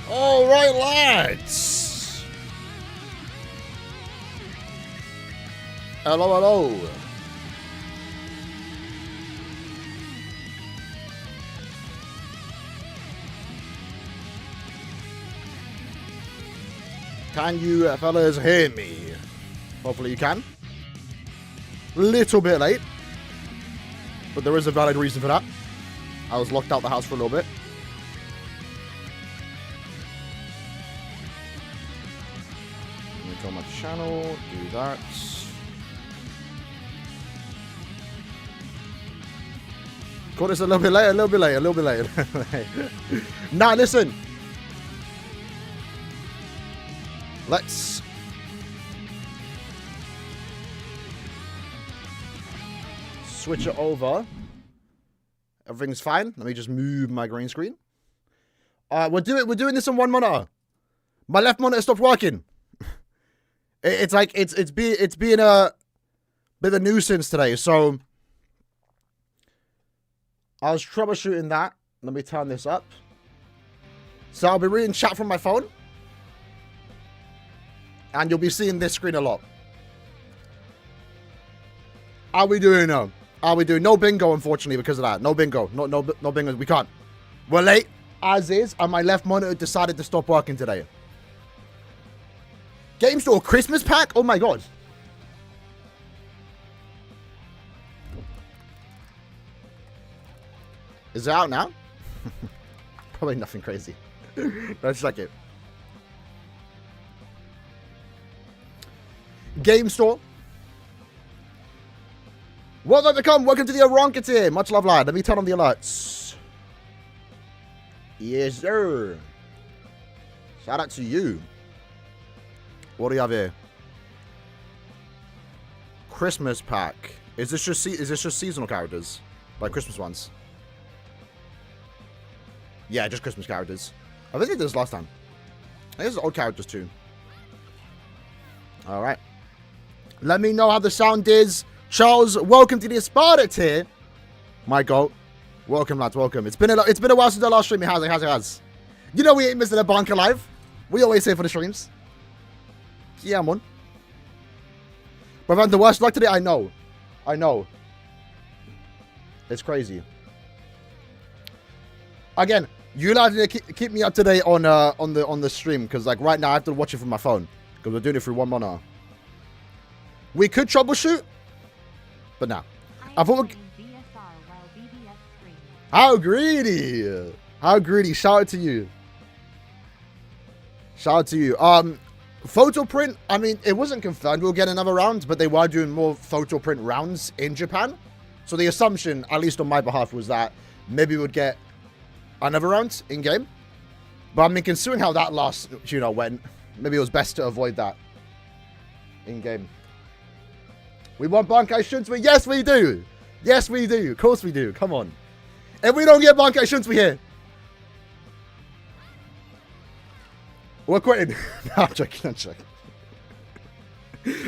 All right, lads. Hello, hello. Can you fellas hear me? Hopefully you can. Little bit late, but there is a valid reason for that. I was locked out the house for a little bit. Let me go on my channel, do that. Call this a little bit later, a little bit later, a little bit later. Now listen. Let's switch it over. Everything's fine. Let me just move my green screen. We're doing this on one monitor. My left monitor stopped working. It's like it's being a bit of a nuisance today. So I was troubleshooting that. Let me turn this up. So I'll be reading chat from my phone. And you'll be seeing this screen a lot. How we doing now? How we doing? No bingo, unfortunately, because of that. No bingo. No bingo. We can't. We're late, as is, and my left monitor decided to stop working today. Game Store Christmas pack? Oh my god. Is it out now? Probably nothing crazy. Let's check it. Game Store. Welcome to come. Welcome to the Aaroniero. Much love, lad. Let me turn on the alerts. Yes, sir. Shout out to you. What do you have here? Christmas pack. Is this just seasonal characters? Like Christmas ones? Yeah, just Christmas characters. I think they did this last time. I think it's old characters too. Alright. Let me know how the sound is. Charles, welcome to the Espada tier. My goat. Welcome, lads, welcome. It's been a while since the last stream. It has. You know we ain't missing a BANKAI live. We always here for the streams. Yeah, man. But man, the worst luck today, I know. It's crazy. Again, you lads need to keep me up to date on the stream, because like right now I have to watch it from my phone because we're doing it through one monitor. We could troubleshoot, but nah. I thought how greedy! How greedy! Shout out to you. Shout out to you. Photo print. I mean, it wasn't confirmed we'll get another round, but they were doing more photo print rounds in Japan. So the assumption, at least on my behalf, was that maybe we'd get another round in game. But I mean, considering how that last, went, maybe it was best to avoid that in game. We want BANKAI, shouldn't we? Yes, we do. Yes, we do. Of course we do. Come on. If we don't get BANKAI, shouldn't we here? We're quitting. No, I'm joking.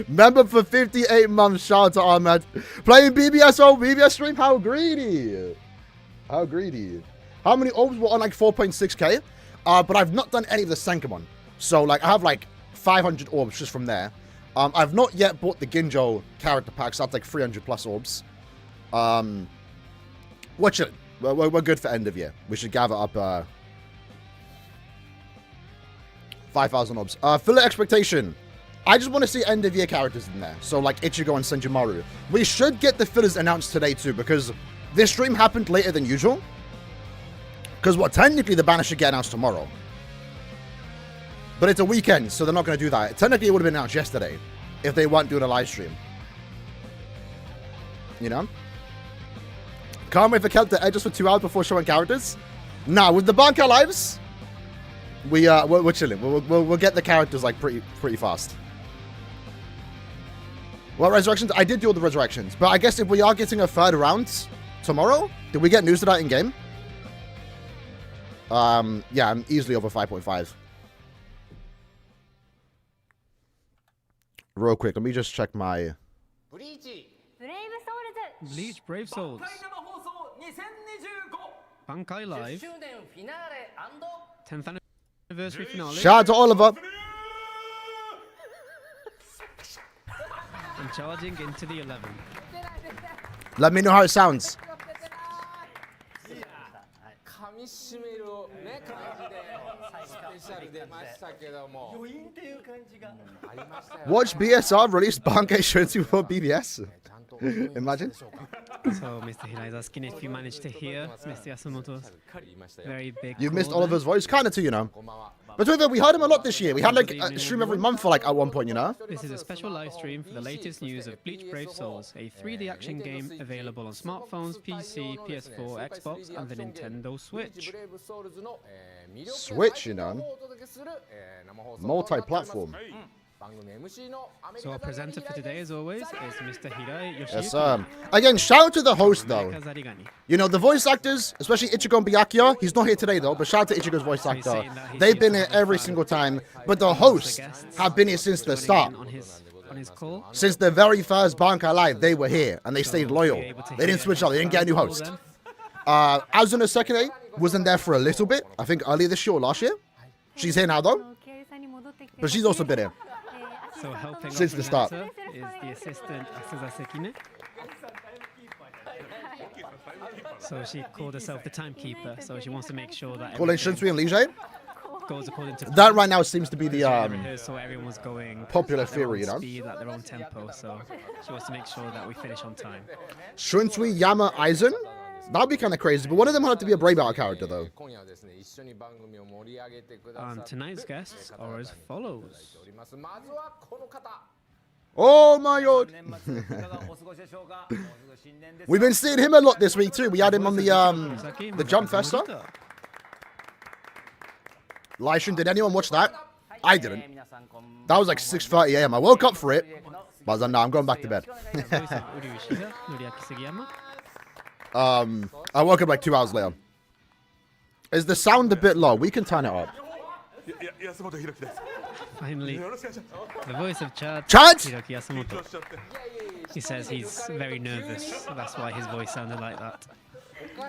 Member for 58 months. Shout out to Ahmed. Playing BBS on BBS stream. How greedy. How greedy. How many orbs were on like 4.6k? But I've not done any of the Senkamon. So like I have like 500 orbs just from there. I've not yet bought the Ginjo character pack, so that's like 300 plus orbs. We're chilling. We're good for end of year. We should gather up 5,000 orbs. Filler expectation. I just want to see end of year characters in there. So like Ichigo and Senjumaru. We should get the fillers announced today too, because this stream happened later than usual. Because technically the banner should get announced tomorrow. But it's a weekend, so they're not going to do that. Technically, it would have been announced yesterday if they weren't doing a live stream. You know? Can't wait for Kelp to edge us for 2 hours before showing characters. Nah, with the BANKAI lives, we're chilling. We'll get the characters like pretty fast. Well, resurrections. I did do all the resurrections, but I guess if we are getting a third round tomorrow, did we get news of that in game? Yeah, I'm easily over 5.5. Real quick, let me just check my... Bleach Brave Souls. BANKAI Live. 10th anniversary. Anniversary finale. Shout out to Oliver. And charging into the 11. Let me know how it sounds. 噛み締めるね感じでスペシャル出ましたけども余韻っていう感じがありましたよ Watch BSR release BANKAI Shunsu for BBS. Imagine. So Mr. Hirai is asking if you managed to hear Mr. Yasumoto's very big You've missed call Oliver's voice, kind of too, you know. But to be fair, we heard him a lot this year. We had like a stream every month for like at one point, you know. This is a special live stream for the latest news of Bleach Brave Souls, a 3D action game available on smartphones, PC, PS4, Xbox, and the Nintendo Switch. Switch, you know. Multi-platform. So our presenter for today, as always, is Mr. Hirai Yoshiyuki. Yes, sir. Again, shout out to the host, though. Zarigani. You know, the voice actors, especially Ichigo and Byakuya, he's not here today, though, but shout out to Ichigo's voice So he's actor. saying that he's They've here been to here have every fun single time, but the with hosts the guests have been here since the joining start. in on his call. Since the very first BANKAI Live, they were here, and they stayed loyal. They didn't switch up, they didn't get a new host. Azuna Sekine wasn't there for a little bit, I think earlier this year or last year. She's here now, though, but she's also been here. So helping Since our the start. presenter is the assistant Asuza Sekine. So she called herself the timekeeper, so she wants to make sure that Calling everything Shunsui and Liege. goes according to That right now seems to be the so everyone's going popular at their own theory, you know. speed, at their own tempo, so she wants to make sure that we finish on time. Shunsui, Yama, Aizen. That'd be kind of crazy, but one of them had to be a Brave Out character, though. And tonight's guests are as follows. Oh my god! We've been seeing him a lot this week too. We had him on the Jump Festa. Lyshin, did anyone watch that? I didn't. That was like 6:30 a.m. I woke up for it, but I was like, nah, I'm going back to bed. I woke up like 2 hours later. Is the sound a bit low? We can turn it up. Finally, the voice of Chad, Chad! Hiroki Yasumoto. He says he's very nervous, that's why his voice sounded like that.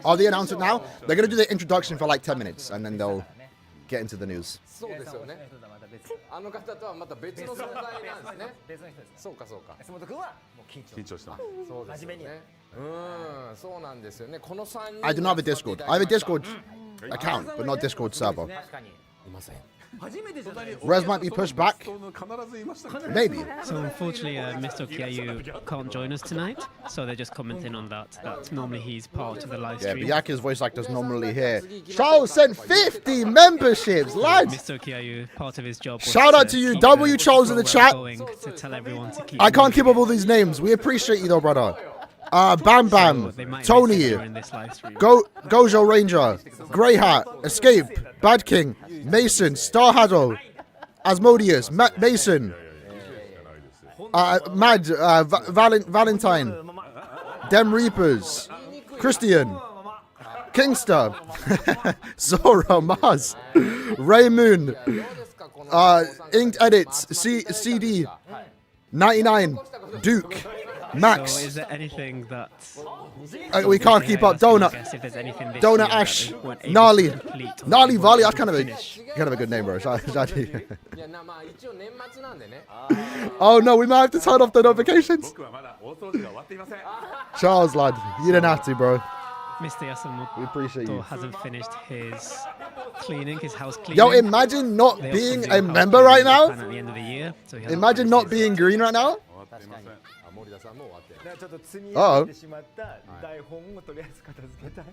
Oh, they announced it now? They're going to do the introduction for like 10 minutes, and then they'll get into the news. そうですよねあの方とはまた別の存在なんですねそうかそうか安本君はもう緊張したそうですよねそうなんですよねこの3人 I do not have a Discord. I have a Discord account, but not Discord server. いません Res might be pushed back. Maybe. So unfortunately, Mr. Kiayu can't join us tonight, so they're just commenting on that. That normally he's part of the live Yeah, stream. Byakuya's voice actor's normally here. Charles sent 50 memberships, lads! Mr. Kiayu, part of his job was Shout out to you, keep W the Charles in the chat. going, to tell everyone to keep I can't keep moving. up all these names. We appreciate you though, brother. Bam Bam, So they might Tony, raise it during this live stream. Gojo Ranger, Grey Hat, Escape, Bad King, Mason, Star Hado, Asmodeus, Mason, Mad, Valentine, Dem Reapers, Christian, Kingster, Zora, Mars, Ray Moon, Inked Edits, CD, 99, Duke, Max. So is there anything that We can't keep up. Donut. Guess if there's anything this Donut year that Ash. they weren't able Gnarly. to complete or Gnarly they Volley. weren't That's able to kind of a good name, bro. いやまあ一応年末なんでね Oh no, we might have to turn off the notifications. 僕はまだ大掃除が終わっていません Charles, lad, you didn't have to, bro. Mr. Yasumoto We appreciate you. hasn't finished his cleaning, his house cleaning. Yo, imagine not They often being do a house member cleaning right in now. Japan at the end of the year, so he hasn't Imagine finished not his- being green right now. 終わっていません 森田さんも終わってちょっと積みああ上げてしまった台本をとりあえず片付けたい。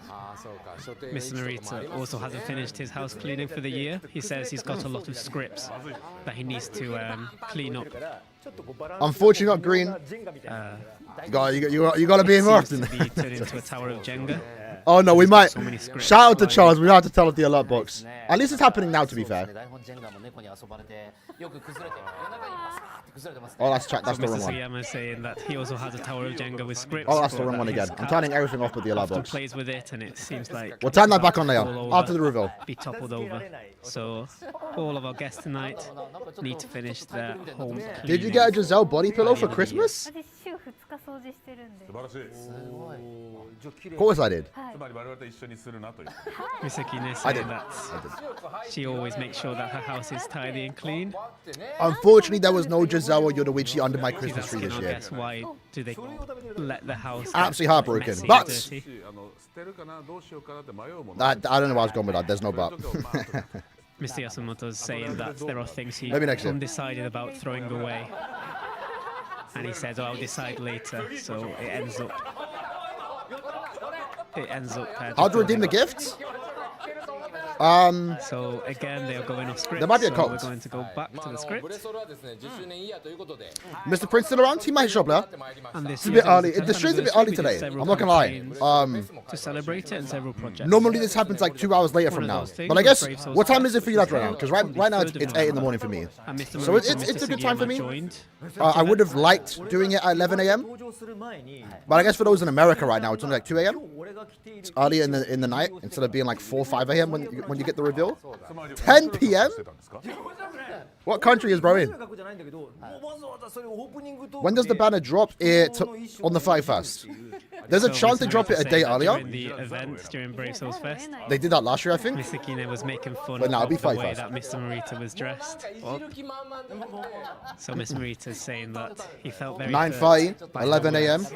ああそうか書店 Mr. Narita also hasn't finished his house cleaning for the year. He says he's got a lot of scripts that he needs to clean up. ちょっとこうバランス Unfortunately, not green. ジェンガみたいな。 You gotta be more Seems often. to be turned into a tower of Jenga. Oh no, we might. So many scripts. Shout out to Charles. We don't have to tell us the alert box. At least it's happening now, to be fair. 台本ジェンガも猫に遊ばれてよく崩れて夜中にバサーって崩れてます Oh, that's that's the Mr. wrong one. Sugiyama is saying that he also has a tower of Jenga with scripts. Oh, that's the but wrong one that his again. I'm cat turning everything off but the alert often box. plays with it, and it seems like We'll turn that back on later all over, after the reveal. be toppled over. So all of our guests tonight need to finish their home cleaning. Did you get a Giselle body pillow for Christmas? 私週2日掃除してるんで。素晴らしい。すごい。 Of course I did. はいつ。まり我々と一緒にするなという。 Misakine I saying did. that she always makes sure that her house is tidy and clean. Unfortunately, there was no Giselle or Yoruichi under my She's Christmas tree asking this our year. guests why do they let the house Absolutely heartbroken. messy and But dirty. 捨てるかなどうしようかなって迷うもん。 I don't know where I was going with that. There's no but. Mr. Yasumoto's saying that there are things he's Maybe next year. undecided about throwing away. And he says, oh, I'll decide later. So it ends up. How to redeem the gifts? So again, they are going off script. There might be a so code. we're going to go back to the script. Mr. Prince still around? He might show up there. And this It's a bit year early. there's The stream's a bit anniversary. early We did today. several I'm not gonna lie. campaigns to celebrate it and several projects. Normally this happens like 2 hours later from now. But I guess, what time is it for you guys right now? Because right now it's 8 in the morning for me. And Mr. So Marita and it's a Mr. good time for Sugiyama me. joined. I would have liked doing it at 11 a.m. 登場する前に But I guess for those in America right now, it's only like 2 a.m. 俺が着ている It's early in the night instead of being like 4, 5 a.m. when you get the reveal. 10 p.m.? What country is bro in? 格じゃないんだけどもうわざわざそれをオープニングトーク When does the banner drop? It on the 31st. There's a chance they drop it a day earlier. During the event, during Brave Souls Fest, They did that last year, I think. Misakine was making fun But now it'll of be the way 5 that Mr. Marita was dressed up. So Miss Marita's saying that he felt very 9:30, hurt by 11 her a.m. words.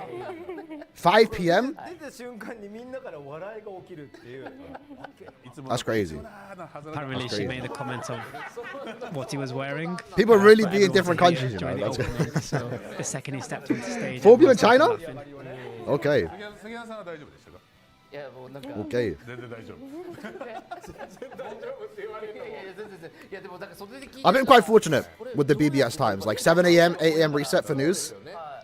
5 p.m. 出た瞬間にみんなから笑いが起きるっていう That's crazy. Apparently, she made a comment of what he was wearing. People really for be in everyone different to hear countries, you know. during the That's opening. So the second he stepped on the stage, 4 people in everyone started China? laughing. Okay. 杉山さんは大丈夫でしたか。いやもうなんか。 Okay. 全然大丈夫。いやでもなんかそれで聞いて I've been quite fortunate with the BBS times, like 7 a.m., 8 a.m. reset for news.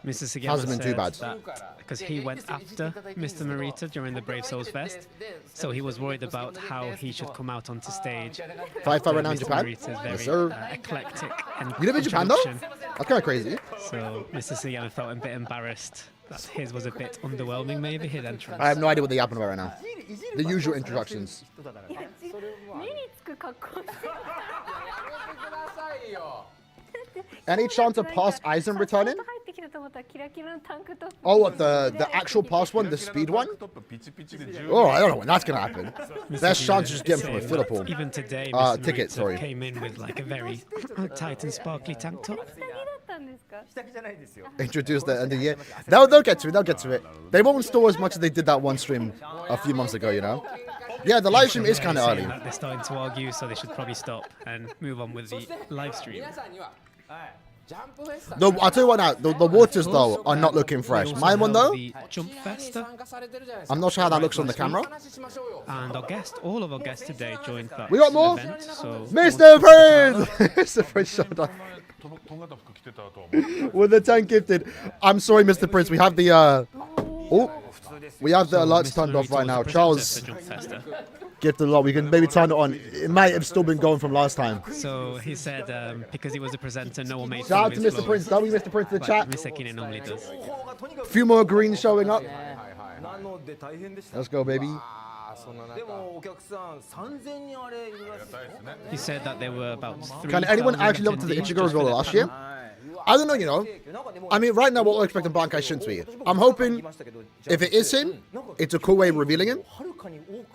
Mr. Sugiyama Hasn't been too said bad. that because he went after Mr. Marita during the Brave Souls Fest, so he was worried about how he should come out onto stage. 5 right now in Mr. Japan. Marita's Yes, very sir. eclectic and You live in Japan though? introduction. That's kind of crazy. So Mr. Sugiyama felt a bit embarrassed that his was a bit underwhelming, maybe his entrance. I have no idea what they're yapping about right now. The usual introductions. 人だからいや目につく格好してる。 Any chance of past Eisen returning? 入ってきたと思ったらキラキラのタンクトップ。 Oh, what, the actual past one, the speed one? トップピチピチで10 Oh, I don't know when that's gonna happen. Best chance to just get him from a Saying filler that pool. Even today, Uh, Mr. ticket, Marita sorry. came in with like a very tight and sparkly tank top. 下着だったんですか。下着じゃないですよ Introduced at the end of the year. They'll get to it. They'll get to it. They won't store as much as they did that one stream a few months ago, you know? Yeah, the live stream is kind of Saying early. that they're starting to argue, so they should probably stop and move on with the live stream. No, I'll tell you what now. The waters, though, are not looking fresh. We My also one, have though, the Jump Festa, I'm not sure how that looks on the camera. and our guest, all of our guests today joined that We got more? event. So Mr. Prince! Mr. Prince showed up とんがった服着てたと思う。 with the 10 gifted. I'm sorry, Mr. Prince. We have the, oh, we have the so alerts Mr. turned off Marita right was now. the presenter Charles for Jump Festa. gifted a lot. We can maybe turn it on. It might have still been going from last time. So he said because he was a presenter, no one made Shout fun out of to his Mr. clothes. Prince. W Mr. Prince in the But chat. Misakine normally does. 方がとにかく Few more greens showing up. なので大変でした Let's go, baby. でもお客さん3000人あれいるらしいです He said that there were about 3,000 Can anyone actually look to the attendees Ichigo just for reveal that last year? panel. I don't know, you know. I mean, right now, what we're expecting Bankai shouldn't be. I'm hoping if it is him, it's a cool way of revealing him.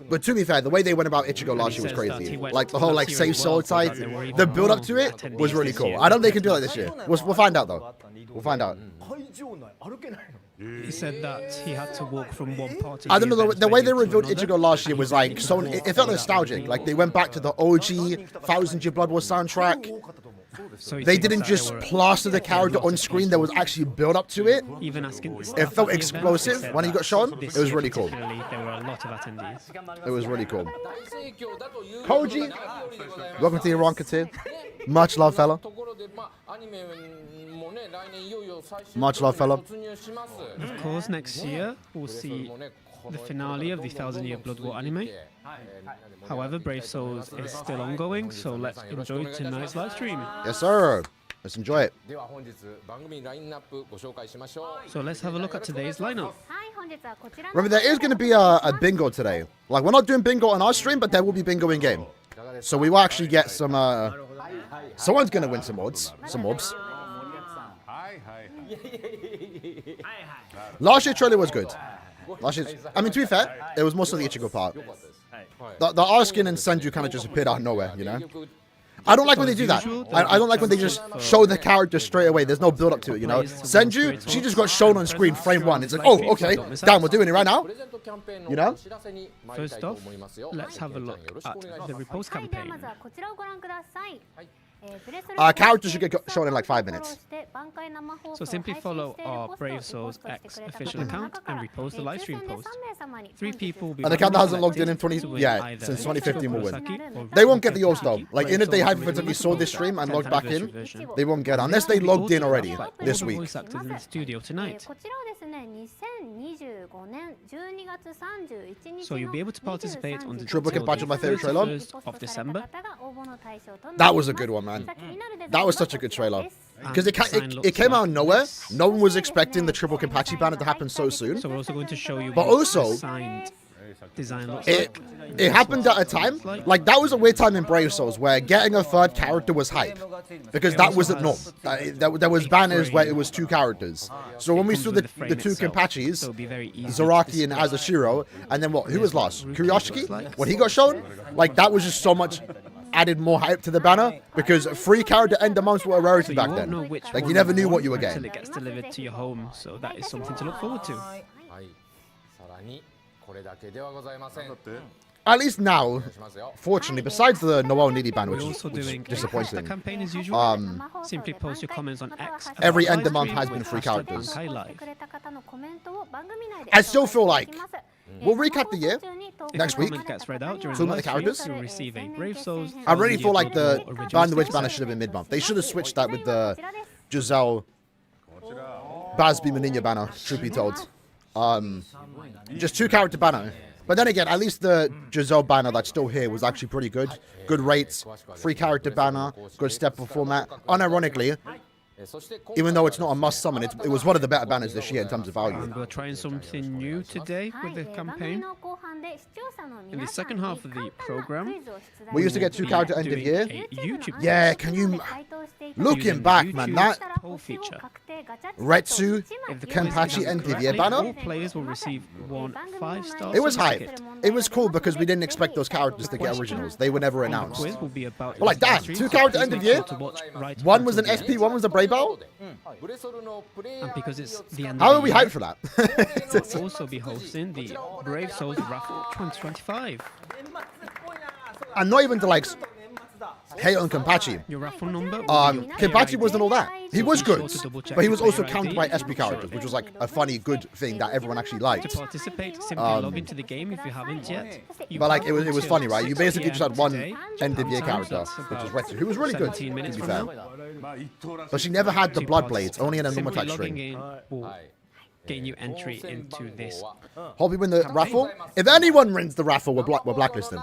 But to be fair, the way they went about Ichigo last year was crazy. Like the whole like safe sword side, the build up to it was really cool. I don't think they can do it like this year. We'll find out though. We'll find out. 会場内歩けないの He said that he had to walk from one part of I don't know, event the way they venue to revealed another. Ichigo last year was like, so it felt nostalgic. Like they went back to the OG 1000 Year Blood War soundtrack. 多かったと思う So he They thinks didn't that there just were plaster the character on screen, there was actually build up to it. even asking the It staff felt at the event, explosive they said when he that got shown. this It was year really cool. particularly, there were a lot of attendees. It was really cool. Koji, welcome to the Iran Katir. Much love, fella. Much love, fella. Of course, next year we'll see the finale of the 1000-Year Blood War anime. However, Brave Souls is still ongoing, so let's enjoy tonight's live stream. Yes, sir. Let's enjoy it. では本日番組ラインナップご紹介しましょう。 So let's have a look at today's lineup. はい本日はこちらの Remember, there is going to be a bingo today. Like, we're not doing bingo on our stream, but there will be bingo in game. So we will actually get some, someone's going to win some odds, some mobs. はいはいはい。Last year's trailer was good. Last year's, I mean, to be fair, it was mostly the Ichigo part. The Arskin and Senju kind of just appeared out of nowhere, you know? I don't like when they do that. I don't like when they just show the character straight away. There's no build up to it, you know? Senju, she just got shown on screen frame 1. It's like, oh, okay, damn, we're doing it right now. You know? First off, let's have a look at the repost campaign. Characters should get shown in like 5 minutes. So simply follow our Brave Souls X official account and repost the live stream post. 3 people will be An account that hasn't logged in 20, yeah, since 2015 will win. They won't get the yours though. Like, even if they hypothetically saw this stream and logged back in, they won't get it unless they logged in already this week. Voice actors in the studio tonight. So you'll be able to participate on the Triple Kenpachi, my favorite trailer. 1st of December. That was a good one, man. That was such a good trailer. Because it came out of nowhere. No one was expecting the Triple Kenpachi banner to happen so soon. So we're also going to show you But also, signed design looks it happened at a time, like that was a weird time in Brave Souls where getting a 3rd character was hype. Because that wasn't normal. There was banners where it was 2 characters. So when we saw the 2 Kenpachis, Zaraki and Azashiro, and then what, who was last? Kuryoshiki? When he got shown? Like that was just so much added more hype to the banner because 3 character end amounts were a rarity back then. Like you never knew what you were getting. Until it gets delivered to your home, so that is something to look forward to. At least now, fortunately, besides the Noel Needy ban, which We're is also doing a disappointing, hashtag campaign as usual. Simply post your comments on X. every about end of live month stream has been with 3 hashtag characters. BANKAI Live. I still feel like we'll recap the year If next your week. comment gets read out during Talking the about the live stream, characters. you'll receive a Brave Souls. I really feel like the original Ban the Witch sticker banner should have been mid-month. They should have switched that with the Giselle Basby Maninia banner, truth be told. Just 2 character banner. But then again, at least the Giselle banner that's still here was actually pretty good. Good rates, 3 character banner, good step format. Unironically, even though it's not a must summon, it was one of the better banners this year in terms of value. And we're trying something new today with the campaign. In the second half of the program, We used to get 2 character end of doing year. a YouTube Yeah, can you... Looking back, man, that poll feature. Retsu If the Kenpachi quiz end is of year correctly, all banner, players will receive 1 5-star. it was hype. certificate. It was cool because we didn't expect those characters to get originals. They were never And the announced. quiz will be about Well, like that, stream, 2 so character please end of make year. sure to watch right One was an until the SP, one was a Brave Belt. And because it's the end How of are we the year, hyped for that? we'll also be hosting the Brave Souls Raffle 2025. And not even to like hate on Kenpachi. Your raffle number. Kenpachi wasn't all that. He was good, but he was also counted by SP characters, which was like a funny, good thing that everyone actually liked. To participate, simply log into the game if you haven't yet. You But like have it was funny, right? You 6 basically just had one today. end of year character, which was Retsu, who was really good, 17 to minutes be from fair. now. But she never had the To blood blades, only in a Simply pneumatic logging string. in will gain you entry into this, Hope you win the raffle. If anyone wins the raffle, we're blacklisting.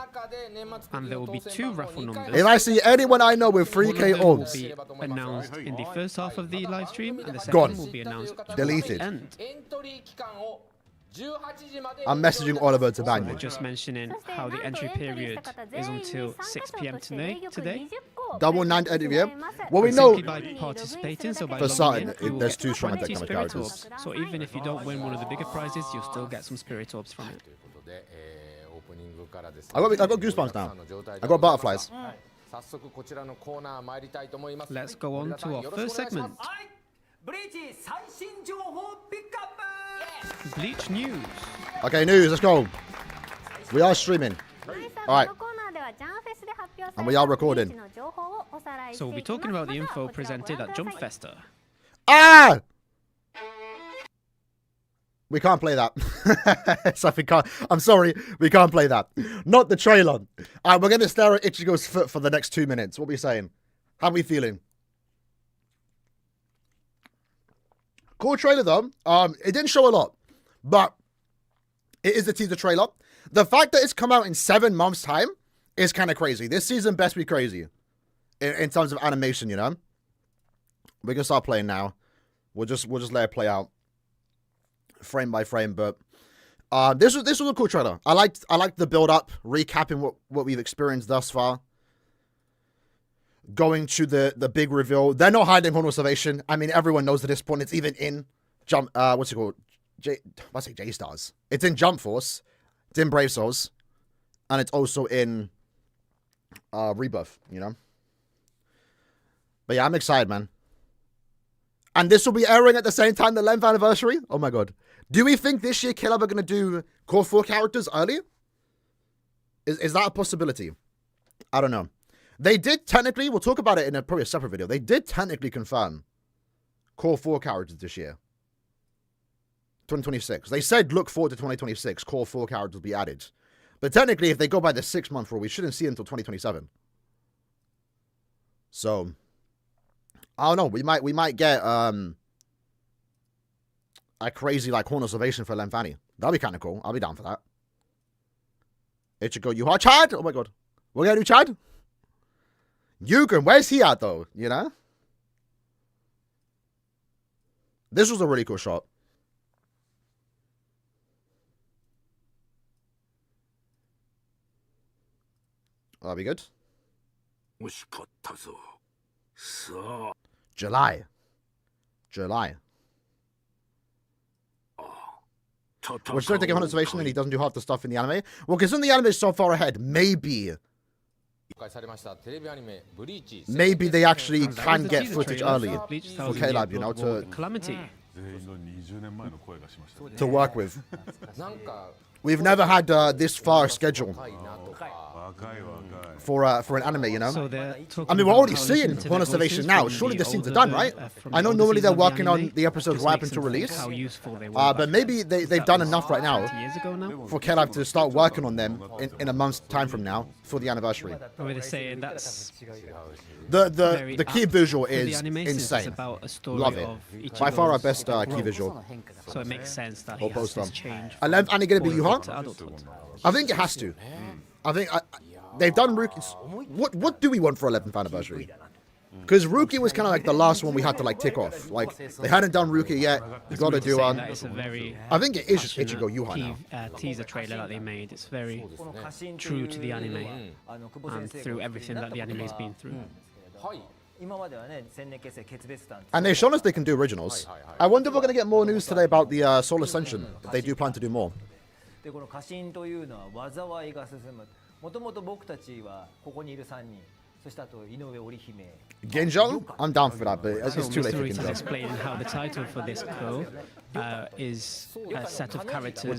and there will be 2 raffle numbers. If I see anyone I know with 3k One will odds, be announced in the first half of the live stream, and the second Gone. will be announced Deleted. at the end. I'm messaging Oliver to ban We're you. just mentioning how the entry period is until 6 p.m. today. Double 9 end of year. Well, we And know simply by participating, so by For logging certain, in, you will there's get 2 strong 20 attack kind of spirit characters. orbs. So even if you don't win one of the bigger prizes, you'll still get some spirit orbs from it. I got goosebumps now. I got butterflies. Let's go on to our first segment. Bleach news. Okay, news. Let's go. We are streaming. Alright. And we are recording. So we'll be talking about the info presented at Jump Festa. Ah! We can't play that. So we can't. I'm sorry, we can't play that. Not the trailer. Alright, we're gonna stare at Ichigo's foot for the next 2 minutes. What are we saying? How are we feeling? Cool trailer though. It didn't show a lot, but it is a teaser trailer. The fact that it's come out in 7 months' time is kind of crazy. This season best be crazy in terms of animation. You know, we can start playing now. We'll just let it play out frame by frame. But this was a cool trailer. I liked the build up, recapping what we've experienced thus far. Going to the big reveal. They're not hiding Hono Salvation. I mean, everyone knows at this point. It's even in what's it called? I say J-Stars. It's in Jump Force, it's in Brave Souls, and it's also in Rebirth, you know? But yeah, I'm excited, man. And this will be airing at the same time, the 11th anniversary? Oh my god. Do we think this year K-Lab are going to do Core 4 characters early? Is that a possibility? I don't know. They did technically, we'll talk about it in probably a separate video, they did technically confirm Core 4 characters this year. 2026. They said look forward to 2026, Core 4 characters will be added. But technically, if they go by the 6-month rule, we shouldn't see it until 2027. So, I don't know. We might get a crazy like Horn of Salvation for Lenfani. That'd be kind of cool. I'll be down for that. Ichigo, you are Chad? Oh my god. We're gonna do Chad? Yugen, where's he at though? You know? This was a really cool shot. That'll be good. July. We're starting to get observation and he doesn't do half the stuff in the anime. Well, because in the anime is so far ahead, maybe they actually can get footage early for K-Lab, you know, to work with. We've never had this far schedule for an anime, you know. I mean, we're already seeing Horn of Salvation now. Surely the scenes are done, right? I know normally they're working on the episodes right up until release, but maybe they've done enough right now for K-Lab to start working on them in a month's time from now for the anniversary. The key visual is insane. Love it. By far our best key visual. So it makes sense that he has this change. And it going to be Yuha? I think it has to. I think they've done Rookie. What do we want for 11th anniversary? Because Rookie was kind of like the last one we had to like tick off. Like they hadn't done Rookie yet. You got to do one. I think it is just Ichigo Yuha now. Teaser trailer that they made. It's very true to the anime and through everything that the anime's been through. And they've shown us they can do originals. I wonder if we're going to get more news today about the Soul Ascension, if they do plan to do more. Genjo? I'm down for that, but it's too late for Genjo. Explaining how the title for this co is a set of characters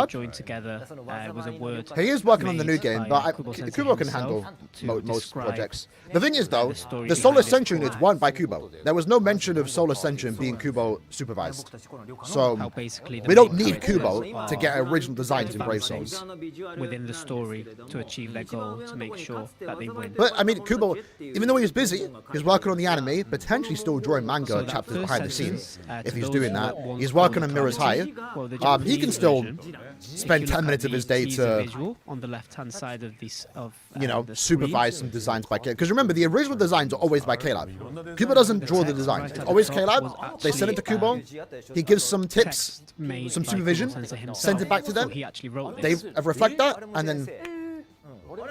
joined together with a word. He is working on the new game, but Kubo can handle most projects. The thing is, though, the Soul Ascension is won by Kubo. There was no mention of Soul Ascension being Kubo supervised. So we don't need Kubo to get original designs in Brave Souls. Within the story to achieve their goal, to make sure that they win. But, I mean, Kubo, even though he's busy, he's working on the anime, potentially still drawing manga chapters behind the scenes. If he's doing that, he's working on Mirror's High. He can still spend 10 minutes of his day to, on the left-hand side of this, supervise some designs by K-Lab. Because remember, the original designs are always by K-Lab. Kubo doesn't draw the designs. It's always K-Lab. They send it to Kubo. He gives some tips, some supervision, sends it back to them. They reflect that, and then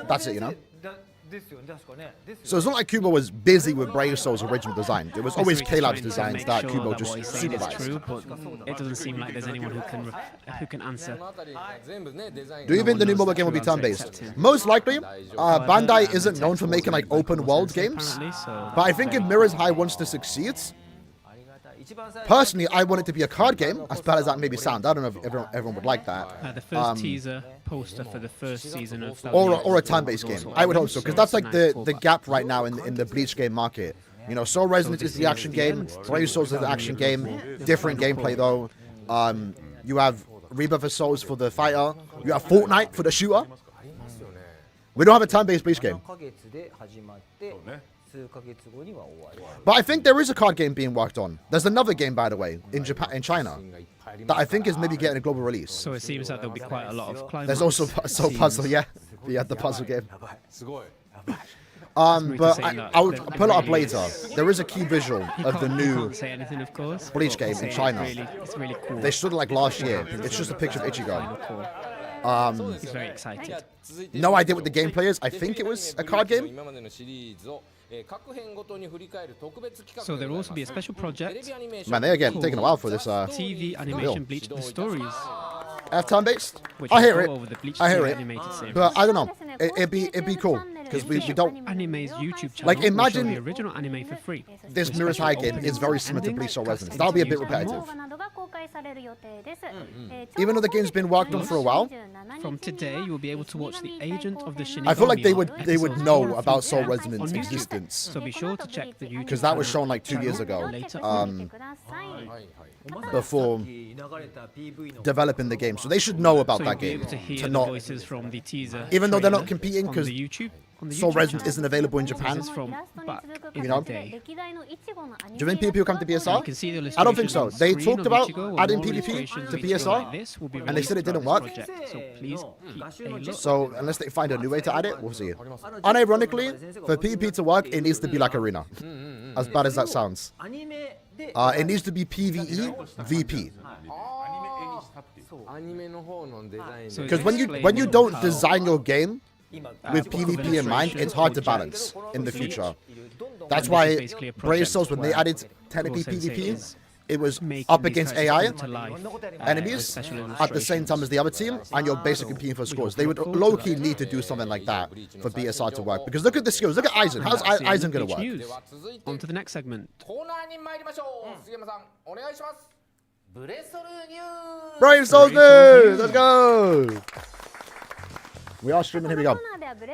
that's it, you know? So it's not like Kubo was busy with Brave Soul's original design. It was always K-Lab's designs that Kubo just supervised. True, but it doesn't seem like there's anyone who can answer. Do you think the new mobile game will be turn-based? Most likely. Bandai isn't known for making like open world games, but I think if Mirror's High wants to succeed, personally, I want it to be a card game, as bad as that maybe sound. I don't know if everyone would like that. The first teaser poster for the first season of or a turn-based game. I would hope so, because that's like the gap right now in the Bleach game market. You know, Soul Resonance is the action game, Brave Souls is the action game, different gameplay though. You have Rebirth of Souls for the fighter, you have Fortnite for the shooter. We don't have a turn-based Bleach game. But I think there is a card game being worked on. There's another game, by the way, in China, that I think is maybe getting a global release. So it seems like there'll be quite a lot of climax. There's also Soul Puzzle, yeah. Yeah, the puzzle game. But I'll pull it up later. There is a key visual of the new Bleach game in China. It's really cool. They showed it like last year. It's just a picture of Ichigo. He's very excited. No idea what the gameplay is. I think it was a card game. So there will also be a special project Man, they're again taking a while for this. TV animation Bleach the stories, F-time based. which I will hear go it, over the Bleach I hear 2 it. animated series. but I don't know. It'd be cool because we don't. Anime's YouTube channel Like, will show imagine the original anime for free. This with Mirror's special High game is openings, very similar to endings, Bleach Soul cast Resonance. That'll be a bit interviews, and repetitive. more. Even though the game's been worked on for a while, From today, you will be able to watch the Agent of the Shinigami I feel like they would episode know 4 about through Soul 10 Resonance on YouTube. existence. So be sure to check the YouTube Because that was channel shown like 2 years ago, later. before developing the game. So they should know about So that you'll be game. able to hear To the not, voices from the teaser. even though they're not trailer competing, on because the YouTube. On the Soul YouTube Resonance channel. isn't available in This Japan. is from back in You know? the day. Do you think PvP will come to You BSR? can see the I don't think so. illustrations They on screen talked of about Ichigo, adding more PvP illustrations to of Ichigo BSR, like this will be and they said it released didn't throughout work. this project. So please keep a look. So unless they find a new way to add it, we'll see. Unironically, for PvP to work, it needs to be like Arena. As bad as that sounds. It needs to be PvE VP. So Because explain when you don't how design your game with equivalent PvP in mind, it's hard to balance in the future. That's why basically a Brave project Souls, when they where added technically Sensei PvP, is it was making up these against characters AI come to life, with enemies special at the same time as the other team, and you're basically competing for scores. They would low-key need to do something like that for BSR to work. Because look at the skills. Look at Aizen. How's That's the end Aizen of going to Bleach work? news. On to the next segment. Brave Souls news! Let's go! We are streaming. Here we go.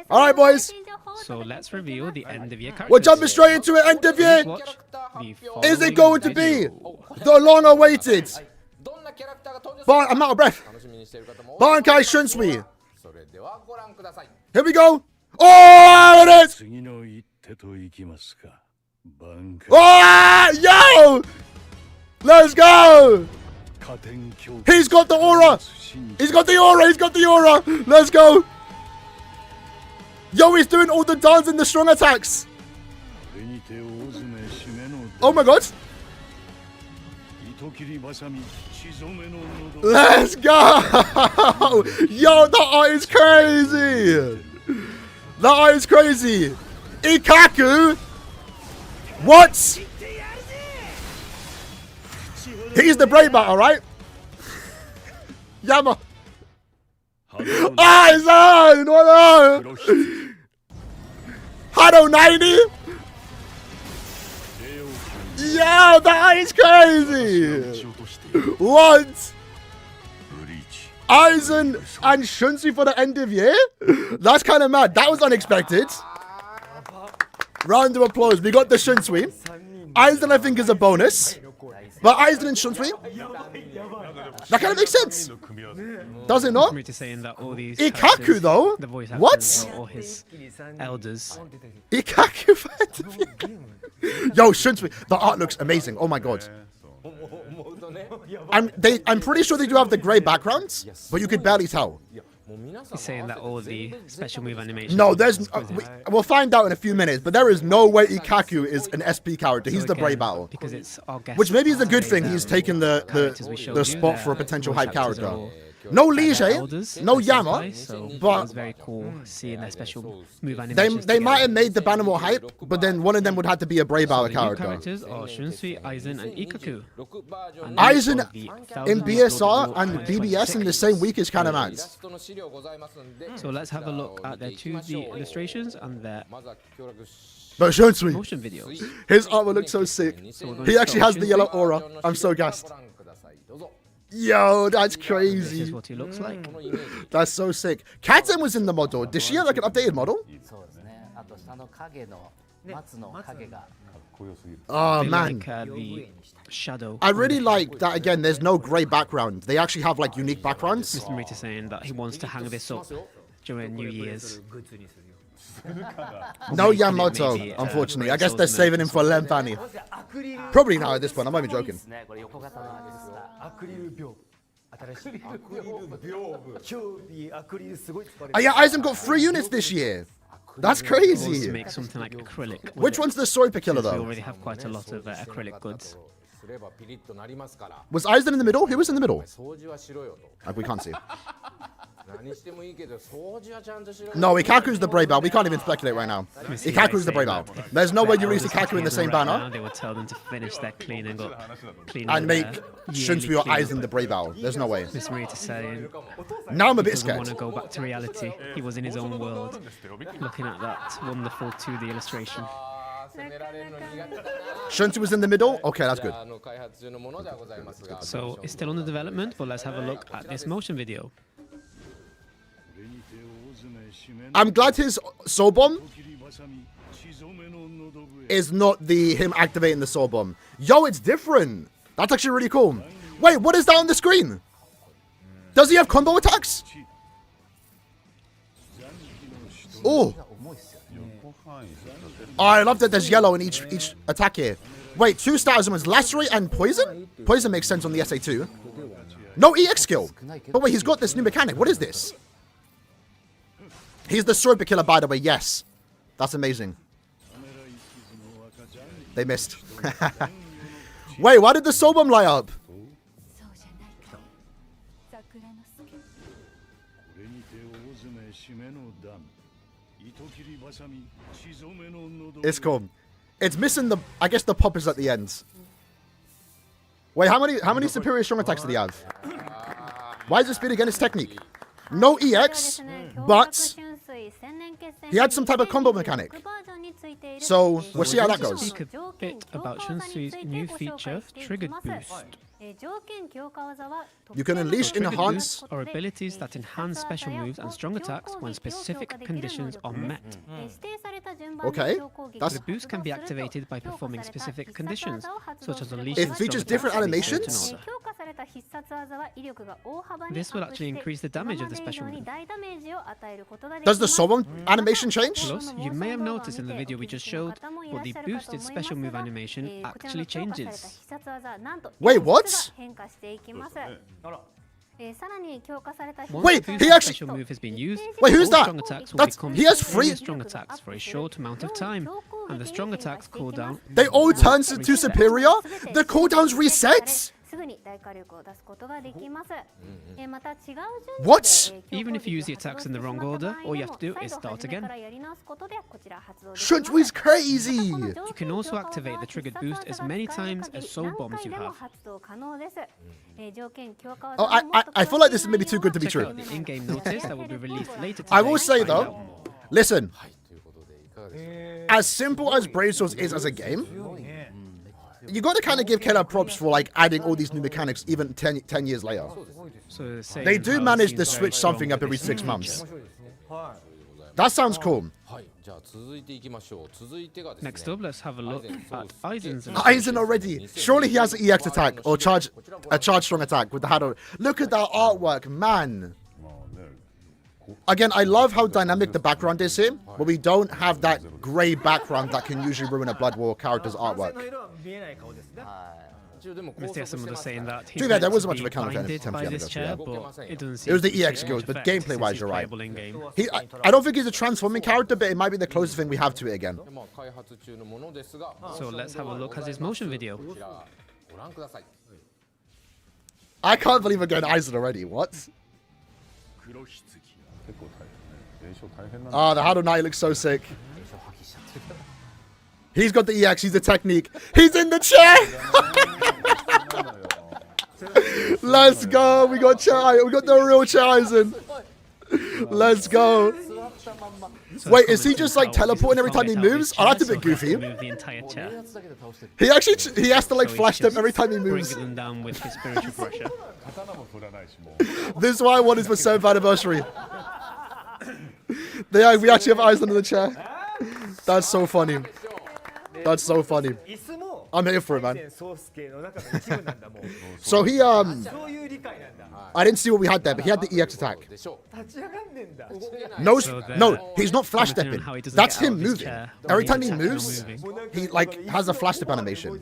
All right, boys. So let's reveal the end of year characters. We're jumping straight into it. End of year. Please watch the Is it following going to be video. the long-awaited? I'm out of breath. BANKAI Shunsui. Here we go. Oh, it is. Oh, yo! Let's go. He's got the aura. He's got the aura. He's got the aura. Let's go. Yo, he's doing all the dance and the strong attacks. Oh my god. Let's go. Yo, that art is crazy. That art is crazy. Ikaku. What? He's the brave battle, right? Yama. Aizen! What up? Hado 90? Yo, that is crazy! What? Aizen and Shunsui for the end of year? That's kind of mad. That was unexpected. Round of applause. We got the Shunsui. Aizen, I think, is a bonus. But Aizen and Shunsui? That kind of makes sense. Does it not? To saying that all these Ikaku, characters, though? the voice What? actors are all his elders. Ikaku. Yo, Shunsui. The art looks amazing. Oh my god. I'm pretty sure they do have the grey backgrounds, but you could barely tell. He's saying that all the special move animations. No, there's. We'll find out in a few minutes, but there is no way Ikaku is an SP character. He's the Brave Battle. Because it's our guest. Which maybe is a good thing. He's taken the spot for a potential hype character. No Liege, no Yama, so but it's very cool seeing their special move animations. they might have made the banner more hype, but then one of them would have to be a Brave Battle The new character. characters are Shunsui, Aizen, and Ikaku. And Aizen these are the in 1000 BSR Blood and War BBS in the 26. same week is kind of mad. So let's have a look at their 2D illustrations and their But Shunsui, motion videos. his artwork looks so sick. He actually has the yellow aura. I'm so gassed. Yo, that's This crazy. is what he looks like. That's so sick. Katen was in the model. Did she have like an updated model? Oh They man. like the shadow. I really like that again, there's no grey background. They actually have like unique backgrounds. Mr. Marita saying that he wants to hang this up during New Year's. No Maybe, Yamato, unfortunately. I guess they're saving him for Lenfani. Probably not at this point, I'm not even joking. Oh yeah, Aizen got 3 units this year. That's To crazy. make something like acrylic. with Which it, one's the Soipa killer since we though? already have quite a lot of acrylic goods. Was Aizen in the middle? Who was in the middle? We can't see. No, Ikaku's the Brave Belt. We can't even speculate right now. Ikaku's the Brave Belt. There's no way you release Ikaku in the same Right banner now, they would tell them to finish their cleaning up. and make Shunsui or Aizen the Brave Belt. There's no way. Miss Marita saying Now I'm a bit he doesn't want scared. to go back to reality. He was in his own world. Looking at that wonderful 2D illustration. Shunsui was in the middle? Okay, that's good. So it's still under development, but let's have a look at this motion video. I'm glad his soul bomb is not him activating the soul bomb. Yo, it's different. That's actually really cool. Wait, what is that on the screen? Does he have combo attacks? Oh. Oh, I love that there's yellow in each attack here. Wait, 2 stars was Lacerate and Poison? Poison makes sense on the SA2. No EX skill. But wait, he's got this new mechanic. What is this? He's the Sword Killer, by the way. Yes. That's amazing. They missed. Wait, why did the Soul Bomb light up? It's cool. It's missing the... I guess the pop is at the end. Wait, how many superior strong attacks did he have? Why is it speed again his technique? No EX, but he had some type of combo mechanic. So we'll see how that goes. Speak a bit about Shunsui's new feature, Triggered Boost. You can unleash, Triggered enhance. boosts are abilities that enhance special moves and strong attacks when specific conditions are met. Okay, that's... The boost can be activated by performing specific conditions, such as unleashing It strong features attacks different in animations? order. This will actually increase the damage of the special move. Does the Soul Bomb animation change? Plus, you may have noticed in the video we just showed, but the boosted special move animation actually changes. Wait, what? Once Wait, the he boosted actually- special move has been used, Wait, who's all that? strong attacks will That's- become he has superior free- strong attacks for a short amount of time, and the strong attacks cooldown. They all turn to superior? The cooldowns reset? What? Even if you use the attacks in the wrong order, all you have to do is start again. Shunsui's crazy. You can also activate the triggered boost as many times as soul bombs you have. Oh, I feel like this is maybe too good to be Check true. out the in-game notice that will be released later today. I will say to find though, out more. listen, as simple as Brave Souls is as a game, you got to kind of give Keller props for like adding all these new mechanics even 10 years later. So saying They do how manage it to seems very switch something strong up every with this 6 feature. months. That sounds cool. Next up, let's have a look at Aizen's. Aizen already. Surely he has an EX attack or a charge strong attack with the Hado. Look at that artwork, man. Again, I love how dynamic the background is here, but we don't have that grey background that can usually ruin a Blood War character's artwork. Mr. Yasumoto saying that Too bad there wasn't much be of a counter blinded attempt by to this the chair, other but it doesn't seem It was the to EX take skills, much but effect gameplay-wise, since you're right. it's playable in-game. I don't think he's a transforming character, but it might be the closest thing we have to it again. So let's have a look at his motion video. I can't believe we're getting Aizen already. What? Ah, the Hado Knight looks so sick. He's got the EX, he's the technique. He's in the chair! Let's go! We got chair, we got the real chair Aizen. Let's go. Wait, is he just like teleporting every time he moves? Oh, that's a bit goofy. Move the entire chair. He actually, he has to like So flash he's them every time he bringing moves. them down with his spiritual pressure. This is why I wanted for 7th anniversary. We actually have Aizen in the chair. That's so funny. That's so funny. I'm here for it, man. So he, I didn't see what we had there, but he had the EX attack. No, So they're no, he's not flash commenting on stepping. how he doesn't That's get out him of his moving. chair Every when time he he's attacking or moves, moving. he like has a flash step animation,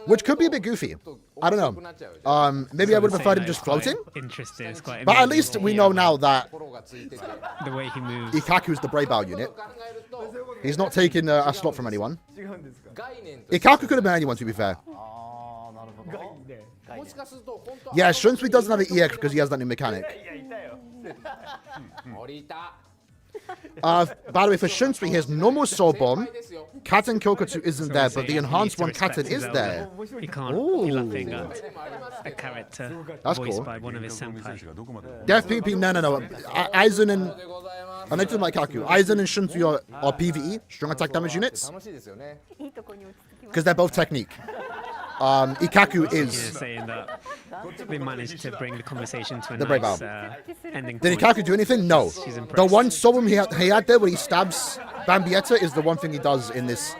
which could be a bit goofy. I don't know. Maybe I would have preferred him just floating. Interesting. It's quite But at amazing least to we hear know about now that the way he moves. Ikaku's the Brave Bow unit. He's not taking a slot from anyone. Ikaku could have been anyone, to be fair. もしかすると本当は Yeah, Shunsui doesn't have an EX because he has that new mechanic. 降りた By the way, for Shunsui, his normal Soul 正 Bomb, 解ですよ Katen Kokotsu isn't there, but the He enhanced one, needs to Katen, respect his is there. elder. He can't Ooh. be laughing at でもありますけ a ど character That's voiced cool. by one of his 選 senpai. 手がどこまで Death PvP, no. Aizen and でございます I mentioned like Kaku. Aizen and Shunsui are PvE, strong attack damage units, 楽しいですよね いいとこに落ち着きま because they're both technique. Ikaku He's is. saying that they managed to bring the conversation to a The brave nice owl. ending Did point. Ikaku do anything? No. She's The impressed. one Soul he had there where he stabs Bambietta is the one thing he does in this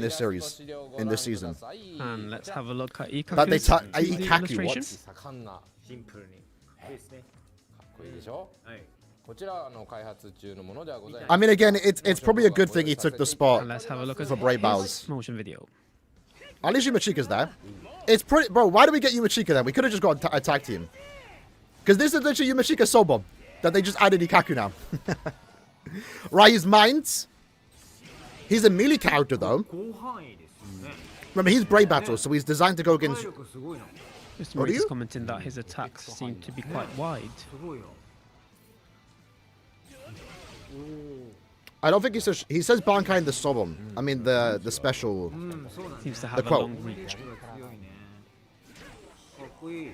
series, in this season. And let's have a look at Ikaku's But they 2D Ikaku, illustration. what? 盛んなかシンプルにですねっこいいでしょはいこちら開発中のものではござい I ます mean, again, it's probably a good thing he took the spot. And let's have a look at For brave his bows. motion video. At least Yumachika's there. It's pretty, bro. Why do we get Yumachika then? We could have just got a tag team. Because this is literally Yumachika's Soul Bomb that they just added Ikaku now. Right, his mind. He's a melee character though. 広範囲ですよね Remember, he's Brave Battle, so he's designed to go 体 against. 力すごいな Mr. What are Maurice is you? commenting that his attacks seem to be quite wide. すごいよ I don't think he says Bankai in the Soul Bomb. I mean the special. うんそうなんだ Seems to have a quote. long reach. 強いねかっこいい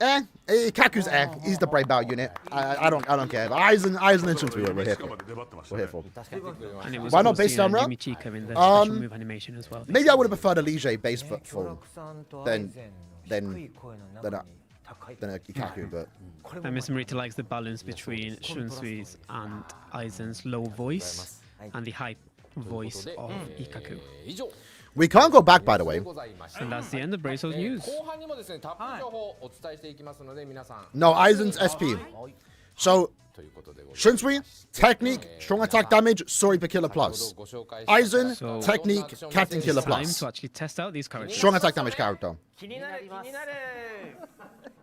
Ikaku's He's the Brave Battle unit. I don't care. Aizen and Shunsui we're here しか for. まで粘ってました We're ね here for. And it was Why not also base seen on down row? Yumichika in the special move animation as well. Maybe I would have preferred a Lige base foot 巨 full 楽さんとア then イゼンの低い声の中に高い than a Ikaku, but これも And Mr. Marita likes the balance between Shunsui's and Aizen's low voice and the high voice of Ikaku. 以上 we can't go back, by the way. ございました And that's the end of Brace's news. 後半にもですねたっぷり情報をお伝えしていきますので皆さん No, Aizen's SP. So ということでございます Shunsui, technique, strong attack damage, sorry per killer plus. ご紹介した Aizen, So- technique, Captain Killer Time plus. to actually test out these characters. Strong attack damage character. 気になる気になる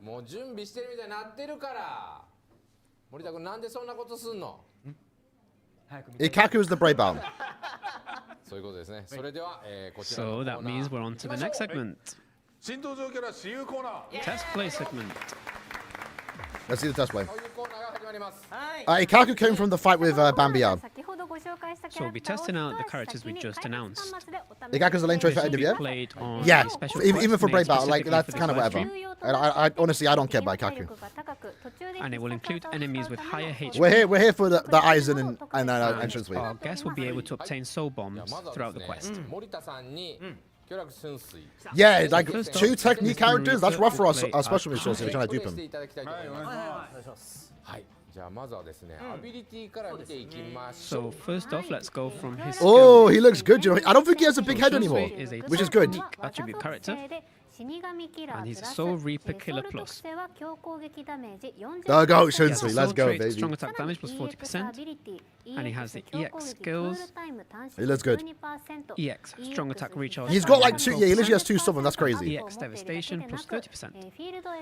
もう準備してるみたいになってるから森田君なんでそんなことすんの Ikaku is the Brave Battle. そういうことですねそれでは、こちらの So コーナ that ー means we're on to the next segment. 新登場キャラ私有コーナー Test play segment. Let's see the test play. こういうコーナーが始まります Ikaku came from the fight with Bambia. 先ほどご紹介したキ So ャ we'll ラ be クターを testing out the 一 characters we 足先に just 開 announced. 発端末でお試し Ikaku's the lane trade for This end of will year. be played on Yeah, the special even for quest Brave made Battle, like specifically that's for kind of this whatever. version. I honestly I don't care about Ikaku. And it will include enemies with higher HP. We're here for the Aizen and Shunsui. Our guests will be able to obtain soul bombs まずは throughout で the すね quest. 森田さんにキョラク春水 Yeah, like two technique characters. That's rough for us, our special resources. We're trying to プレ dupe イして him. いただきたいと思いますはいじゃあまずはですねアビリティから見ていきましょ So う first off, let's go from his Oh, skill. he looks good. You know, I don't think he has a big head anymore, Is a which is good. unique attribute character. And he's a Soul Reaper Killer Plus. There Go, Shunsui. Let's go, baby. Strong attack damage plus 40%. And he has the EX skills. He looks good. EX, strong attack recharge. He's got like two. Yeah, he literally has two summon. That's crazy. EX devastation plus 30%.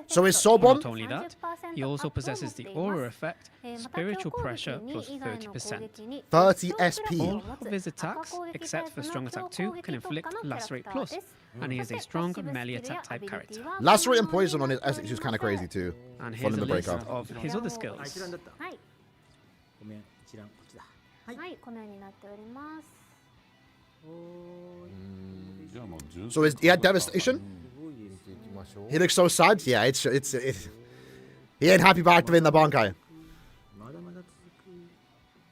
So his Soul Bomb. Not only that, he also possesses the aura effect, spiritual pressure plus 30%. 30 SP. All of his attacks, except for strong attack 2, can inflict lacerate plus. And he is a strong melee attack type character. Lacerate and poison on his Essex is kind of crazy too. And Following here's a the list breakout. of his other skills. 一覧だったはい、ごめん一覧こっちだはい、このようになっております。じゃあもう純 So he had devastation. 見ていきましょう He looks so sad. Yeah, it's he ain't happy about activating the Bankai. まだまだ続く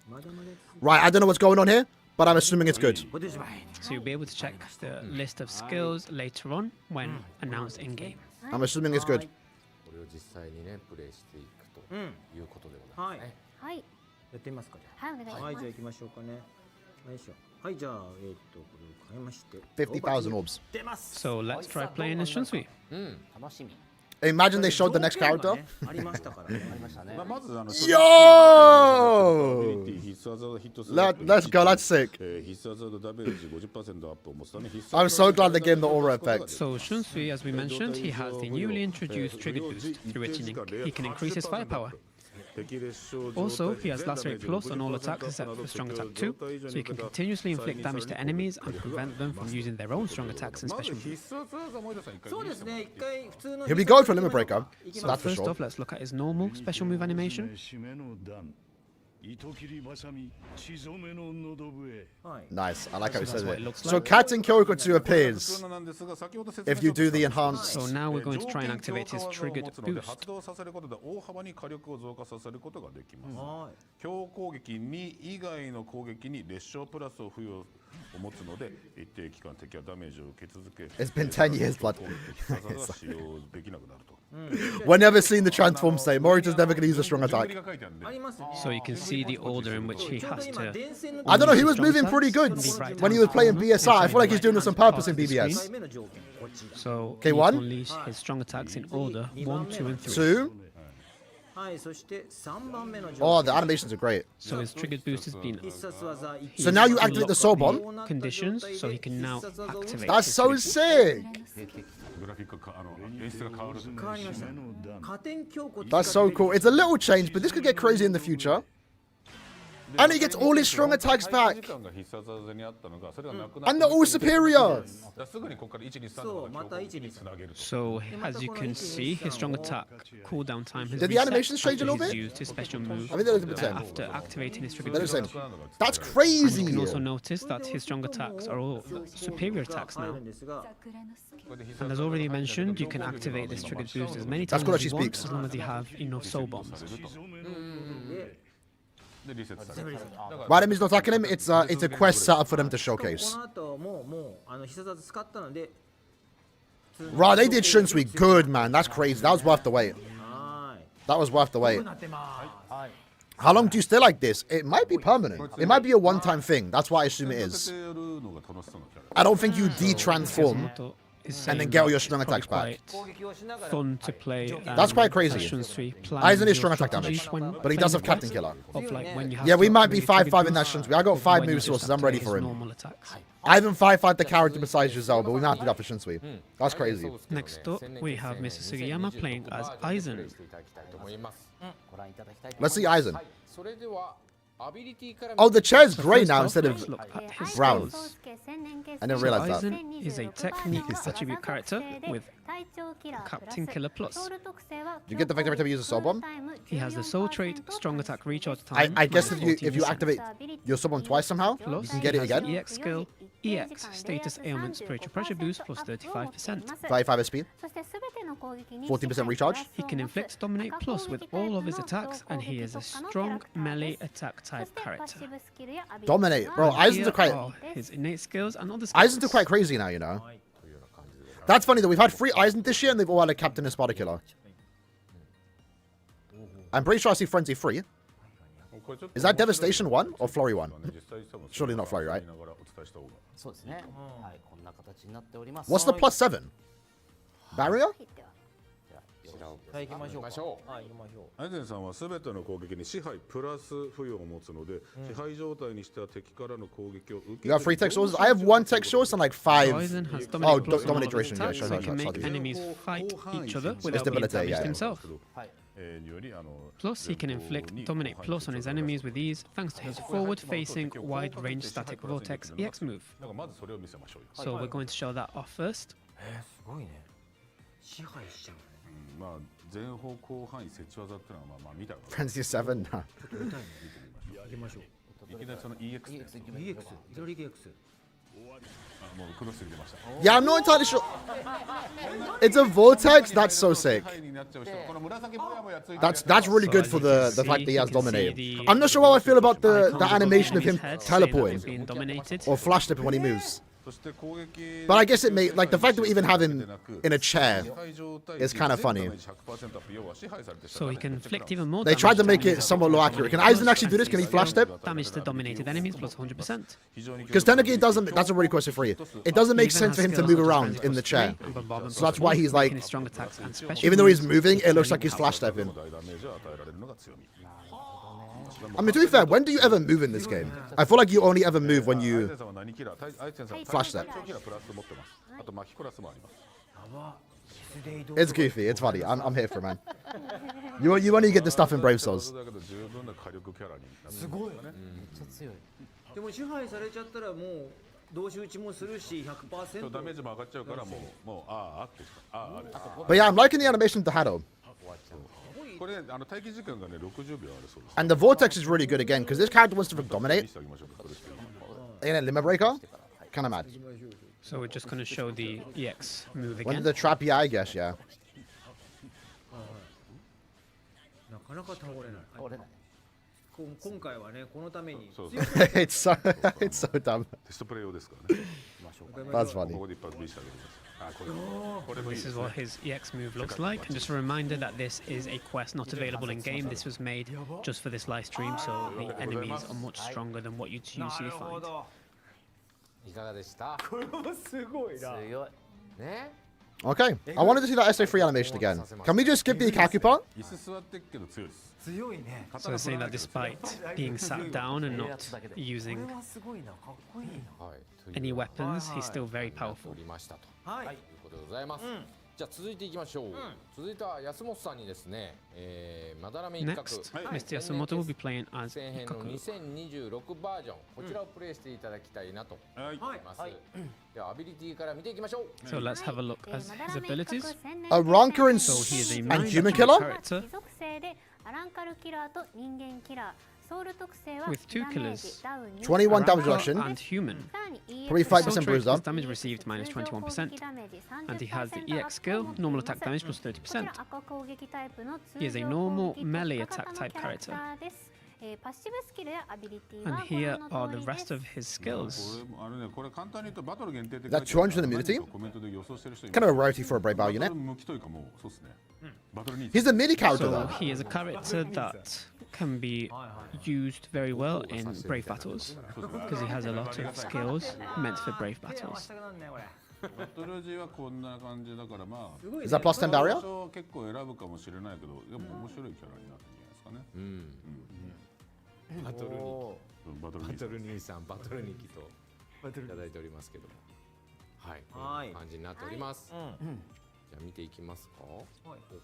まだまだ続く Right, I don't know what's going on here, but I'm assuming it's good. ここでしまい So you'll be able to check the list of skills later on when announced in game. I'm assuming it's good. これを実際にねプレイしていくということでございますねはい、やってみますかじゃはい、お願いします。あはいじゃあ行きましょうかねよいしょはいじゃあこれを変えまして50,000 orbs. 出ます So let's try playing as Shunsui. 楽しみ Imagine they showed the next character. ありましたからねありましたねまずYo! 必須技をヒットする Let's go. That's sick. 必須技のダメージ 50% アップを持つため必須 I'm so glad they gave him the aura effect. So Shunsui, as we mentioned, he has the newly introduced trigger boost, through which he can increase his firepower. Also, he has Lacerate Plus on all attacks except for Strong Attack 2, so he can continuously inflict damage to enemies and prevent them from using their own strong attacks and special moves. そうですね、一回普通の He'll be good for Limit Breaker. So That's for first sure. off, let's look at his normal special move animation. はい Nice. I like how he says That's what it. it looks So like. Katen Kyokotsu appears if you do the enhanced. So now we're going to try and activate his triggered boost. 発動させることで大幅に火力を増加させることができます。はい。強攻撃2以外の攻撃に列車プラスを付与を持つので一定期間敵はダメージを受け続け It's been 10 years, blood. 攻撃必殺が使用できなくなると。 We're never seeing the transform state. Morita's never going to use a strong attack. が書いてあるんで ありますね。 So you can see the order in which he ちょう has ど今 to. 電線の I don't know, he was Strong moving pretty good attacks on the right when he was hand playing side. BSI. I feel like he's doing this on purpose in 1 BBS. 回目の条件こっち。 So Okay, he one. can unleash his strong attacks in order 1, 2, and 3. 2. はい、そして3番目の条件。 Oh, the animations are great. So his triggered boost has been 必殺技 So now you activate the soul bomb. conditions, so he can now activate. That's his so triggered sick. グラフィックか演出が変わると。変わりました。加点強固 That's so cool. It's a little change, but this could get crazy in the future. And he gets all his strong attacks back. 時間が必殺技にあったのがそれがなくな And they're all superior. すぐにここから1、2、3そう、またの強攻撃1、2、につなげると。 So as you can see, his strong attack cooldown time has Did the reset animations change a after little he's bit? used his special move I think they're a little bit the same. after activating his triggered They're the boost. same. That's You crazy. can also notice that his strong attacks are all superior attacks 入 now. るんですが、 And as already mentioned, you can activate this triggered boost as many times cool as that you she want, speaks. as long as you have enough soul bombs. でリセットされる。 Why enemies not attacking him? It's a quest set up for them to こ showcase. の後もう必殺技使ったので、 Right, they did Shunsui good, man. That's crazy. That was worth the wait. はい。 That was worth the wait. なってます。 How long do you stay like this? It might be permanent. It might be a one-time thing. That's what I assume it is. やるのが楽しそうなキャラ。 I don't think you de-transform Yasumoto is and then saying get all your that strong it's attacks probably back. quite fun to play. That's quite crazy. Aizen is strong attack damage, but he does have Captain Killer. Yeah, we might be 5-5 in that Shunsui. I got 5 move sources. I'm ready for him. I haven't 5-5 the character besides Giselle, but we might have to do that for Shunsui. That's crazy. Next up, we have Mr. Sugiyama playing as Aizen. ご覧いただきたいと Let's see Aizen. それではアビリティから Oh, the chair's grey now First off, instead let's of look at his brown. skills. I didn't So realize that. Aizen is a technique attribute character with Captain Killer Plus. You get the fact every time you use a soul bomb? He has the soul trait, strong attack recharge time. I guess minus if you 40%. activate your soul bomb twice somehow, you Plus, can he get it has again. the EX skill, EX status ailment spiritual pressure boost plus 35%. 35 SP. 40% recharge. He can inflict dominate plus with all of his attacks, and he is a strong melee attack type character. Dominate. Bro, Aizen's Here are quite... are his innate skills and other skills. Aizen's are quite crazy now, you know. That's funny though. We've had 3 Aizen this year and they've all had a Captain and Spada Killer. I'm pretty sure I see Frenzy 3. Is that Devastation 1 or Flurry 1? Surely not Flurry, right? そうですね。はい、こんな形になっております。 What's the plus 7? Barrier? はい、行きましょうか。行きましょはい、行きましょう。アイゼンさんはすべての攻撃に支配プラス付与を持つので、支配状態にしては敵からの攻撃を受け You got 3 tech sources? I have 1 tech source and like 5. Aizen has Oh, dominate plus on all dominate of his duration. Yeah, attacks, sure, so he sure, can sure, make sure. enemies fight each other without being Stability, damaged yeah. himself. によりPlus, he can inflict dominate plus on his enemies with ease thanks to his forward-facing, wide-range static vortex EX move. だからまずそれを見せましょうよ。 So we're going to show that off first. すごいね。支配しちゃうね。まあ全方向範囲設置技っていうのはまあ見たら Frenzy 7? Nah. 行きましょう。いきなりその EX って EX、ゼロリ EX。もうクロス入れました。 Yeah, I'm not entirely sure. It's a vortex? That's so sick. になっちゃう人この紫もやもやついてる That's really good for the fact that he has dominated. I'm not sure how I feel about the animation of him teleporting Being dominated. or flash stepping when he moves. そして攻撃 But I guess it may, like the fact that we even have him in a chair 支配状態 is kind of funny. 全ダメージ100%アップ要は支配されて So he can inflict even more They tried to damage make it somewhat low accurate. Can Aizen actually do this? Can he flash step? damage to dominated enemies plus 100%. Because technically it doesn't, that's a really question for you. It doesn't make sense for him to move around in the chair. So that's why he's like, His strong attacks and special even though he's moves. moving, it looks like he's flash stepping. 大ダメージを与えられるのが強み I mean, to be fair, when do you ever move in this game? I feel like you only ever move when アイゼ you ンさんは何キラーアイゼンさんは flash step. キラープラス持ってますあと巻きクラスもあります It's goofy. It's funny. I'm here for it, man. You only get the stuff in Brave Souls. だけど十分な火力キャラになってすごい。めっちゃ強い。でも支配されちゃったらもう同士打ちもするし 100%。ダメージも上がっちゃうからもうあってあれ。 But yeah, I'm liking the animation of the Hado. これ待機時間がね60秒あるそうです。 And the Vortex is really good again, because this character wants to dominate. してあげましょうか。これして In a Limit Breaker? Kind of mad. So we're just going to show the EX move When again. did the trap? Yeah, I guess, yeah. なかなか倒れない。倒れない。今回はねこのために。そう it's so dumb. テストプレイ用ですからね。 That's funny. ここで一発ビーしてあげてください。あ、これもいい This で is すね。 what his EX move looks like. And just a reminder that this is a quest not available in game. This was made just for this live stream, so the enemies are much stronger than what you'd usually find. いかがでした？これもすごいな。強い。ね。 Okay, I wanted to see that SA3 animation again. Can we just skip the Ikaku part? 椅子座ってっけど強いです。強いね。 So it's saying that despite being sat down and not using これはすごいな。かっこいいな。はい。 any weapons, he's still very powerful. おりましたと。はい。ということでございます。じゃあ続いていきましょう。続いては安本さんにですね、まだらめ一角 Next, Mr. Yasumoto will be playing as 戦編の Ikaku. 2026バージョン、こちらをプレイしていただきたいなとはい。思います。ではアビリティから見ていきましょう。 So let's have a look at his abilities. Ranker and, So he is a and mind human control killer? character 属性でアランカルキラーと人間キラー、ソウル特性は with two ダメージ killers. ダウンに21 damage Ranker reduction. and human. さらに Probably 5% Soul trait bruised plus up. damage received minus 21%. And he has the EX skill, normal attack damage plus 30%. He is a normal melee attack type character. And here are the rest of his skills. これこれ簡単に言うとバトル限定って That 200 immunity? コメントで予想してる人い Kind of a rarity for a Brave Bow バト unit. ル向きというかもうそうですね。バトルに He's a melee character, So though. he is a character that can be used very well in brave battles because he has a lot of skills meant for brave battles. バトル時はこんな感じだからまあ。 Is that plus 10 barrier? 結構選ぶかもしれないけど、でも面白いキャラになってるんじゃないですかね。うん。バトルにバトルバトル兄さん、バトルニキといただいておりますけども、はい、こんな感じになっております。じゃあ見ていきますか。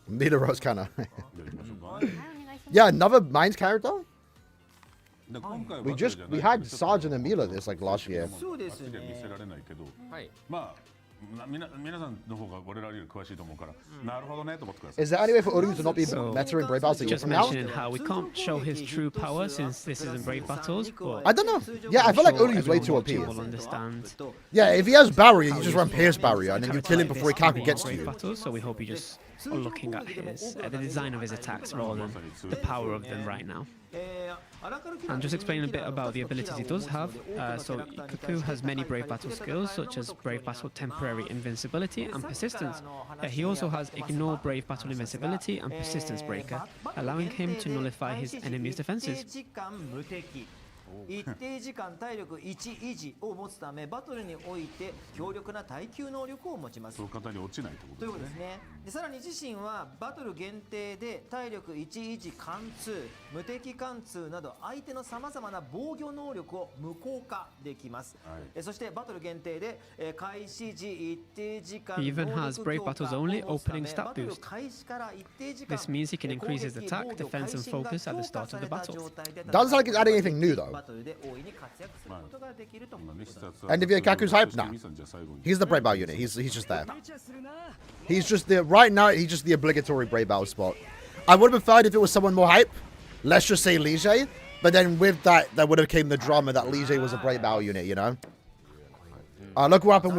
Mila Rose kind of. やりましょうか。 Yeah, another Mind character? で今回は We had Sergeant and Mila this like last year. そうですね。見せられないけど、はい。まあ皆さんの方が我々より詳しいと思うから、なるほどねと思ってください。 Is there any way for Uryu to not be So, meta in Brave Battles that you Just from now? mentioning how we can't show his true power since this isn't brave battles, but I don't know. Yeah, I feel like sure Uryu's way too everyone OP. watching will understand Yeah, if he has barrier, you just run useful Pierce barrier and then you kill him before characters Ikaku in gets to brave you. battles, so we hope you just are looking at his the design of his attacks rather than the power of them right now. And just explain a bit about the abilities he does have. So Ikaku has many brave battle skills such as brave battle temporary invincibility and persistence. He also has ignore brave battle invincibility and persistence breaker, allowing him to nullify his enemy's defenses. 一定時間体力1維持を持つためバトルにおいて強力な耐久能力を持ちます。その方に落ちないってことということですね。でさらに自身はバトル限定で体力1維持貫通、無敵貫通など相手のさまざまな防御能力を無効化できます。そしてバトル限定で開始時一定時間 He even has brave battles only opening stat boost. 開始から一定時間 This means he can increase his attack, defense, and focus at the start of the battle. Doesn't sound like it's adding anything new though. バトルで大いに活躍することができると思います。 And if Ikaku's hyped, nah. He's the Brave Bow unit. He's just there. He's just the right now. He's just the obligatory Brave Bow spot. I would have preferred if it was someone more hype. Let's just say Lige. But then with that, there would have came the drama that Lige was a Brave Bow unit. You know. Look what happened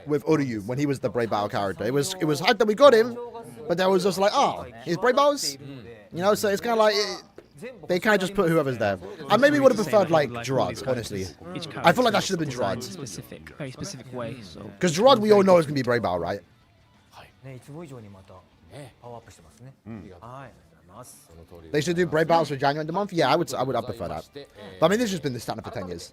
with Uryu when he was the Brave Bow character. It was hype that we got him, but there was just like, oh, he's Brave Bows. You know, so it's kind of like. They kind of just put whoever's there. I maybe would have preferred like Gerard, honestly. I feel like that should have been Gerard. Very specific way. So Because Gerard, we all know is going to be Brave Bow, right? ね、いつも以上にまたパワーアップしてますね。はい、ありがとうございます。 They should do Brave Battles for January and the month. Yeah, I would prefer that. But I mean, this has just been the standard for 10 years.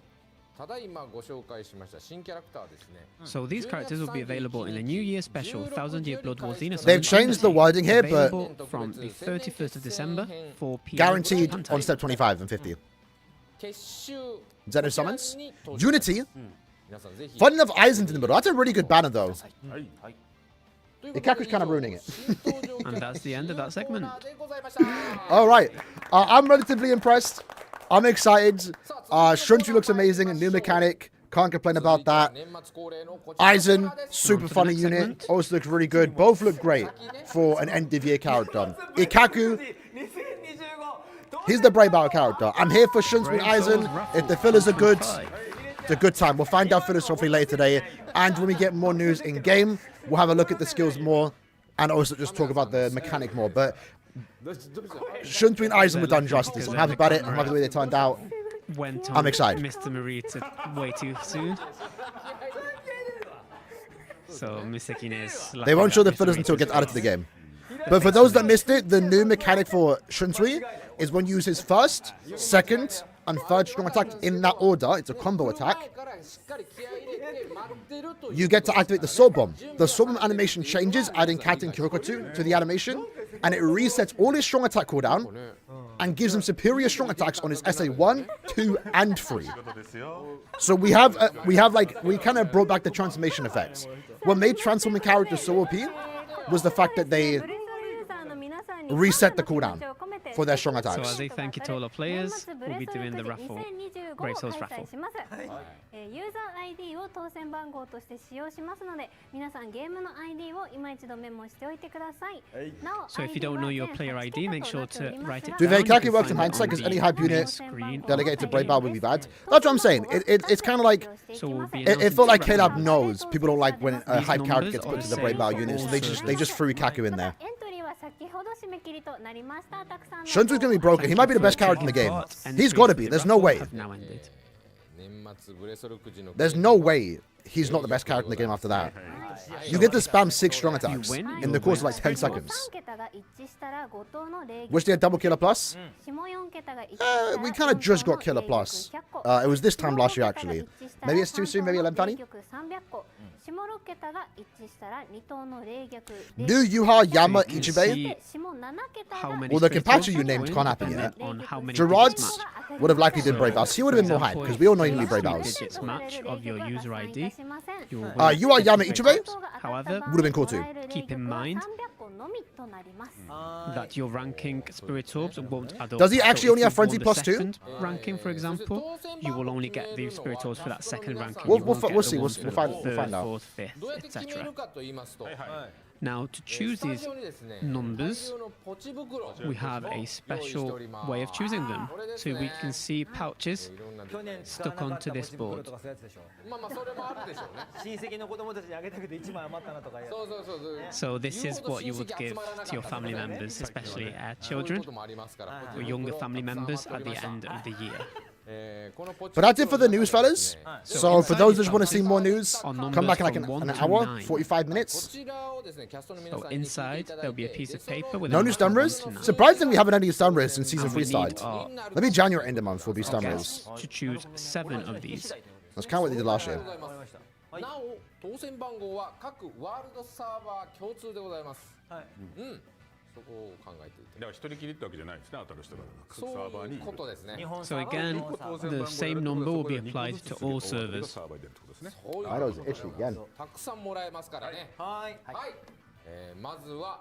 ただいまご紹介しました新キャラクターですね。 So these characters will be available in the New Year special 1000 Year Blood War Xena. They've changed the wording here, but available from the 31st of December, 4 p.m. guaranteed Japan on time. step 25 and 50. 結集 Xeno summons. Unity. 皆さんぜひ Fun enough eyes into the middle. That's a really good banner, though. Ikaku's kind of ruining it. And that's the end of that segment. All right. I'm relatively impressed. I'm excited. Shunsui looks amazing. A new mechanic. Can't complain about that. Aizen, super funny unit. Also looks really good. Both look great for an end of year character. Ikaku, he's the Brave Battle character. I'm here for Shunsui and Aizen. If the fillers are good, it's a good time. We'll find out fillers hopefully later today. And when we get more news in game, we'll have a look at the skills more and also just talk about the mechanic more. But Shunsui and Aizen were done justice. I'm happy about it. I'm happy the way they turned out. I'm excited. Mr. Marita way too soon. So Misakine is... They won't show the fillers until it gets added to the game. But for those that missed it, the new mechanic for Shunsui is when you use his first, second, and third strong attack in that order. It's a combo attack. You get to activate the Sword Bomb. The Sword Bomb animation changes, adding Kat and Kyokotu to the animation, and it resets all his strong attack cooldown and gives him superior strong attacks on his SA 1, 2, and 3. So we kind of brought back the transformation effects. What made transforming characters so OP was the fact that they reset the cooldown for their strong attacks. So as a thank you to all our players, we'll be doing the raffle, Brave Souls raffle. So if you don't know your player ID, make sure to write it down. Do they exactly You can works in find it hindsight? on Because the any hype unit screen. delegated to Brave Battle would be bad. That's what I'm saying. It's kind of like So we'll be it felt like announcing K-Lab raffles. knows people don't like when a These hype character numbers gets put are to the the Brave same Battle for unit, so all they just threw Ikaku in there. シ Shunsui's gonna be broken. He might be the best character in the game. He's got to be. There's no way. Have now ended. There's no way he's not the best character in the game after that. You get to spam 6 strong attacks in the course of like 10 seconds. Wish they had double killer plus? We kind of just got killer plus. It was this time last year actually. Maybe it's too soon, maybe 11 Fanny? New Yuha Yama You can Ichibei? see how many Well, the spirituals Compatriot you named win, can't happen depending yet. on how many Gerard's digits match. would have likely been Brave House. He would have been more hype because we all know he can be Brave Two House. digits match of your user ID. You will You are Yama Ichibei? However, Would have been cool too. keep in mind that your ranking spirit orbs won't add up. Does he So actually if only have you Frenzy won the plus 2? second ranking, for example, you will only get the spirit orbs for that second ranking. We'll You won't get see. the We'll ones for find the third, out. fourth, fifth, etc. Now, to choose these numbers, we have a special way of choosing them. So we can see pouches stuck onto this board. So this is what you would give to your family members, especially children or younger family members at the end of the year. But that's it for the news, fellas. So for those that just want to see more news, Our come back in like numbers from 1 an to hour, 9. 45 minutes. So inside there'll be a piece of paper with No a new number from 1 Stumblers? to 9. Surprisingly, we haven't had any Stumblers since season And 3 we need started. our Maybe January end of month will be Stumblers. guests to choose 7 of these. That's kind of what they did last year. なお当選番号は各ワールドサーバー共通でございます。そこを考えていて。だから一人きりってわけじゃないですね。当たる人がサそうーバーにいうことですね。 So again, the same number will be applied to all servers. サーバーに出るってことですね。そういう I know it's itchy again. たくさんもらえますからね。はいはい。まずは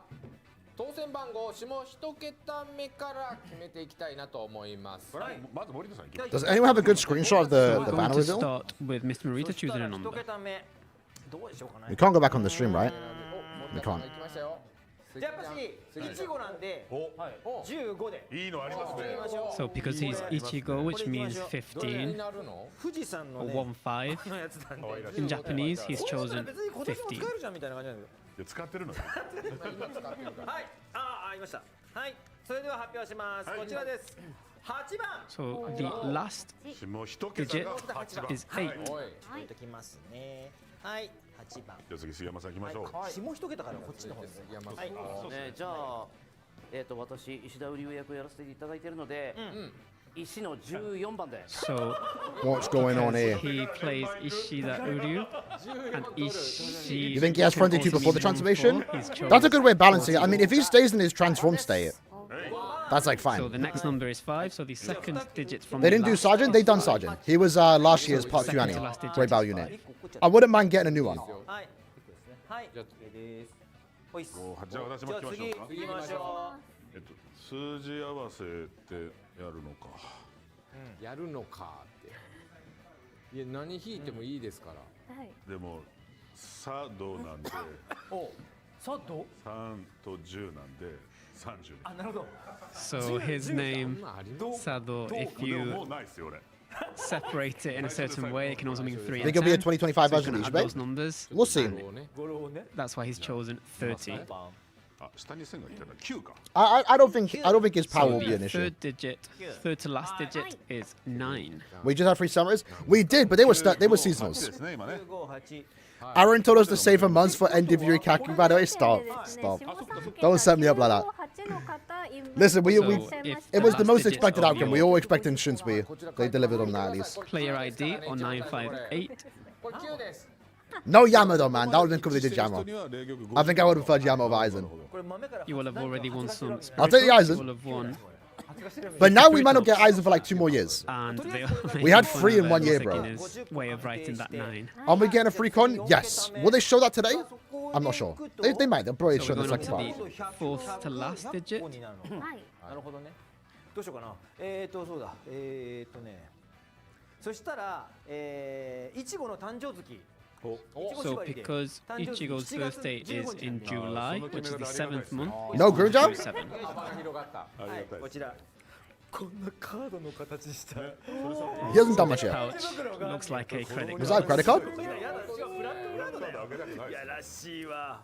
当選番号下一桁目から決めていきたいなと思います。まず森田さん行きましょ Does anyone have a good screenshot of the We're going banner to reveal? start with Mr. Marita choosing a 一 number. 桁目どうでしょうか We ね can't go back on the stream, right? 森田さんが行きましたよ。じゃあやっぱしいちごなんで15でう。いいのありますね。 So because he's Ichigo, which means 15, なるの？富士山の or ね 1-5. のやつなんで In Japanese, he's chosen 別に今年も使え 15. るじゃんみたいな感じなんだけどいや使ってるのよ。はい、ありました。はい、それでは発表します。こちらです。8番。 So the last 下一桁 digit が8番。 is 8. おい。置いときますね。はい、8番。じゃあ次杉山さん行きましょう。下一桁からこっちの方です。山はい。じゃあ、私、石田瓜生役をやらせていただいているので、石の14番で。 So What's going on here? he plays Ishida Uryu, and Ishi. You think he has Frenzy 2 before the transformation? He's chosen That's a good way of balancing it. I mean, if he stays in his transform state, that's like So fine. the next number is 5. So the second digit from They the didn't do last Sergeant, they done Sergeant. He was last year's part 2 Annie, Brave Battle unit. I wouldn't mind getting a new one. はい。はい。OK です。ほいっす。じゃあ私も行きましょうか。行きましょ数字合わせってやるのか。やるのかって。いや何引いてもいいですから。はい。でもサドなんでう。お、さあどう？ 3と10なんで30。あ、なるほど。 So his name, まああります Sado, if でもも you うないですよ俺。 separate it in a certain way, it can also mean 3 Think and it'll be a 10. 2025 So he's version gonna of add each, those numbers. We'll see. こうね。語呂をね。 That's why he's chosen 30. あ、下に線がいったら9か。I don't think his power So will be an the issue. third to last digit is 9. We just had 3 summaries. We did, but they were seasonals. ですね今ね。 958。 Aaron told us to save a month for end of year Kaku. By the way, stop. Don't set me up like that. Listen, So if it was the last most digit expected of outcome. We your all expected Shinsui. They delivered on that at least. player ID or 958, これ9です。 No Yama though, man. That would have been cool if they did Yama. I think I would have preferred Yama over Aizen. これ豆から you will have already won some. I'll take the spirituals, Aizen. You will have won, But now we might not get Aizen for like 2 more years. and they We had 3 in 1 year, bro. His way of writing that 9. Are we getting a free con? Yes. Will they show that today? I'm not sure. They might. They'll probably So show we're the going second on to part. the fourth to last digit. になるの。はい。なるほどね。どうしようかな。そうだ。ね。そしたら、いちごの誕生月。 So because Ichigo's birthday is in July, which is the 7th month, No Grunja? 7. 幅が広がった。はい、こちら。こんなカードの形した。 He hasn't done much yet. Pouch looks like a credit Was card. that a credit card? いや、やだ、違う、フラットカードだよ。いやらしいわ。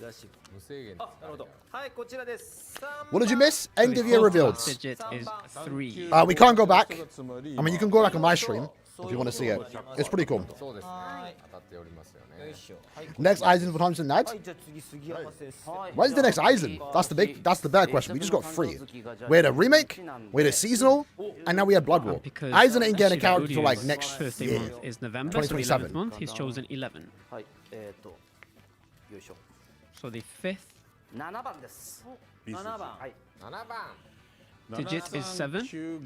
らしい。無制限。あ、なるほど。はい、こちらです。 What did you miss? So End the of year fourth to revealed. last digit is 3. We can't go back. I mean, you can go back on my stream if you want to see it. It's pretty cool. そうですね。当たっておりますよね。よいしょ。はい Next Aizen for Thompson は Nad. い、じゃあ次、杉山先生。 When's the next Aizen? That's the better question. We just got 3. We had a remake, we had a seasonal, and now we had Blood War. Because Aizen ain't getting a character until like Shiraburyu's next birthday year. month is November, so the 2027. 11th month, he's chosen 11. はいよいしょ So the fifth 7番です7番。はい7番。 digit is 7.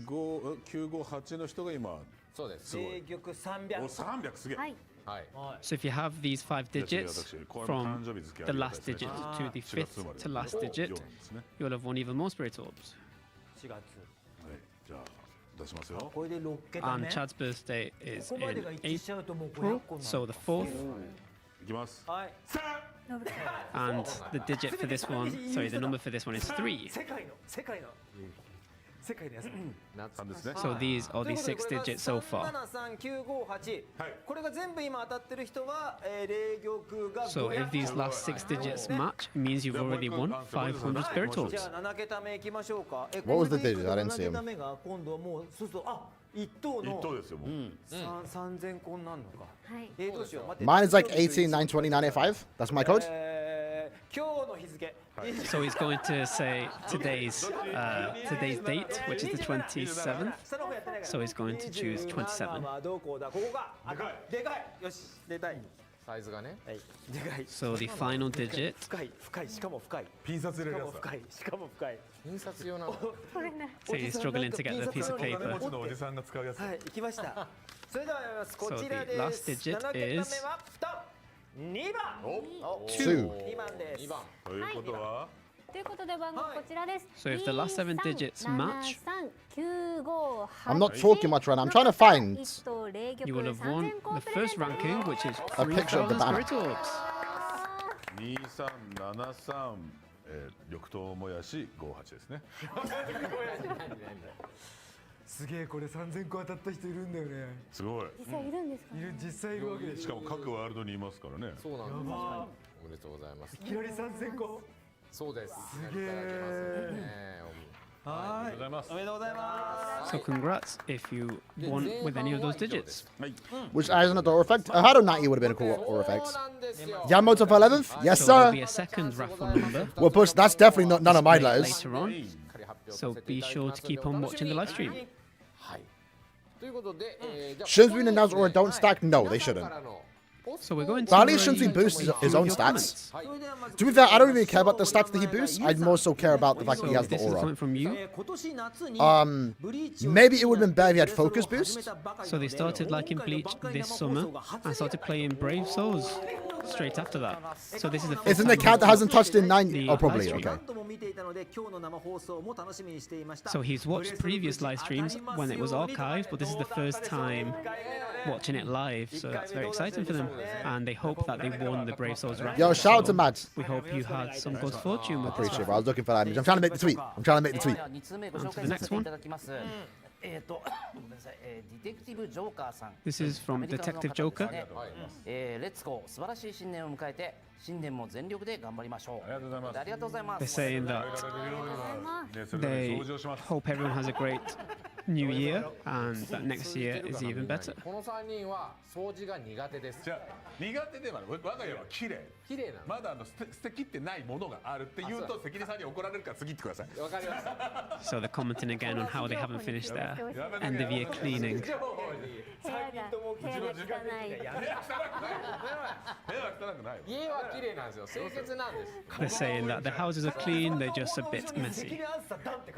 958の人が今そうです。制玉300。お300すげえ。はい。はい。 So if you have these 5 digits from the last digit to the fifth to last digit, you'll have won even more spirit orbs. 4月。じゃあ出しますよ。これで6桁 And ね。 Chad's birthday is ここまで in が一致しちゃうともう500 April, 個にな so る。 the fourth, いきます。はい。 and the digit for this one, sorry, the number for this one is 3. 世界の世界のやつ。 3ですね。 So these are the 6 digits so far. 373958。これが全部今当たってる人は霊玉が So if these last 6 digits match, it means you've already won 500 spirit じ orbs. ゃあ7桁目いきましょうか。 What was the digit? I didn't see 7 him. 桁目が今度はもうそうすると1等一の等ですよもう。 3000個になるのか。はい。どうしよう。待って。 Mine is like 18, 920, 985. That's my code. 今日の日付。 So he's going to say today's date, which is the 27th. So he's going to choose 27. どこだここがでかいよし出たいサイズがね。はいでかい So the final digit 深いしかも深いピン札入れるやつだ。しかも深い印刷用なの。 So he's struggling to get the piece of 金 paper. 持ちのおじさんが使うやつ。はい行きましたそれではやりますこちら So the で last す digit 7桁目は is 2番2. 2番です2番。ということは、ということで番号こちらです。 So if the last 7 digits match, I'm not talking much right now. I'm trying to find you will have won the first ranking, which is A picture of the 3,000 banner. spirit orbs. 2373緑豆もやし58ですね。すげえこれ3000個当たった人いるんだよねすごい。実際いるんですか？実際いるわけでしかも各ワールドにいますからね。そうなんです。おめでとうございます。いきなり3000個そうです。すげえいただきますよね。はありがとうございますお。めでとうございます So congrats if you won with any of those digits. はい。 Which Aizen a door effect? A Hado 90 would have been a cool or そう effects. なんですよ。 Yamamoto for 11th? Yes, So there'll be sir. a second raffle number We'll push. That's definitely not none of my letters. later on. しっかり発表さ So せてい be ただき sure ま to すので keep on お楽し watching み the に live stream. はい。ということで、じゃあ Should we announce or don't stack? No, they shouldn't. So we're going to. But at least shouldn't he boost his own stats? To be fair, I don't really care about the stats that he boosts. I'd more so care about the fact that he has the This is a aura. comment from you. Maybe it would have been better if he had focus boost. So they started liking Bleach this summer and started playing Brave Souls straight after that. So this is the first It's an time account that hasn't touched in 9. the Oh, probably. live stream. Okay. So he's watched previous live streams when it was archived, but this is the first time watching it live. So that's very exciting for them. And they hope that they won the Brave Souls Raffle. Yo, shout out to So Mads. we hope you had some good fortune with this Appreciate it, bro. I raffle. was looking for that image. I'm trying to make the tweet. I'm trying to make the tweet. 2通目ご On 紹 to 介 the さ next せてい one. ただきます。ごめんなさい、ディテクティブジョーカーさん。 This is from アメリカの方 Detective Joker. ですねレッツゴー、素晴らしい新年を迎えて、新年も全力で頑張りましょう。ありがとうございます。ありがとうございま They're す。 saying that ね、それぞれ they 掃除をします。 hope everyone has a great new year and that next year is even better. この3人は掃除が苦手です。じゃあ苦手ではない。我が家は綺麗。綺麗なまだ捨て切ってないものがあるって言うと関根さんに怒られるから次行ってください。わかりました。 So they're commenting again on how they haven't finished their end of year cleaning. 部屋が汚い。部屋は汚くないよ。家は綺麗なんですよ。清潔なんです。 They're saying that their houses are clean, they're just a bit messy, 関根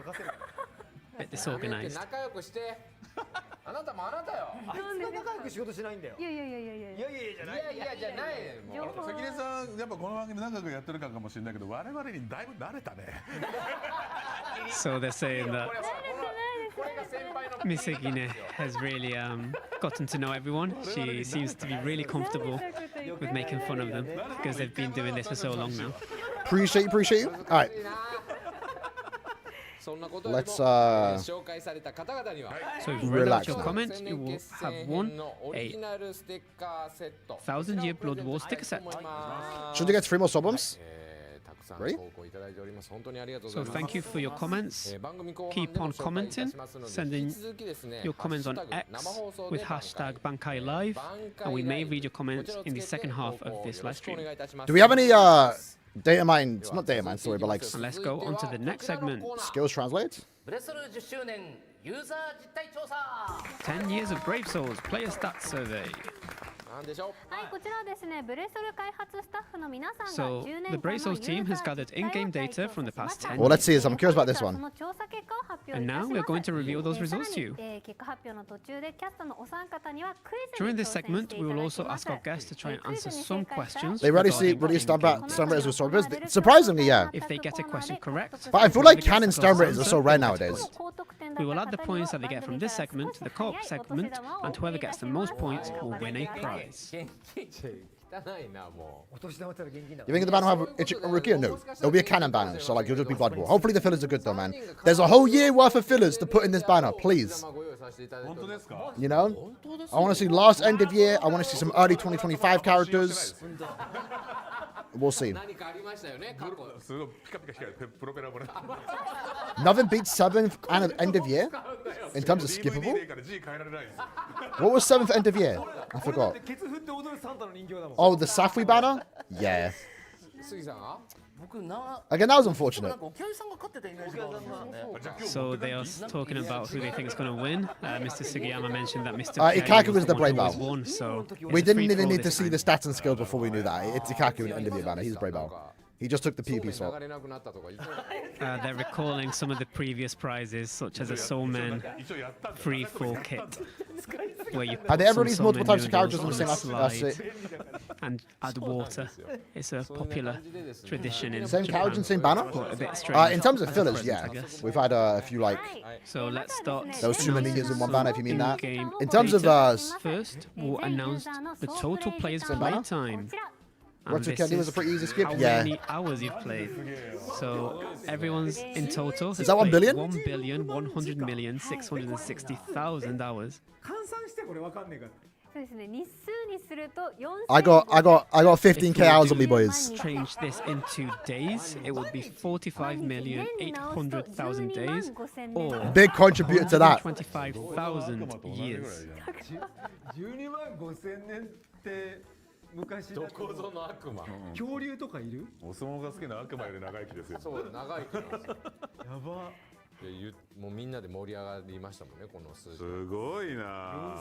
a bit やめて disorganized. 仲良くして。あなたもあなたよ。あいつが仲良く仕事しないんだよ。いやいやいやいやいや。いやいやじゃない。いやいやじゃない。もう関根さんやっぱこの番組長くやってるからかもしれないけど我々にだいぶ慣れたね。 So they're saying that これが先輩の。 Misegine has really gotten to know everyone. She seems to be really comfortable with making fun of them because they've been doing this for so long now. Appreciate you. All right. そんなことよりも Let's 紹介された方々には So if you read out Relax your now. comment, you will have won オリジ a ナルステッカーセット Thousand Year Blood War sticker set. Should you get 3 more sub-bumps? たくさん Ready? 投稿いただいております。本当にありがとうござ So います。 thank you for your comments. 番組後半 Keep でも on 紹介いた commenting, しますので sending 引き続きですね your comments on ハッシュタグ X 生放送 with で hashtag BANKAI Live, and we may read your comments in the second half of this live stream. Do we have any data mine? It's not data mine, sorry, but like And let's go on to the next segment. skills translate? ブレストル10周年ユーザー実態調査。 10 years of Brave Souls player stats survey. なんでしょう。はい、こちらはですね、ブレソル開発スタッフの皆さんが So 10年 the 間 Brave の Souls team has gathered in-game data from the past 10 Well, let's see this. I'm curious about this そ one. の調査結果を発表い And た now し we're ます。 going to reveal those results さ to ら you. に結果発表の途中でキャストのお三方にはクイズ During に this 挑戦 segment, してい we た will だき also ます ask our guests to try and クイ answer ズに some 正解したら questions They already see regarding release in-game stun games. rate as surprisingly, surprisingly, yeah. If they get a question correct, But I feel like canon stun rates are so rare nowadays. we will add the points that they get from this segment to the co-op segment, and whoever gets the most points will win a prize. 汚いなもう。お年玉って言ったら現金だ You think the banner will have Ichik and Rukia? No. It'll be a canon banner, so like, it'll just be Blood War. Hopefully the fillers are good though, man. There's a whole year worth of fillers to put in this banner, please. ご用意させていただいております。 You know? I want to see last end of year. I want to see some early 2025 characters. We'll see. 何かありましたよね過去。すごいピカピカ光るプロペラもらって Nothing beats 7th and end of year in terms of skippable. DVD から G 変えられないんですよ。 What was 7th end of year? I forgot. ケツ振って踊るサンタの人形だもん Oh, the Safwi banner? Yeah. 杉さんは？僕な Again, that was な unfortunate. んかお客さんが勝ってたイメージがあるんだよね。 So they are talking about who they think is going to win. Mr. Sugiyama mentioned that Mr. Ikaku Ken was the one who brave always belt. won, so We it's a didn't free even for need to this see time. the stats and skills before we knew that. It's Ikaku in the end of year banner. He's a brave belt. He just took the そうめ PP ん slot. 流れなくなったとか言って。 They're recalling some of the previous prizes, such as a Soul Man 一応やったんだ。 free fall kit, where you Have put they ever some released Soul multiple Man types of characters noodles on the on same a that's slide it? and add water. It's a popular tradition in Same Japan, character and same banner? but a bit strange. In terms of as a fillers, present, yeah. I guess. We've had a few like So let's start. those too many years in one banner, if you mean that. In-game In terms of data. First, we'll announce the total players' banner? playtime. What And took this Candy was is a pretty easy skip? how Yeah. many hours you've played. So everyone's in total has that 1 played billion? 1,100,660,000 hours. 換算してこれわかんねえからそうですね、日数にすると4 I got 15K15k hours on me, boys. Change this into days, it would be 45,800,000 days, or Big contributor to that. 25,000 years. 12万5千年って昔どこぞの悪魔。恐竜とかいるお相撲が好きな悪魔より長生きですよ。そう長いけど。やばもうみんなで盛り上がりましたもんねこの数字。すごいな。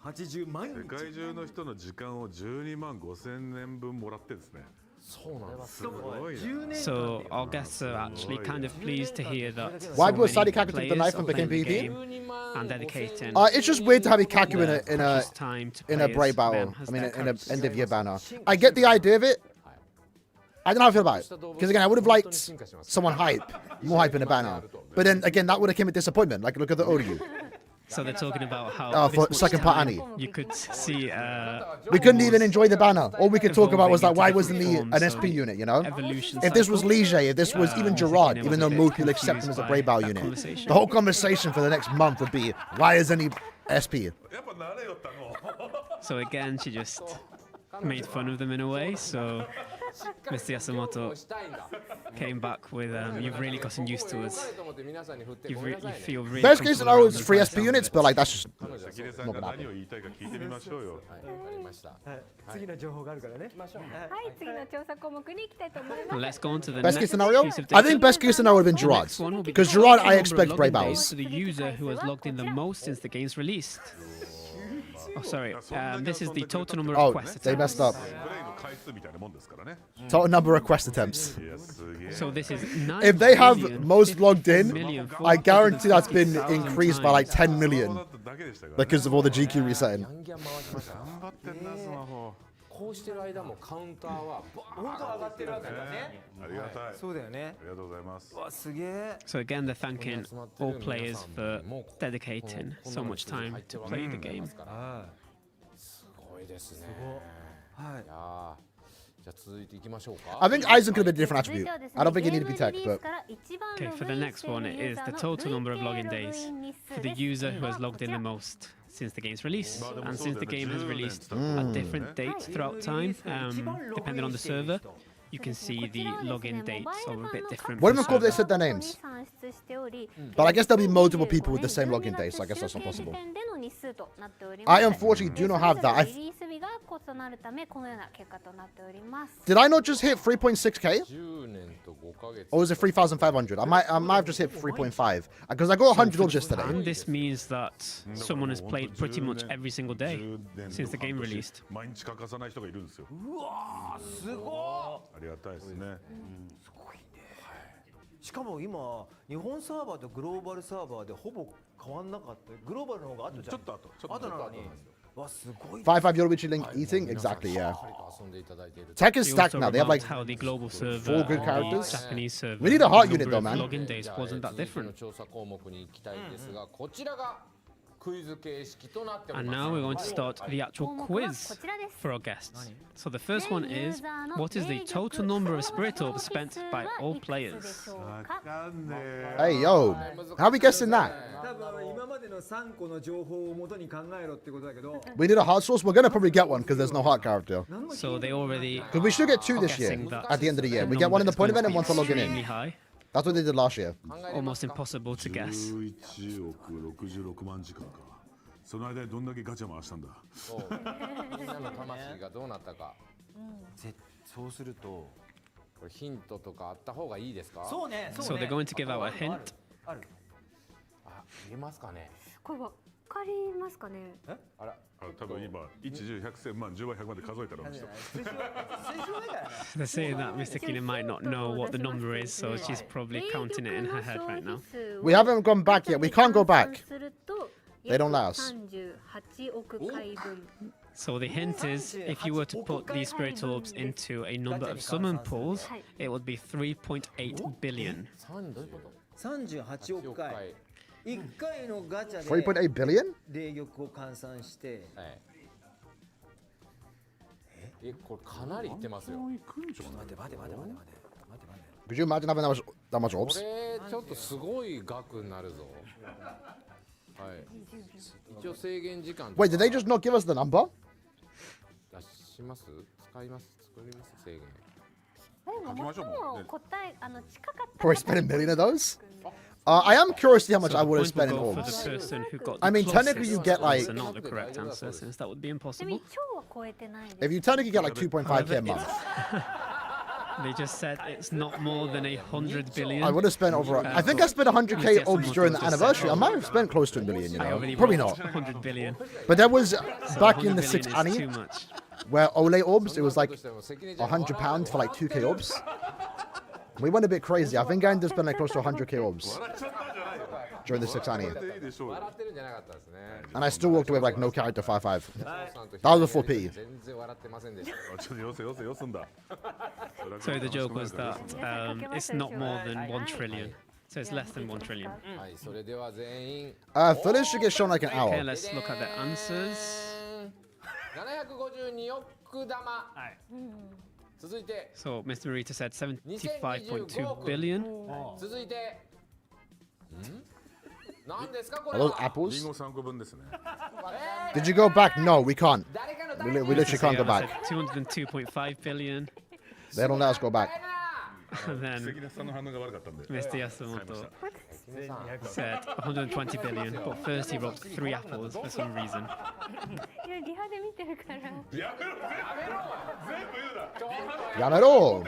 80万世界中の人の時間を12万5,000年分もらってですね。そうなんです。すごいな。 So our guests are actually kind of pleased to hear that Why so was many Sadi Kaku took the players knife are and became playing the PvP? game and dedicating It's just weird to have Ikaku their in precious time to a play Bray as battle. them as I mean, their in an characters. end of year banner. I get the idea of it. I don't know how I feel about it. Because again, I would have liked someone more hype in a banner. But then again, that would have came a disappointment. Like, look at the Oryu. So they're talking about how Oh, this for much second part time Annie. you could see We couldn't even enjoy the banner. All we could talk about was like, why evolving wasn't into he different an forms, SP unit, you know? evolution If this was cycle. Lige, if this was even Gerard, even though most people accept him as a Brave Bow unit, conversation. the whole conversation for the next month would be, why isn't he SP? やっぱ慣れよったの。 So again, she just made fun of them in a way. So Mr. Yasumoto came back with, you've really gotten used to us. You feel really Best case comfortable scenario is around 3 us SP units, but like, that's just... 関根さんが何を言いたいか聞いてみましょうよ。はい、わかりました。次の情報があるからね。はい、次の調査項目に行きたいと思います。 Let's go on to the Best case next scenario? piece of I data. think best case scenario would have been The Gerard. next one will be Because the Gerard, total I number of expect login Brave days Bows. to the user who has logged in the most since the game's released. Oh, sorry. This is the total number Oh, of quests. they messed up. プレイの回数みたいなもんですからね。 Total number of quest attempts. いやすげえ。 So this is If they have 9 most logged in, million, I guarantee that's been 400,000 increased by like 10 million だっただけでしたからね。 because of all the GQ resetting. ギャンギャン回しました。頑張ってんなスマホ。こうしてる間もカウンターは本当上がってるわけだね。ありがたい。あそうだよね。りがとうございます。わ、すげえ。 So again, they're thanking all players for dedicating so much time to play the game. すごいですね。はいい。やーじゃあ続いていきましょうか。 I think Aizen could have been a different attribute. I don't think it needed to be tech, but Okay, for the next one, it is the total number of login days for the user who has logged in the most since the game's release. And since the game has released at different dates throughout time, depending on the server, you can see the login dates are a bit different. what per if they server. said their names? But I guess there'll be multiple people with the same login days, so I guess that's not possible. I unfortunately do not have that. Did I not just hit 3.6k? 10年と5ヶ月。 Or was it 3,500? I might have just hit 3.5. Because I got 100 all yesterday. And this means that someone has played pretty much every single day since the game released. 毎日欠かさない人がいるんですよ。うわー、すごありがたいですね。い。しかも今、日本サーバーとグローバルサーバーでほぼ変わんなかった。グローバルの方が後じゃん。ちょっと後、ちょっと後なのに。わ、すごい。 5 Yoruichi Link eating? Exactly, yeah. 遊んでいただいている。 Tech is We stacked also now. They have like... remarked how the global server four good and characters. the Japanese server, We need a heart the unit number though, of man. login days wasn't that 続いての different. 調査項目に行きたいんですが、こちらがクイズ形式となっており And ます。 now we're going to start the actual quiz for our guests. So the first one is, what is the total number of spirit orbs spent by all players? わかんねえ。 Hey, yo. How are we guessing that? 多分今までの3個の情報を元に考えろってことだけど、 We need a heart source. We're going to probably get one because there's no heart character. So they already Because we should get 2 this year guessing that at the end of the year. the We get one in the number point is event and one for going to be logging extremely in. high, That's what they did last year. 考えれます almost か impossible to guess. 11億66万時間か。その間にどんだけガチャ回したんだ。そうみんなの魂がどうなったか。そうすると、これヒントとかあった方がいいですか？そうね。 So they're going to give out a hint. ある。あ、言えますかね。これわかりますかね。あら、あ多分今1、10、100、1000万、10万、100万で数えたらあの人。数字はだからね。 They're saying that Mr. Kine might not know what the number is, so she's probably counting it in her head right now. We haven't gone back yet. We can't go back. They don't let us. 38億回分。 So the hint is, if you were to put these spirit orbs into a number of summon pools, it would be 3.8 billion. 38億回。1回のガチャで3.8 billion? 霊玉を換算してはい。これかなりいってますよ。待て。 Could you imagine having that much こ orbs? れちょっとすごい額になるぞ。はい。一応制限時間 Wait, did they just not give us the number? 出します？使います？作ります？制限。でも最も答え近かった Probably spend a million of those? I am curious to see how much So I the would have point spent in will go for orbs. the person who got I the mean, technically you closest get, like- answer, not the correct answer, since that would be でも impossible. 超は超えてないです。 If you technically get like 2.5k a month. They just said it's not more than 100 billion. I would have spent over. I think I spent 100k obs during the anniversary. I might have spent close to a million, you I know. already Probably bought not. 100 billion. But there was So back 100 in the billion 6 is Annie, too much. where Ole orbs, it was like £100 for like 2k orbs. We went a bit crazy. I think I ended up spending like close to 100k orbs during the 6 Annie. 笑ってるんじゃなかったですね And I still walked away with like no character 5-5. That was before P. 全然笑ってませんでした ちょっとよせよせよすんだ So the joke was that it's not more than 1 trillion. So it's less than 1 trillion. はいそれでは全員 Fillers should get shown like an Okay, hour. let's look at the answers. 752億玉続いて So Mr. Marita said 75.2 billion. 続いて何ですかこ Are れ those は apples? リンゴ3個分ですね Did you go back? No, we can't. 誰かの We literally can't go Sugiya back. said 202.5 billion. They don't let us go back. And 関 then 根さんの反応が悪かったんで Mr. Yasumoto said 120 billion. But first he wrote 3 apples for some reason. いやリハで見てるから。やめろ全部言うな Yamero!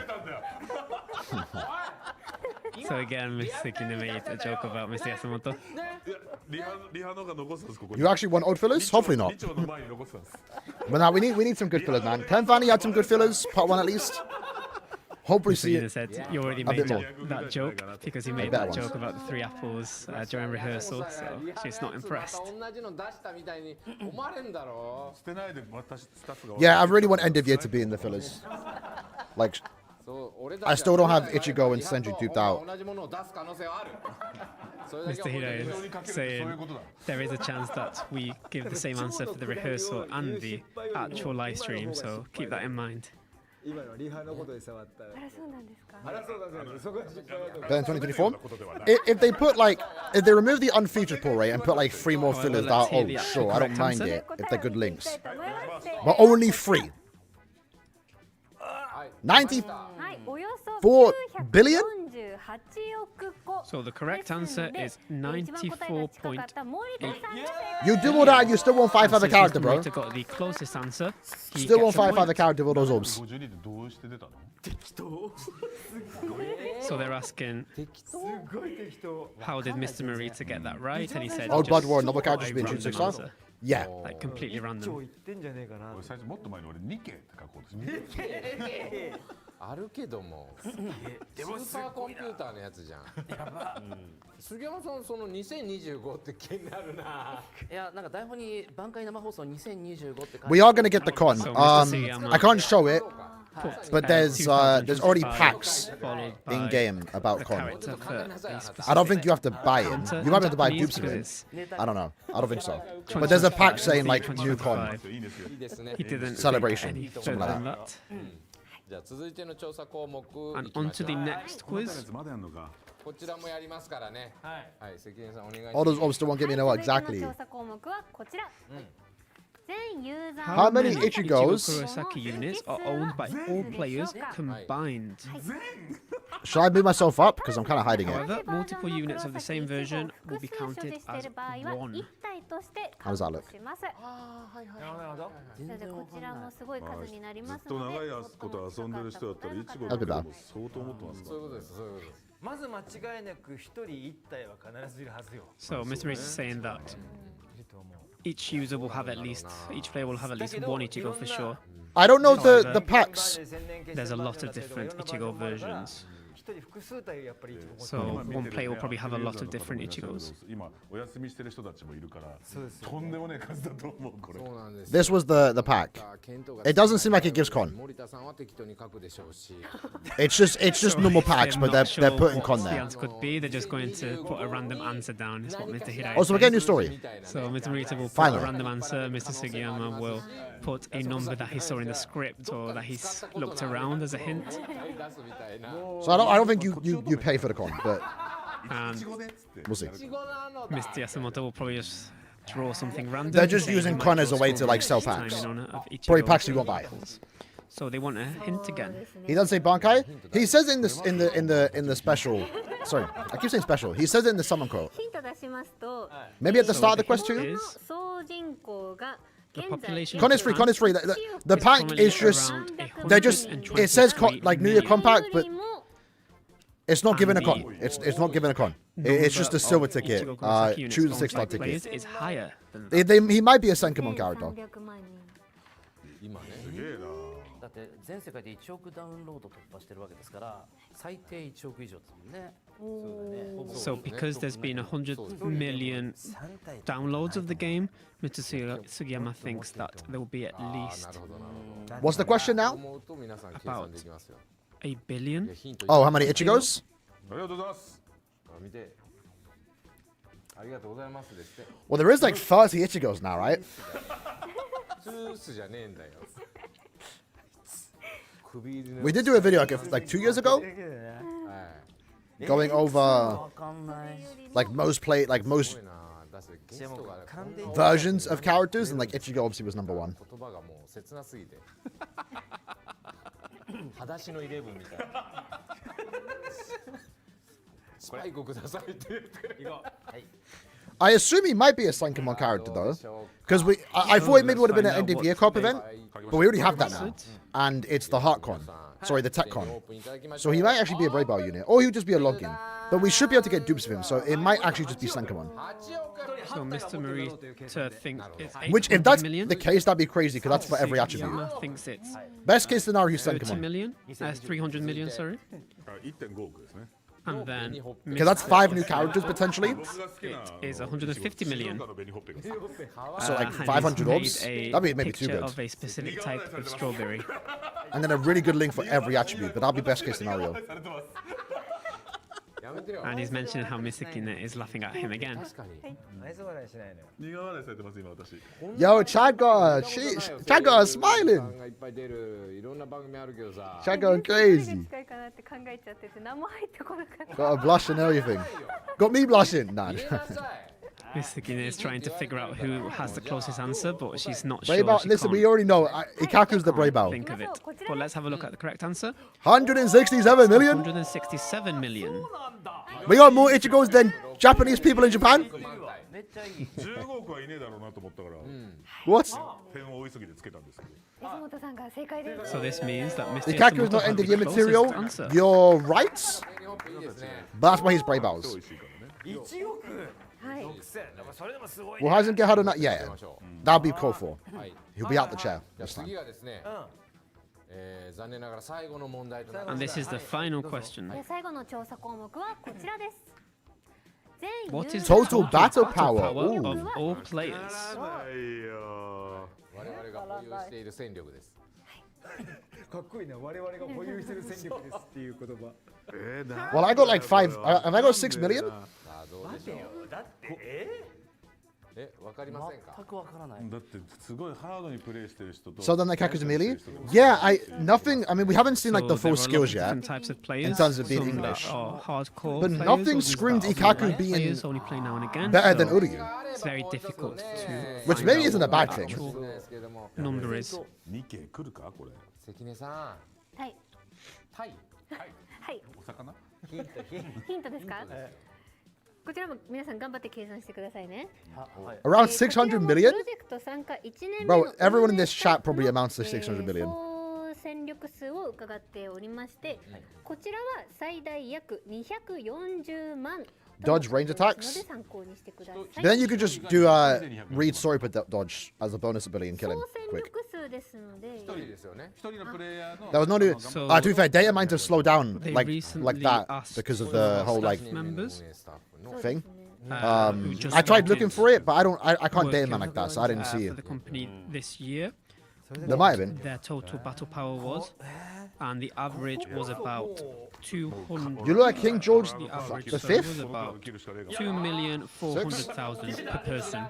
So again, Mr. Sukine made a joke about Mr. Yasumoto. いやリハのが残すんですここに You actually want old fillers? Hopefully not. 議長の前に残すんです But now we need some good fillers, man. Tenfani had some good fillers, part 1 at least. Hopefully see Sukine it. said you already A made bit more. that joke because he made better that ones. joke about the 3 apples during rehearsal. So she's not impressed. 同じの出したみたいに思われんだろ捨てないで私スタッフが Yeah, I really want end of year to be in the fillers. Like, そう俺たち I still don't have Ichigo and Senju duped out. 同じものを出す可能性はあるそれだけ Mr. は Hiro 本当に is saying there is a chance that we give the same answer for the rehearsal and the actual live stream. So keep that in mind. 今のリハのことで触ったらあらそうなんですか。あらそうなんですよそこは失敗だと But in 2024, if they put like, if they remove the unfeatured pull rate and put like 3 more fillers, that, oh sure, I don't mind it if they're good links. 答えたいと思います。 But only 3. 90. はい、およそ 4 billion? 948億個。 So the correct answer is 94.8. You do all that and you still won't 5-5 a Since character, Mr. bro. Marita got the closest answer. He Still gets won't a 5-5 a point. character with all those orbs. 52でどうして出たの So they're asking, すごい適当 how did Mr. Marita get that right? And he said, Old just Blood War, novel a characters being random shooting star. answer. Yeah. Like completely 超 random. 言ってんじゃねえかな俺最初もっと前に俺2系って書こうとしてあるけどもスーパーコンピューターのやつじゃん杉山さんその2025って気になるないやなんか台本に挽回生放送2025って書いて We are going to get the con. So Mr. Sugiyama I can't show it, put, but there's 2,055 already packs followed by in game about the con. character for a specific I don't think you have to buy it. hunter. You might have to buy Japanese dupes of because it. it's I don't know. I don't think so. But there's a pack saying like new con. 2025. いいですね He didn't Celebration, any something further like than that. that. じゃあ続いての調査項目 And いきま on し to ょ the う next このや quiz. つまだやんのかこちらもやりますからねはい関根さんお願いし All ま those す orbs still won't get me know 続いての exactly. 調査項目はこちら。全ユーザー How many の Ichigos Kurosaki units are owned by all players combined? Should I move myself up? Because I'm kind of hiding it. However, multiple units of the same version will be 複数所 counted 持してい as る場合は one. 一体としてカ How ウ does that ント look? します。あーはいはいなるほどなるほどなのでこちらもすごい数になりますずっとので、長いこと遊んでる人だったらいちごだけどの相当持ってますかそういうことですそういうことですまず間違いなく一人一体は必ずいるはずよ So Mr. Reese is saying that いると思う each user will have at least, each player will have at least one Ichigo for sure. I don't know the packs. There's a lot of different Ichigo versions. 一人複数体やっぱり So one player will probably have a lot of different Ichigos. 今お休みしてる人たちもいるからそうですよとんでもねえ数だと思うこれそうなんです This was the pack. It doesn't seem like it gives con. 森田さんは適当に書くでしょうし It's just normal packs, but I'm not they're sure putting con what the there. answer could be. They're just going to put a random answer down. Is what Mr. Hirai Also, we get a new story. So Mr. Marita will put Finally. a random answer. Mr. Sugiyama will put a number that he saw in the script or that he's looked around as a hint. 出すみたいな So I don't think you pay for the con, but And いちごでっつって we'll see. いちごなのだ Mr. Yasumoto will probably just draw something random. They're just saying he using might con as a draw way to, like, score sell each time packs. in honor of Ichigo Probably packs you won't buy. So they want a hint again. He doesn't say Bankai. He says in the special. Sorry, I keep saying special. He says it in the summon quote. ヒント出しますと、 Maybe at the So start of the the quest hint too. is 総人口が The population. Con is free. Con is free. The pack is just. They're just. It says like New Year compact, but it's not given a con. It's not given a con. It's just a silver ticket. Choose a 6-star ticket. Is higher than He might be a Senkamon character. 今ねすげえな。だって全世界で1億ダウンロード突破してるわけですから最低1億以上ですもんね。 So because there's been 100 million downloads of the game, Mr. Sugiyama thinks that there will be at な least るほどなるほど What's the question now? 思うと皆さん計算できますよ a billion. ヒント Oh, how many Ichigos? ありがとうございます。見てありがとうございますですって Well, there is like 30 Ichigos now, right? ツースじゃねえんだよ首入りの We did do a video like 2 years ago, はい going over わかんない like most すごいなだってゲストがこんな versions of characters, and like Ichigo obviously was number 1. 言葉がもう切なすぎて裸足のイレブンみたいなスパイクくださいって言って I assume he might be a Senkamon character though, because I thought it maybe would have been an end of year cop event, but we already have that now, and it's the HeartCon. Sorry, the TechCon. So he might actually be a Brave Bell unit, or he'll just be a login. But we should be able to get dupes of him, so it might actually just be Senkamon. So Mr. Marita thinks it's 800 Which, if that's million. the case, that'd be crazy, because that's for every attribute. Sugiyama thinks it's Best case scenario, he's 30 Senkamon. million. 300 million, sorry. 1.5億ですね。 And then Because that's 5 new characters potentially. 僕が好きな it is 150 million. 静岡の紅ほっぺが So like and 500 he's orbs. made a That'd be maybe too picture good. of a specific type of strawberry. And then a really good link for every attribute, but that'll be best case scenario. やめてよ And he's mentioning how Misakine is laughing at him again. 確かに愛想笑いしないのよ。苦笑いされてます今私。 Yo, Chad got smiling. がいっぱい出るいろんな番組あるけどさ Chad going crazy. 近いかなって考えちゃってて何も入ってこなかった。 Got a blush and everything. Got me blushing. Nah. 入れなさい Misakine is trying to figure out who has the closest answer, but she's not sure. Brave Bell. She Listen, we can't already know. Ikaku's the Brave Bell. think of it. But let's have a look at the correct answer. 167 million. 167 million. We got more Ichigos than Japanese people in Japan. めっちゃいい15億はいねえだろうなと思ったから What? 点を追いすぎてつけたんですけど。安本さんが正解です。 So this means that Mr. Ikaku is Yasumoto not has end of the year closest material. answer. You're right. 日本いいですね But that's why he's Brave 超 Bells. 美味しいからね。 1億はい。 6000。でもそれでもすごい Well, ね。 hasn't get had on that yet. 行きましょ That'll be called for. うはい He'll be out the chair じゃあ this time. 次がですね残念ながら最後の問題となりま And す this is the final question. で最後の調査項目はこちらです。全 What is ユー theザー Total battle power power. of Ooh. all players? ないよ我々が保有している戦力ですかっこいいな。我々が保有してる戦力ですっていう言葉。 Well, I got like 5. Have I got 6 million? さあどうでしょうだってわかりませんか全くわからないだってすごいハードにプレイしてる人と So then, like Ikaku's melee? Yeah, nothing. I mean, we haven't seen like the So full there are a lot skills of yet. different types of players. in terms of being Some that English. are hardcore But players, nothing others screamed that are Ikaku light being players, only play now and again. Better so than Uryu. It's very difficult to Which find maybe out isn't a what bad the thing. actual そうですけども number is. 2件来るかこれ関根さんはいタイはいお魚ヒントヒント。ヒントですか？こちらも皆さん頑張って計算してくださいね。ははい Around こちら600も million? プロジェクト参加1年目の Bro, everyone in this 運営 chat probably スタッ amounts to フ 600 million. 総戦力数を伺っておりまして、こちらは最大約240万 Dodge range との attacks? ことですので参考にしてください。 Then you could just do read story per dodge as a bonus ability and kill him 総戦 quick. 力数ですので、一人ですよね一人のプレイヤーの That was not it. So- To be fair, data mine to slow down They like recently that asked because of for the whole like staff members. 運営スタッフのそうですね who just I tried started looking for it, but I can't data working, man like that, so I didn't see for it. the company this year. There might have been. Their total battle power was, and the average was about 200. You look like King George The average the so fifth? was about 切るしかねえか 2,400,000 per person.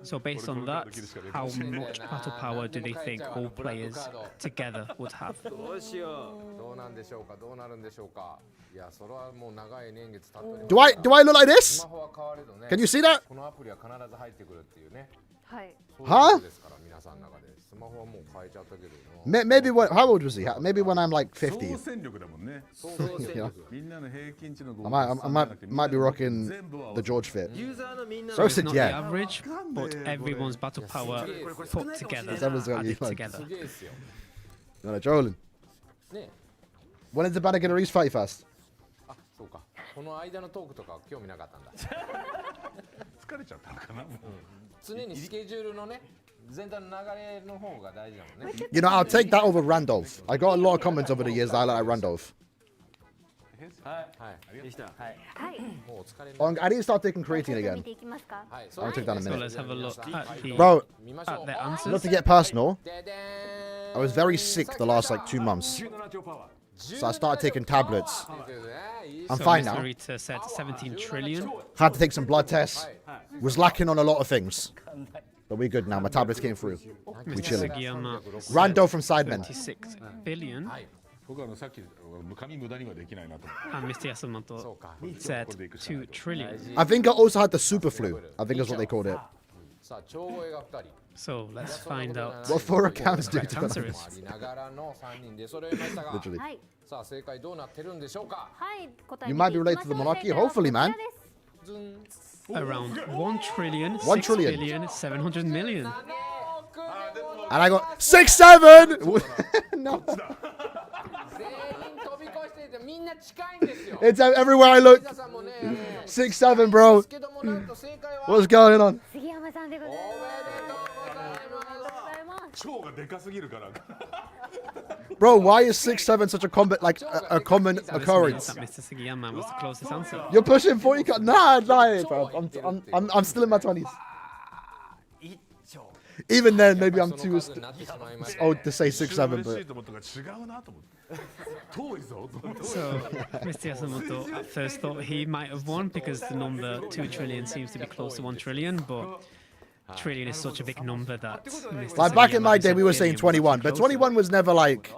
So based on that, how much battle power do they think all players together would have? どうしよどうなんでしょうかどうなるんでしょうかいやそれはもう長い年月経っております Do I look like ス this? マホは変われどね Can you see that? このアプリは必ず入ってくるっていうねはい。そういうことですから皆さんの中でスマホはもう変えちゃったけど Maybe when how old was he? Maybe when I'm like 総 50. 戦力だもんね So Yeah. みんなの平均値の I might be rocking the George fit. ユーザーのみんな So の said Not the yeah. average, but everyone's battle power put together, Someone's got added you, like- together. すげえですよ No, trolling. ね When is the banner gonna reach 31st? あそうかこの間のトークとか興味なかったんだ疲れちゃったのかなもう常にスケジュールのね全体の流れの方が大事だもんね You know, I'll take that over Randolph. I got a lot of comments over the years that I like Randolph. はいでしたはいはい。もうお疲れに Oh, I need to start taking creatine それでは again. 見ていきますか。はい I'll take that in a So minute. let's have a look at the, Bro, 見ましょう at the not answers. to get personal, ででーん I was very sick the last like 2 months. So I started taking tablets. I'm So fine Mr. now. Rita said 17 trillion. Had to take some blood tests. Was lacking on a lot of things. But we're good now. My tablets came through. We Mr. chilling. Sugiyama Rando from Sidemen. 36 billion. 僕はさっき紙無駄にはできないなと And Mr. Yasumoto said 2 trillion. I think I also had the super flu. I think that's what they called it. さあ超声が2人 So let's find out What 4 accounts do the to correct answer that? is. ありながらの3人で揃えましたが Literally. はい。さあ正解どうなってるんでしょうかはい。答え You 見 might て be いきま related しょ to う the monarchy. 正解は Hopefully, こちら man. です。ズン Around 1 trillion, 1 6 trillion. billion, 700 million. And I got 6-7. No. 全員飛び越していてみんな近いんですよ It's everywhere I look. 皆さんもね 6-7, bro. ですけどもなんと正解は What's going on? 杉山さんでございます。おめでとうございますおめでとうございます。腸がでかすぎるから Bro, why is 6-7 such a common occurrence? That Mr. Sugiyama was the closest answer. You're pushing 40. Nah, lie, bro. I'm still in my 20s. 一丁 Even then, maybe I'm その too 数になってしまいました old to say 6-7, 嬉し but いと思ったから違うなと思って遠いぞと思って So Mr. Yasumoto at first thought he might have won because the number 2 trillion seems to be close to 1 trillion, but trillion is such a big number that Mr. like back in my Sugiyama day, we were said saying billion was 21, but closer. 21 was never like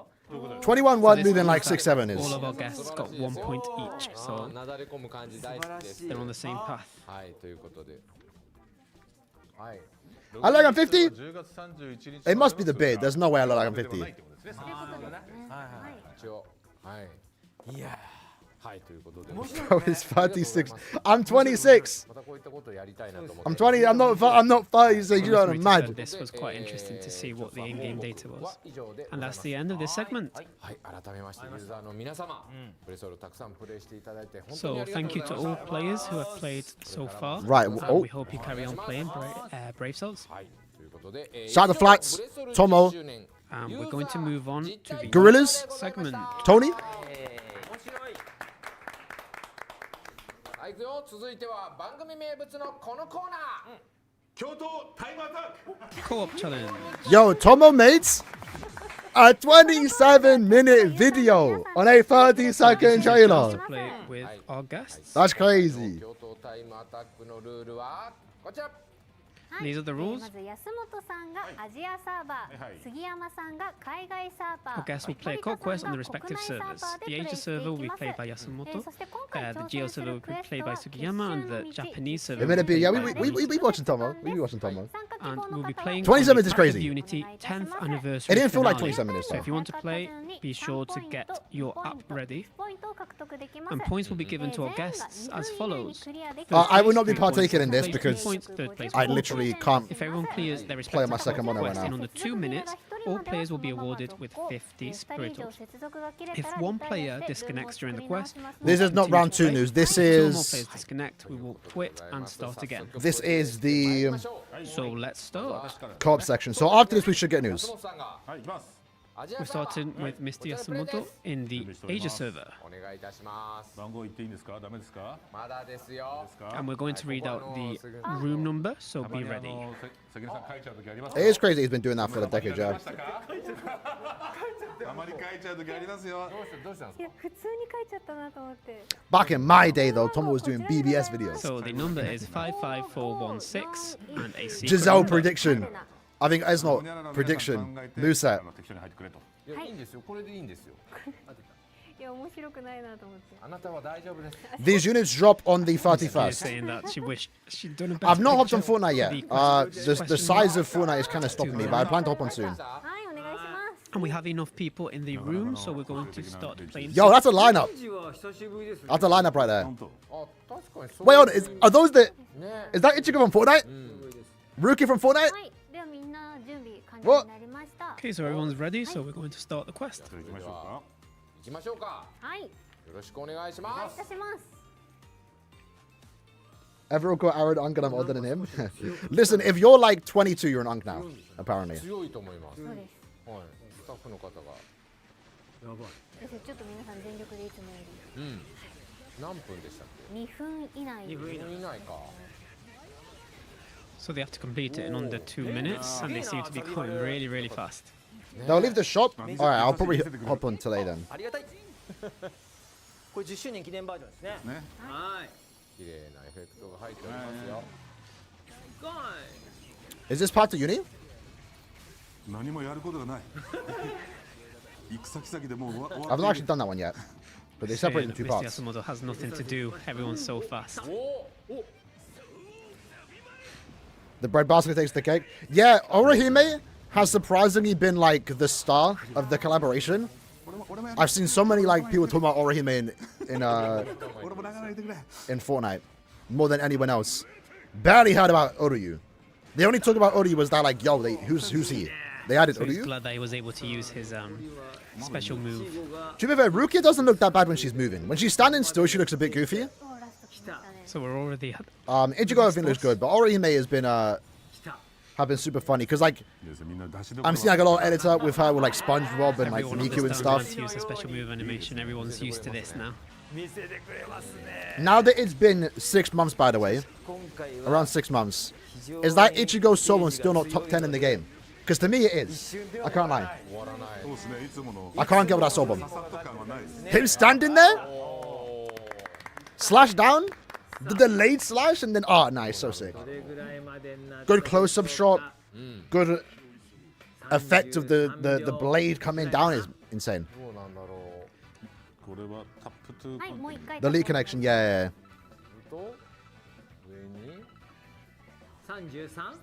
21 wasn't This moving like means that 6-7 All is. of our guests got 1 point each, あ so ーなだれ込む感じ大好きです they're on the same path. はいということではい I look like I'm 50. 10月31日 It must be the beard. There's no way I look like I'm 50. 一応はいいやはいということで Bro, it's 36. I'm 26. またこういったことをやりたいなと思って I'm 20. I'm not 36. You know what I'm Rita said mad. this was quite interesting to see what the in-game data was. は以上で And that's the end of this segment. はい改めましてユーザーの皆様プレソールたくさんプレイしていただいて本当に So ありがとう thank you ござ to いま all した players who have played so far. Right, And oh. we hope you carry on playing Brave Souls. はいということで Shout out to Flats, Tomo, And we're going to move on to the Gorillas, segment. Tony. はい行くよ続いては番組名物のこのコーナー京都タイムアタック Co-op challenge. Yo, Tomo mates. A 27-minute video on a 30-second trailer. Play with our guests. That's crazy. 京都タイムアタックのルールはこちら These are the rules. まず安本さんがアジアサーバー、杉山さんが海外サーバー、 Our guests will play co-op quests on the respective servers. The Asia server will be played by Yasumoto. The Geo server will be played by Sugiyama, and the Japanese server A will minute, be yeah, played by we watching Tomo. We be watching Tomo. And we'll be playing 27 on the minutes is Attack of crazy. Unity 10th anniversary. It didn't feel like finale. 27 minutes So though. if you want to play, be sure to get your app ready. And points will be given to our guests as follows. I will not be partaking in this Place, 2 because points, third place, I 4 literally points. can't. If everyone clears their Play on respective my second mono right quest in now. under 2 minutes, all players will be awarded with 50 spiritos. If one player disconnects during the quest, This is not round 2 news. This if 2 or more is players disconnect, we will quit and start again. this is the So let's start. co-op section. So after this, we should get news. 安本さんがはい行きます アジア We're サーバー starting with Mr. Yasumoto in the Asia server. お願いいたします番号言っていいんですかダメですかまだですよですか And we're going to read out the room number, so たま be に ready. 関根さん書いちゃう時あります It is crazy he's been doing that for a decade, やり yeah. ましたかあまり書いちゃう時ありますよどうしたんですか普通に書いちゃったなと思って。 Back in my day, though, Tomo was doing BBS videos. So the number is 55416 and a secret Giselle number. prediction. I think it's not prediction. Moveset. 適当に入ってくれといやいいんですよこれでいいんですよいや面白くないなと思って。あなたは大丈夫です These units drop on the She's 31st. saying that she wished she'd done a better I've not hopped on picture Fortnite of yet. the The size of Fortnite is kind of stopping me, but I plan to hop on soon. はいお願いします。And we have enough people in the room, so we're going to start playing. Yo, that's a lineup. ジは久しぶりですね That's a lineup right there. 本当あ、確かにそう。 Wait, hold on. Are those the? ね。 Is that Ichigo from Fortnite? うん。 Rookie from Fortnite? はい、ではみんな準備完了になりました。 Okay, so everyone's ready, so we're going to start the quest. じゃあ行きましょうか。行きましょうか。はい、よろしくお願いしお願いいます。たします。 Everyone got Aaron Unk and I'm older than him. Listen, if you're like 22, you're an Unk now, apparently. 強いと思います。そうはい。です。スタッフの方が。ですちょっと皆さん全力でいつもようん。何分でしたっり2分以内け？2分以内か。 So they have to complete it in under 2 minutes, and they seem to be going really, really fast. They'll leave the shop. All right, I'll probably hop on today then. ありがたいこれ10周年記念バージョンですねね。はい綺麗なエフェクトが入っておりますよ。 Is this part of uni? 何もやることがない。行く先々でもう終わ I've not actually done that one yet, but they separate in two Mr. parts. Yasumoto has nothing to do. Everyone's so fast. おお。 The bread basket takes the cake. Yeah, Orihime has surprisingly been like the star of the collaboration. I've seen so many like people talking about Orihime俺も長らいてくれ。 in Fortnite more than anyone else. Barely heard about Oryu. The only talk about Oryu was that like, yo, who's he? They added So he's Oryu. glad that he was able to use his special move. To be fair, Rukia doesn't look that bad when she's moving. When she's standing still, she looks a bit goofy. おーラスト来ましたね。 So we're already at Ichigo I think looks good, but Orihime has been have been super funny because like みんな出しどころ I'm seeing like a lot of editor with her with like SpongeBob and like everyone Miku and understands stuff. how to use a special move animation. Everyone's used to this now. 見せてくれますね Now that it's been 6 months, by the way, 今回は around 6 months, is that Ichigo's Someone still not top 10 in the game? Because to me it is. I can't lie. 終わらない。そうですね。いつもの I can't get with that Sobom. サッと感はないですね。 Him standing there, slash down, the delayed slash, and then nice, so sick. どれぐらいまでになって Good close-up shot, good effect of the blade coming down is insane. どうなんだろこれはタップトゥはい、もう一回。 The lead connection, yeah. う。と上に。 33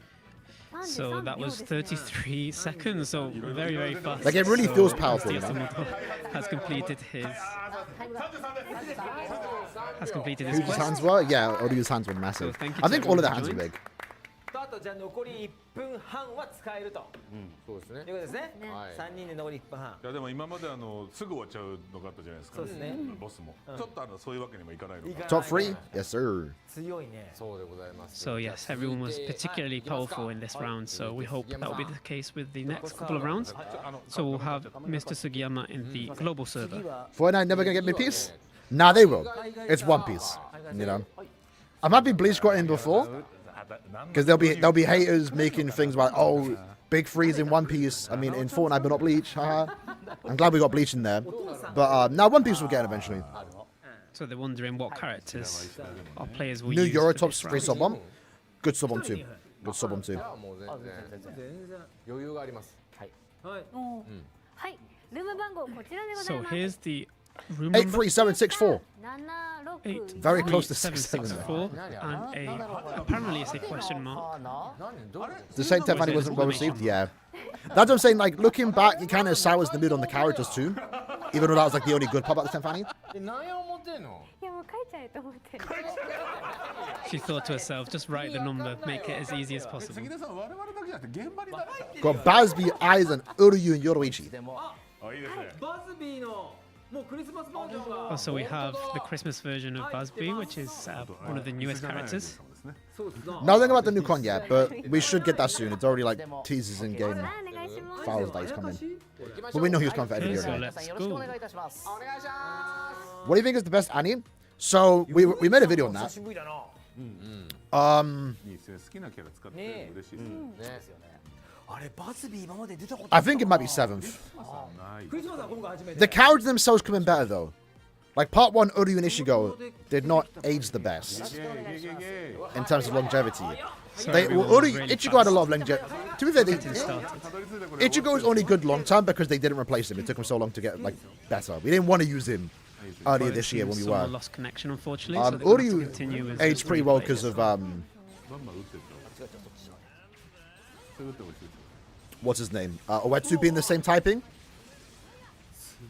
So that was 33 seconds. So very, very fast. Like it really feels powerful, you know? Yasumoto has completed his Whose quest. hands were? Yeah, Oryu's hands were massive. So thank you I to think all of their everyone hands were who big. とあとじゃあ残り1分半は使えるとそうですねいう。ことですねはい。 3人で残り1分半いやでも今まですぐ終わっちゃうのがあったじゃないですか。そうですねボスも。ちょっとそういうわけにもいかないのか。 Top 3? Yes, sir. 強いねそうでございます。 So yes, everyone was particularly powerful in this round. So we hope that will be the case with the next couple of rounds. So we'll have Mr. Sugiyama in the global server. Fortnite never gonna get me Piece? Nah, they will. It's One Piece, you know. I'm happy Bleach got in before, because there'll be haters making things about big threes in One Piece. I mean in Fortnite, but not Bleach. Haha. I'm glad we got Bleach in there, but now One Piece will get it eventually. So they're wondering what characters our players will New use. for Euro top this 3 round. sub bomb. Good sub bomb too. Good sub bomb too. もう全然全然余裕があります。はいおーはい、ルーム番号こちらでござい So ます。 here's the room number 83764. 76 Very close to 764, and apparently it's a question mark. 何どう？ The same Tefani wasn't well received. Yeah, that's what I'm saying. Like looking back, it kind of sours the mood on the characters too. Even though that was like the only good part about the Tefani. 何を思ってんの？いやもう書いちゃえと思って。 She thought to herself, just write the number, make it as easy as possible. 関根さん我々だけじゃなくて現場に誰か。 Got Basby, Eyes, and Uryu and Yoroichi. あいいですね。バズビーのもうクリスマスバージョンが Also, we have the Christmas version of Busby, which is one of the newest characters. そうですな Nothing about the new con yet, but we should get that soon. It's already like teasers in game お願いします。 files that he's coming. 行きまし But ょ we う。 know he's coming for every Okay, year. so Right? let's よろしくお go. 願いいたします。お願いします。 What do you think is the best anime? So we made a video on 久 that. しぶりだな いいですね。好きなキャラ使ってね嬉しいです。ね。あれバズビー今まで出たこと I think it might be 7th. ない。クリスマスは今回初めて The characters themselves come in better though. Like part 1, Uryu and Ishigo did not age the best in terms of longevity. They, well, Ichigo had a lot of longevity. To be fair, Ichigo is only good long term because they didn't replace him. It took him so long to get like better. We didn't want to use him earlier this year when we Someone were. lost connection, unfortunately. So they're gonna have to continue Uryu with aged pretty well because of バンバン打ってった。それ打ってほしいです。 what's his name? Uetsu being the same typing.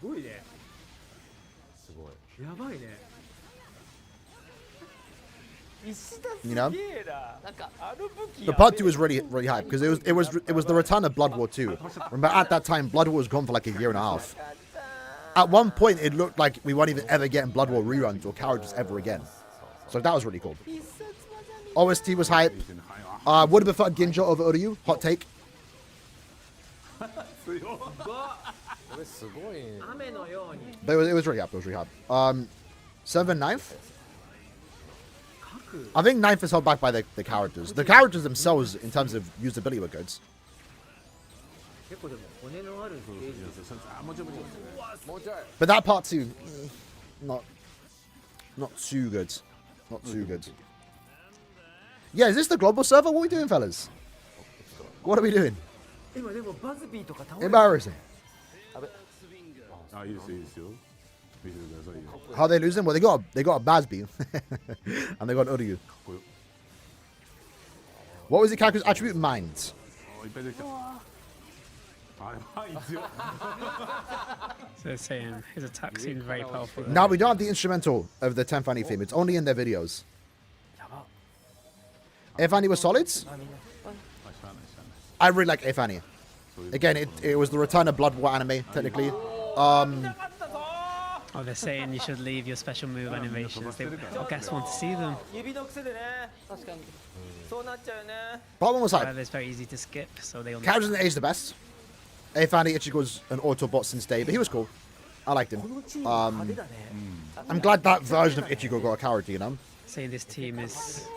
ごいね。すごい。やばいね。石田 You know? すげえな。なんかあの武器 The part 2 was really hype because it was the return of Blood War 2. Remember at that time Blood War was gone for like a year and a half. At one point it looked like we weren't even ever getting Blood War reruns or characters ever again. So that was really cool. OST was hype. Would have preferred Ginjo over Uryu. Hot take. これすごいね。 雨のように But it was really hype. It was really hype. 7th, 9th? I think 9th is held back by the characters. The characters themselves, in terms of usability, were good. 結構でも骨のあるステージ。もうちょい。 But that part 2, not too good. Not too good. Yeah, is this the global server? What are we doing, fellas? What are we doing? 今でもバズビーとか倒れて Embarrassing. あ、いいですいいですよ。見てくださいよ。 How are they losing? Well, they got a Basby, and they got Uryu. What was the character's attribute? Mind. いっぱい出てきた。あ、いいですよ。 So they're saying his attack seemed very powerful. Now we don't have the instrumental of the 10th Annie theme. It's only in their videos. If Annie was solid, I really like If Annie. Again, it was the return of Blood War anime, technically. Oh, they're saying you should leave your special move animations. I guess want to see them. 指の癖でね。確かに。そうなっちゃうよね。Problem was like, However, it's very easy to skip, so they only. characters didn't age the best. If Annie Ichigo's an Autobot since day, but he was cool. I liked him. このチーム派手だね。 I'm glad that version of Ichigo got a character, you know? Saying this team is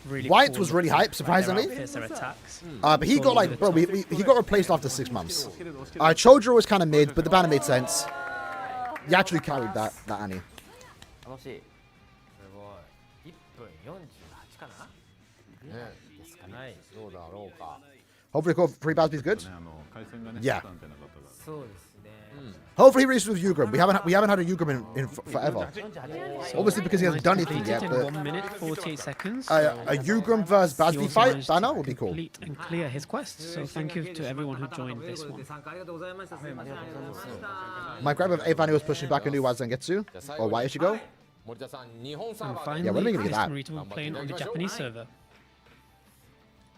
really. White cool was really looking, hype, like surprisingly. Their outfits, their attacks. But he got like, bro, he got replaced after 6 months. Chodro was kind of mid, but the banner made sense. He actually carried that Annie. 楽しい。すごい。1分48かな。ね。ですかね。どうだろうか。 Hopefully, Free Basby's good. 回線がね、 Yeah. 不安定な方が。そうですね。 Hopefully, he reaches with Yugrim. We haven't had a Yugrim in forever. Obviously, because he hasn't done anything yet. Completed in But 1 minute 48 seconds. a Yugrim versus He Basby also fight managed to banner would be cool. complete and clear his quest. So thank you to everyone who joined this one. 参加ありがとうございました。すみません、ありがとうございました。 My grab of Avani was pushing back a new Wazengetsu. Or why did she go? 森田さん、日本サー And バーで Yeah, when are we finally, gonna get Chris that? and Rita will be playing on the Japanese server.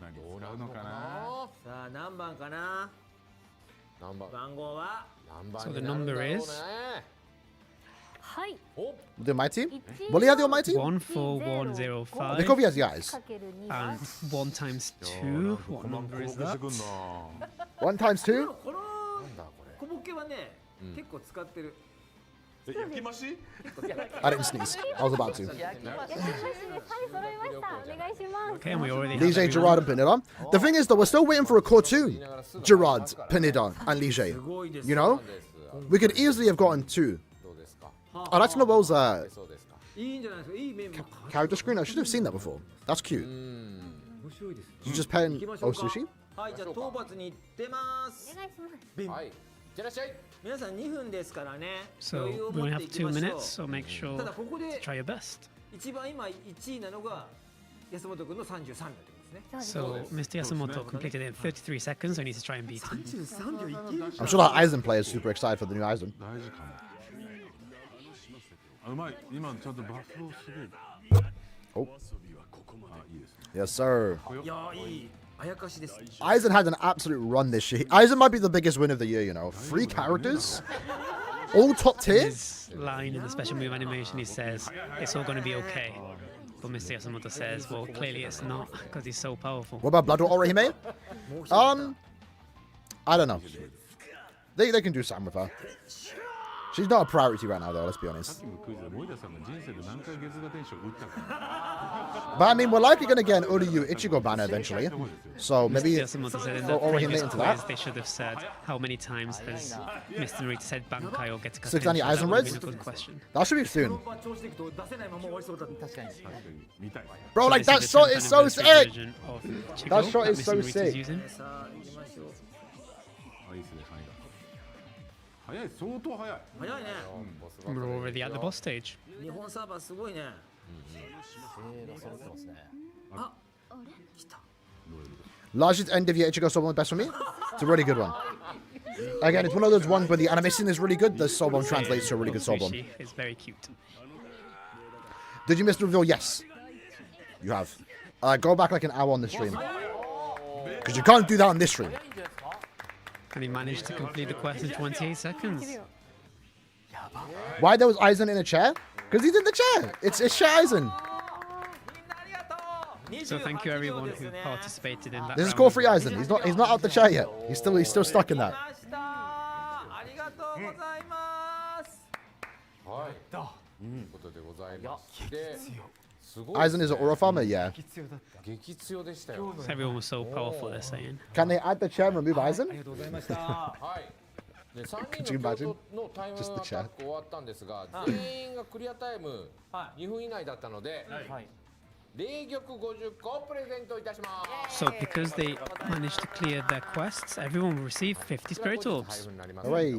何使うのかな。あさあ、何番かな。ー何番番号は。何番 So に the なるんだろう number ね is はい。お The my team? Will he have the on my team? 14105. The coffee has the eyes. かける2番 And 1 times 2. What number is して that? くんな。 1 times 2? このなんだこれ小ボケはね、結構使ってる。焼き増し？ I didn't sneeze. I was about to. はい、揃いました。お願いします。 Okay, and we already have Lige, everyone. Gerard, and Pineda. The thing is, though, we're still waiting for a cartoon. Gerard, Pineda, and Lige. すごいです。 You know? We could easily have gotten 2. どうですか I'd like to know Will's そうですかいいんじゃないですか。いいメンバー。 character screen. I should have seen that before. That's cute. 面白いです。 You just paying 行きましょ oh うか sushi? はい、じゃあ討伐に行ってますお。願いします。はいいってらっしゃい皆さん2分ですからね。 So 余裕を we 持 only ってい have き 2 ましょ minutes, う。 so make sure ただここ to で try your best. 一番今1位なのが安本君の33秒ってことですね。 So Mr. Yasumoto completed it in 33 seconds, so he needs to try and beat him. 33秒いける。 I'm sure that Eisen player is super excited for the new Eisen. 大事かも。あ、うまい。今ちゃんとバフをすげえ。 Oh. あ、いいですね。 Yes, sir. いやーいい。あやかしです。 Eisen had an absolute run this year. Eisen might be the biggest win of the year, you know. 3 characters? All top tier? His line in the special move animation, he says, it's all going to be okay. But Mr. Yasumoto says, well, clearly it's not, because he's so powerful. What about Blood War Orihime? I don't know. They can do something with her. She's not a priority right now, though, let's be honest. クイズで森田さんが人生で何回月牙伝承打ったか。 But I mean, we're likely going to get an Uryu Ichigo banner eventually. So Mr. maybe Yasumoto said in the throw Orihime previous into quiz, that. they should have said, how many times has Mr. Narita said Bankai or Getsuka Six any Tensho? eyes on That would have reds? been a good question. That should be soon. 調子でいくと出せないまま終わりそうだった。確かに。確かに見たい。 Bro, So like, this that is the shot 10th is so anniversary sick! version of Ichigo That shot is Mr. so Narita is sick. using. さあ行きましょう。あ、いいですね。早い、相当早い。早いね。 We're already at the boss stage. 日本サーバーすごいね。あ、来た。Largest end of year Ichigo Summon best for me? It's a really good one. Again, it's one of those ones where the animation is really good. The Sobon translates to a really good Sobon. It's very cute. Did you miss the reveal? Yes. You have. Go back like an hour on the stream. Because you can't do that on this stream. And he managed to complete the quest in 28 seconds. Why there was Aizen in a chair? Because he's in the chair. It's Chair Aizen. So thank you everyone who participated in that. This is round. called Free Aizen. He's not out the chair yet. He's still stuck in that. ありがとうございます。はいということでございましてすごい Aizen is an aura farmer, yeah. 激強でしたよ Everyone was so powerful, they're saying. Can they add the chair and remove あり Aizen? がとうございました。はいで Could you 3人 imagine? のタイムア Just the タック終わったんですが全員がクリアタイム2分以内だったので霊玉50個プレゼントいたします So because they managed to clear their quests, everyone will receive 50 spirit orbs. Hooray.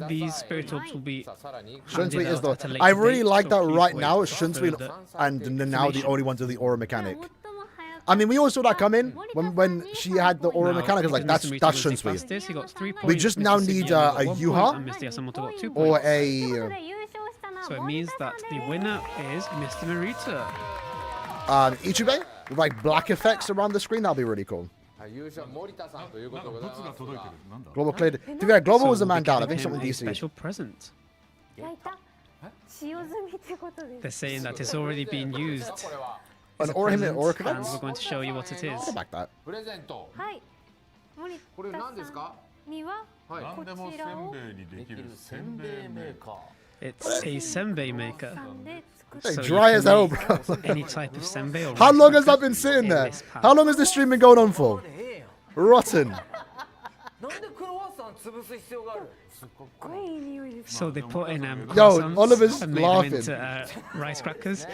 These spirit orbs will be さあさらに Shunsui handed is out at a the... later I really date, like so that please right wait now. for Shunsui further and now the only one to the aura mechanic. 最も早く I mean, we all saw that coming when she had the aura Now, mechanic. It's like, because that's Mr. was the Shunsui. fastest, he got 3 points. We just now Mr. need Sugiura got a 1 Yuha point, and Mr. Yasumoto got 2 or points. という a... ことで優勝したのは So it 森 means 田さ that ん the です winner is Mr. Marita. Ichibei with like black effects around the screen. That'll be really cool. はい優勝森田さんということでございますが Global cleared. To be fair, Global So was a we'll man be down. I giving think him something a DC. special present. 焼いた使用済みってことです They're saying that it's already been used. これは An It's a aura him present, aura and connects? we're going to show you what it is. Back that. プレゼントはい森これ田何ですかさんにははいこ何でもせちらをんべいにできるせんべいメーカー It's a senbei maker. さんで作っ Hey, そ て you dry can as hell, make bro. Any type of senbei or How rice long has that cracker been sitting in there? this pan. How long has this stream been going on for? ええやん。 Rotten. なんでクロワッサン潰す必要がある。すっごいいい匂いです So they put in Yo, croissants Oliver's and made laughing. them into rice crackers.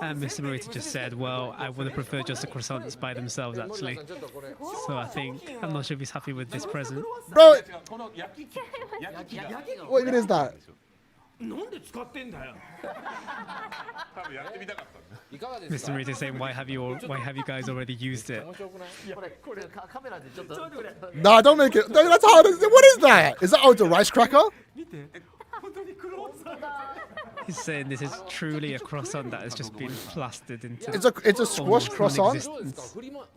And Mr. Marita just said, well, I would have preferred just the croissants by themselves, 森田 actually. さんちょっとこれ So I think, I'm not sure if he's happy with this present. Bro, この焼き器焼き器 what even is that? なんで使ってんだよ。多分やってみたかったんだいかがですか Mr. Marita is saying, why have you guys already used it? 面白くないこれカメラでちょっと Nah, don't make it. No, that's hard. What is that? Is that a rice cracker? 見て。本当にクロワッサン。 He's saying this is truly a croissant that has just been plastered into. It's a squash croissant. どうですか振りま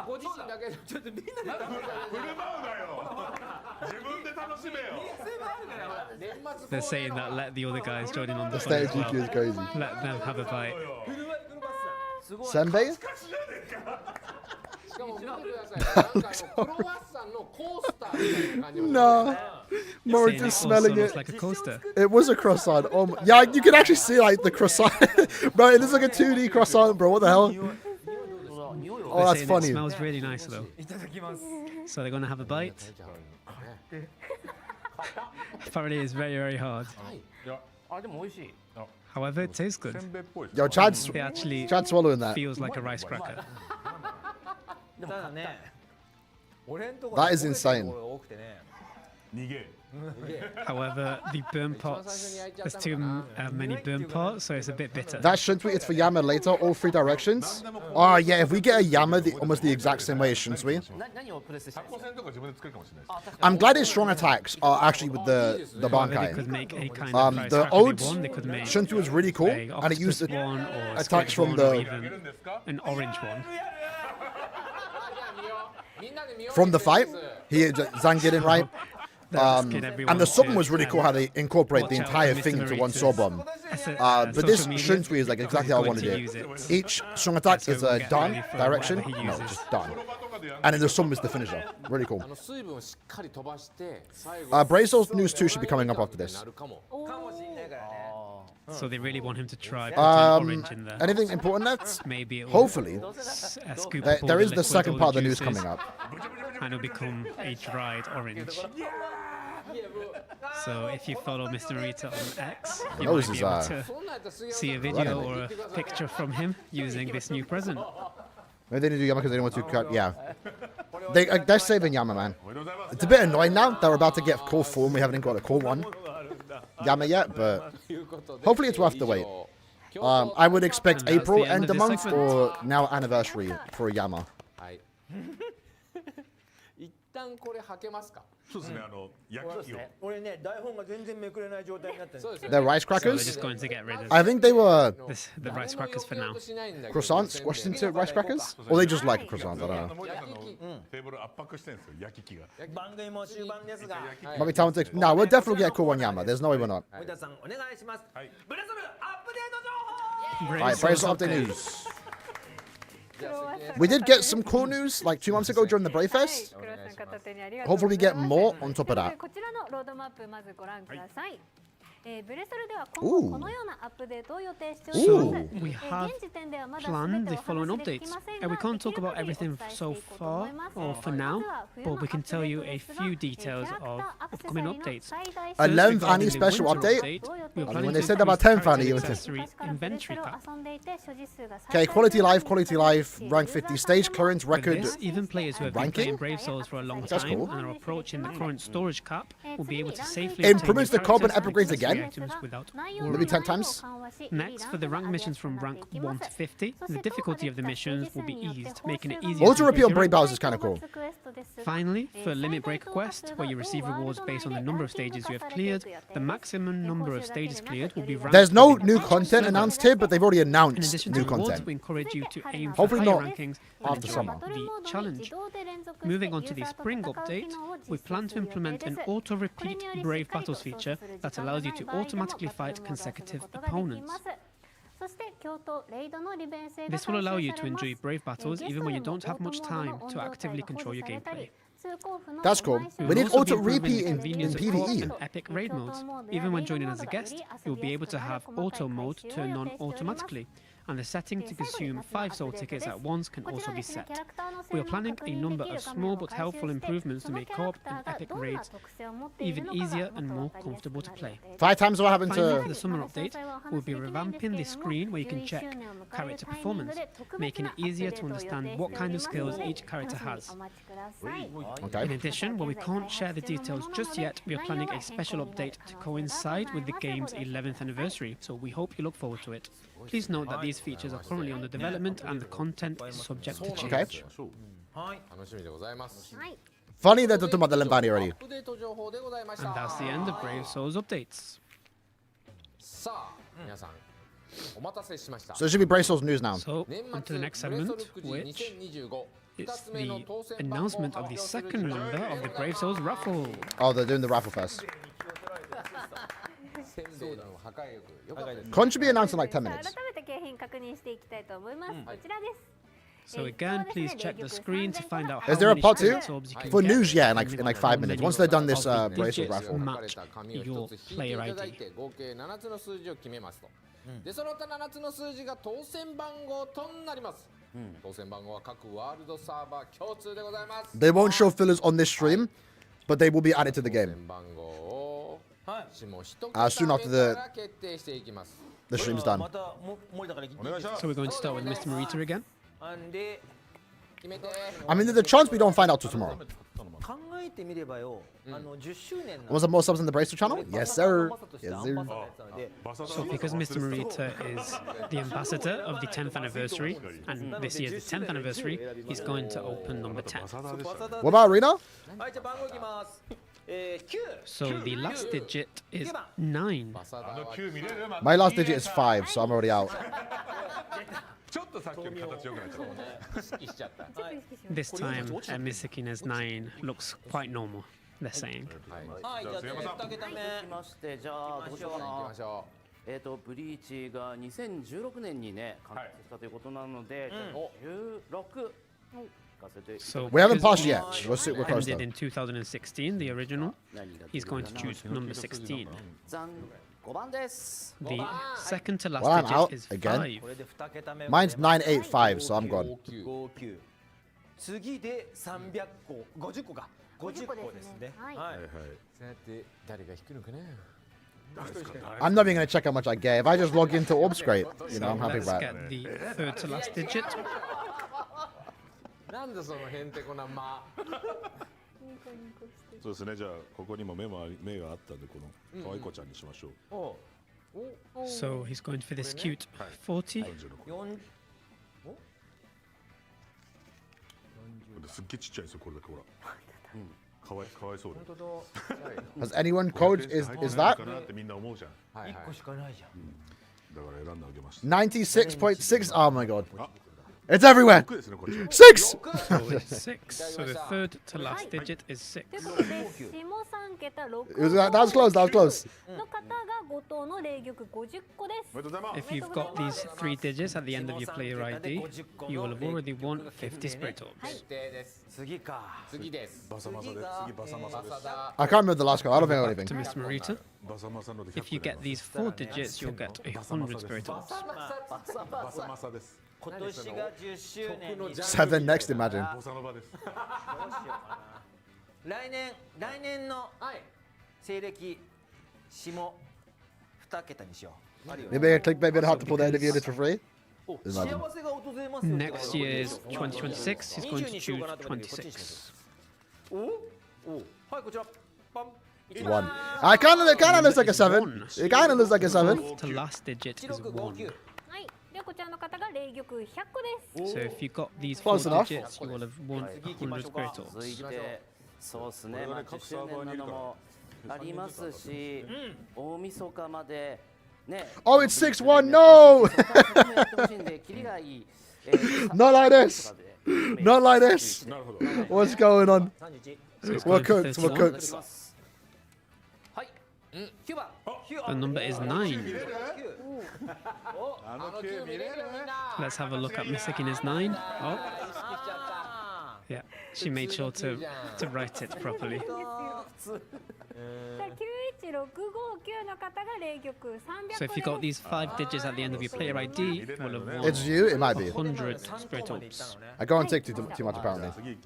ご自身だけちょっとみんなで振る舞うなよ自分で楽しめよ They're saying that let the other guys join in on the fun State as well. GQ is crazy. Let them have a bite. Senbei? しかも見てくださいなんかクロワッサンのコースターみたいな感じ Nah. Saying Morita's it also smelling looks it. like a coaster. It was a croissant. Yeah, you can actually see like the croissant. Bro, it looks like a 2D croissant, bro. What the hell? Oh, They're that's saying funny. It smells really nice though. いただきます。 So they're gonna have a bite. Apparently it's very, very hard. あでも美味しい However, it tastes good. せんべいっぽい Yo, Chad's It actually swallowing that. feels like a rice cracker. ただね。俺んとこ That is 焦げてる insane. ところが多くてね。逃げ However, the burn pots, there's too many burn pots, so it's a bit bitter. That Shunsui, it's for Yama later, all 3 directions. Oh, yeah, if we get a Yama almost the exact same way as Shunsui. 何をプレスしてタコせんとか自分で作るかもしれないです I'm glad his strong attacks are actually with the However, they Bankai. could make any kind of rice The cracker old they want. They could make Shunsui was really cool, a and it used octopus one or a attacks squid from one or the even an orange one. みんなで見よう from the fight. He Zangin, right? That's kid everyone And the Sobon to was really cool how they incorporate the watch out entire for thing Mr. into one Marita's Sobon. But this social media. Shunsui is like exactly how I wanted Going to it. use it. Each strong attack So is we'll a get done ready for direction. whatever he No, uses. just done. And then the Sobon is the finisher. Really cool. 水分をしっかり飛ばして最後 Brazel's news 2 should be coming up after this. なるかもかもしんないからね。 So they really want him to try putting orange in there. Anything important next? Maybe it will Hopefully. scoop There, up all there the is the liquid, second all part of the juices, news coming up. and it'll become a dried orange. So if you follow Mr. Marita on X, you Nose might be is, able to そんなんやったら水 see a video or a picture from him using this new present. Maybe they didn't do Yama because they didn't want to cut. Yeah. They're saving Yama, man. It's a bit annoying now that we're about to get call 4 and we haven't got a call 1 Yama yet, but hopefully it's worth the wait. I would expect And that's April the end end of of this month segment. or now anniversary for a Yama. はい一旦これはけますかそうですね、焼き器を。俺ね、台本が全然めくれない状態になってる。そうですよ They're rice So they're crackers. just going to get rid of I think they were the rice crackers for now. croissants squashed into rice crackers, or they just like croissants. I don't know. 森田さんのテーブル圧迫してるんですよ、焼き器が。番組も終盤ですが、 Might be talented. No, we'll definitely get cool one Yama. There's no way we're not. 森田さんお願いします。はい。ブレソルアップデート情報。 All right, Braves update update. news. We did get some cool news like 2 months ago during the Brave Fest. Hopefully we get more on top of that. こちらのロードマップまずご覧ください。ブレソルでは今 Ooh. 後このようなアップデートを予定しております。 So we have 現時点ではまだ planned 全て the お following 話しでき updates. ません And we が、 can't でき talk る about 限り everything お伝えして so いこうと思 far います。 or for ま now, ずは冬 but の we can tell you a アップデートですが few details キャラクタ of ーアクセサ upcoming リーの updates. 最大 A 種 11th Regarding Annie the special winter update. We're When planning they to said about increase 10th Annie, you character were accessory 昔からブレ inventory ソル pack. を遊んでいて所持数が Okay, 最大 quality 数 life, quality life, rank 50 stage clearance With record. this, even players who have been ranking? playing Brave Souls for a long That's time cool. and are approaching the current storage cap will be able to safely It obtain improvements new the carbon characters and upgrades accessory again? items without Maybe worry. 10 times? Next, for the rank missions from rank 1 to 50, the difficulty of the missions will be eased, making it easier Auto to repeal complete Brave your Battles rank. is kind of cool. Finally, for Limit Breaker Quest, where you receive rewards based on the number of stages you have cleared, the maximum number of stages cleared will be ranked. There's no according new to content server. announced here, but they've already In announced addition new to rewards, content. we encourage you to aim for Hopefully higher not rankings after and summer. enjoy the challenge. Moving on to the spring update, we plan to implement an auto-repeat Brave Battles feature that allows you to automatically fight consecutive opponents. This will allow you to enjoy Brave Battles even when you don't have much time to actively control your gameplay. That's cool. We We will need also be auto improving repeat the in convenience of co-op PvE. and epic raid modes. Even when joining as a guest, you will be able to have auto mode turn on automatically, and the setting to consume 5 soul tickets at once can also be set. We are planning a number of small but helpful improvements to make co-op and epic raids even easier and more comfortable to play. 5 times what happened Finally, for to... the summer update, we'll be revamping the screen where you can check character performance, making it easier to understand what kind of skills each character has. In Okay. addition, while we can't share the details just yet, we are planning a special update to coincide with the game's 11th anniversary, so we hope you look forward to it. Please note that these features are currently under development and the content is subject to Okay. change. 楽しみでございます Funny that they're talking about the Lembani ア already. ップデート情報でございまし And た that's the end of Brave Souls updates. さあ皆さんお待たせしました So it should be Brave Souls news now. So, 年 on to the 末 next ブレソ segment, ルくじ which 2025 is 2つ目の the 当選番号を announcement of the 発表する second member of the Brave Souls Raffle. Oh, they're doing the raffle first. せんべいの破壊力よかったです Con should be announced in like 10 minutes. 改めて景品確認していきたいと思います。こちらです。 So again, please check the screen to find out how Is there a many part two? spirit orbs you can For get, news, yeah, in depending like on 5 how minutes. many Once they're done this of the Brave Souls digits raffle. will 書かれ match た紙を your 一つ引いてい player ただい ID. て合計7つの数字を決めますと、でその他7つの数字が当選番号となります、当選番号は各ワールドサーバー共通でございます They won't show fillers on this stream, but they will be added to the 当 game. 選番号を下一 soon 桁 after 目 the- から決定していきます The stream's done. またも森田からお願いします So we're going to start with Mr. Marita again. で決めて I mean, there's a chance we don't find out till tomorrow. 考えてみればよ、10周年 Was there more subs in the Bracer channel? Yes, sir. Yes, sir. So because Mr. Marita is the ambassador of the 10th anniversary, and this year's the 10th anniversary, he's going to open number 10. What about Arena? はい、じゃあ番号いきます。9 So the last digit is 9. バサダは9見れる My last digit is 5, so I'm already out. ちょっとさっきより形良くなっちゃった意識しちゃった This time, Misakina's 9 looks quite normal, they're saying. はいはい、じゃあ2桁目。続きまして、じゃあどうしようか行きまなしょブリーチが2016年にね完結したということなので、じゃあ16聞かせていただきます So We haven't because passed he yet. We're close ended though. in 2016, the original, 何が he's going to choose number 16. 残5番です。 The second to last Well, I'm out digit is again. 5. これで2桁目。 Mine's 985, so I'm gone. 59。次で300個、50個か。50個ですね。はいはい。うさて誰が引くのかな I'm not even going to check how much I get. If I just log into Orbs, great. You know, I'm happy Let's about get it. the third to last digit. なんでそのへんてこな間そうですね、じゃあここにも目があったんで、この可愛い子ちゃんにしましょう。お So he's going for this cute 40. 4すっげえちっちゃいですよ、これだけほら。かわいそうで。 Has anyone code is that かなってみんな思うじゃん。はいはい1個しかないじゃん。だから選んであげました。 96.6? Oh my god. It's everywhere. 6ですねこっちは。 6! So it's 6. So the third to last digit is 6. ということで下3桁6 That was close. That was close. の方が5等の霊玉50個ですおめでとうございます。 If you've got these 3 digits at the end of your player ID, you will have already won 50 spirit orbs. 決定です。次か。次です。バサマサで次バサマサです。浅田 I can't remember the last card. I don't think I know To anything. Mr. Marita, バサマサので if you get these 4 digits, you'll get 100 spirit orbs. バサマサです。今年が10周年に。 7 next, imagine. ボサノバです。どうしようかな。来年のはい西暦下2桁にしよう。あるよ Maybe a clickbait video have to pull the end of the unit for free. 幸せが訪れますよ。 Next year's 2026, he's going to choose 26. おおはいこちらパン。 1. I kind of looks like a 7. It kind of looks like a 7. The last digit is 1. はいでこちらの方が霊玉100個です So if you got these Close 4 enough. digits, you will have won 100 spirit 続い orbs. てそうですね、まあ、10周年なのもありますし、大晦日までね Oh, it's 6-1. No! やってほしいんでキリがいい Not like this. Not like this. なるほど。 What's going on? 31。 So it's We're going to cooked. We're 31. cooked. はい9番 The number is 9. あの9見れる？ Let's have a look at Misakina's 9. Oh, あ yeah. She made sure to write it properly. さあ91659の方が霊玉 So if you 300 got 個です these 5 digits at the end of your player ID, you will have won It's you? It might be. 100 spirit orbs. I go on TikTok too much apparently. 次い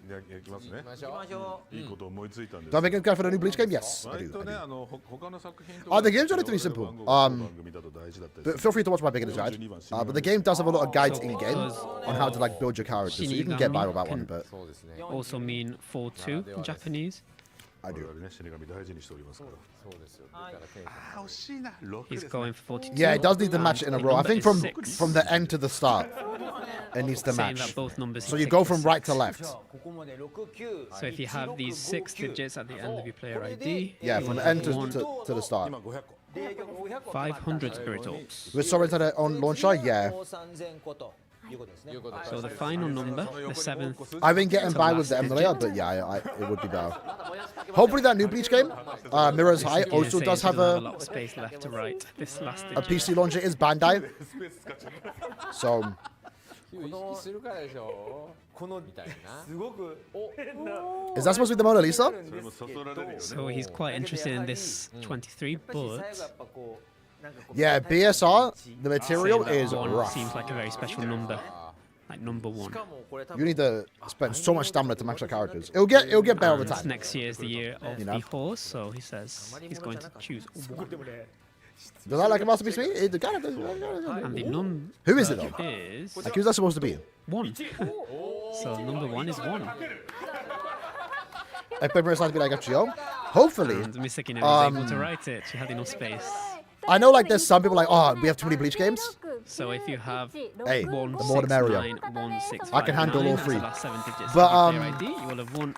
きますね。行きましょ行きましょう。いいこと思いついたんです Do I make a guy for the new Bleach game? Yes, I 割 do. と I ね do. 他の作品と Oh, the game's relatively simple. 番組だと大事だったり But feel free to watch my beginner's guide. But the game does have a lot of guides in game on how to like build your characters, so you can get by with that one. But そうですね Also mean 4-2 in Japanese. I 我 do. 々ね死神大事にしておりますから そうですよだからテンションあー惜しいな6 He's です going for 42. Yeah, it does need to match it in a row. I think from Number is 6. from the end to the start, it needs to Saying match. that both numbers So he you go picked from is right to 6. left. ここまで6、9。 So if you have these 6 digits at the end of your player ID, Yeah, you from will the end have won to the start. 今500個霊玉500個。 500 spirit orbs. With Sovereign to the on launcher, yeah. 3000個ということですね。いうことで So the final number, the 7th, I've been getting by with the emulator, but yeah, it would be better. Hopefully that new Bleach game, Mirror's High, yeah, also saying does it have doesn't have a a lot of space left to write this last a digit. PC launcher is Bandai. So 意識するからでしょこのみたいなすごく is that supposed to be the Mona Lisa? それもそそられるよね So he's quite interested in this 23, 最後や but っぱこうなんかこう Yeah, BSR, the material saying that is one rough. seems like a very special number, like number し 1. かもこれ多 You 分 need to spend so much stamina to max your characters. It'll get better over And time. next year is the year of You the know. horse, so he says he's going to choose 1. Does that like a masterpiece me? It kind of. And the number Who is it though? is Like who's that supposed to be? 1. So number 1 is 1. I play Mirror's High to be like FGO. Hopefully, And Misakina was able to write it. She had enough space. I know like there's some people like, oh, we have too many Bleach games. So if you have Hey, 1, the more the merrier. 1, 6, I can handle all 5, 9 as three. the last 7 digits But, of your player ID, you will have won.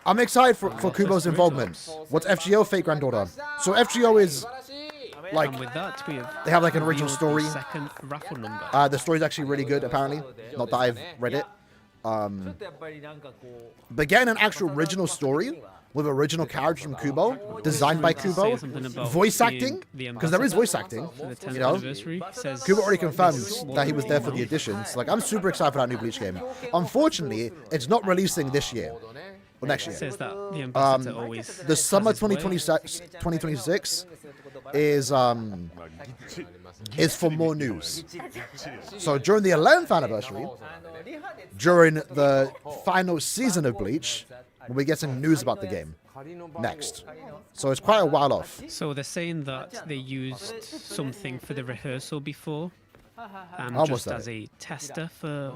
I'm excited for Kubo's involvement. What's FGO Fate Granddaughter? So FGO is 素晴らしい like And with that, we have they have like an original revealed story. the second raffle number. The story's actually really good apparently. Not that I've read it. ちょっとやっぱりなんかこう But getting an actual original story with original characters from Kubo, designed by Kubo, voice acting, because there is voice acting, For the 10th you know. anniversary, says Kubo already confirmed that he was there for the additions. Like, I'm super excited for that new Bleach game. Unfortunately, it's not releasing this year or next year. says that the ambassador always The summer has his way. 2026 is for more news. So during the 11th anniversary, during the final season of Bleach, we'll be getting news about the game next. So it's quite a while off. So they're saying that they used something for the rehearsal before, Almost just there. as a tester for.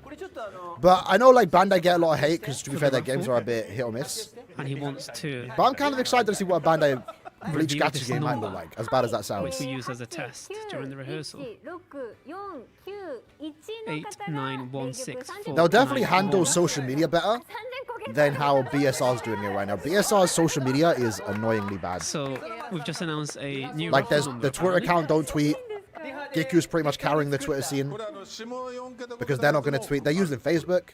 これちょっとBut I know like Bandai get a lot of hate because to be fair, their games are a bit hit or miss. And he wants to, But I'm kind of excited to see what a Bandai Bleach Reveal gacha this game might look number. like, as bad as that which sounds. we use as a test during the rehearsal. 8, 9, 1, 6, 4. They'll definitely handle social media better than how BSR's doing it right now. BSR's social media is annoyingly bad. So we've just announced a new Like, there's Raffle the Twitter apparently. account don't tweet. Giku's pretty much carrying the Twitter scene because they're not going to tweet. They're using Facebook.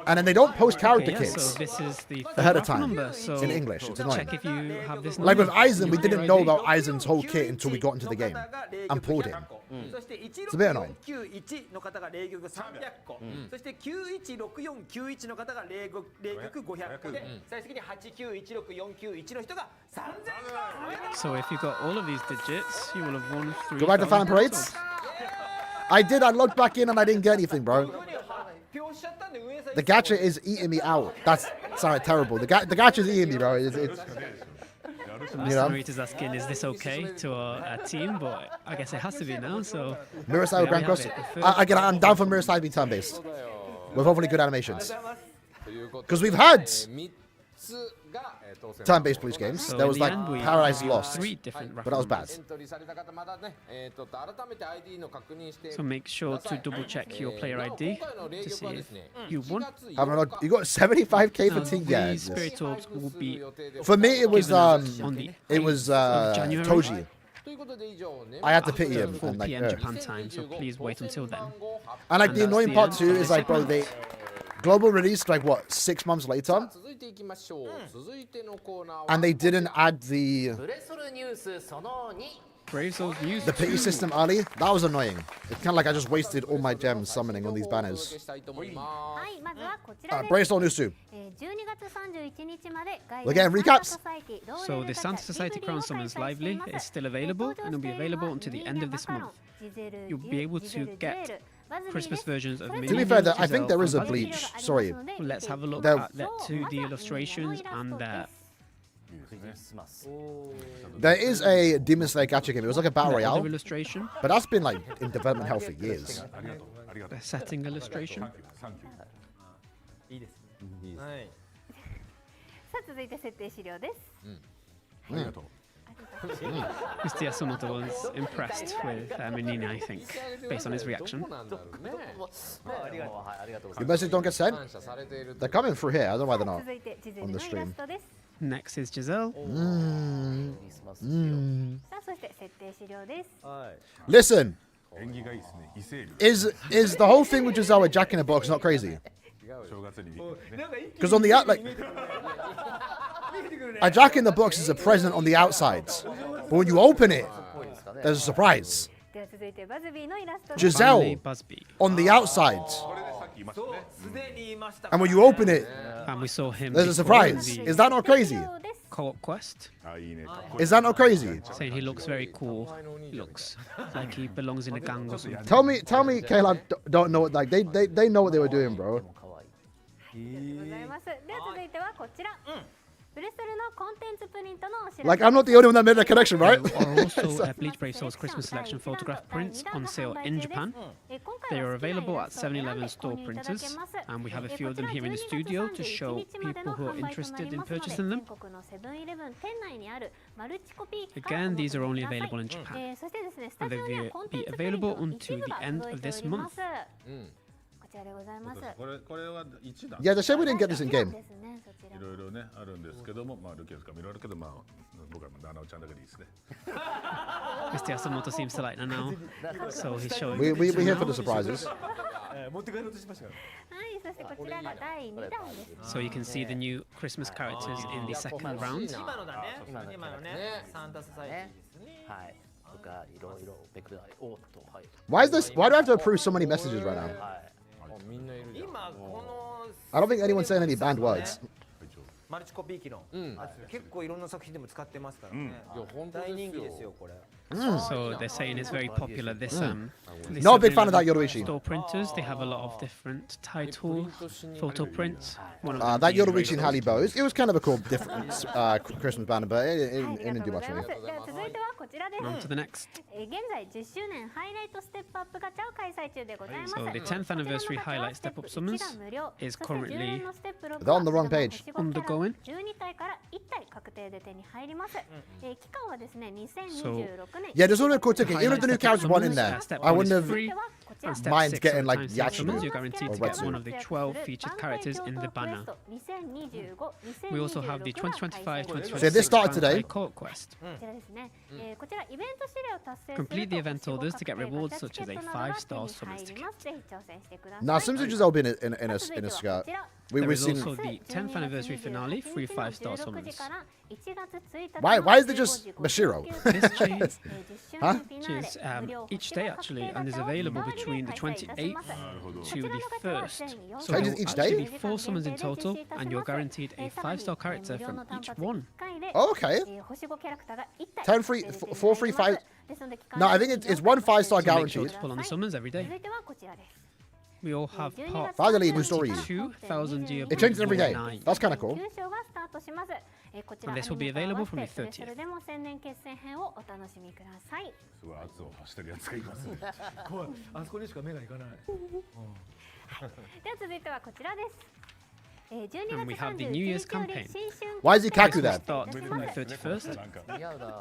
And then they don't post character Okay, yeah, kits so this is the ahead of Raffle time number, so in English. It's annoying. check if you have this Like with number. Aizen, we Your didn't player know ID. about Aizen's whole kit until we got into the game and pulled him. It's a bit annoying. 91の方が霊玉300個、そして916491の方が霊玉500個で、最終的に8916491の人が3000個。 So if you got all of these digits, you will have won 3. Go back to fan parades. I did. I logged back in and I didn't get anything, bro. The gacha is eating me out. That's sounded terrible. The gacha is eating me, bro. It's you know. Narita's asking, is this okay to our team? But I guess it has to be now. So Mirror there Grand we have Cross. it. The first- Again, I'm down for Mirror Side being turn-based with hopefully good animations. Because we've had turn-based Bleach games. So There in was the like end, we Paradise have Lost, 3 different but that was bad. So make sure to double check your player ID to see if you won. You got 75k for Now, Team these spirit orbs will be For me, it was given out on the it was 8th of January. Toji. I had to pity him. 4 And, like, p.m. Japan time, so please wait until then. and like And the that's annoying the part end too of is the like, bro, they global released like what 6 months later, and they didn't add the ブレソルニュースその2 Brave Souls news. pity system early. That was annoying. It's kind of like I just wasted all my gems summoning on these banners. はい、まずはこちらです。 Brave Soul Nusu. 12月31日まで Again, recaps. So the Santa Society Crown Summons Lively is still available and will be available until the end of this month. You'll be able to get Christmas versions of To be fair, I think there is a Bleach. Sorry. Let's have a look There- at the illustrations and There is a Demon Slayer gacha game. It was like a battle the other royale, illustration, but that's been like in development hell for years. the setting illustration. はい。さあ続いて設定資料です。 Mr. Yasumoto was impressed with Minina, I think, based on his reaction. Your messages don't get sent. They're coming through here. I don't know why they're not. 続いて事前 on の the イ stream. ラストです。 Next is Giselle. さあそして設定資料です。 Listen, 縁起がいいですね。伊勢海 is the whole thing with Giselle with Jack in a Box not crazy? 老正月に Because on the out, like, a Jack in the Box is a present on the outside, but when you open it, there's a surprise. では続いてバズビーのイラスト Just- です。 Finally, Giselle Busby. on the outside, これでさっき言いましたね。 すでに言いました。 and when you open it, And we saw him there's a before in surprise. the Is that not crazy? です。 co-op quest, あ、いいね。かっこいい Is that not crazy? saying he looks very cool. He looks like he belongs in a gang or something. Tell me, Kayla don't know what like they know what they were doing, bro. ありがとうございます。では続いてはこちら。ブレストルのコンテンツプリントのお知らせ。 Like I'm not the only one that made that connection, right? There are also Bleach Brave Souls Christmas Selection photograph prints on sale in Japan. They are available at 7-Eleven store printers, and we have a few of them here in the studio to show people who are interested in purchasing them. Again, these are only available in Japan, and they will be available until the end of this month. こちらでございます。これは1弾。 Yeah, the shame we didn't get this in game. ですね、そちらいろいろねあるんですけども、まあルキアスかもいろいろあるけど、まあ僕はナナオちゃんだけでいいですね。 Mr. Yasumoto seems to like Nanao, so he's showing We it to here for Nanao. the surprises. 持って帰ろうとしましたから。はい、そしてこちらが第2弾です。 So you can see the new Christmas characters in the second round. 今のだね。今の今のね。サンタソサイティですね。はいとかいろいろめくるおっとはい Why is this? Why do I have to approve so many messages right now? はいみんないるじゃん。今この I don't think anyone's saying any banned words. マルチコピー機能。結構いろんな作品でも使ってますからね。いや本当ですよ大人気ですよこれ。 So they're saying it's very popular. This this Not a big fan of that 7-Eleven Yoruichi. store printers. They have a lot of different title photo prints. One of them That being Yoruichi and Rainbow. Halibo, it was kind of a cool different Christmas banner, but it はい、あ didn't りが do とうご much ざい for ま me. す。では続いてはこちらです。 On to the next. 現在10周年ハイライトステップアップガチャを開催中でございます。 So the 10th anniversary highlight step up summons is currently They're on the wrong page. undergoing. 12体から1体確定で手に入ります。期間はですね、2026 So Yeah, there's all the cool ticket. Even if the new characters weren't in there, Step I 1 wouldn't is have free. And step mind 6 getting, of like, times the 10 summons, actual you're guaranteed to red get suit. one of the 12 featured characters in the banner. We also have the 2025-2026 So this started today. BANKAI Court Quest. こちらですね、こちらイベント指令を達成すると Complete the event orders to get 星 rewards 5確定 such as a ガチャチケットなどが 5-star 手に summons 入ります。ぜひ挑戦してください。 Now, some Suju's all been in a 続いては skirt. こちら We've There is seen. also the 10th anniversary finale, free 5-star summons. Why is it just Mashiro? This change Huh? is each day actually, and is available between the 28th to the 1st. So there Changes will each actually day? be 4 summons in total, and you're guaranteed a 5-star character from each one. Oh, okay. 10 free, 4 free 5. No, I think it's 1 5-star So make sure guaranteed. to pull on the summons every day. 続いてはこちらです。 We all have part Finally, new story. 2,000 year It changes every day. Nine. That's kind of cool. 9章がスタートします。こちら And this will be アニメと合 available わせ from the て 30th. それでも千年決戦編をお楽しみください。すごい圧を発してるやつがいますね。怖い。あそこにしか目がいかない。では続いてはこちらです。12 And we 月 have the 31 New Year's 日より campaign. 新春 Why is he Kaku This will there? start from the 31st. なんか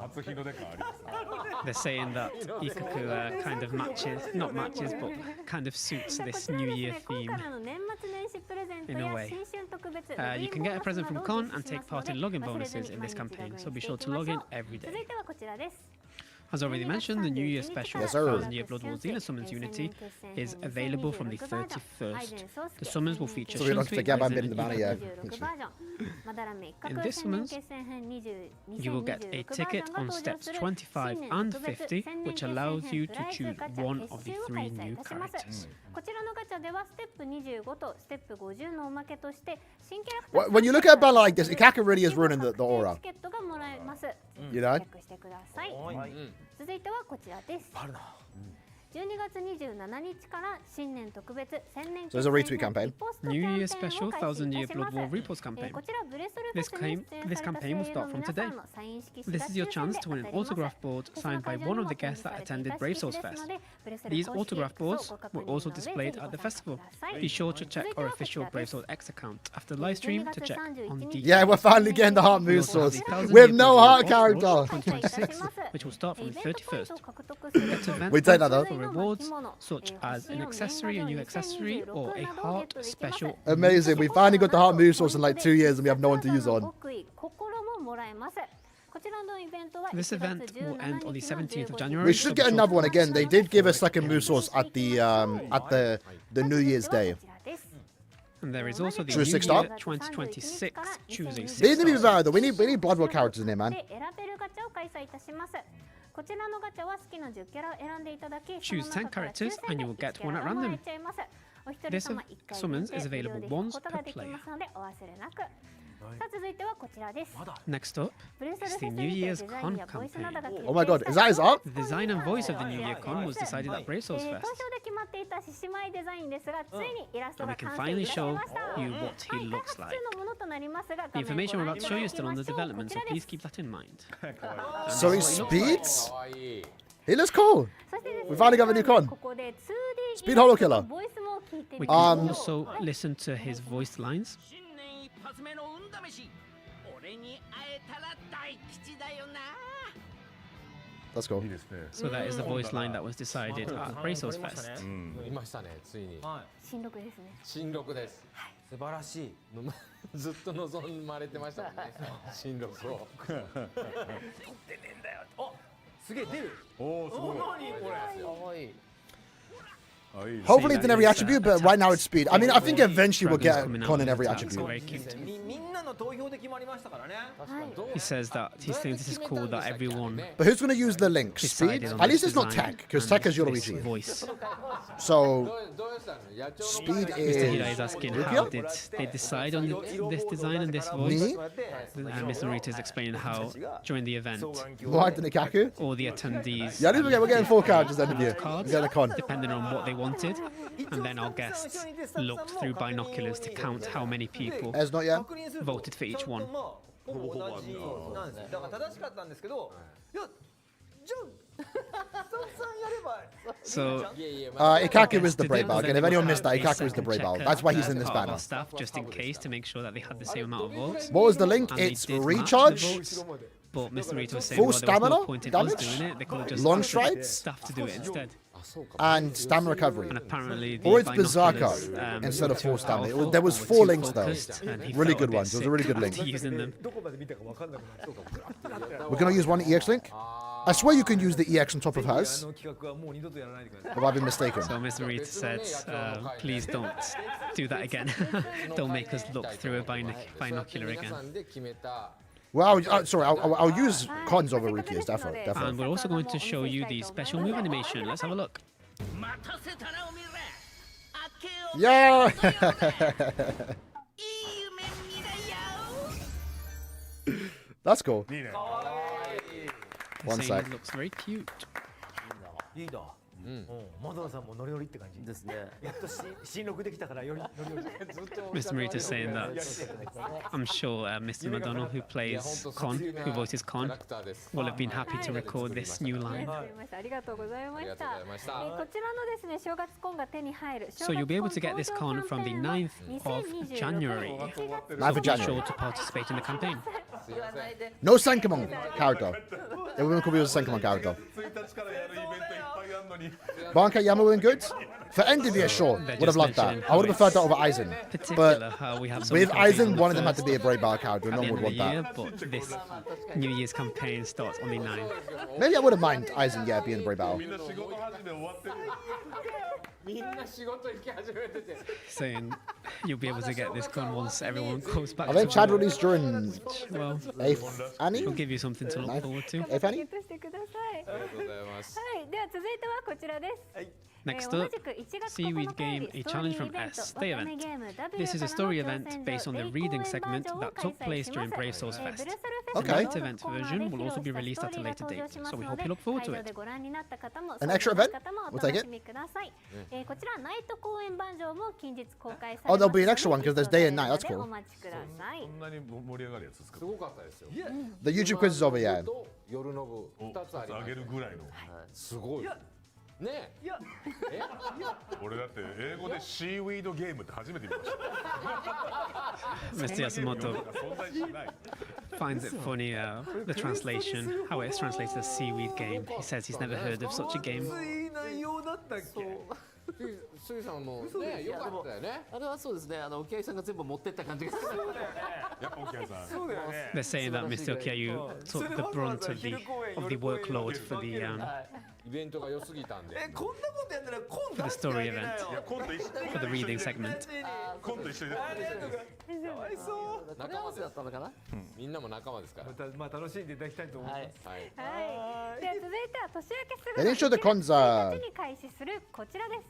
初日の出感ありますね。 They're saying that Ikaku kind of matches, not matches, but kind of suits こ this ちら New です Year ね、今 theme. からの年末年始プレゼント In a や way. 新春特別 You can get a present from Con and take part in login bonuses in this campaign, so be sure to log in every 続 day. いてはこちらです。 As already mentioned, the New Year special Yes, sir. 1000 Year Blood War Xena Summons Unity is available from the 31st. The summons will feature So we don't Shinsuke, forget about Aizen, bidding the banner, yeah. In this summons, you will get a ticket on steps 25 and 50, which allows you to choose one of the 3 new characters. こちらのガチャではステップ25とステップ50のおまけとして新キャラクター When you look at a banner like this, Ikaku really is ruining the aura. チケットがもらえます。ぜひ You チ know? ェックしてください。続いてはこちらです。12月27日から新年特別千年 So there's a retweet campaign. New Year special 1000 Year Blood War Repost campaign. こちらブレスル This ファッションに出演 this された campaign will 声優 start の from 皆さ today. んのサイン色紙 This is your chance to win an autograph board signed by one of the guests that attended Brave Souls Fest. These autograph boards were also displayed at the festival. Be sure to check our official Brave Souls X account after the live stream to check on the Yeah, we're finally getting the heart move source. We have no heart character. 2026, which will start from the 31st. Get to event We take that though. for rewards such as an accessory, a new accessory, or a heart special. Amazing. We finally got the heart move source in like 2 years and we have no one to use on. This event will end on the 17th of January. We so should be get sure to another one follow again. They did give a second move source at the New Year's Day. And there is also the Choose New 6-star? Year 2026 choose a They 6 need to be better though. We need Blood War characters in here, man. で選べるガチャを開催いたします。こちらのガチャは好きな10キャラを選んでいただき、 Choose その中から 10 characters 抽選 and で you will get 1キャ one ラ at がもら random. えちゃいます。お一人 This 様1回 summons 限 is 定 available 無料で引く once こと per ができますのでお忘れなく。さあ続いてはこちらです。 Next up ブレスル is フ the ェス New にて Year's デザイ Con ンやボイスなどが campaign. 決 Oh my god, 定 is した that his art? The design and voice of the New Year Con was decided at Brave Souls 投 Fest. 票で決まっていた獅子舞デザインですが、ついにイラスト And が we can 完成い finally たし show ました。 you what he はい、開 looks 発 like. 中のものとなりますが、 The information we're about to show you is 画 still 面 under ご覧いただきましょう。 development, こ so ちらで please す。 keep that in mind. So he speeds? かわいい。 He looks cool. そしてですね We finally got a new con. ここで 2D Speed Hollow Killer. ボイスも聞いて We みましょ can う。 also listen to his voiced lines. 新年一発目の運試し俺に会えたら大吉だよな That's cool. いいですね。 So that is the voice line that was decided at Brave Souls Fest. いましたね、ついに。はい。新録ですね。新録です。素晴らしい。ずっと望まれてましたもんね。新録を。すげえ出る。おお、すごい。何これ。かわいい。あ、いいです。 Hopefully it's in every attribute, but right now it's speed. I mean, I think eventually we'll Dragons get coming out con in with every attacks, attribute. very cute. みんなの投票で決まりましたからね。He says that he thinks this is cool that everyone But who's going to use the link? Speed? decided on At this least it's not design tech, because and tech is this Yoruichi. voice. So どうしたの？野鳥の Speed会 Mr. Hira is is asking Rupia? how did they decide on this design and this voice? Me? Mr. Narita is explaining how during the event what did Ikaku? all the attendees Yeah, I didn't forget we're getting 4 characters end of year. cards We're getting a con. depending on what they wanted, and then our guests looked through binoculars to count how many people As not yet. 確認すると voted for each one. ほぼ同じなんですよ。だから正しかったんですけど、いや、じゃあ、さんやれば。 So Ikaku was the to brave do bag, was and if then anyone we missed that, have a Ikaku was the second brave bag. checker That's why he's in this part of banner. our staff, just in case, to make sure that they had the same amount of votes. What was the link? And they It's did match the recharge. votes But Mr. Rito was saying, Full well, there was no stamina point in damage? us doing it. They could have just Long asked strides? staff to do it instead. And stamina recovery. And apparently, the Or it's binoculars, Berserker instead of full stamina. powerful There was and 4 too links though. focused, and he Really felt a good bit ones. It was a really sick good link. after using them. We're gonna use one EX link. I swear you can use the EX on top of hers. Have I been mistaken? So Mr. Rita said, please don't do that again. Don't make us look through a binocular again. Well, sorry, I'll use cons over Riki's, definitely. And Definitely. we're also going to show you the special move animation. Let's have a look. 待たせたなおみら明けお Yeah! いい夢見だよ That's cool. いいね One Saying sec. it looks very cute. いいだ。マドナさんもノリノリって感じですね。やっと新録できたからよりノリノリ Mr. Rita saying that I'm sure Mr. Madonna, who plays Con, who voices Con, will have been happy to record this new line. ありがとうございました。ありがとうございましたこちらのですね、正月コンが手に入る。 So you'll be able to get this con from the 9th of January. 9th of Be January. sure to participate in the campaign. No Senkamon character. Everyone could be a Senkamon character. 1日からやるイベントいっぱいあるのに Bankai Yama were good. For Enderveer, sure. They're Would have just loved that. mentioning I would have preferred that over Aizen. Particular But how we have some with campaigns on Aizen, the one of them had to 1st be a Brave Bar character. at No the one end would of the want year, that. but this New Year's campaign starts on the 9th. Maybe I wouldn't mind Aizen, yeah, being a Brave Battle. みんな仕事始め終わってるみんな仕事行き始めてて Saying you'll be able to get this con once everyone goes back I to think Chad work. released during Well, 8th Annie? we'll give you something to look Ninth? forward to. 8th Annie? ゲットしてください。ありがとうございますはい、では続いてはこちらです。 Next 同 up, じく1月 Seaweed 9日よ Game, り a ストーリ challenge ー from イベント S. Day わかめ event. ゲーム W This is a から story の event 挑戦 based on 状 the デイ reading 公演 segment バージョンを that 開 took 催 place し during ます Brave Souls ブル Fest. スルフェス Okay. の The night event コーナー version で will 披露 also be した released スト at ー a リーが later 登場 date, しま so す we の hope で you look forward 会 to 場 it. でご覧になった方も An extra そうでない event? 方もお We'll take 楽 it. しみください。こちらナイト公演バージョンも近日公開されます Oh, there'll be an extra one ので because there's day and night. That's お cool. 待ちくださいこ。んなに盛り上がるやつですかすごかったですよ The YouTube quiz is over, yeah. と夜の部2つありまあすげるぐらいのすごいねえ俺だって英語でシーウィードゲームって初めて見ました Mr. Yasumoto 存在しない finds it funny, the translation, how it's translated as seaweed game. He says he's never heard of such a game. いい内容だったっけスイさんもねよかったよねあれはそうですね。沖合さんが全部持ってった感じが。やっぱ沖合さんそうだよね They're saying that Mr. Okiayu took the brunt of the workload for the イベントが良すぎたんでこんなことやったらコン出 the してあ story げな event よ コント一緒 for the reading segment. コント一緒にかわいそう仲間だったのかな。みんなも仲間ですからまた楽しんでいただきたいと思います、はいはい。では続いては年明けす They ぐ didn't show the cons, 1日に開始するこちらです。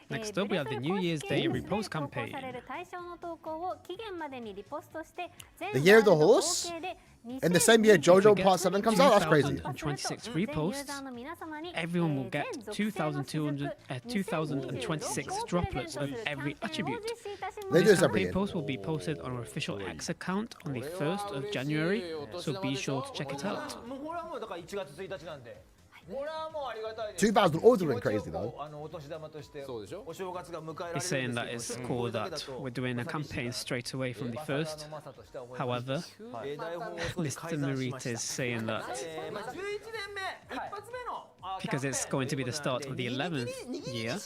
Next up, we have the New Year's Day repost 投稿 campaign. される対象の投稿を期限までにリポストして The Year of the Horse? In the same year JoJo Part 7 comes out? That's crazy. 2026 reposts, everyone will get 2,026 droplets of every attribute. They do This this every campaign year. post will be posted on our official X account on the 1st of January, so be sure to check it out. もうこれはもうだから1月1日なんでこれはもうありがたいです2,000 ordering crazy though. お年玉としてそうでしょお正月が迎えられるん He's ですけ saying ど that it's cool that we're doing a campaign straight away from the 1st. However, Mr. Marita is saying that まあ11年目一発目の because it's going to be the start of the 11th year,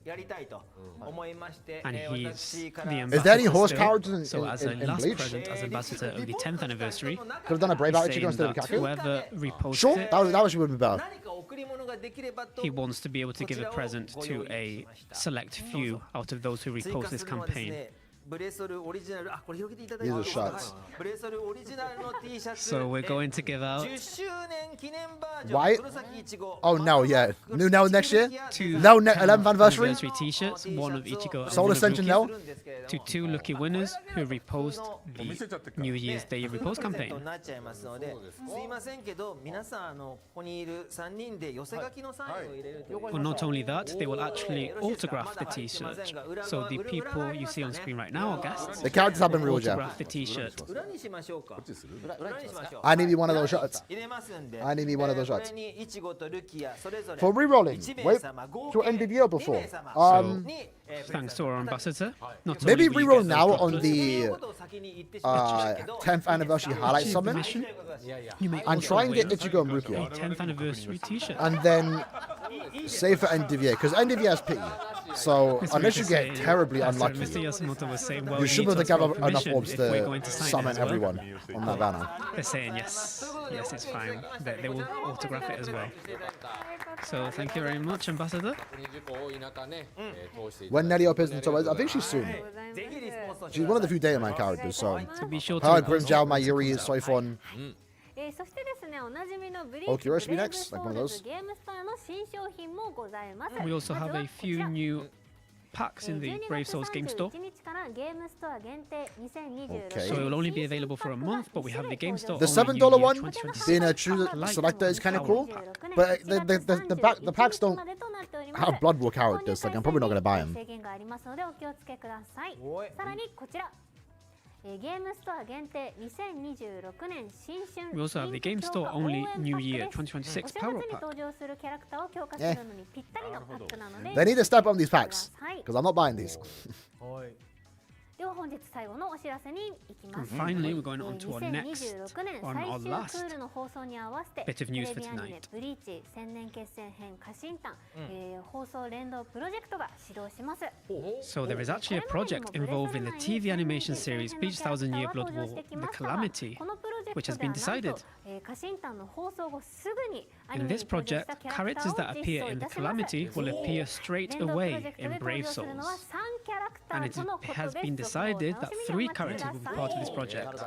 やりたいと思いまして and 私 he's から the Is there any ambassador horse still. characters in- So as a in- in last Bleach? present, as ambassador of the 10th anniversary, Could have done a Brave Out he's Ichigo saying instead of that Kaku. whoever reposts Sure, it, that actually would be better. 何か贈り物ができればと he wants to be able to give a present to a select few out of those who 追 repost 加 this するのはです campaign. ねブレソルオリジナルこれ広げていただい These て are はい shots. ブレソルオリジナルの T シャツ So we're going to give out 10周年記念バージ Why? ョン黒崎いちご Oh no, yeah. New now next year? two Now 11th anniversary? anniversary t-shirts, one of Ichigo and Soul one of Ascension Ruki, now? to two lucky winners who repost the New Year's Day repost プレゼント campaign. になっちゃいますのですいませんけど皆さんここにいる3人で寄せ書きのサインを入れると Well, not only that, they will actually autograph the t-shirt. So the people you see on screen right now, I guess. The characters have been revealed, yeah. Autograph the T-shirt. 裏にしましょうか。裏にしましょう。 I need me one of those shirts. 入れますんで。 I need me one of those こ shirts. れにイチゴとルキアそれぞれ For rerolling. 1名 Wait 様合 till 計 end of year 2 before. 名様 Um, に Thanks to our ambassador. Not maybe only will you reroll get now those on droplets, the ことを先に言ってしまいましたけど 10th anniversary highlight summon mission, you may and also try and get win Ichigo and a Rukia. 10th anniversary T-shirt. And then save for end of year, because end of year has pity. So Mr. unless you Rita get saying- terribly Mr. unlucky, Yasumoto was saying, well, you should be able to need to ask gather for enough permission orbs if we're going to to sign it summon as well. everyone on that banner. They're saying yes, yes, it's fine. They will autograph it as well. So thank you very much, Ambassador. 二次公多い中ね、通していただ When いて Nelly opens into it, I think she's soon. ぜひリスポンスをして She's one of the few Dataman characters, so So be sure to her, repost Grimjow, those Mayuri, details. Soifon. そしてですね、おなじみのブリ Oh, ーチ Curious ブ to be レイ next? ブ Like ソ one ー of ド those? ゲームストアの新商品もございます。 We also have a few new packs in the 12 Brave Souls game store. 31日からゲームストア限定2026 Okay. So it will only be available for a month, but we have the game store The only $7 New Year one 2026. being a true selector is kind of cool, but the packs don't have Blood War characters. Like I'm probably not gonna buy them. 制限がありますのでお気をつけください。おいさらにこちら。ゲームストア限定2026年新春 We also have the game store only New Year 2026 Power お正月に Pack. 登場するキャラクターを強化するのにぴったりのパックなので They need to step on these packs はい because I'm not buying these. はいでは本日最後のお知らせに行きま And す。 finally, we're going on to our next, 2026年 on 最 our 終 last クールの放送に合わせて bit of テ news レ for ビアニメ tonight. ブリーチ千年決戦編家臣団、放送連動プロジェクトが始動します。 So there is actually a project involving the TV animation series Bleach Thousand Year Blood War, The Calamity, このプロジェク which ト has では been なんと decided. 家臣団の放送後すぐにアニ In メ this に登場し project, たキャラクタ characters ー that を実 appear 装い in た the します。 Calamity will appear straight 連動プロジ away ェクトで in 登 Brave 場するのは Souls. 3キャラクタ And ー it とのこと has で been す。そこを decided お that 楽しみ 3にお待ち characters く will だ be さ part of い。 this project.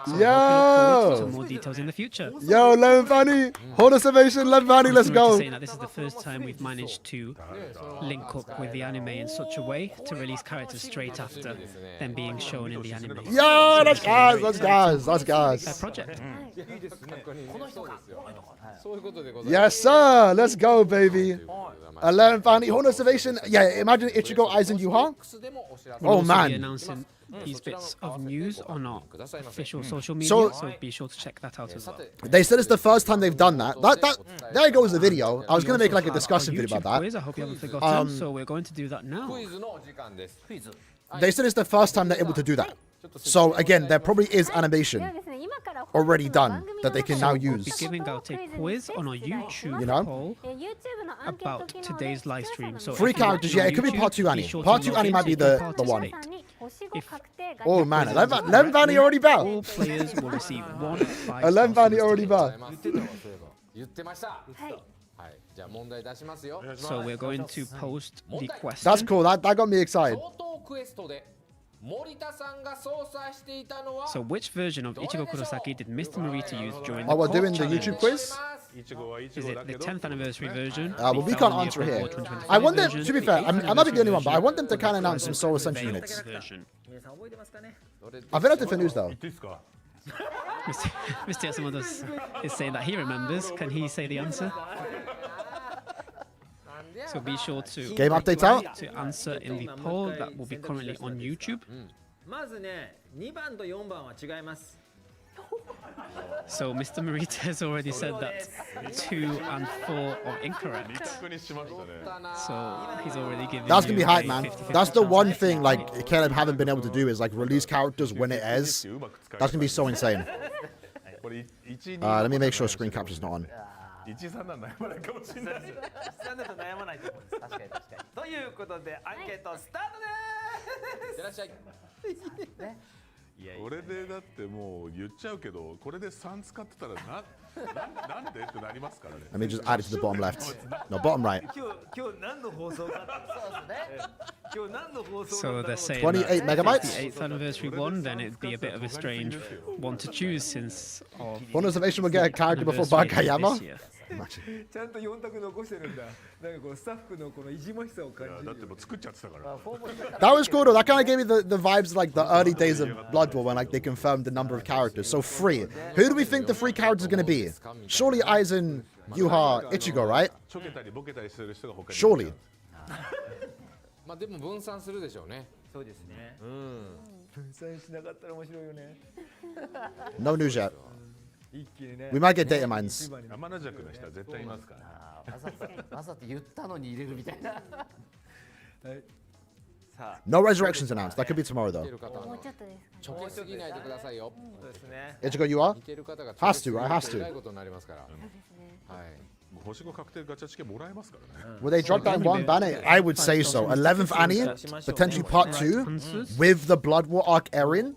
So Yo! we'll look forward to some more details in the future. Yo, Lemvani, hold a salvation, Lemvani, let's Just go. saying that this is the first time we've managed to link up with the anime in such a way to release characters straight after them being shown in the anime. Yo, that's guys, that's guys, that's A guys. project. いいですね。この人か。そういうことでございます Yes, sir. Let's go, baby. Lemvani, hold a salvation. Yeah, imagine Ichigo, Aizen, Yuha. でもお知らせ We'll Oh, also man. be announcing these bits of news on our official social media, So- so be sure to check that out as well. They said it's the first time they've done that. There goes the video. I was gonna make like a Our discussion video YouTube about that. quiz, I hope you haven't forgotten, so we're going to do that now. クイズのお時間です。クイズ。 They said it's the first time they're able to do that. So again, there probably is animation ではですね、今から already done that they can now We'll use. be giving out a quiz on our YouTube You know? poll YouTube のアンケート about 機能で today's live stream. So Free if you're characters, watching yeah, on it could be YouTube, part 2 be anime. sure to Part 2 log anime in might so be you can the one. participate. さんに星5 If- 確定が Oh man, Quiz is correct, Lemvani already all bow. players will receive one 5 Lemvani stars. already bow. 言ってました。はい。はい。じゃあ問題出しますよ。 So we're going to post the That's question. cool. That got me excited. 相当クエストで森田さんが操作していたのは So which version of Ichigo Kurosaki did Mr. Marita use during the Oh, we're court doing the challenge? YouTube quiz? いちごはいち Is ご it だ the けど 10th anniversary version? Well, we can't answer here. I want them, to be fair, I might be the only one, but I want them to kind of announce some Soul Ascension units. 皆さん覚えてますかね I've been at the news though. 言っていいですか Mr. Yasumoto is saying that he remembers. Can he say the answer? So be sure to Game updates out. answer in the poll that will be currently on YouTube. まずね2番と4番は違います So Mr. Marita has already said that 2 and 4 are 二 incorrect. 択にしましたね So he's already given That's gonna you be hype, a man. 50-50 That's the chance. one thing like Caleb haven't been able to do is like release characters when it airs. うまく使い That's gonna be so insane. これ1 Let me make sure screen capture's not on. 1-3なん悩まないかもしれないなんだと悩まないと思うんです確かに確かにということでアンケートスタートでいってらっしゃい。これでだってもう言っちゃうけどこれで3使ってたらなんでってなりますからね Let me just add it to the bottom left. No, bottom right. 今日何の放送かそうですね今日何の放送 So they're saying 28 that if megabytes. it's the 8th anniversary one, then it'd be a bit of a strange one to choose since our One observation will get a character before anniversary Bankayama. this year. Imagine. ちゃんと4択残してるんだなんかこうスタッフのこの意地もしさを感じるだってもう作っちゃってたから That was cool though. That kind of gave me the vibes like the early days of Blood War when like they confirmed the number of characters. So free. Who do we think the free characters are going to be? Surely Aizen, Yuha, Ichigo, right? ちょけたりボケたりする人が他に Surely. まあでも分散するでしょうね。そうですね。分散しなかったら面白いよね。 No news yet. 一気にね。 We might get data mines. 天の弱の人は絶対いますからわざと言ったのに入れるみたいな。No resurrections announced. That could be tomorrow 見て though. る方のもうちょっとですかね。ちょけすぎないでくださいよ。そうですね。 Ichigo, you are? 見てる方が Has to, right? Has to. えらいことになりますから。そうですね。はい。星5確定ガチャチケもらえますからね Will they drop that in one banner? I would say so. 11th Annie, potentially part 2, with the Blood War arc airing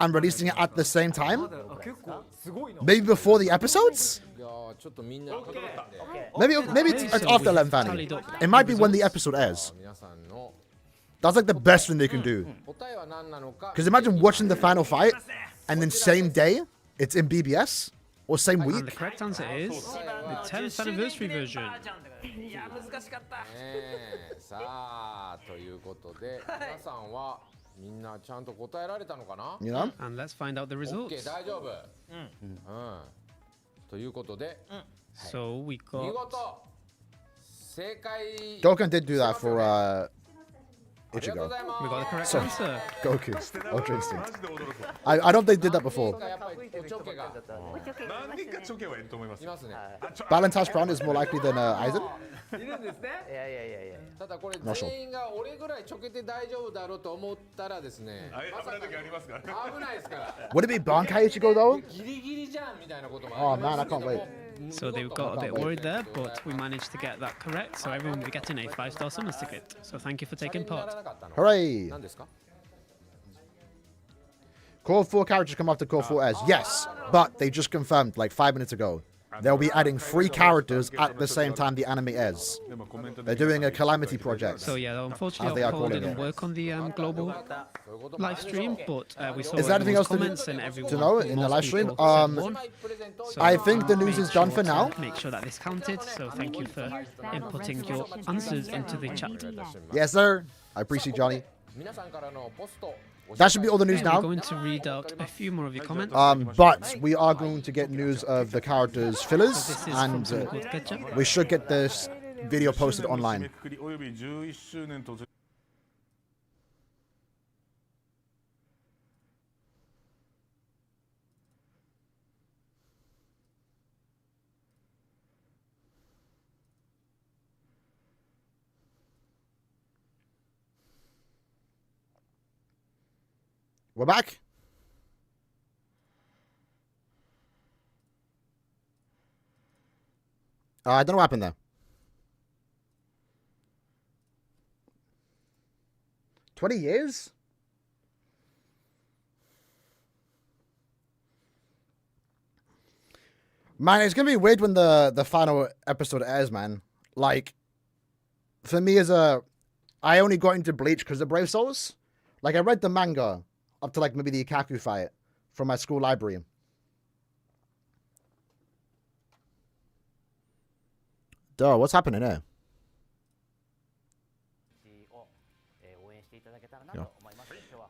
and releasing it at the same time. 結構すごいな。 Maybe before the episodes? いやーちょっとみんな Maybe it's after 11th Annie. It might be when the episode airs. 皆さんの That's like the best thing they can do. 答えは何なのか。 Because imagine watching the final fight and then same day it's in BBS or same And the week. correct answer is the 10th anniversary version. いや難しかった。ねえさあということで皆さんはみんなちゃんと答えられたのかな You know? And let's find out the ?OK results. 大丈夫。ということで So we 見 got 事正解。 Goken did do that for ありがとう Ichigo. ございます。 we got the correct So- answer. Goku. Ultra マ Instinct. ジで驚く I don't think they did that before. やっぱりおちょけがおちょけがい何人かますね。チョケはいると思いますよいますね。 Ballantash Brown is more likely than Aizen. いるんですね。いやいやいやいや。ただこれ Not sure. 全員が俺ぐらいちょけて大丈夫だろうと思ったらですね。危ない時ありますからね危ないですから。 Would it be Bankai Ichigo though? ギリギリじゃんみたいなこともありますけども Oh, man, I can't wait. So they got a bit worried there, but we managed to get that correct. So everyone will be getting a 5-star summons ticket. So thank you for taking part. Hooray! 何ですか Core 4 characters come after Core 4 airs. Yes, but they just confirmed like 5 minutes ago. They'll be adding 3 characters at the same time the anime airs. でもコメント They're doing a calamity project. So yeah, unfortunately, As they our are poll calling didn't it. work on the global live stream, but we saw Is there anything else comments and everyone, to know in the most live stream? people said one. So I think the news made is done sure for now. to Make sure that this counted. So thank you for inputting your answers into the chat. Yes, sir. I appreciate Johnny. 皆さんからのポスト That should be all the news Okay, we're now. going to read out a few more of your comments. But we are going to get news of the characters' fillers, This is from and someone called Ketchup. we should get this video posted 締め online. くくりおよび11周年と We're back. I don't know what happened there. 20 years? Man, it's gonna be weird when the final episode airs, man. Like, for me I only got into Bleach because of Brave Souls. Like, I read the manga up to like maybe the Ikaku fight from my school library. Duh, what's happening here?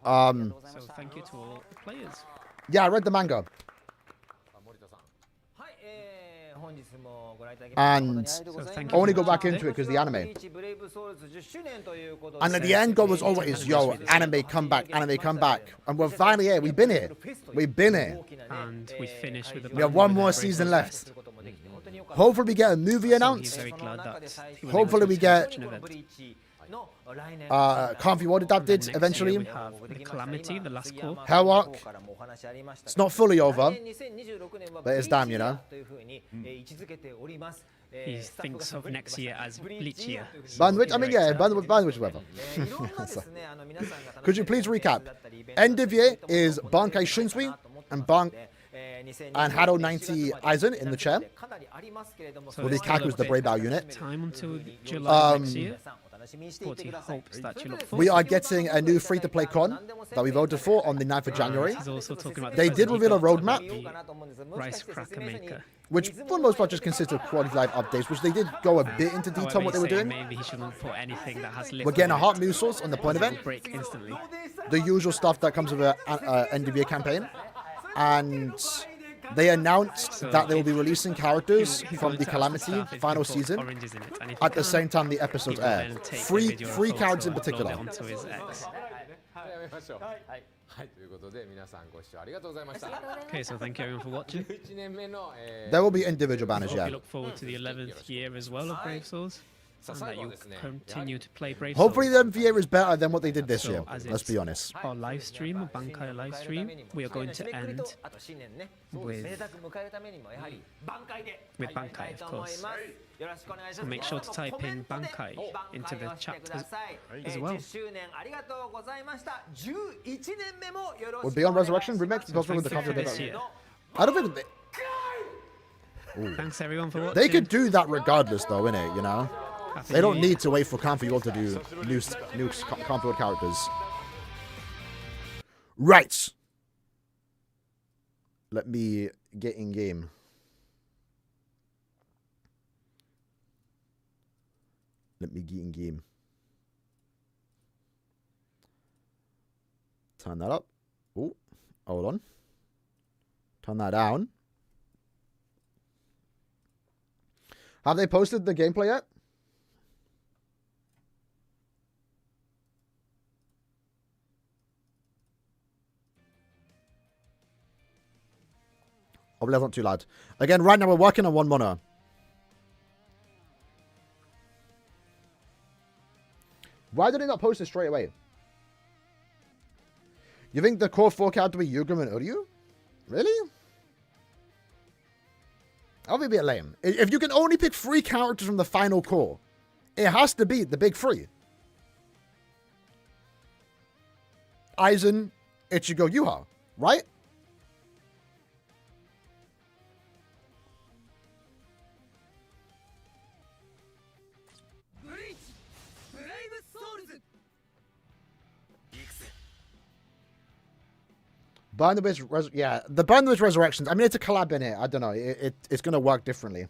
So thank you to all the players. Yeah, I read the manga. はい、本日もご覧いただき And まして thank you only go for back watching. into it because the anime. ブリーチブレイブソウルズ10周年ということで And at the end goal was always, yo, anime come back, anime come back. And we're finally here. We've been here. We've been here. And we finished with the We have one more Brave season Souls. left. Hopefully we get a movie So he's announced. very glad that he was Hopefully able we to get such an event. Can't be what adapted Next year eventually. we have the Calamity, the last core. Hell Arc. It's not fully over, but it's damn, you know. He thinks of next year as Bleach year. Bandwidth, I mean, yeah, bandwidth, whatever. Could you please recap? End of year is Bankai Shinsui and Hado 90 Aizen in the chair. So Well, there's Ikaku's the still a Brave Bow bit unit. Time until July next year. But he hopes that you look forward. We are getting a new free-to-play con that we voted for on the 9th of January. He's also talking about the They fact did that he reveal a got roadmap. the Rice Cracker Maker. Which for the most part just consists of quality life updates, which they did go a bit into detail However, on what they were he's saying doing. maybe he shouldn't put anything that has We're getting a hot news source on the point event, break instantly. the usual stuff that comes with an end of year campaign, and they announced that they will be releasing characters He's from going the to ask Calamity staff if final he put season oranges in it, and if at he the can, same time the he episodes will air. then take a Three video or photo cards in and upload particular. it onto his X. やめましょう。はいはい、ということで皆さんご視聴ありがとうございました。 Okay, so thank you everyone for watching. 11年目の、There will be individual banners, Hope yeah. you look forward to the 11th year as well of Brave Souls, さあ and 最 that 後は you'll ですね、 continue to play Brave Hopefully, Souls. the year is better than what they did this So, year. as Let's it's be honest. our live stream, or Bankai live stream, we are going to end あと新年ね with めでたく迎えるためにもやはり挽回で with やりた Bankai, い of と思い course. ますよろしくお願いします Make sure to type in コメントで Bankai into the 挽回をして chat ください as well. 10周年ありがとうございました11年目もよろ Well, しく Beyond お願いしま Resurrection す remix goes with the Thank you cover for of this the. year. I don't think Thanks everyone for watching. they could do that regardless, though, innit? You know, Happy they don't New Year. need to wait for Canfield to do new Canfield characters. Right. Let me get in game. Let me get in game. Turn that up. Oh, hold on. Turn that down. Have they posted the gameplay yet? Hopefully that's not too loud. Again, right now we're working on one monitor. Why did they not post it straight away? You think the core 4 character will be Yugam and Uryu? Really? That'll be a bit lame. If you can only pick 3 characters from the final core, it has to be the big 3. Aizen, Ichigo, Yuha, right? Burn the Witch, yeah, the Burn the Witch Resurrections. I mean, it's a collab in it. I don't know. It's going to work differently.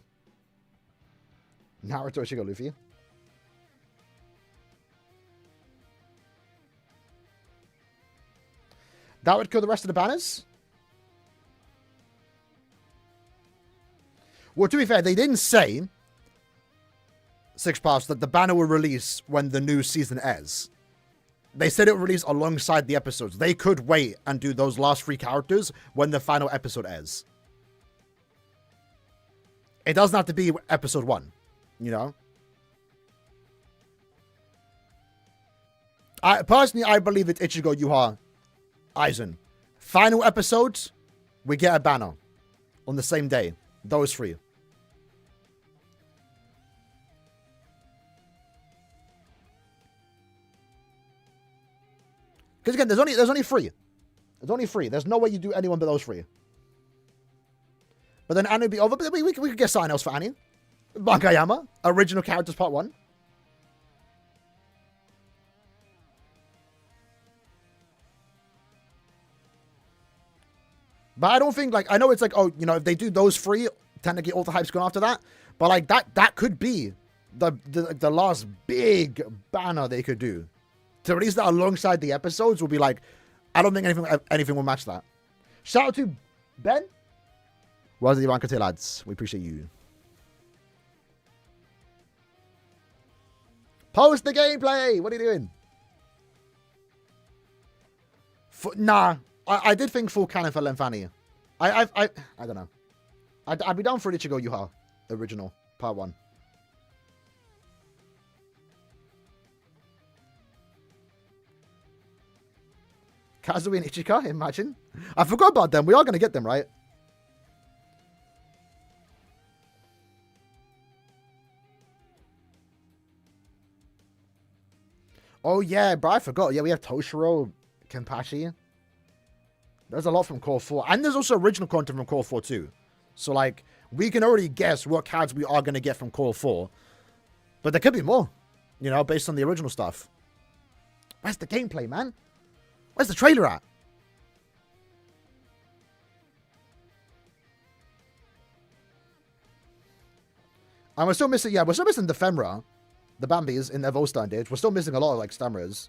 Naruto, Ichigo, Luffy. That would kill the rest of the banners? Well, to be fair, they didn't say, Six Paths, that the banner will release when the new season airs. They said it will release alongside the episodes. They could wait and do those last 3 characters when the final episode airs. It doesn't have to be episode 1, you know? I believe it's Ichigo, Yuha, Aizen. Final episodes, we get a banner on the same day. Those 3. Because again, there's only 3. There's only 3. There's no way you do anyone but those 3. But then Annie would be over. But we could get something else for Annie. Bankayama, original characters part 1. But I don't think, like, I know it's like, oh, you know, if they do those 3, technically all the hype's gone after that. But like that could be the last big banner they could do. To release that alongside the episodes will be like, I don't think anything will match that. Shout out to Ben. Well done, Ivanka, lads. We appreciate you. Post the gameplay. What are you doing? Nah, I did think full canon for Lenfani. I don't know. I'd be down for Ichigo Yuha original part 1. Kazui and Ichika, imagine. I forgot about them. We are going to get them, right? Oh, yeah, bro, I forgot. Yeah, we have Toshiro, Kenpachi. There's a lot from Core 4. And there's also original content from Core 4, too. So, like, we can already guess what cards we are going to get from Core 4. But there could be more, you know, based on the original stuff. Where's the gameplay, man? Where's the trailer at? And we're still missing, yeah, we're still missing the Femra, the Bambis in their Volstein stage. We're still missing a lot of, like, Stamras.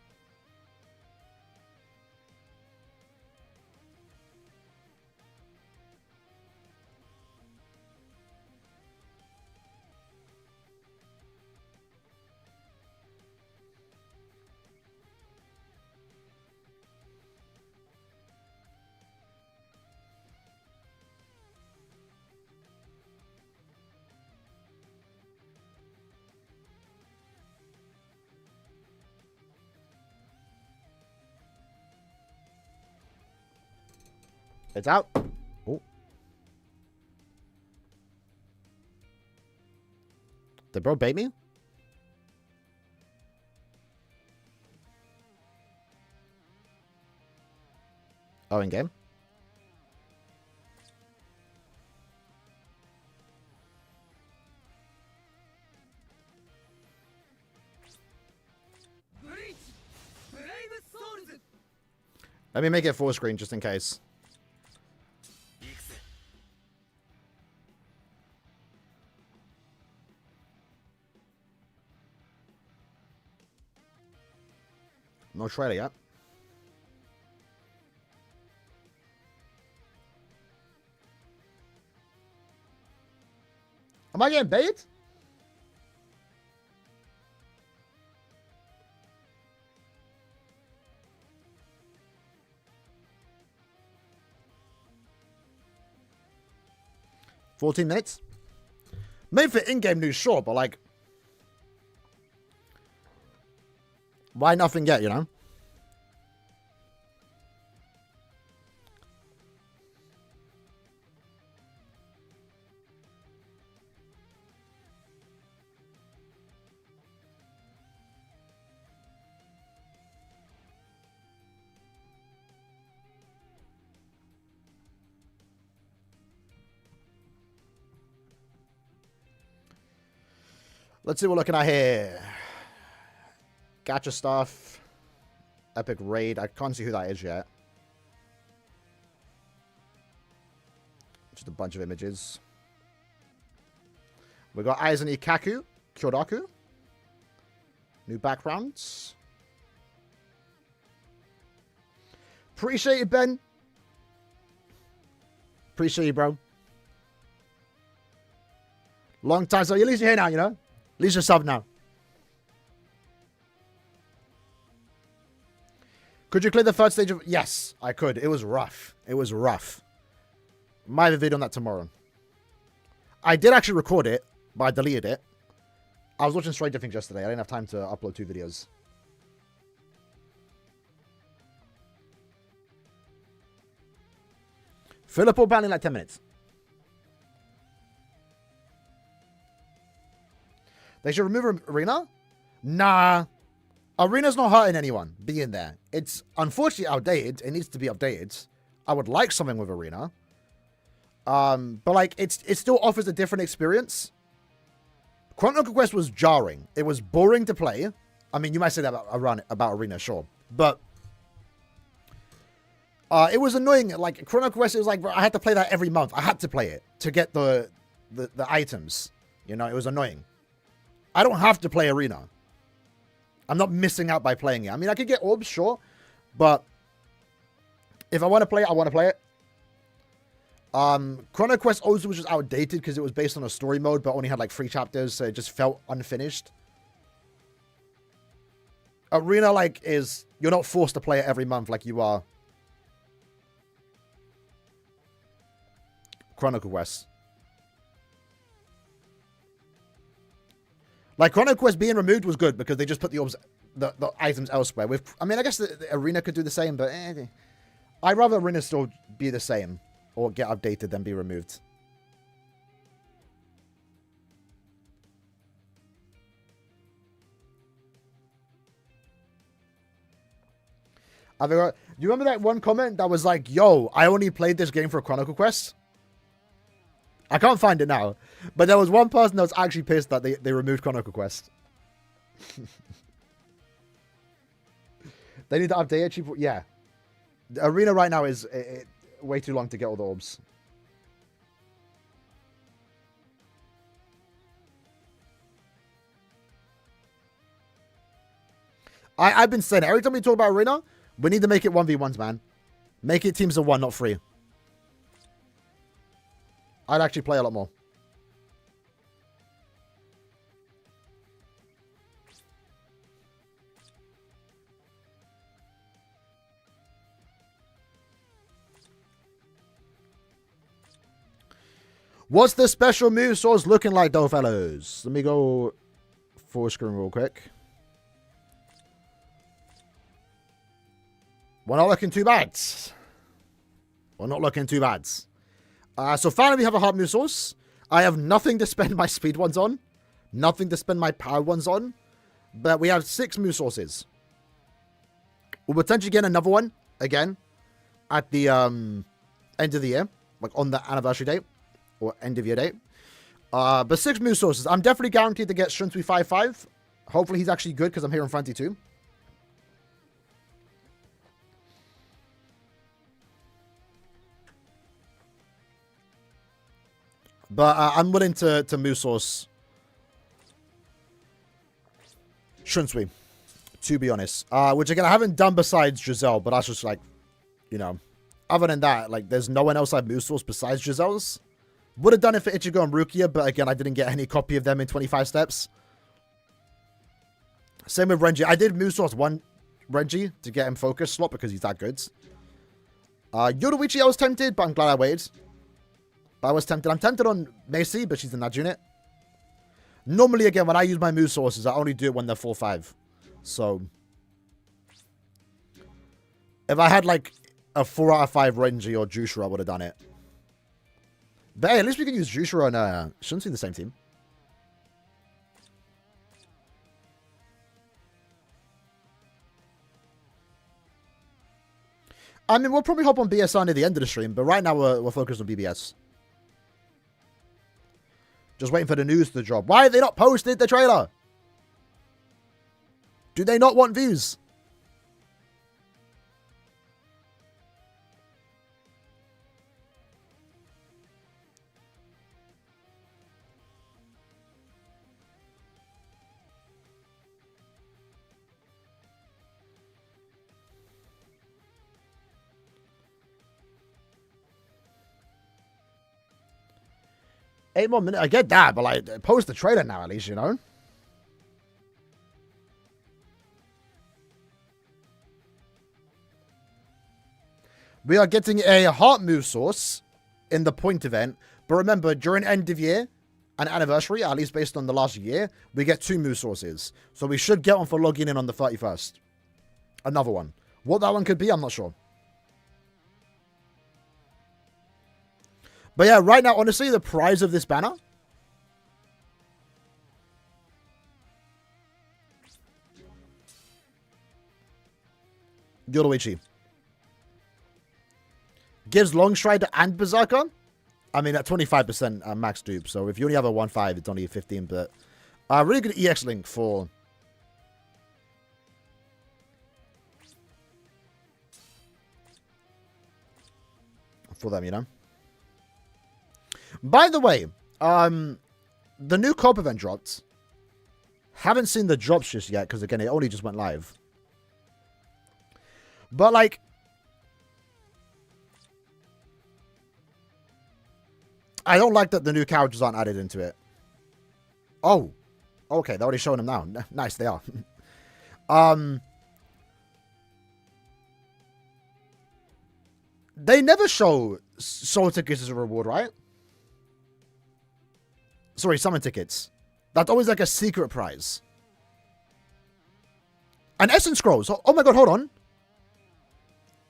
It's out. Oh. Did bro bait me? Oh, in game. Let me make it full screen just in case. No trailer yet. Am I getting bait? $14 minutes. Made for in-game news, sure, but like, why nothing yet? You know. Let's see what we're looking at here. Gacha stuff. Epic raid. I can't see who that is yet. Just a bunch of images. We got Aizen Ikaku, Kyodaku. New backgrounds. Appreciate you, Ben. Appreciate you, bro. Long time, so at least you're here now, you know? At least you're sub now. Could you clear the third stage of... Yes, I could. It was rough. It was rough. Might have a video on that tomorrow. I did actually record it, but I deleted it. I was watching Stranger Things yesterday. I didn't have time to upload 2 videos. Philip will ban in like 10 minutes. They should remove Arena? Nah. Arena's not hurting anyone being there. It's unfortunately outdated. It needs to be updated. I would like something with Arena. But like it still offers a different experience. Chrono Quest was jarring. It was boring to play. I mean, you might say that about Arena, sure. But it was annoying. Like Chrono Quest, it was like, bro, I had to play that every month. I had to play it to get the items. You know, it was annoying. I don't have to play Arena. I'm not missing out by playing it. I mean, I could get orbs, sure. But if I want to play it, I want to play it. Chrono Quest also was just outdated because it was based on a story mode, but only had like 3 chapters, so it just felt unfinished. Arena, like, is... You're not forced to play it every month like you are Chrono Quest. Like, Chrono Quest being removed was good because they just put the items elsewhere. I mean, I guess the Arena could do the same, but I'd rather Arena still be the same or get updated than be removed. Do you remember that one comment that was like, yo, I only played this game for Chronicle Quest? I can't find it now. But there was one person that was actually pissed that they removed Chronicle Quest. They need to update it. Yeah. The Arena right now is way too long to get all the orbs. I've been saying, every time we talk about Arena, we need to make it 1v1s, man. Make it teams of 1, not 3. I'd actually play a lot more. What's the special move source looking like, though, fellas? Let me go full screen real quick. One not looking too bad. We're not looking too bad. So finally we have a hard move source. I have nothing to spend my speed ones on. Nothing to spend my power ones on. But we have 6 move sources. We'll potentially get another one, again, at the end of the year. Like on the anniversary date. Or end of year date. But 6 move sources. I'm definitely guaranteed to get Shunsui 5-5. Hopefully he's actually good because I'm hearing Franti too. But I'm willing to move source Shunsui, to be honest. Which again, I haven't done besides Giselle, but that's just like, you know, other than that, like there's no one else I've move source besides Giselle's. Would have done it for Ichigo and Rukia, but again, I didn't get any copy of them in 25 steps. Same with Renji. I did move source 1 Renji to get him focus slot because he's that good. Yoruichi I was tempted, but I'm glad I waited. But I was tempted. I'm tempted on Macy, but she's in that unit. Normally, again, when I use my move sources, I only do it when they're 4-5. So, if I had like a 4 out of 5 Renji or Jushiro, I would have done it. But hey, at least we can use Jushiro and Shunsui in the same team. I mean, we'll probably hop on BSR near the end of the stream, but right now we're focused on BBS. Just waiting for the news to drop. Why have they not posted the trailer? Do they not want views? Eight more minutes. I get that, but like, post the trailer now at least, you know? We are getting a heart move source in the point event. But remember, during end of year and anniversary, at least based on the last year, we get 2 move sources. So we should get one for logging in on the 31st. Another one. What that one could be, I'm not sure. But yeah, right now, honestly, the prize of this banner Yoruichi. Gives Long Strider and Berserker. I mean, at 25% max dupe. So if you only have a 1-5, it's only a 15. But really good EX link for them, you know. By the way, the new co-op event dropped. Haven't seen the drops just yet because again, it only just went live. But like, I don't like that the new characters aren't added into it. Oh, okay, they're already showing them now. Nice, they are. They never show soul tickets as a reward, right? Sorry, summon tickets. That's always like a secret prize. And Essence Scrolls. Oh my god, hold on.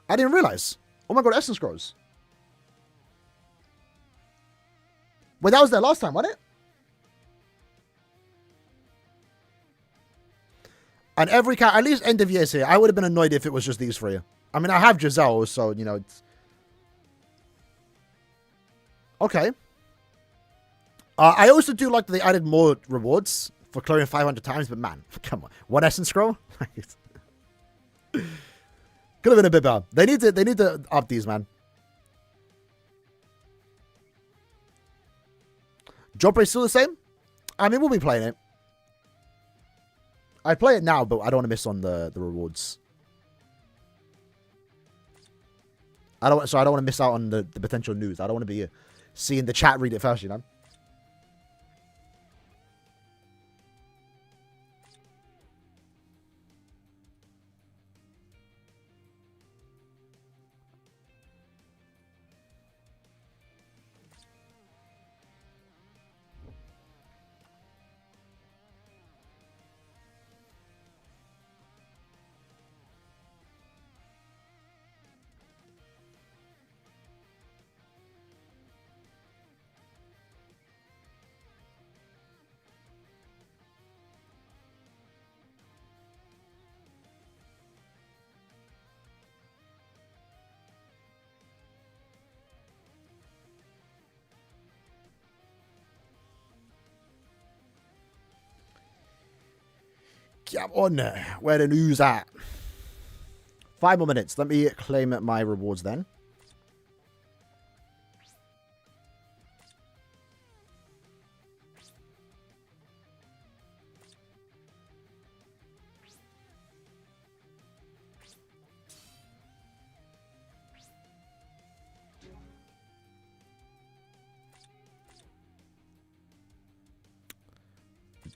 I didn't realize. Oh my god, Essence Scrolls. Wait, that was there last time, wasn't it? And every cat, at least end of years here, I would have been annoyed if it was just these 3. I mean, I have Giselle, so, you know, it's... Okay. I also do like that they added more rewards for clearing 500 times, but man, come on. 1 Essence Scroll? Could have been a bit better. They need to up these, man. Drop rate still the same? I mean, we'll be playing it. I play it now, but I don't want to miss on the rewards. I don't want to miss out on the potential news. I don't want to be seeing the chat read it first, you know? Come on. Where the news at? 5 more minutes. Let me claim my rewards then.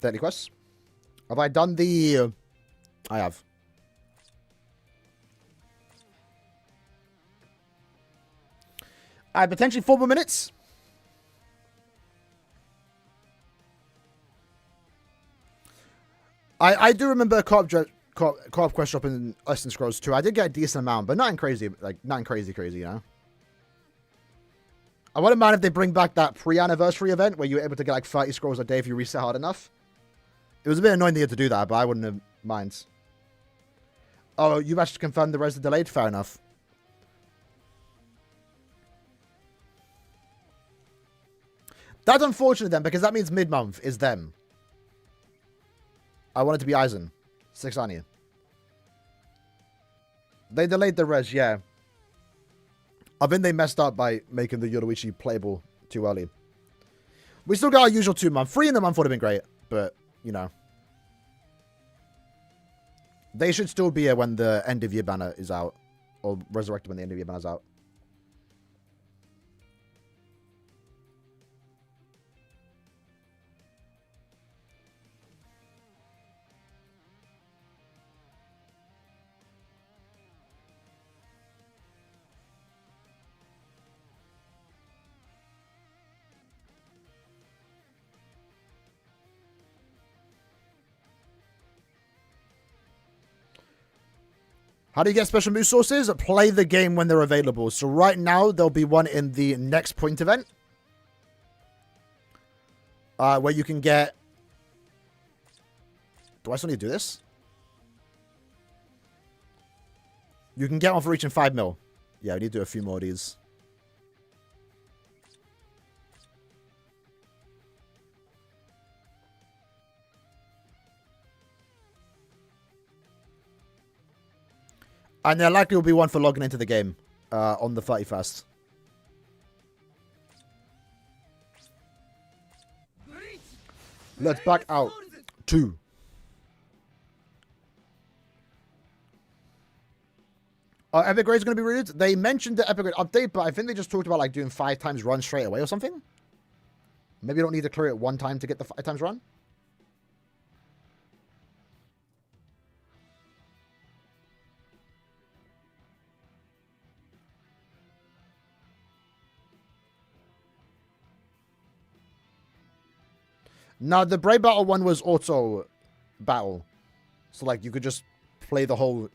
Daily quests. Have I done the... I have. Potentially 4 more minutes. I do remember co-op quest shop in Western Scrolls 2. I did get a decent amount, but nothing crazy, like nothing crazy, you know. I wouldn't mind if they bring back that pre-anniversary event where you were able to get like 30 scrolls a day if you reset hard enough. It was a bit annoying they had to do that, but I wouldn't have mind. Oh, you've actually confirmed the res delayed? Fair enough. That's unfortunate then, because that means mid-month is them. I want it to be Eisen. 6 on you. They delayed the res, yeah. I think they messed up by making the Yoruichi playable too early. We still got our usual 2 month. 3 in the month would have been great, but, you know. They should still be here when the end of year banner is out. Or resurrected when the end of year banner is out. How do you get special move sources? Play the game when they're available. So right now, there'll be one in the next point event. Where you can get... Do I still need to do this? You can get one for reaching 5 mil. Yeah, we need to do a few more of these. And there likely will be one for logging into the game on the 31st. Let's back out. 2. Epic Grade is going to be released. They mentioned the Epic Grade update, but I think they just talked about like doing 5 times run straight away or something. Maybe you don't need to clear it 1 time to get the 5 times run. No, the Brave Battle one was auto battle. So, like, you could just play the whole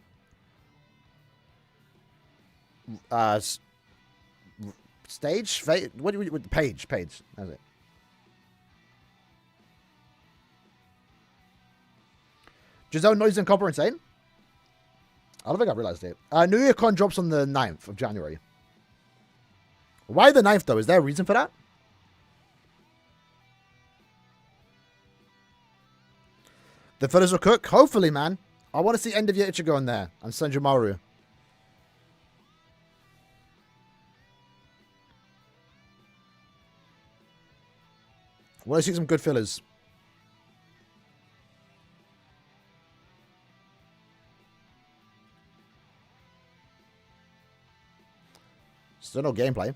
stage? What do you... Page. That's it. Giselle, Noise and Copper Insane? I don't think I realized it. New Year Con drops on the 9th of January. Why the 9th, though? Is there a reason for that? The fellas will cook? Hopefully, man. I want to see End of Year Ichigo in there. And Senjumaru. I want to see some good fillers. Still no gameplay.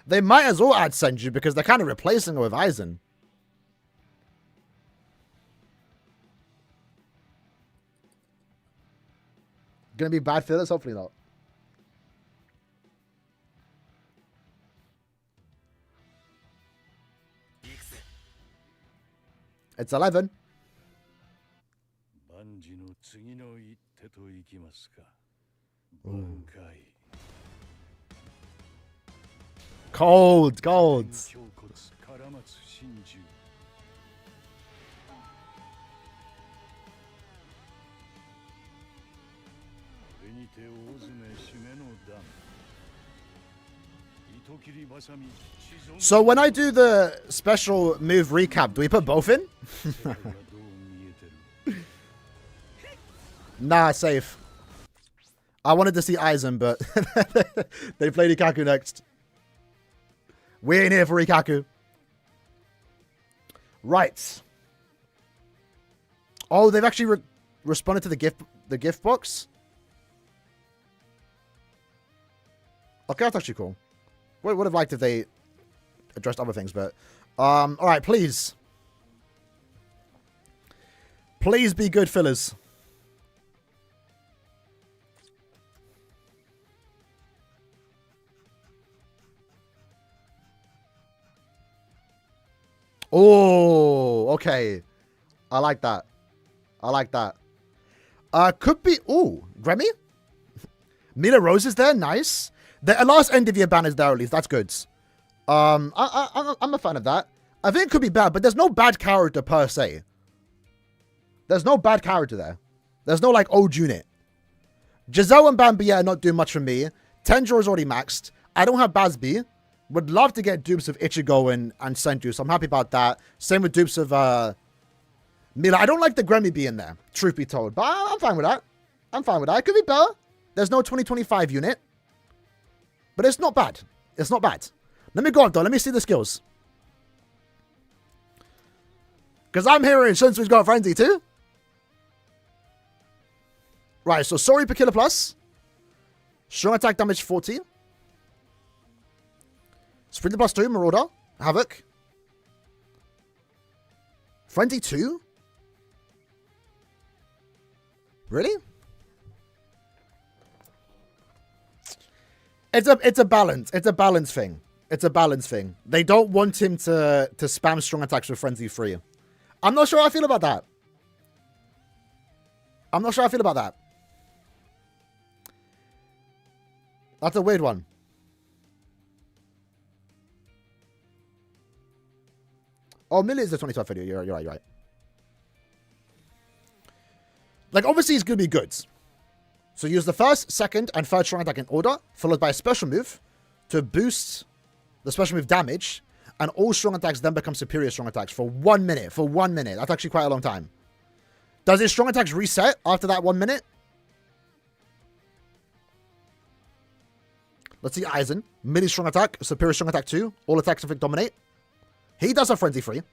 They might as well add Senju because they're kind of replacing her with Aizen. Gonna be bad fillers? Hopefully not. It's 11. Ooh. Cold. So when I do the special move recap, do we put both in? Nah, safe. I wanted to see Aizen, but they played Ikaku next. We ain't here for Ikaku. Right. Oh, they've actually responded to the gift box. Okay, that's actually cool. Would have liked if they addressed other things, but all right, please. Please be good fillers. Oh, okay. I like that. I like that. Could be... Ooh, Grammy? Mila Rose is there. Nice. The last end of year ban is there at least. That's good. I'm a fan of that. I think it could be bad, but there's no bad character per se. There's no bad character there. There's no, like, old unit. Giselle and Bambi are not doing much for me. Tenjo is already maxed. I don't have Bazby. Would love to get dupes of Ichigo and Senju, so I'm happy about that. Same with dupes of Mila. I don't like the Grammy being there, truth be told, but I'm fine with that. I'm fine with that. It could be better. There's no 2025 unit, but it's not bad. It's not bad. Let me go on, though. Let me see the skills. Because I'm hearing Shinsui's got Frenzy too. Right, so sorry per killer plus. Strong attack damage 40. Sprinter plus 2, Marauder. Havoc. Frenzy 2? Really? It's a balance. It's a balance thing. It's a balance thing. They don't want him to spam strong attacks with Frenzy 3. I'm not sure how I feel about that. I'm not sure how I feel about that. That's a weird one. Oh, Millie is the 25th video. You're right, you're right. Like, obviously, it's going to be good. So use the first, second, and third strong attack in order, followed by a special move to boost the special move damage, and all strong attacks then become superior strong attacks for 1 minute. For 1 minute. That's actually quite a long time. Does his strong attacks reset after that 1 minute? Let's see Aizen. Millie strong attack, superior strong attack 2. All attacks inflict dominate. He does have Frenzy 3.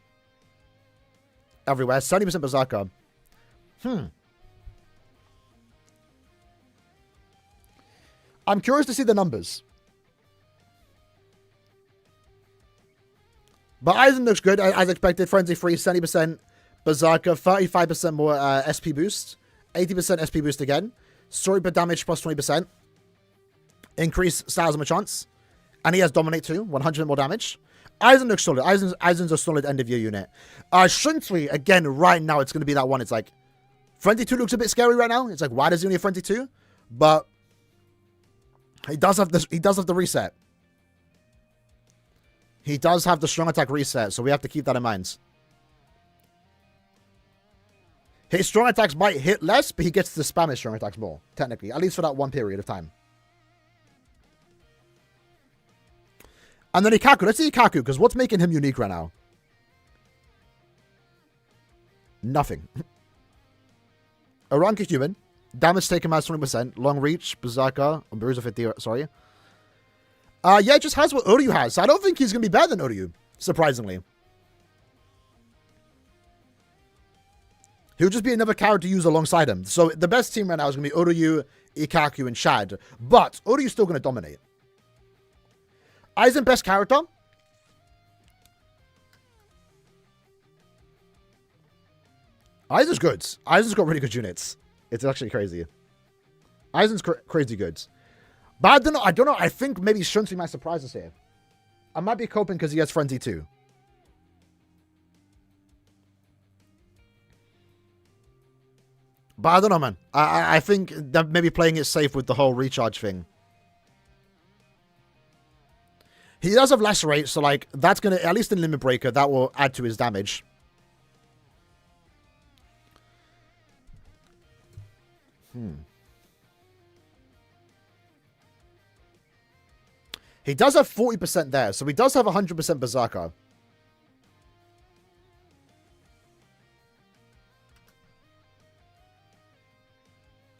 Everywhere. 70% Berserker. I'm curious to see the numbers. But Aizen looks good, as expected. Frenzy 3, 70% Berserker, 35% more SP boost. 80% SP boost again. Story per damage plus 20%. Increase styles of chance. And he has Dominate too, 100 more damage. Aizen looks solid. Aizen's a solid end of year unit. Shinsui, again, right now, it's going to be that one. It's like, Frenzy 2 looks a bit scary right now. It's like, why does he only have Frenzy 2? But he does have this. He does have the reset. He does have the strong attack reset, so we have to keep that in mind. His strong attacks might hit less, but he gets to spam his strong attacks more, technically. At least for that one period of time. And then Ikaku. Let's see Ikaku, because what's making him unique right now? Nothing. Aranka human. Damage taken minus 20%. Long reach. Berserker. Bruiser 50, sorry. Yeah, it just has what Uryu has. So I don't think he's going to be better than Uryu, surprisingly. He'll just be another character to use alongside him. So the best team right now is going to be Uryu, Ikaku, and Shad. But Uryu's still going to dominate. Aizen best character. Aizen's good. Aizen's got really good units. It's actually crazy. Aizen's crazy good. But I don't know. I think maybe Shinsui might surprise us here. I might be coping because he has Frenzy too. But I don't know, man. I think they're maybe playing it safe with the whole recharge thing. He does have Lacerate, so like that's gonna, at least in Limit Breaker, that will add to his damage. He does have 40% there, so he does have 100% Berserker.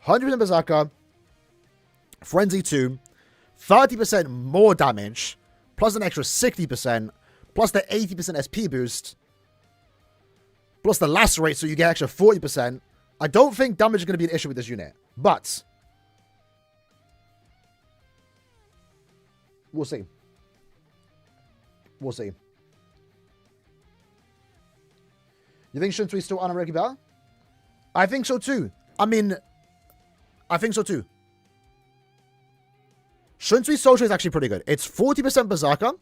Berserker, Frenzy 2, 30% more damage, plus an extra 60%, plus the 80% SP boost, plus the lacerate, so you get extra 40%. I don't think damage is going to be an issue with this unit, but we'll see. We'll see. You think Shunsui's still honorary better? I think so too. I mean, I think so too. Shunsui's soul trait is actually pretty good. It's 40% Berserker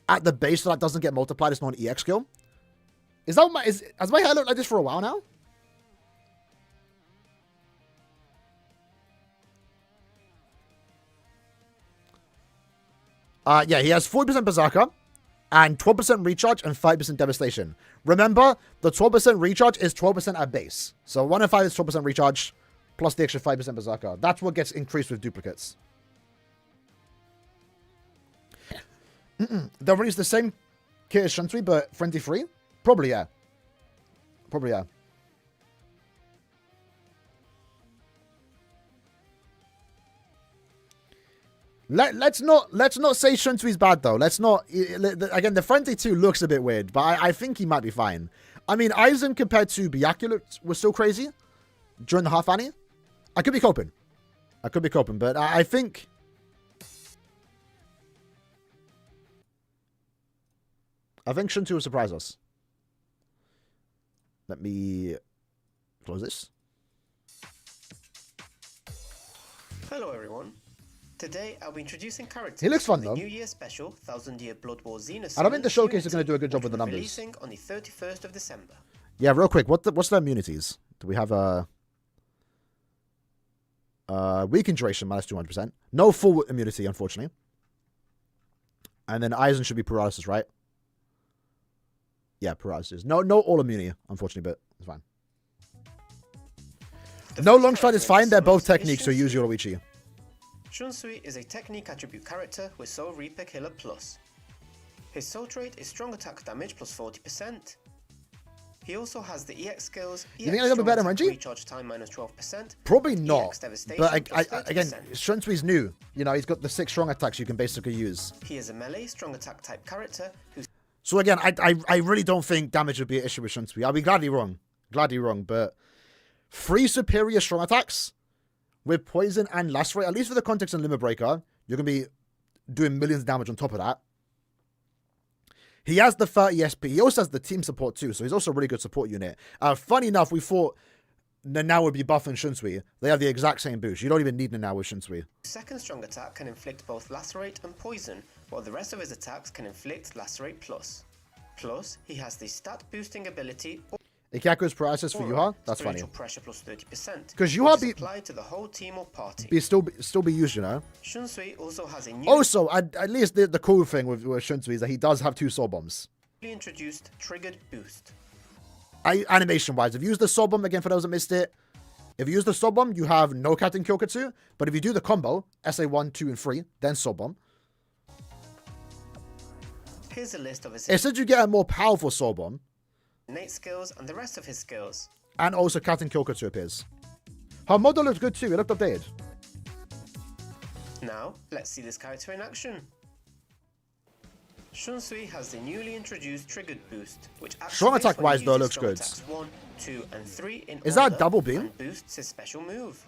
at the base, so that doesn't get multiplied. It's not an EX skill. Is that my, has my hair looked like this for a while now? Yeah, he has 40% Berserker and 12% recharge and 5% devastation. Remember, the 12% recharge is 12% at base. So 1 in 5 is 12% recharge plus the extra 5% Berserker. That's what gets increased with duplicates. They'll release the same kit as Shunsui, but Frenzy free? Probably, yeah. Probably, yeah. Let's not say Shunsui's bad though. Let's not. Again, the Frenzy 2 looks a bit weird, but I think he might be fine. I mean, Aizen compared to Byaku was still crazy during the half annie. I could be coping. But I think. I think Shunsu will surprise us. Let me close this. Hello everyone. Today I'll be introducing characters. He looks fun though. The New Year special 1000 Year Blood War Xena. I don't think the showcase is going to do a good job with the numbers. Releasing on the 31st of December. Yeah, real quick. What's their immunities? Do we have a weaken duration minus 200%? No full immunity, unfortunately. And then Aizen should be paralysis, right? Yeah, paralysis. No all immunity, unfortunately, but it's fine. No long stride is fine. They're both techniques, so use Yoruichi. Shunsui is a technique attribute character with Soul Reaper Killer Plus. His soul trait is strong attack damage plus 40%. He also has the EX skills. You think I got better than Renji? Recharge time minus 12%. Probably not. But again, 30%. Shunsui's new. You know, he's got the 6 strong attacks you can basically use. He is a melee strong attack type character who's. So again, I really don't think damage would be an issue with Shunsui. I'll be gladly wrong. But 3 superior strong attacks with poison and lacerate, at least for the context and limit breaker, you're going to be doing millions of damage on top of that. He has the 30 SP. He also has the team support too, so he's also a really good support unit. Funny enough, we thought Nanao would be buffing Shunsui. They have the exact same boost. You don't even need Nanao with Shunsui. Second strong attack can inflict both lacerate and poison, while the rest of his attacks can inflict lacerate plus. Plus, he has the stat boosting ability. Ikaku's paralysis for Yuha? That's funny. Pressure plus 30%. Because Yuha be applied to the whole team or party. Still be used, you know. Shunsui also has a new. Also, at least the cool thing with Shunsui is that he does have 2 soul bombs. Introduced triggered boost. Animation wise, if you use the soul bomb again for those that missed it, if you use the soul bomb, you have no Captain Kyokatsu. But if you do the combo, SA1, 2, and 3, then soul bomb. Here's a list of his. It says you get a more powerful soul bomb. Innate skills and the rest of his skills. And also Captain Kyokatsu appears. Her model looks good too. It looked updated. Now, let's see this character in action. Shunsui has the newly introduced triggered boost, which strong attack wise though looks good. 1, 2, and 3 in Is that a double beam? And boosts his special move.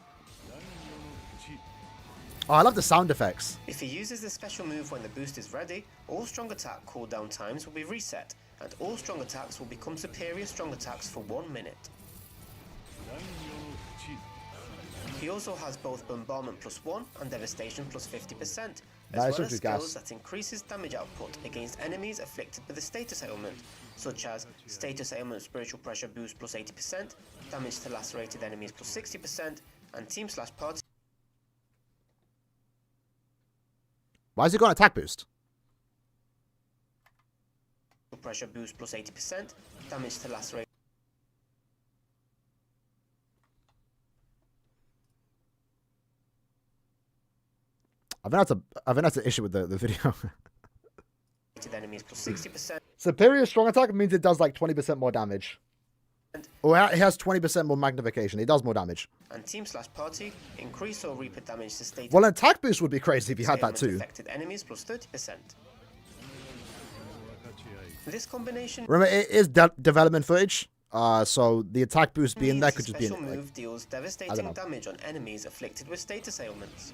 Oh, I love the sound effects. If he uses the special move when the boost is ready, all strong attack cooldown times will be reset, and all strong attacks will become superior strong attacks for 1 minute. He also has both Bombardment plus 1 and Devastation plus 50%, as well as skills that increases damage output against enemies afflicted with a status ailment, such as Status Ailment Spiritual Pressure Boost plus 80%, damage to lacerated enemies plus 60%, and Team/Party. Why is he got an attack boost? Pressure boost plus 80%, damage to lacerate. I think that's an issue with the video. Enemies plus 60%. Superior strong attack means it does like 20% more damage. Or it has 20% more magnification. It does more damage. And team/party increase or reaper damage to status. Well, an attack boost would be crazy if you had that too. Affected enemies plus 30%. This combination. Remember, it is development footage. So the attack boost being there could just be special move like, deals devastating damage on enemies afflicted with status ailments.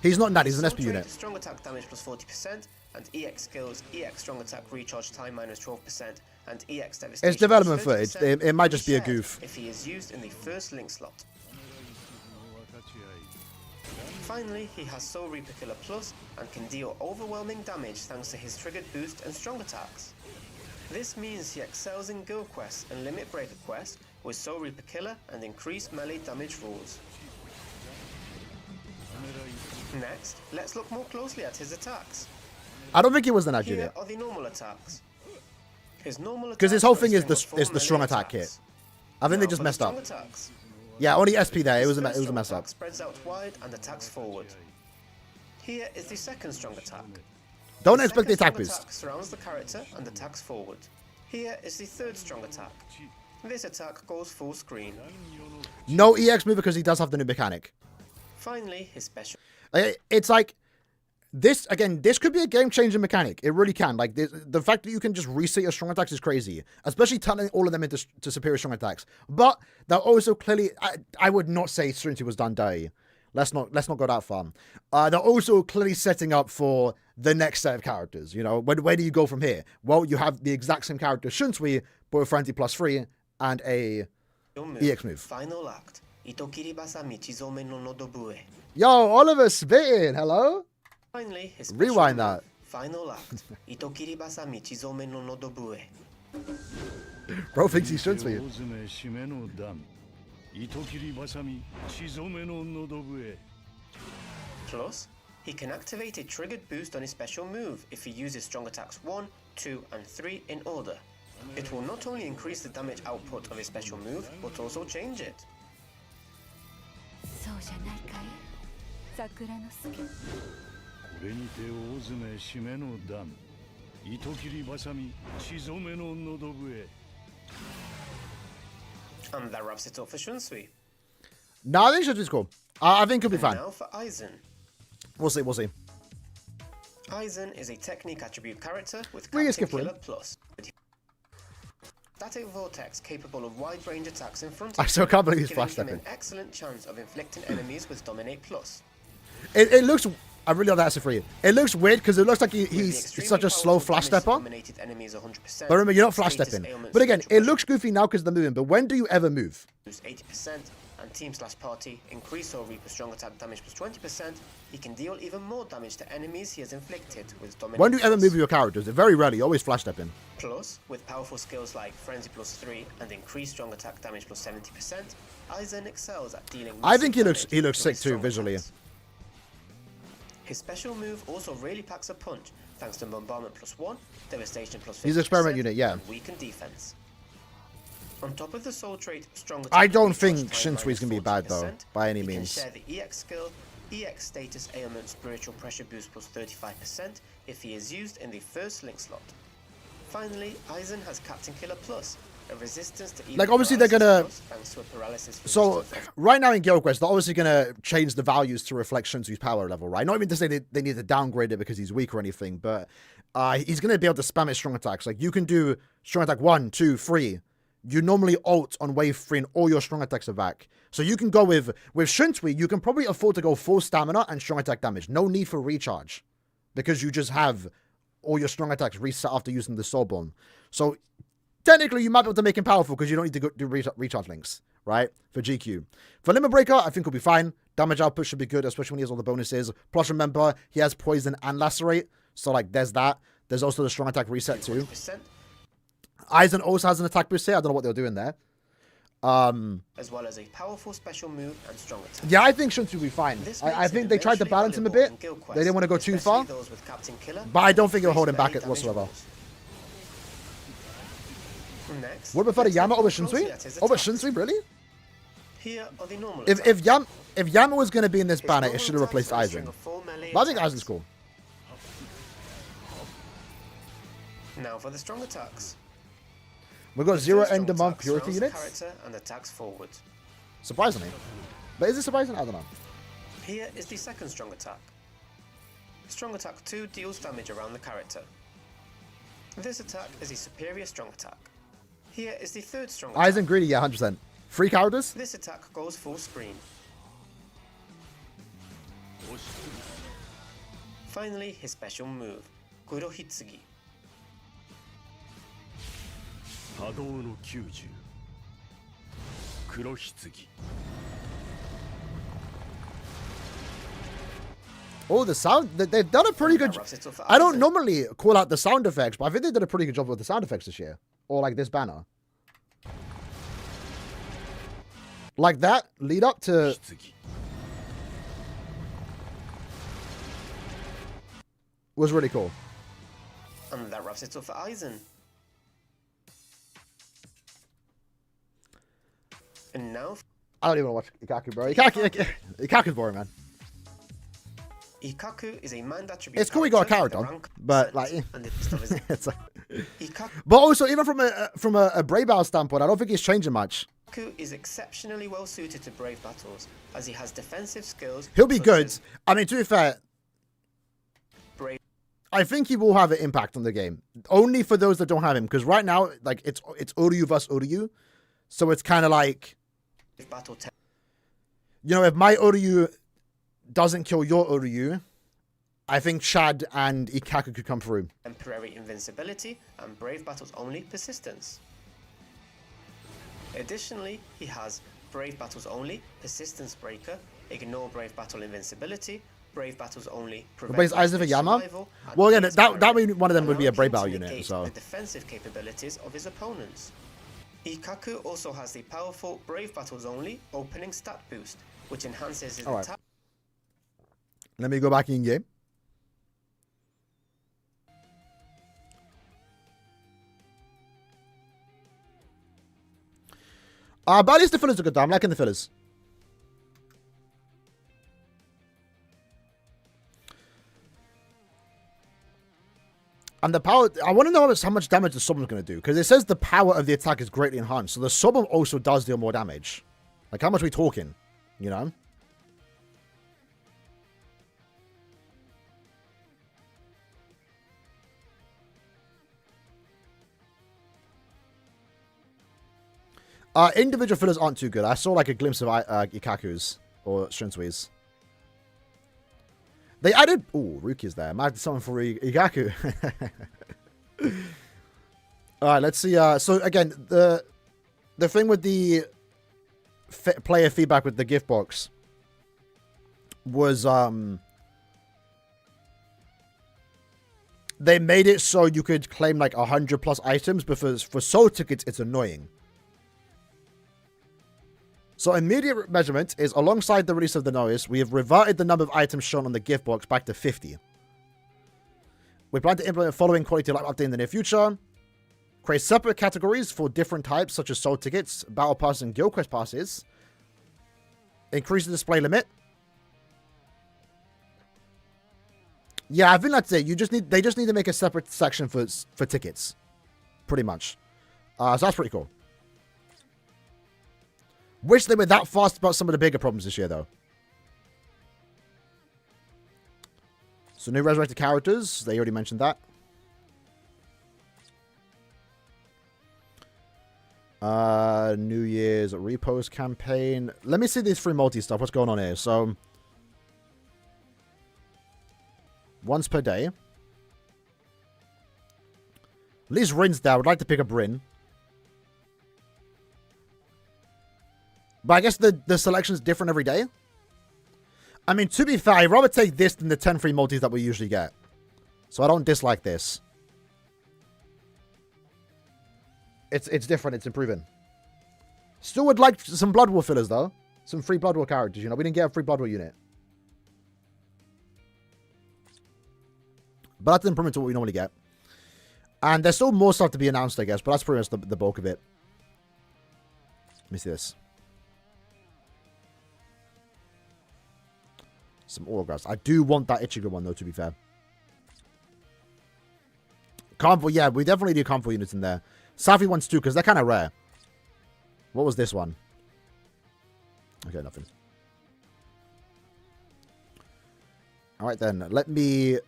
He's not that, he's an SP Soul unit. Trait, strong attack damage plus 40%, and EX skills, EX strong attack recharge time minus 12%, and EX devastation. It's development plus 30%, footage. It might just be a goof. if he is used in the first link slot. Finally, he has Soul Reaper Killer Plus and can deal overwhelming damage thanks to his triggered boost and strong attacks. This means he excels in guild quests and limit breaker quests with Soul Reaper Killer and increased melee damage rules. Next, let's look more closely at his attacks. I don't think he was an Here unit. are the normal attacks. His normal Because his attacks whole are a thing is string of the 4 strong melee attack kit. attacks. I think they Now just for the messed up. strong attacks. Yeah, only SP there. It was His a first strong mess attack up. spreads out wide and attacks forward. Here is the second strong attack. Don't The expect the second attack strong boost. attack surrounds the character and attacks forward. Here is the third strong attack. This attack goes full screen. No EX move because he does have the new mechanic. Finally, his special. It's like this again. This could be a game-changing mechanic. It really can. Like the fact that you can just reset your strong attacks is crazy, especially turning all of them into superior strong attacks. But that also clearly, I would not say Trinity was done dirty. Let's not go that far. They're also clearly setting up for the next set of characters. You know, where do you go from here? Well, you have the exact same character Shunsui, but with Frenzy +3 and a EX move. Final act. Itokiri basami chizome no nodobue. Yo, Oliver spitting. Hello. Finally, his Rewind special that. move. Final act. Itokiri basami chizome no nodobue. Bro thinks he Shunsui. Plus, he can activate a triggered boost on his special move if he uses strong attacks 1, 2, and 3 in order. It will not only increase the damage output of his special move, but also change it. And that wraps it up for Shunsui. No, I think Shunsui's cool. I think he'll be fine. Now for Aizen. We'll see. Aizen is a technique attribute character with We can Captain skip Killer Plus. Static Vortex capable of wide range attacks in front I of still can't believe he's giving flash him stepping. an excellent chance of inflicting enemies with Dominate Plus. It looks. I really love that answer for you. It looks weird because it looks like he's such a slow flash stepper. But remember, you're not flash stepping. But again, it looks goofy now because they're moving. But when do you ever move? 80% and team/party increase or Reaper strong attack damage plus 20%. He can deal even more damage to enemies he has inflicted with Dominate. When do you ever Plus. move your characters? Very rarely. You always flash stepping. Plus, with powerful skills like Frenzy plus 3 and increased strong attack damage plus 70%, Aizen excels at dealing. I think he massive looks damage sick with his too strong visually. attacks. His special move also really packs a punch, thanks to Bombardment plus 1, Devastation plus 50%, He's an experiment unit, yeah. and weakened defense. On top of the soul trait, strong attack I don't recharge think time Shinsui's gonna be bad though, 40%, by any he means. can share the EX skill, EX status ailment spiritual pressure boost plus 35% if he is used in the first link slot. Finally, Aizen has Captain Killer Plus, a resistance to Like, obviously they're gonna- thanks to a paralysis So resistance. right now in Guild Quest, they're obviously gonna change the values to reflect Shinsui's power level, right? Not even to say they need to downgrade it because he's weak or anything, but he's gonna be able to spam his strong attacks. Like you can do strong attack 1, 2, 3. You normally ult on wave 3 and all your strong attacks are back. So you can go with Shunsui, you can probably afford to go full stamina and strong attack damage. No need for recharge. Because you just have all your strong attacks reset after using the soul bomb. So technically you might be able to make him powerful because you don't need to go do recharge links, right? For GQ. For Limit Breaker, I think he'll be fine. Damage output should be good, especially when he has all the bonuses. Plus remember, he has poison and lacerate. So like there's that. There's also the strong attack reset too. 40%, Aizen also has an attack boost here. I don't know what they're doing there. as well as a powerful special move and strong attack. Yeah, I think Shunsui will be fine. This I makes think him they tried to eventually balance him a valuable bit. in Guild They didn't want to go Quest, too far. especially those with Captain Killer, But I don't think it'll increased hold him back melee damage whatsoever. rolls. Next, Would prefer to let's Yama look over more closely Shunsui? at his Over attacks. Shunsui, really? Here are the normal If Yama was going to be in this His banner, normal it should have attacks replaced are a string Aizen. of 4 melee But I think attacks. Aizen's cool. Now for the strong attacks. We've got The 0 first end strong of month attack purity surrounds the units. character and attacks forward. Surprisingly. But is it surprising? I don't know. Here is the second strong attack. Strong attack 2 deals damage around the character. This attack is a superior strong attack. Here is the third strong attack. Aizen greedy, yeah, 100%. 3 characters? This attack goes full screen. Finally, his special move, Kurohitsugi. Oh, the sound. They've done a pretty good. I don't normally call out the sound effects, but I think they did a pretty good job with the sound effects this year. Or like this banner. Like that lead up to. Was really cool. And that wraps it up for Aizen. And now, I don't even want to watch Ikaku, bro. Ikaku's boring, man. Ikaku is a manned attribute. It's cool we got a character character, with rank but like, and the list of his it's like. Ikaku But also, even from a Brave Battle standpoint, I don't think he's changing much. is exceptionally well suited to brave battles, as he has defensive skills. He'll be such good. as I mean, to be fair, brave. I think he will have an impact on the game. Only for those that don't have him, because right now, like it's Oryu versus Oryu, so it's kind of like, Battle you know, if my Oryu doesn't kill your Oryu, I think Chad and Ikaku could come through. temporary invincibility and brave battles only persistence. Additionally, he has brave battles only, persistence breaker, ignore brave battle invincibility, brave battles only, Replace Aizen for Yama? survival, and Well, again, pierce that barrier, mean one of them would be a allowing Brave him to Battle unit, negate so. the defensive capabilities of his opponents. Ikaku also has the powerful brave battles only opening stat boost, which enhances his Alright. attack. Let me go back in game. But at least the fillers are good though. I'm liking the fillers. And the power, I want to know how much damage the summon is going to do. Because it says the power of the attack is greatly enhanced. So the summon also does deal more damage. Like how much are we talking? You know? Individual fillers aren't too good. I saw like a glimpse of Ikaku's or Shinsui's. They added... Ooh, Ruki's there. Might have to summon for Ikaku. Alright, let's see. So again, the thing with the player feedback with the gift box was... They made it so you could claim like 100 plus items, but for soul tickets, it's annoying. So immediate measurement is alongside the release of the notice, we have reverted the number of items shown on the gift box back to 50. We plan to implement the following quality of life update in the near future. Create separate categories for different types, such as soul tickets, battle passes, and guild quest passes. Increase the display limit. Yeah, I think that's it. They just need to make a separate section for tickets. Pretty much. So that's pretty cool. Wish they were that fast about some of the bigger problems this year, though. So new resurrected characters. They already mentioned that. New Year's repost campaign. Let me see these free multi stuff. What's going on here? So, once per day. At least Rin's there. I would like to pick up Rin. But I guess the selection is different every day. I mean, to be fair, I'd rather take this than the 10 free multis that we usually get. So I don't dislike this. It's different. It's improving. Still would like some Blood War fillers, though. Some free Blood War characters, you know. We didn't get a free Blood War unit. But that's an improvement to what we normally get. And there's still more stuff to be announced, I guess. But that's pretty much the bulk of it. Let me see this. Some autographs. I do want that Ichigo one, though, to be fair. Carnival, yeah, we definitely do Carnival units in there. Safi ones, too, because they're kind of rare. What was this one? Okay, nothing. Alright, then. Let me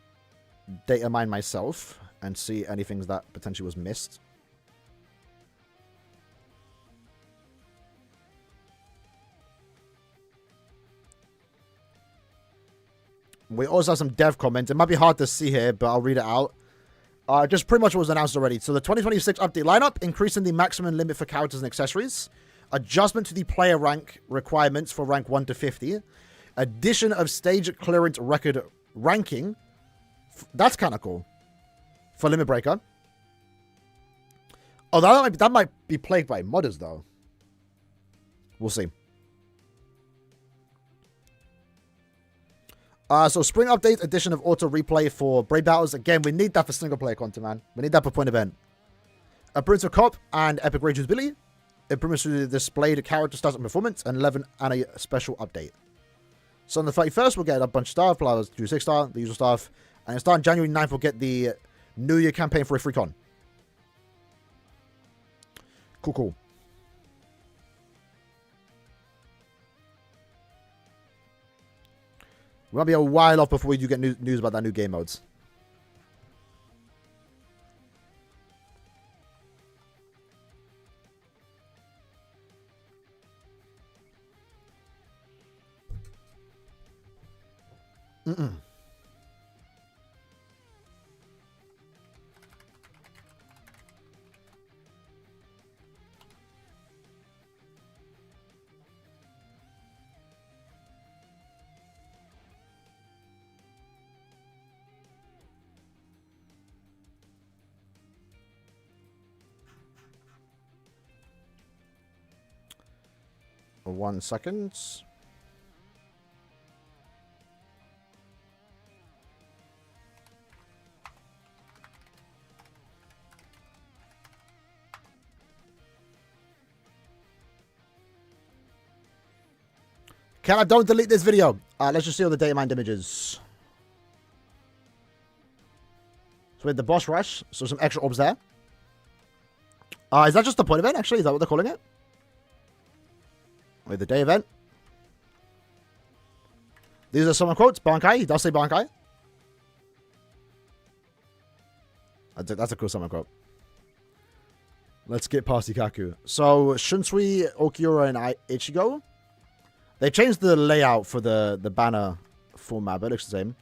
data mine myself and see anything that potentially was missed. We also have some dev comments. It might be hard to see here, but I'll read it out. Just pretty much what was announced already. So the 2026 update lineup, increasing the maximum limit for characters and accessories. Adjustment to the player rank requirements for rank 1 to 50. Addition of stage clearance record ranking. That's kind of cool. For Limit Breaker. Oh, that might be plagued by modders, though. We'll see. So Spring Update, addition of auto replay for Brave Battles. Again, we need that for single player content, man. We need that for point event. Improvements for Cop and Epic Rage Usability. Improvements to the displayed character stats and performance. And 11 and a special update. So on the 31st, we'll get a bunch of stuff. Flowers, do 6-star, the usual stuff. And starting January 9th, we'll get the New Year campaign for a free con. Cool, cool. We might be a while off before we do get news about that new game modes. Mm-mm. One second. Don't delete this video. Let's just see all the data mined images. So we had the boss rush. So some extra orbs there. Is that just the point event, actually? Is that what they're calling it? With the day event. These are some quotes. Bankai. He does say Bankai. That's a cool summon quote. Let's get past Ikaku. So, Shunsui, Okiura, and Ichigo. They changed the layout for the banner format, but it looks the same.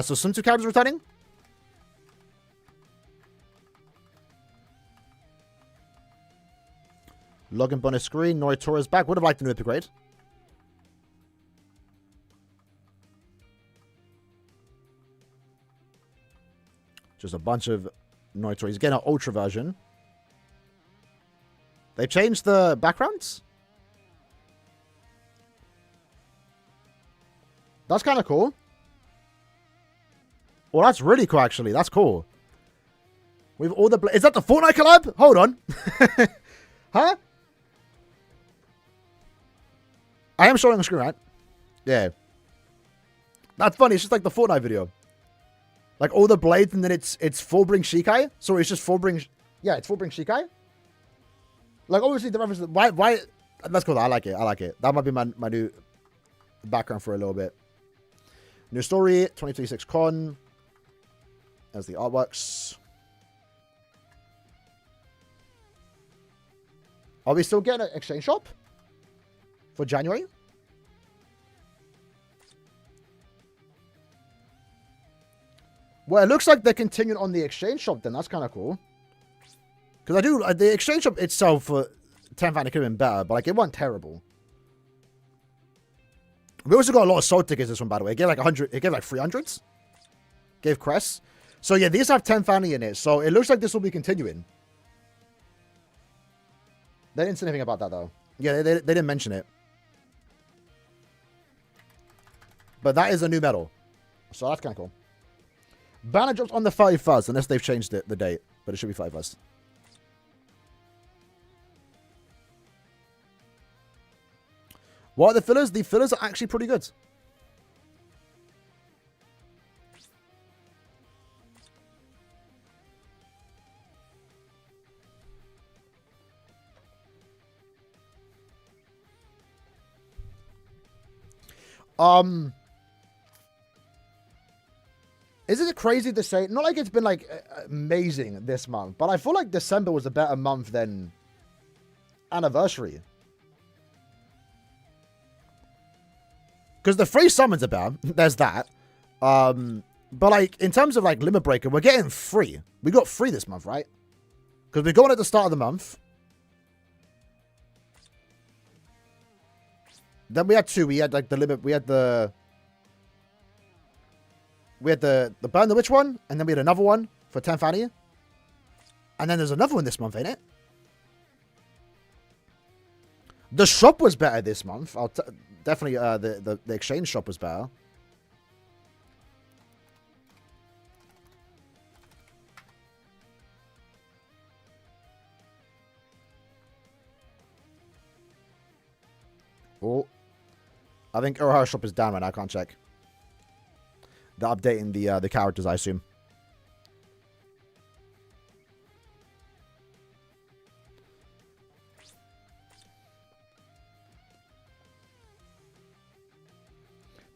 So, some two characters returning. Login bonus screen. Noritora is back. Would have liked a new epic raid. Just a bunch of Noritora. He's getting an ultra version. They changed the backgrounds. That's kind of cool. Well, that's really cool, actually. That's cool. With all the... Is that the Fortnite collab? Hold on. Huh? I am showing a screen, right? Yeah. That's funny. It's just like the Fortnite video. Like all the blades and then it's Fullbring Shikai. So it's just Fullbring... Yeah, it's Fullbring Shikai. Like obviously the reference... Why... That's cool. I like it. I like it. That might be my new background for a little bit. New story. 2026 con. As the artworks. Are we still getting an exchange shop? For January? Well, it looks like they're continuing on the exchange shop then. That's kind of cool. Because the exchange shop itself for 10th could have been better, but like it wasn't terrible. We also got a lot of soul tickets this one, by the way. It gave like 100, it gave like 300s. Gave crests. So yeah, these have 10 fanny in it. So it looks like this will be continuing. They didn't say anything about that though. Yeah, they didn't mention it. But that is a new medal. So that's kind of cool. Banner drops on the 31st, unless they've changed the date. But it should be 31st. What are the fillers? The fillers are actually pretty good. Is it crazy to say? Not like it's been like amazing this month, but I feel like December was a better month than Anniversary. Because the free summons are better. There's that. But like in terms of like Limit Breaker, we're getting free. We got free this month, right? Because we're going at the start of the month. Then we had 2. We had like the limit. We had the Burn the Witch one. And then we had another one for 10th Annie. And then there's another one this month, ain't it? The shop was better this month. Definitely the exchange shop was better. Oh, I think Aaroniero shop is down right now. I can't check. They're updating the characters, I assume.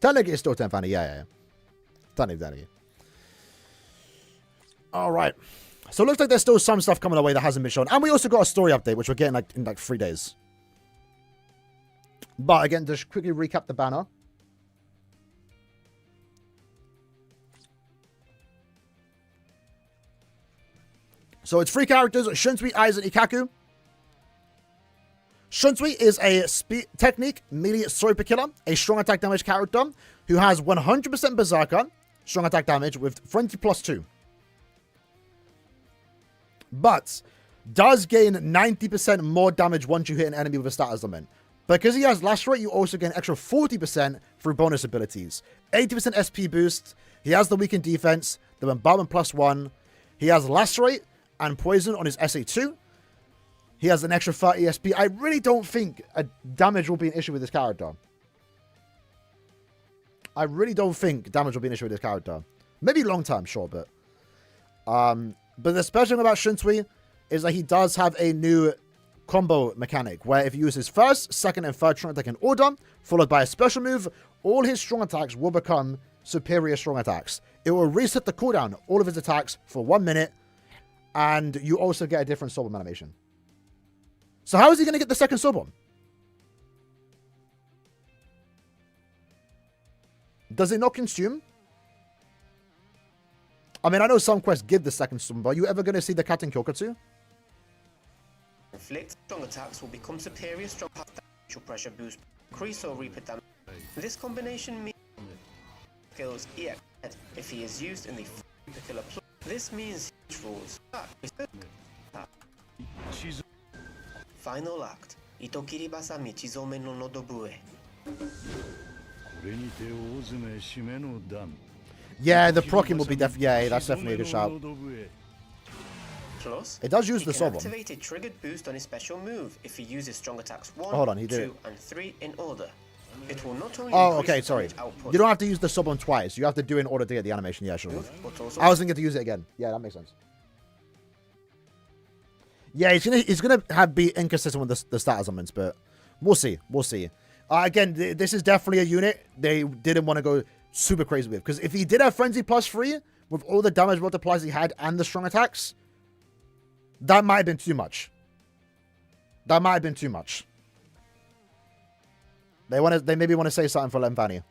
Technically, it's still 10th Annie. Yeah. Technically, Annie. All right. So it looks like there's still some stuff coming our way that hasn't been shown. And we also got a story update, which we're getting like in like 3 days. But again, just quickly recap the banner. So it's 3 characters: Shunsui, Aizen, Ikaku. Shunsui is a technique melee super killer, a strong attack damage character who has 100% Berserker, strong attack damage with Frenzy +2. But does gain 90% more damage once you hit an enemy with a status element. Because he has Lacerate, you also get an extra 40% through bonus abilities. 80% SP boost. He has the weakened defense, the bombardment +1. He has Lacerate and Poison on his SA2. He has an extra 30 SP. I really don't think damage will be an issue with this character. I really don't think damage will be an issue with this character. Maybe long term, sure, but the special thing about Shunsui is that he does have a new combo mechanic where if you use his first, second, and third strong attack in order, followed by a special move, all his strong attacks will become superior strong attacks. It will reset the cooldown all of his attacks for 1 minute, and you also get a different sword bomb animation. So how is he going to get the second sword bomb? Does it not consume? I mean, I know some quests give the second sword bomb, but are you ever going to see the Captain Kyokatsu? Inflict strong attacks will become superior strong damage pressure boost, increase or repeat damage. This combination means skills EX if he is used in the killer plot. This means he rules. Final act. Itokiri basami chizome no nodobue. Yeah, the proccing will be yeah, that's definitely a good shout. Plus, it does use the sword bomb. Activate a triggered boost on his special move if he uses strong attacks 1, hold on, he 2, and 3 in order. It will not only okay, sorry. You don't have to use the sword bomb twice. You have to do it in order to get the animation. Yeah, sure. I was thinking to use it again. Yeah, that makes sense. Yeah, he's gonna be inconsistent with the status elements, but we'll see. We'll see. Again, this is definitely a unit they didn't want to go super crazy with, because if he did have Frenzy +3 with all the damage multipliers he had and the strong attacks, that might have been too much. That might have been too much. They maybe want to say something for Lemvani.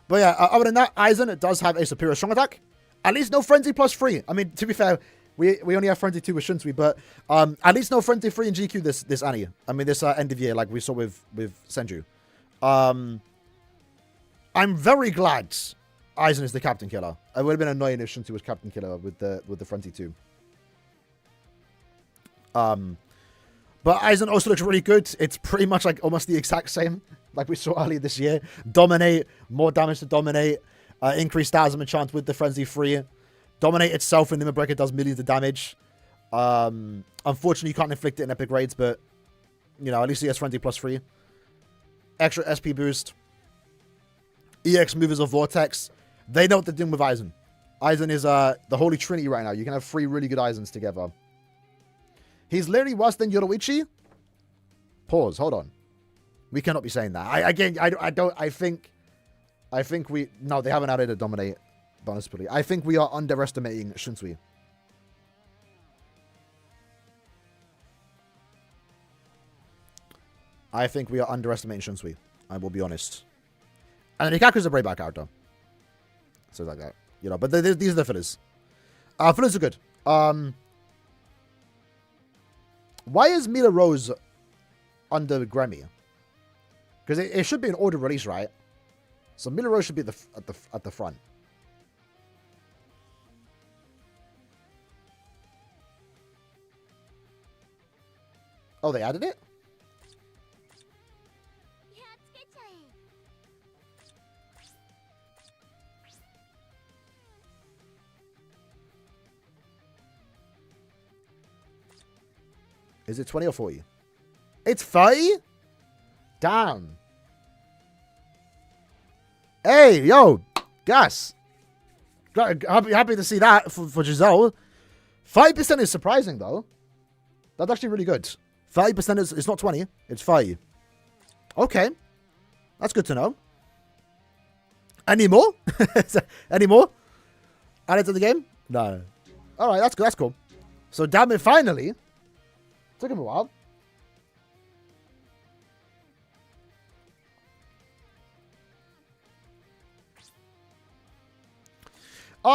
But yeah, other than that, Aizen does have a superior strong attack. At least no Frenzy +3. I mean, to be fair, we only have Frenzy 2 with Shunsui, but at least no Frenzy 3 in GQ this Annie. I mean, this end of year, like we saw with Senju. I'm very glad Aizen is the Captain Killer. It would have been annoying if Shunsui was Captain Killer with the Frenzy 2. But Aizen also looks really good. It's pretty much like almost the exact same like we saw earlier this year. Dominate, more damage to dominate, increased Dazzlement chance with the Frenzy 3. Dominate itself in Limit Breaker does millions of damage. Unfortunately, you can't inflict it in epic raids, but you know, at least he has Frenzy +3. Extra SP boost. EX movers of Vortex. They know what they're doing with Aizen. Aizen is the Holy Trinity right now. You can have 3 really good Aizens together. He's literally worse than Yoruichi. Pause. Hold on. We cannot be saying that. I think we... No, they haven't added a dominate bonus ability. I think we are underestimating Shunsui. I think we are underestimating Shunsui. I will be honest. And Hikaku's a brave back character. So like that. You know, but these are the fillers. Fillers are good. Why is Mila Rose under Grammy? Because it should be an order release, right? So Mila Rose should be at the front. Oh, they added it? Is it 20 or 40? It's 30? Damn. Hey, yo. Gas. Happy to see that for Giselle. 30% is surprising, though. That's actually really good. 30% is... It's not 20. It's 30. Okay. That's good to know. Any more? Any more? Added to the game? No. Alright, that's good. That's cool. So, damn it, finally... Took him a while.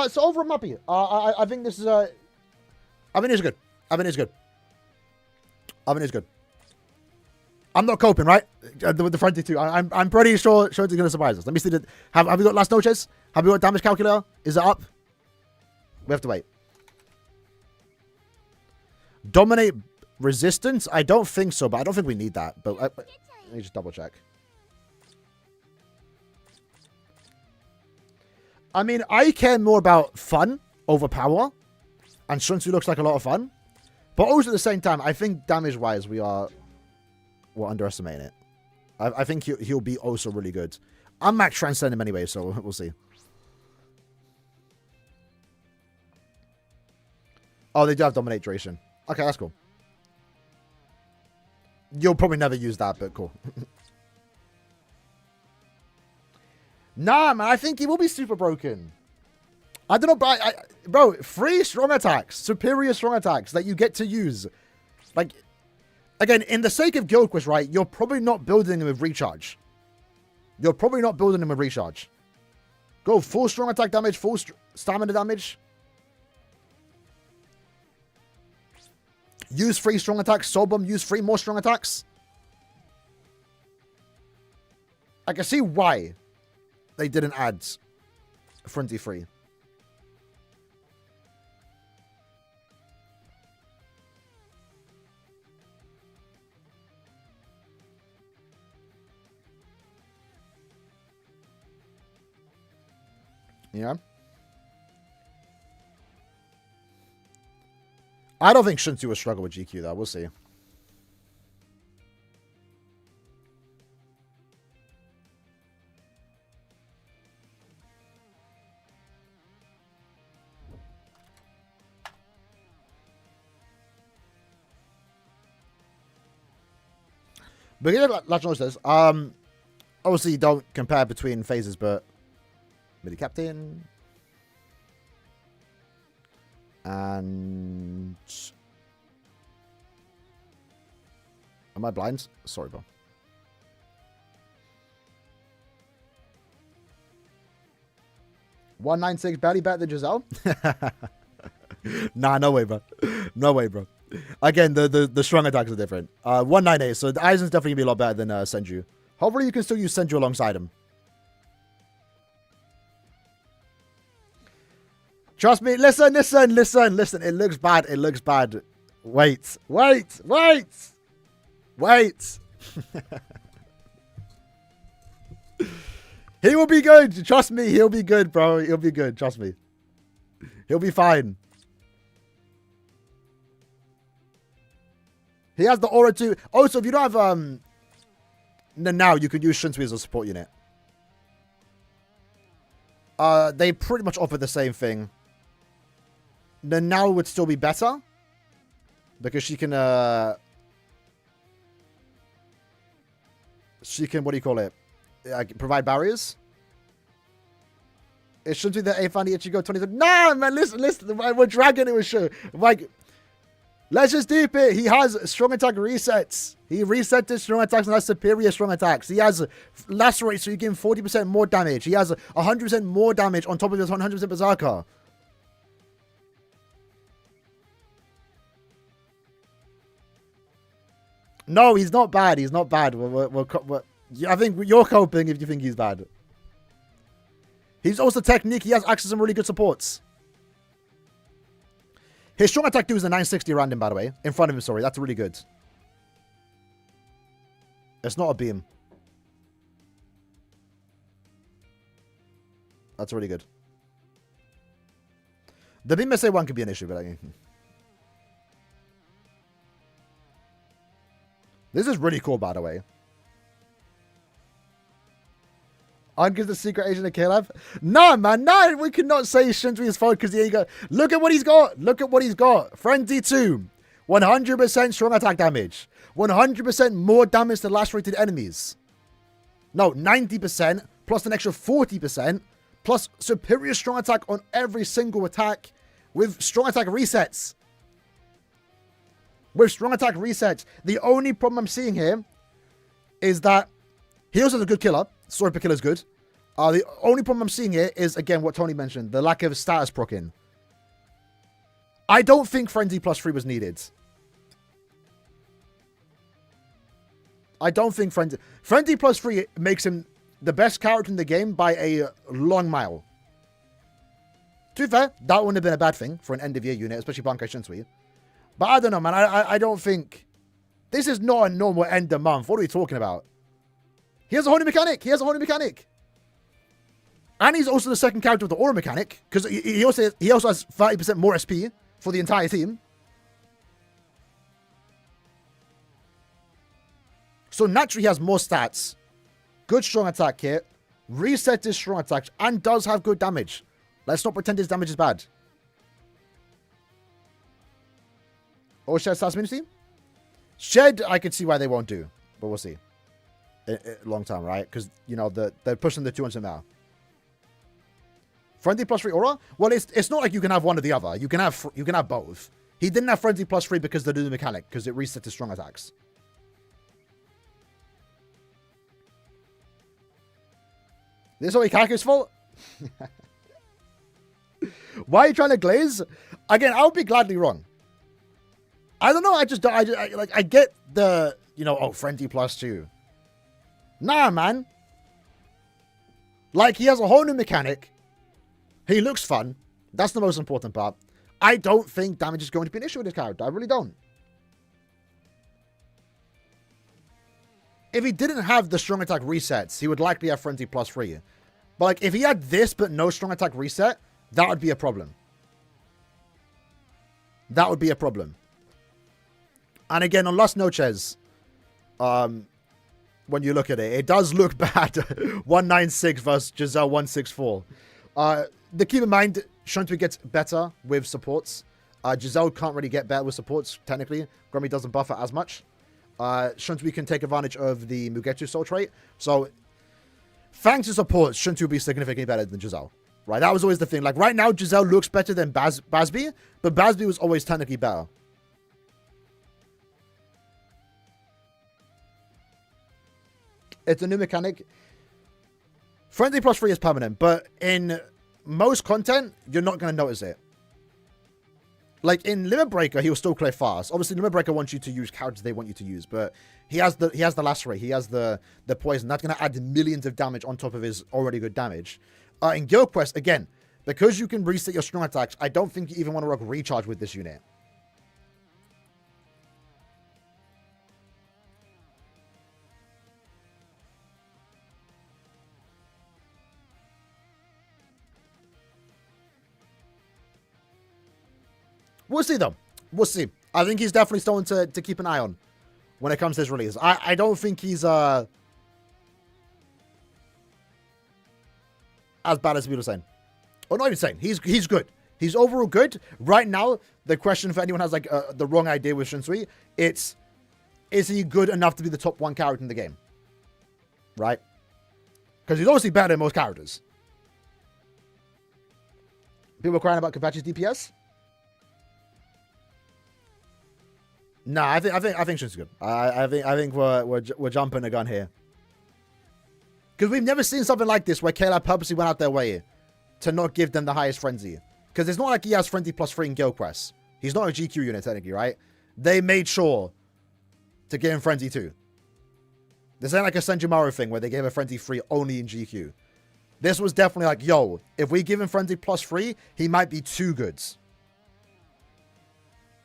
So over at Muppy, I think this is I think it's good. I think it's good. I think it's good. I'm not coping, right? With the fronty two. I'm pretty sure it's gonna surprise us. Let me see the have we got Las Noches? Have we got damage calculator? Is it up? We have to wait. Dominate resistance? I don't think so, but I don't think we need that. But let me just double check. I mean, I care more about fun over power. And Shunsui looks like a lot of fun. But also at the same time, I think damage-wise, we're underestimating it. I think he'll be also really good. I'm max transcend him anyway, so we'll see. Oh, they do have dominate duration. Okay, that's cool. You'll probably never use that, but cool. Nah, man, I think he will be super broken. I don't know, but bro, 3 strong attacks, superior strong attacks that you get to use. Like, again, in the sake of Guild Quest, right, you're probably not building him with recharge. You're probably not building him with recharge. Go full strong attack damage, full stamina damage. Use 3 strong attacks. Soul Bomb, use 3 more strong attacks. I can see why they didn't add Fronty 3. Yeah. I don't think Shunsui will struggle with GQ, though. We'll see. But yeah, like John says, obviously you don't compare between phases, but Midi Captain and am I blind? Sorry, bro. $196 barely better than Giselle? Nah, no way, bro. No way, bro. Again, the strong attacks are different. 198, so the Aizen's definitely gonna be a lot better than Senju. Hopefully you can still use Senju alongside him. Trust me, listen. It looks bad. It looks bad. Wait. He will be good. Trust me, he'll be good, bro. He'll be good. Trust me. He'll be fine. He has the aura too. Also, if you don't have now you could use Shunsui as a support unit. They pretty much offer the same thing. Now would still be better because she can she can, what do you call it? Provide barriers. It shouldn't be the 8th and the Ichigo 23. Nah, man, listen. We're dragging it with shit. Like, let's just deep it. He has strong attack resets. He reset his strong attacks and has superior strong attacks. He has lacerate, so you give him 40% more damage. He has 100% more damage on top of his 100% berserker. No, he's not bad. He's not bad. I think you're coping if you think he's bad. He's also technique. He has access to some really good supports. His strong attack 2 is a 960 random, by the way. In front of him, sorry. That's really good. It's not a beam. That's really good. The beam SA1 could be an issue, but this is really cool, by the way. I'd give the secret agent a Caleb. No, man, no, we cannot say Shinjui's fault because he ain't got. Look at what he's got. Look at what he's got. Frenzy 2. 100% strong attack damage. 100% more damage to lacerated enemies. No, 90% plus an extra 40% plus superior strong attack on every single attack with strong attack resets. With strong attack resets. The only problem I'm seeing here is that he also has a good killer. Sword per killer is good. The only problem I'm seeing here is, again, what Tony mentioned. The lack of status proccing. I don't think Frenzy plus 3 was needed. I don't think Frenzy plus 3 makes him the best character in the game by a long mile. To be fair, that wouldn't have been a bad thing for an end of year unit, especially Bankai Shinsui. But I don't know, man. I don't think... This is not a normal end of month. What are we talking about? He has a whole new mechanic. And he's also the second character with the aura mechanic. Because he also has 30% more SP for the entire team. So naturally he has more stats. Good strong attack kit. Reset his strong attack. And does have good damage. Let's not pretend his damage is bad. Or Shed Stats Ministry? Shed, I could see why they won't do. But we'll see. Long time, right? Because, you know, they're pushing the 200 now. Frenzy plus 3 aura? Well, it's not like you can have one or the other. You can have both. He didn't have Frenzy plus 3 because they do the mechanic, because it resets his strong attacks. This is all Ikaku's fault? Why are you trying to glaze? Again, I would be gladly wrong. I don't know. I get the, you know, oh, Frenzy plus 2. Nah, man. Like, he has a whole new mechanic. He looks fun. That's the most important part. I don't think damage is going to be an issue with this character. I really don't. If he didn't have the strong attack resets, he would likely have Frenzy plus 3. But, like, if he had this but no strong attack reset, that would be a problem. That would be a problem. And again, on Las Noches, when you look at it, it does look bad. 196 versus Giselle 164. Keep in mind, Shuntui gets better with supports. Giselle can't really get better with supports, technically. Grammy doesn't buffer as much. Shuntui can take advantage of the Mugetsu soul trait. So, thanks to supports, Shuntui will be significantly better than Giselle. Right? That was always the thing. Like, right now, Giselle looks better than Basby, but Basby was always technically better. It's a new mechanic. Frenzy plus 3 is permanent, but in most content, you're not going to notice it. Like in Limit Breaker, he will still play fast. Obviously, Limit Breaker wants you to use characters they want you to use, but he has the lacerate, he has the poison. That's going to add millions of damage on top of his already good damage. In Guild Quest, again, because you can reset your strong attacks, I don't think you even want to rock recharge with this unit. We'll see, though. We'll see. I think he's definitely someone to keep an eye on when it comes to his release. I don't think he's as bad as people are saying. Or not even saying. He's good. He's overall good. Right now, the question for anyone has like the wrong idea with Shinsui, it's, is he good enough to be the top 1 character in the game? right? Because he's obviously better than most characters. People are crying about Kapachi's DPS. Nah, I think Shun's good. I think we're jumping the gun here. Because we've never seen something like this where Caleb purposely went out their way to not give them the highest frenzy. Because it's not like he has frenzy +3 in guild quests. He's not a GQ unit technically, right? They made sure to give him frenzy 2. This ain't like a Senjumaru thing where they gave a frenzy 3 only in GQ. This was definitely like, yo, if we give him frenzy +3, he might be too good.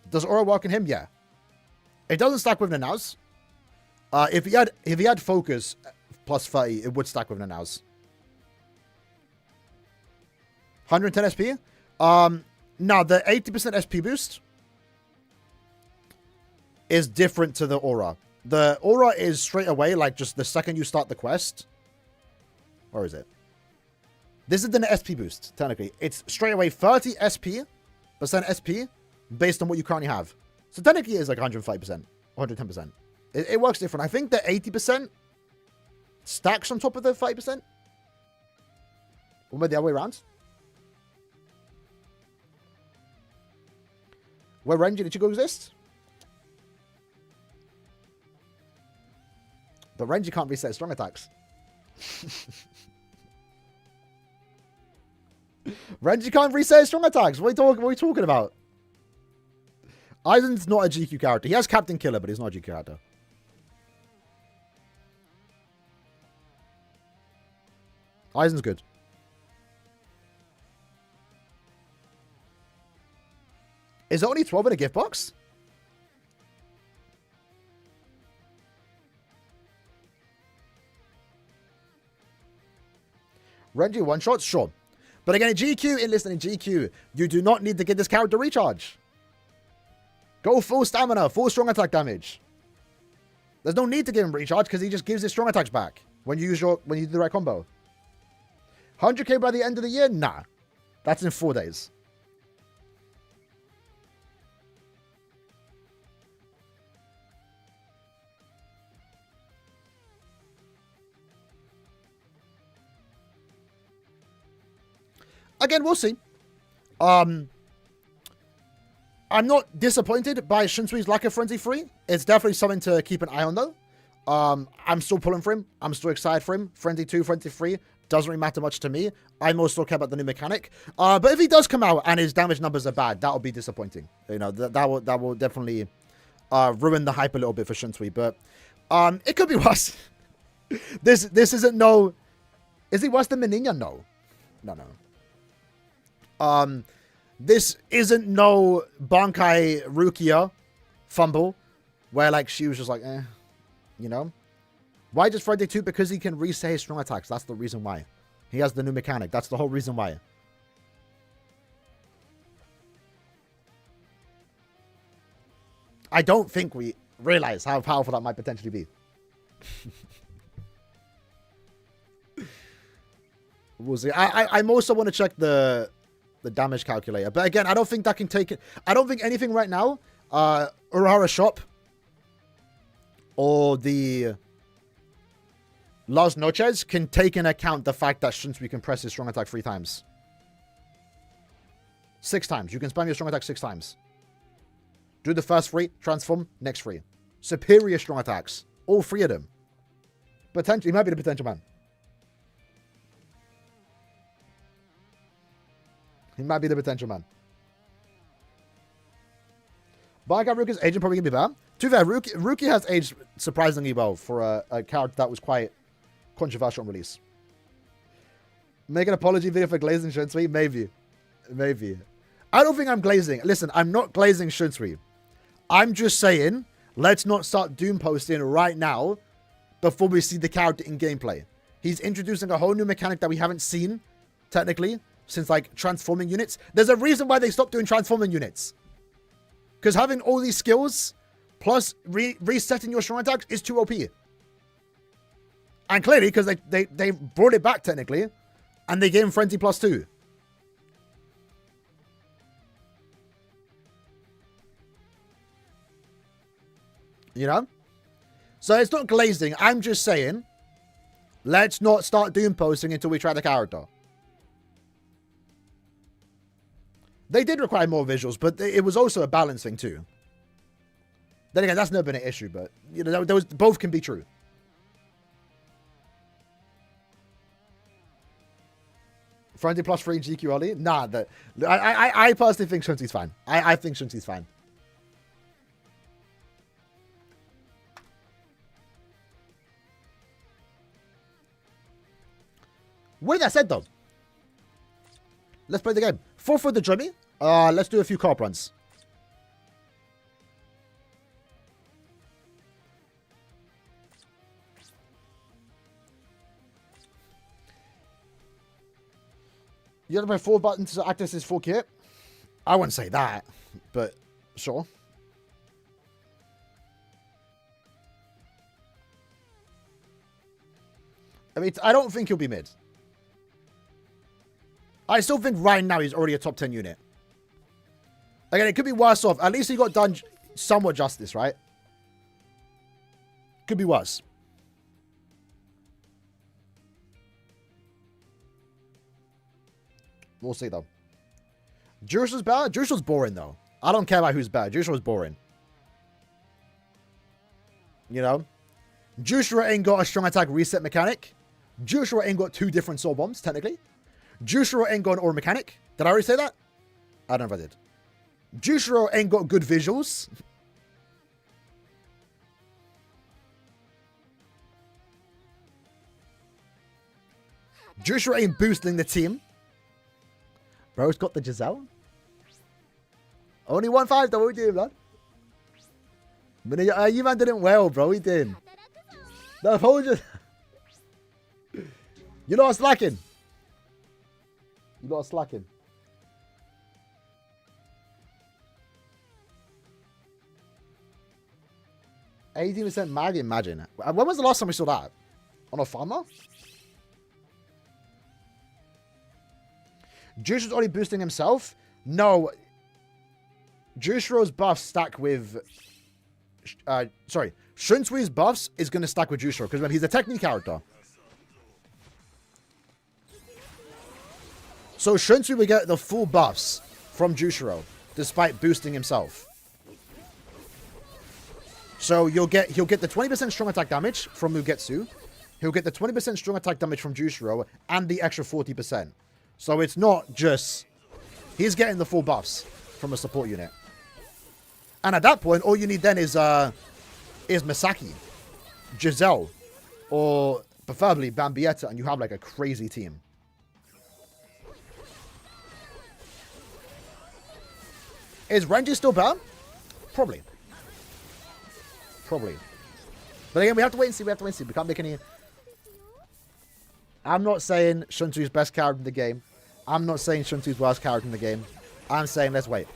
Does Aura work in him? Yeah. It doesn't stack with Nanaus. If he had focus +30, it would stack with Nanaus. 110 SP. Now the 80% SP boost is different to the Aura. The Aura is straight away, like just the second you start the quest. Where is it? This is the SP boost, technically. It's straight away 30 SP, SP, based on what you currently have. So technically it's like 105%, 110%. It works different. I think the 80% stacks on top of the 5%. Or maybe the other way around. Where Renji did you go exist? But Renji can't reset strong attacks. Renji can't reset strong attacks. What are we talking about? Aizen's not a GQ character. He has Captain Killer, but he's not a GQ character. Aizen's good. Is it only 12 in a gift box? Renji one-shots? Sure. But again, in GQ, listen, in GQ, you do not need to get this character recharge. Go full stamina, full strong attack damage. There's no need to give him recharge because he just gives his strong attacks back when you do the right combo. 100k by the end of the year? Nah. That's in 4 days. Again, we'll see. I'm not disappointed by Shinsui's lack of Frenzy 3. It's definitely something to keep an eye on, though. I'm still pulling for him. I'm still excited for him. Frenzy 2, Frenzy 3 doesn't really matter much to me. I more still care about the new mechanic. But if he does come out and his damage numbers are bad, that'll be disappointing. You know, that will definitely ruin the hype a little bit for Shinsui. But it could be worse. This isn't no... Is he worse than Meninya? No. No. This isn't no Bankai Rukia fumble where like she was just like, you know. Why just Friday 2? Because he can reset his strong attacks. That's the reason why. He has the new mechanic. That's the whole reason why. I don't think we realize how powerful that might potentially be. We'll see. I also want to check the damage calculator. But again, I don't think that can take it. I don't think anything right now, Urahara Shop or the Las Noches can take into account the fact that Shinsui can press his strong attack 3 times. 6 times. You can spam your strong attack 6 times. Do the first 3, transform, next 3. Superior strong attacks. All 3 of them. Potential. He might be the potential man. He might be the potential man. Bankai Ruki's agent probably going to be better. To be fair, Ruki has aged surprisingly well for a character that was quite controversial on release. Make an apology video for glazing Shinsui? Maybe. I don't think I'm glazing. Listen, I'm not glazing Shinsui. I'm just saying, let's not start doom posting right now before we see the character in gameplay. He's introducing a whole new mechanic that we haven't seen, technically, since like transforming units. There's a reason why they stopped doing transforming units. Because having all these skills plus resetting your strong attacks is too OP. And clearly, because they brought it back technically, and they gave him Frenzy +2. You know? So it's not glazing. I'm just saying, Let's not start doom posting until we try the character. They did require more visuals, but it was also a balance thing too. Then again, that's never been an issue, but you know, both can be true. Frenzy plus 3 GQ Ollie? Nah, I personally think Shunti's fine. I think Shunti's fine. With that said, though, let's play the game. 4 for the Jimmy. Let's do a few carp runs. You have to play 4 buttons to access this full kit? I wouldn't say that, but sure. I mean, I don't think he'll be mid. I still think right now he's already a top 10 unit. Again, it could be worse off. At least he got done somewhat justice, right? Could be worse. We'll see, though. Jurushal's better? Jurushal's boring, though. I don't care about who's better. Jurushal's boring. You know? Jushra ain't got a strong attack reset mechanic. Jushra ain't got 2 different soul bombs, technically. Jushra ain't got an aura mechanic. Did I already say that? I don't know if I did. Jushra ain't got good visuals. Jushra ain't boosting the team. Bro's got the Giselle. Only 1-5 though, what we doing, man? But you man did it well, bro. He did. No, I told you. You're not slacking. You're not slacking. %mag, imagine. When was the last time we saw that? On a farmer? Jushiro's already boosting himself? No. Jushiro's buffs stack with... sorry. Shunsui's buffs is going to stack with Jushiro, because he's a technique character. So Shunsui will get the full buffs from Jushiro, despite boosting himself. So he'll get the 20% strong attack damage from Mugetsu. He'll get the 20% strong attack damage from Jushiro, and the extra 40%. So it's not just... He's getting the full buffs from a support unit. And at that point, all you need then is Misaki, Giselle, or preferably Bambietta, and you have like a crazy team. Is Renji still better? Probably. Probably. But again, we have to wait and see. We can't make any... I'm not saying Shunsui's best character in the game. I'm not saying Shunsui's worst character in the game. I'm saying let's wait.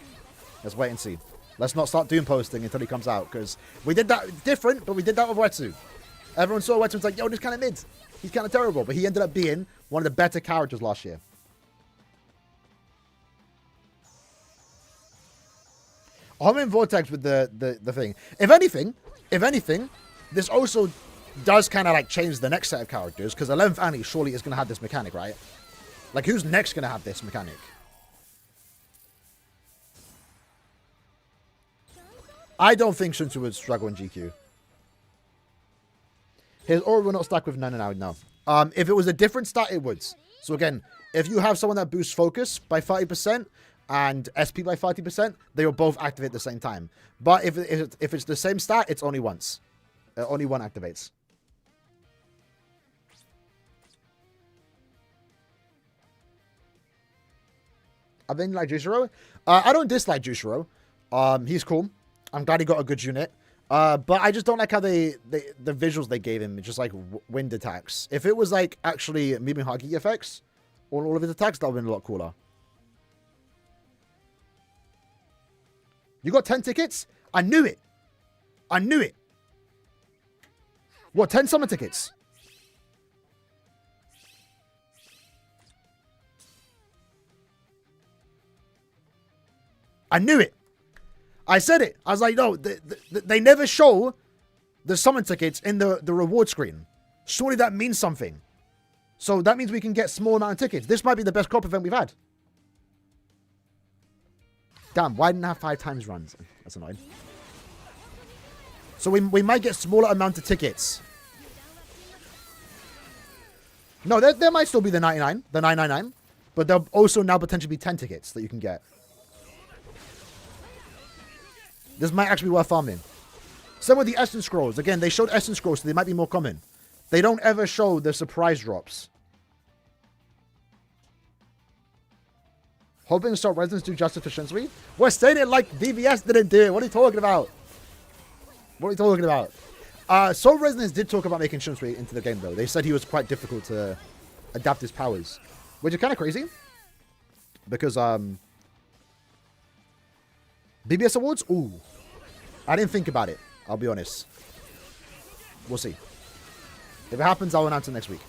Let's wait and see. Let's not start doom posting until he comes out, because we did that different, but we did that with Wetsu. Everyone saw Wetsu and was like, yo, this kind of mid. He's kind of terrible, but he ended up being one of the better characters last year. Homing Vortex with the thing. If anything, this also does kind of like change the next set of characters, because 11th Annie surely is going to have this mechanic, right? Like, who's next going to have this mechanic? I don't think Shunsu would struggle in GQ. His aura will not stack with Nana now, no. If it was a different stat, it would. So again, if you have someone that boosts focus by 30% and SP by 30%, they will both activate at the same time. But if it's the same stat, it's only once. Only one activates. I think like Jushiro. I don't dislike Jushiro. He's cool. I'm glad he got a good unit. But I just don't like how the visuals they gave him, just like wind attacks. If it was like actually Mimi Hagi effects on all of his attacks, that would have been a lot cooler. You got 10 tickets? I knew it. I knew it. What, 10 summer tickets? I knew it. I said it. I was like, no, they never show the summon tickets in the reward screen. Surely that means something. So that means we can get small amount of tickets. This might be the best co-op event we've had. Damn, why didn't I have 5 times runs? That's annoying. So we might get smaller amount of tickets. No, there might still be the 99, the 999. But there'll also now potentially be 10 tickets that you can get. This might actually be worth farming. Same with the Essence Scrolls. Again, they showed Essence Scrolls, so they might be more common. They don't ever show the surprise drops. Hoping Soul Resonance do justice to Shinsui? We're saying it like DBS didn't do it. What are you talking about? What are you talking about? Soul Resonance did talk about making Shinsui into the game, though. They said he was quite difficult to adapt his powers. Which is kind of crazy. Because, BBS Awards? Ooh. I didn't think about it. I'll be honest. We'll see. If it happens, I'll announce it next week.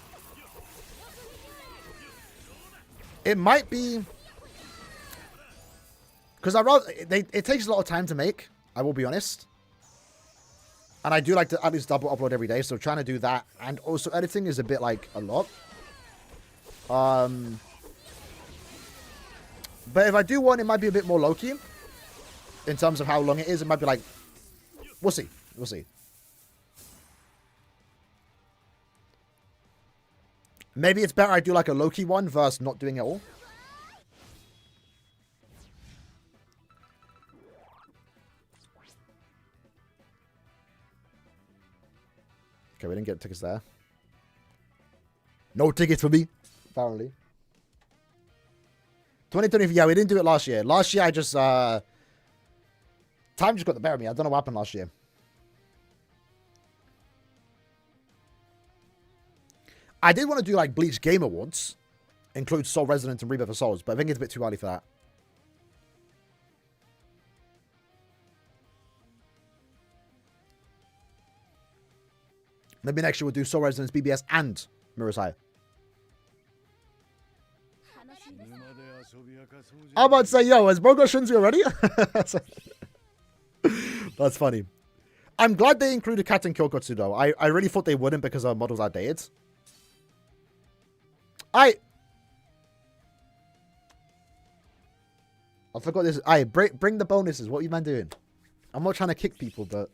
It might be... Because it takes a lot of time to make. I will be honest. And I do like to at least double upload every day. So trying to do that and also editing is a bit like a lot. But if I do one, it might be a bit more low-key. In terms of how long it is. It might be like... We'll see. We'll see. Maybe it's better I do like a low-key one versus not doing it all. Okay, we didn't get tickets there. No tickets for me, apparently. 2020, yeah, we didn't do it last year. Last year, I just, time just got the better of me. I don't know what happened last year. I did want to do, like, Bleach Game Awards. Include Soul Resonance and Rebirth of Souls, but I think it's a bit too early for that. Maybe next year we'll do Soul Resonance, BBS, and Mirror's Eye. I'm about to say, yo, has Bro got Shinzu already? That's funny. I'm glad they included Katen Kyokotsu, though. I really thought they wouldn't because our model's outdated. I forgot this. Bring the bonuses. What are you man doing? I'm not trying to kick people, but...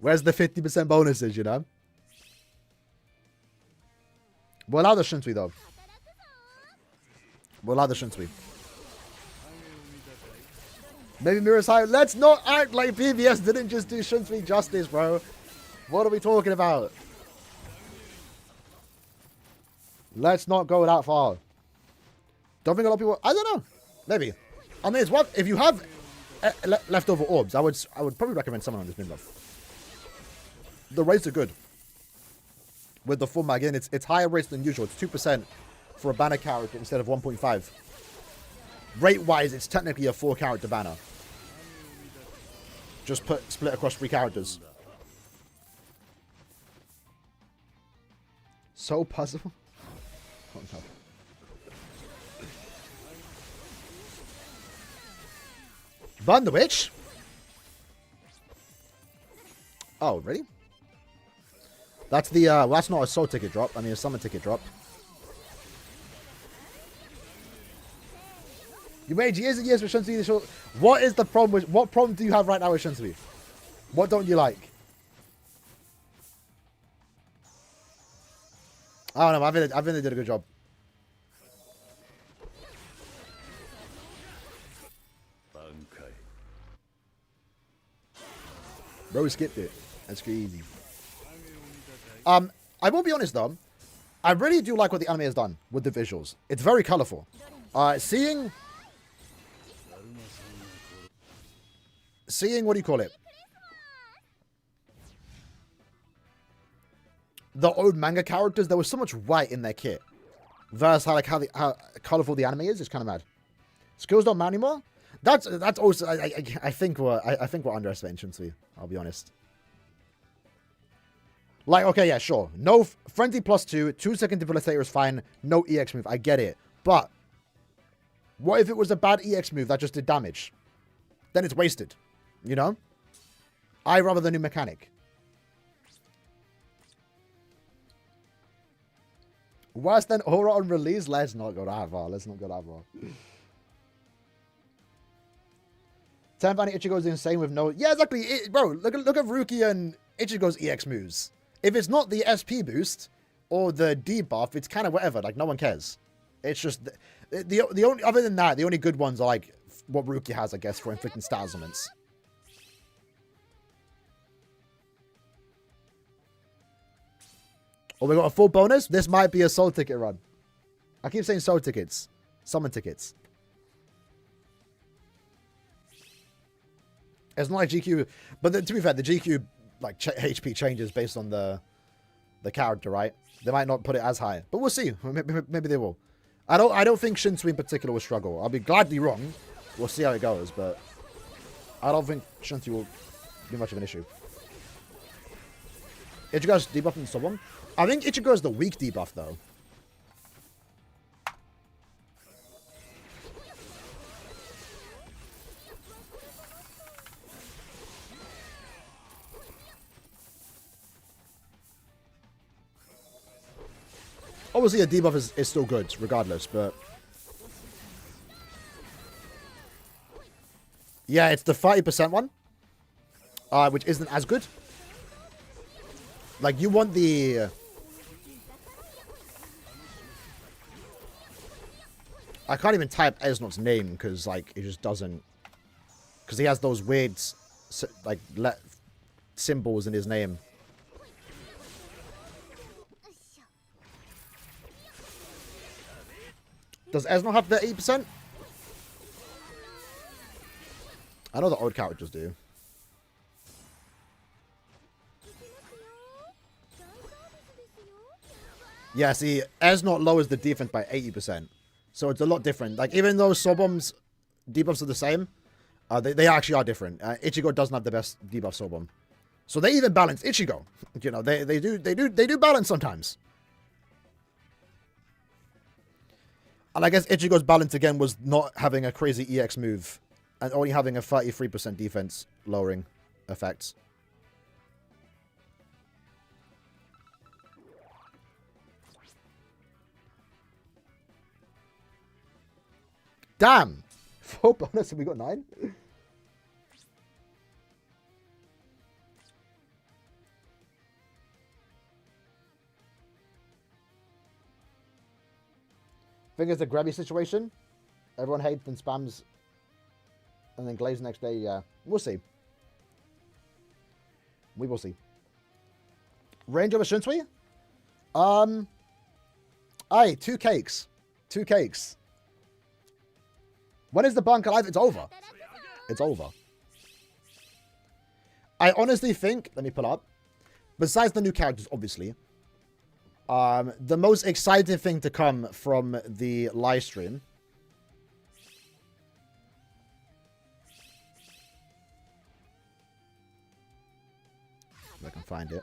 Where's the 50% bonuses, you know? We'll allow the Shinsui, though. We'll allow the Shinsui. Maybe Mirror's High. Let's not act like BBS didn't just do Shinsui justice, bro. What are we talking about? Let's not go that far. Don't think a lot of people... I don't know. Maybe. I mean, it's what... If you have leftover orbs, I would probably recommend someone on this bin, though. The rates are good. With the full mag in, it's higher rates than usual. It's 2% for a banner character instead of 1.5. Rate-wise, it's technically a 4-character banner. Just split across 3 characters. So puzzle. Oh, no. Burn the Witch? Oh, really? That's the, well, that's not a soul ticket drop. I mean, a summon ticket drop. You made years and years for Shinsui. What is the problem with... What problem do you have right now with Shinsui? What don't you like? I don't know. I think they did a good job. BANKAI. Bro, skipped it. That's crazy. I will be honest though. I really do like what the anime has done with the visuals. It's very colorful. Seeing what do you call it? The old manga characters, there was so much white in their kit. Versus how colorful the anime is. It's kind of mad. Skills don't matter anymore. That's also I think we're underestimating Shinsui. I'll be honest. Like, okay, yeah, sure. No frenzy +2, 2-second debilitator is fine. No EX move. I get it. But what if it was a bad EX move that just did damage? Then it's wasted. You know? I rather the new mechanic. Worse than Aura on release? Let's not go that far. Let's not go that far. Tenvani Ichigo's insane with no... Yeah, exactly. Bro, look at Ruki and Ichigo's EX moves. If it's not the SP boost or the debuff, it's kind of whatever. Like, no one cares. It's just... The only... Other than that, the only good ones are, like, what Ruki has, I guess, for inflicting stat elements. Oh, we got a full bonus? This might be a soul ticket run. I keep saying soul tickets. Summon tickets. It's not like GQ... But to be fair, the GQ like HP changes based on the character, right? They might not put it as high. But we'll see. Maybe they will. I don't think Shinsu in particular will struggle. I'll be gladly wrong. We'll see how it goes, but... I don't think Shinsu will be much of an issue. Ichigo's debuffing someone? I think Ichigo is the weak debuff, though. Obviously, a debuff is still good, regardless, but... Yeah, it's the 30% one, which isn't as good. Like, you want the... I can't even type Esnot's name, because, like, it just doesn't... Because he has those weird, like, symbols in his name. Does Esnot have the 80%? I know the old characters do. Yeah, see, Esnot lowers the defense by 80%. So it's a lot different. Like, even though Sobom's debuffs are the same, they actually are different. Ichigo doesn't have the best debuff Sobom. So they even balance Ichigo. You know, they do balance sometimes. And I guess Ichigo's balance again was not having a crazy EX move and only having a 33% defense lowering effects. Damn! 4 bonus and we got 9? I think it's a grabby situation. Everyone hates and spams. And then glaze next day, yeah. We'll see. We will see. Range over Shinsui? Aye, 2 cakes. 2 cakes. When is the BANKAI live? It's over. It's over. I honestly think, let me pull up. Besides the new characters, obviously. The most exciting thing to come from the live stream if I can find it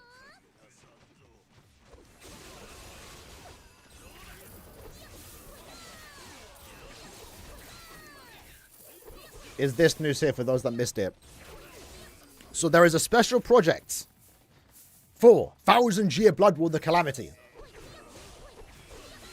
is this news here for those that missed it. So there is a special project for 1000-Year Blood War: The Calamity.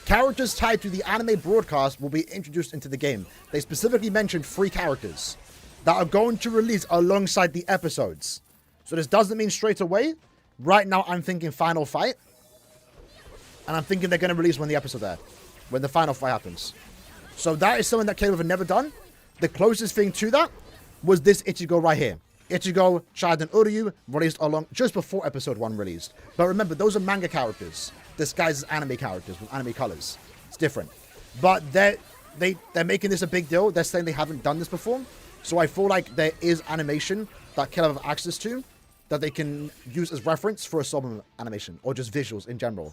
Characters tied to the anime broadcast will be introduced into the game. They specifically mentioned 3 characters that are going to release alongside the episodes. So this doesn't mean straight away. Right now, I'm thinking final fight. And I'm thinking they're going to release when the episode there. When the final fight happens. So that is something that Caleb had never done. The closest thing to that was this Ichigo right here. Ichigo, Chad, and Uryu released along just before episode 1 released. But remember, those are manga characters disguised as anime characters with anime colors. It's different. But they're making this a big deal. They're saying they haven't done this before. So I feel like there is animation that Caleb have access to that they can use as reference for a Sobom animation or just visuals in general.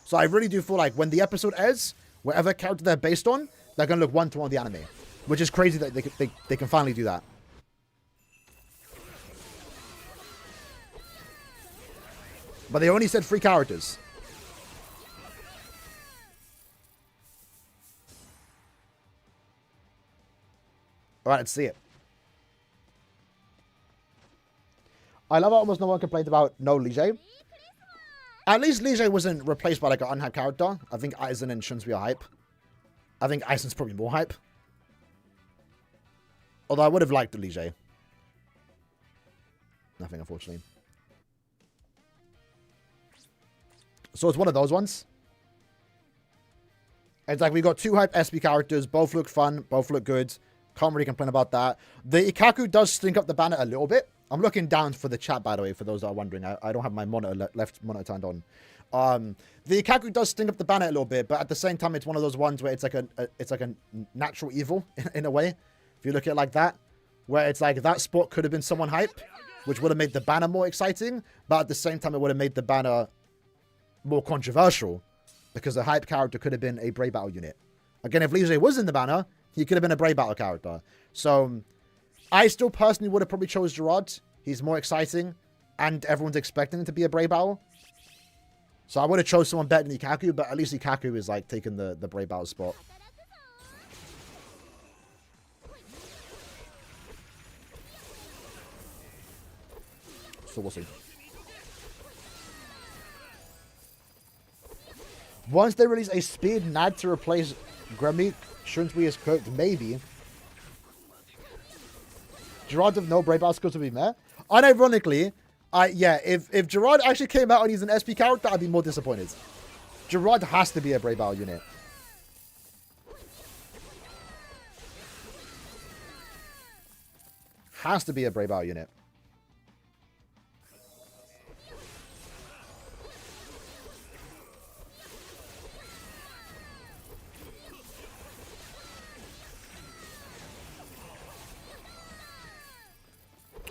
So I really do feel like when the episode ends, whatever character they're based on, they're going to look one-to-one the anime. Which is crazy that they can finally do that. But they only said 3 characters. Alright, let's see it. I love how almost no one complained about no Lige. At least Lige wasn't replaced by like an unhyped character. I think Aizen and Shunsui are hype. I think Aizen's probably more hype. Although I would have liked the Lige. Nothing, unfortunately. So it's one of those ones. It's like we got 2 hype SP characters. Both look fun. Both look good. Can't really complain about that. The Ikaku does stink up the banner a little bit. I'm looking down for the chat, by the way, for those that are wondering. I don't have my monitor left monitor turned on. The Ikaku does stink up the banner a little bit, but at the same time, it's one of those ones where it's like a natural evil in a way. If you look at it like that, where it's like that spot could have been someone hype, which would have made the banner more exciting, but at the same time, it would have made the banner more controversial because the hype character could have been a Brave Battle unit. Again, if Lige was in the banner, he could have been a Brave Battle character. So I still personally would have probably chose Gerard. He's more exciting, and everyone's expecting him to be a Brave Battle. So I would have chose someone better than Ikaku, but at least Ikaku is like taking the Brave Battle spot. So we'll see. Once they release a speed Nad to replace Grammy, Shunsui is cooked, maybe. Gerard with no Brave Battle skills would be meh. Unironically, yeah, if Gerard actually came out and he's an SP character, I'd be more disappointed. Gerard has to be a Brave Battle unit. Has to be a Brave Battle unit.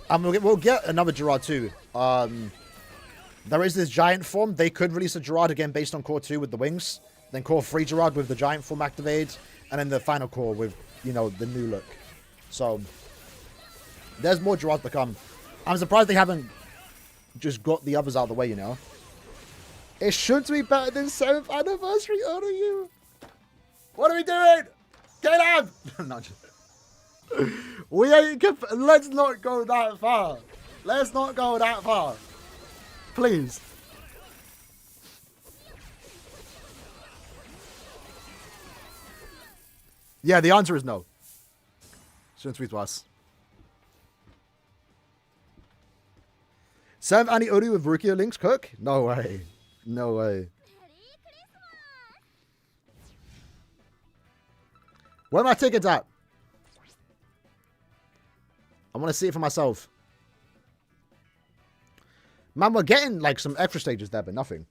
We'll get another Gerard too. There is this giant form. They could release a Gerard again based on core 2 with the wings. Then core 3 Gerard with the giant form activated. And then the final core with, you know, the new look. So, there's more Gerard to come. I'm surprised they haven't just got the others out of the way, you know. It should be better than 7th anniversary. Honor you. What are we doing? Caleb! No, just... We ain't. Let's not go that far. Let's not go that far. Please. Yeah, the answer is no. Shouldn't tweet to us. 7th Annie Uri with Rukia Link's cook? No way. No way. Where are my tickets at? I want to see it for myself. Man, we're getting like some extra stages there, but nothing.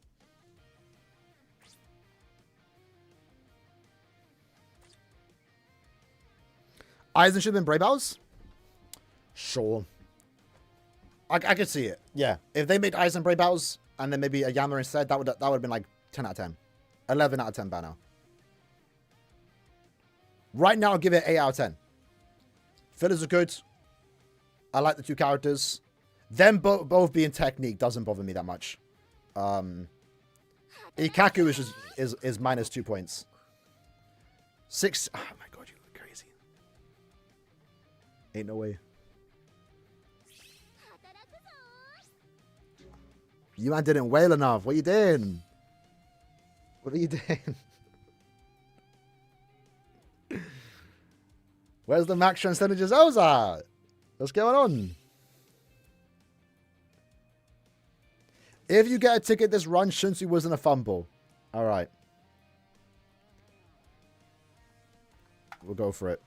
Aizen should have been Brave Battles? Sure. I could see it. Yeah. If they made Aizen Brave Battles and then maybe a Yama instead, that would have been like 10 out of 10. 11 out of 10 banner. Right now, I'll give it 8 out of 10. Fillers are good. I like the 2 characters. Them both being technique doesn't bother me that much. Ikaku is minus 2 points. 6. Oh my god, you look crazy. Ain't no way. You man didn't wail enough. What are you doing? What are you doing? Where's the max transcendences Oza? What's going on? If you get a ticket this run, Shunsui wasn't a fumble. Alright. We'll go for it.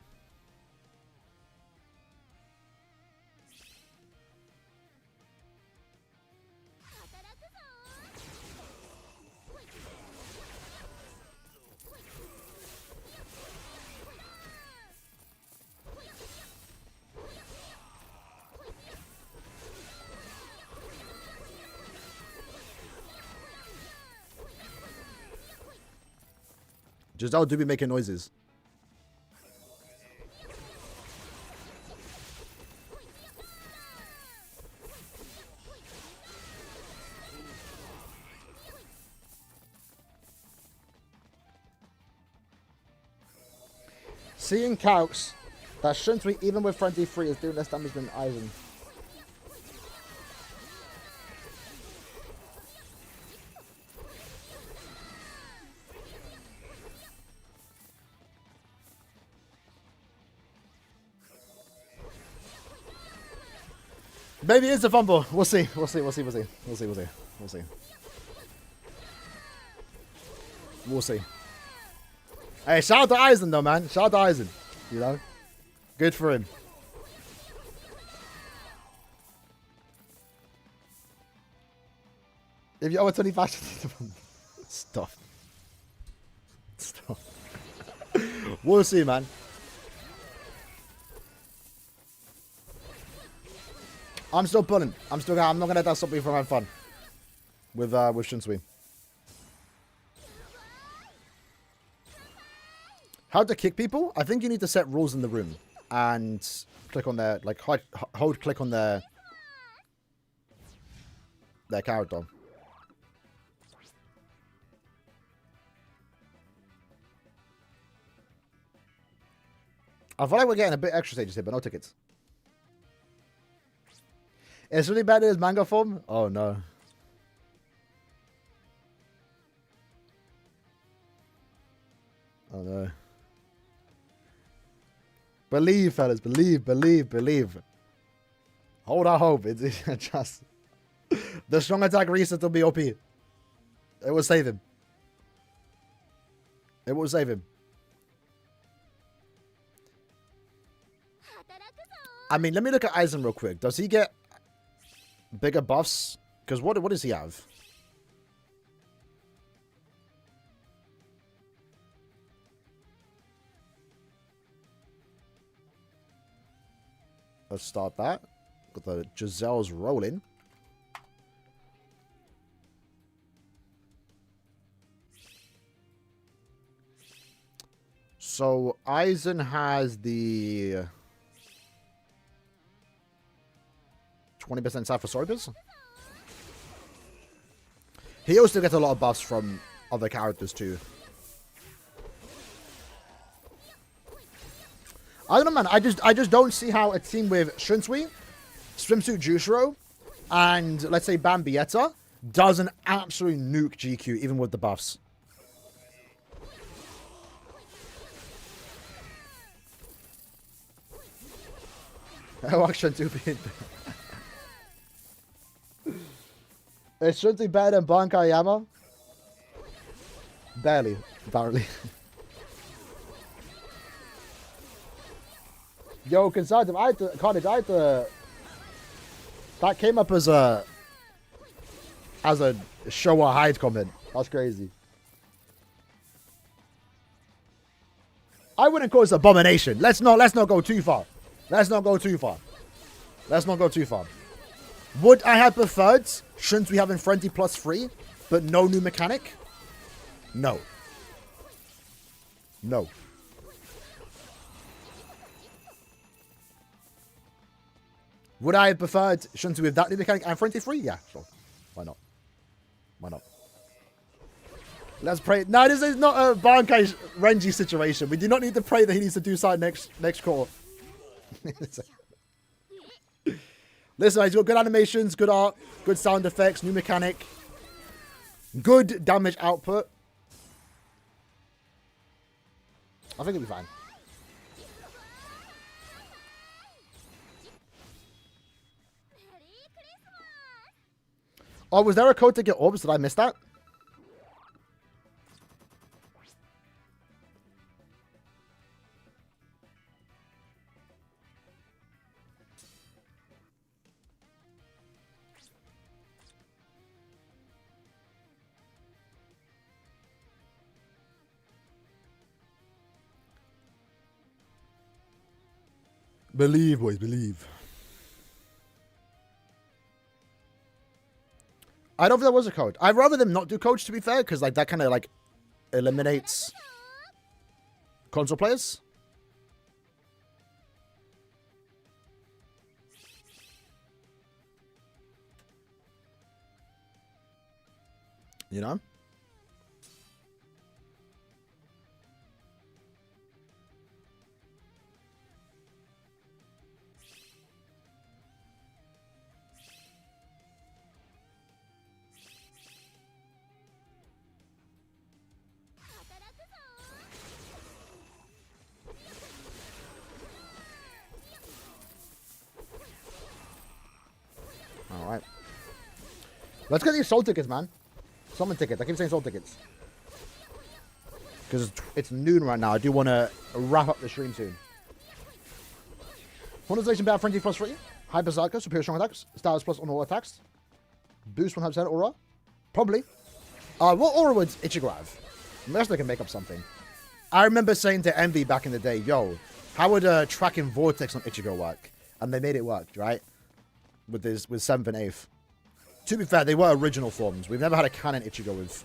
Giselle do be making noises. Seeing counts that Shunsui, even with Frenzy 3, is doing less damage than Aizen. Maybe it's a fumble. We'll see. We'll see. We'll see. We'll see. We'll see. We'll see. We'll see. We'll see. Hey, shout out to Eisen though, man. Shout out to Eisen. You know, good for him. If you owe a 25, stop. Stop. We'll see, man. I'm still pulling. I'm not gonna let that stop me from having fun with Shunsui. How to kick people? I think you need to set rules in the room and click on their hold click on their character. I feel like we're getting a bit extra stages here, but no tickets. It's really bad in his manga form? Oh no. Oh no. Believe, fellas. Believe, believe, believe. Hold our hope. It's just... The strong attack reset will be OP. It will save him. It will save him. I mean, let me look at Eisen real quick. Does he get bigger buffs? Because what does he have? Let's start that. Got the Giselle's rolling. So Eisen has the 20% side for Sorbers. He also gets a lot of buffs from other characters too. I don't know, man. I just don't see how a team with Shunsui, Swimsuit Jushiro, and let's say Bambietta does an absolute nuke GQ even with the buffs. Is Shunsui better than BANKAI Yama? Barely, apparently. Yo, Conservative, Carnage, that came up as a show or hide comment. That's crazy. I wouldn't call this abomination. Let's not go too far. Let's not go too far. Let's not go too far. Would I have preferred Shunsui having Frenzy plus 3, but no new mechanic? No. No. Would I have preferred Shunsui with that new mechanic and Frenzy 3? Yeah, sure. Why not? Why not? Let's pray. No, this is not a Bankai Renji situation. We do not need to pray that he needs to do something next quarter. Listen, he's got good animations, good art, good sound effects, new mechanic, good damage output. I think it'll be fine. Oh, was there a code to get orbs? Did I miss that? Believe, boys, believe. I don't think there was a code. I'd rather them not do codes, to be fair, because like that kind of like eliminates console players. You know? Let's get these soul tickets, man. Summon tickets. I keep saying soul tickets. Because it's noon right now. I do want to wrap up the stream soon. Monetization Battle Frenzy plus 3. High Berserker, superior strong attacks. Stars plus on all attacks. Boost 100% aura. Probably. What aura would Ichigo have? Unless they can make up something. I remember saying to Envy back in the day, yo, how would tracking Vortex on Ichigo work? And they made it work, right? With 7th and 8th. To be fair, they were original forms. We've never had a canon Ichigo with.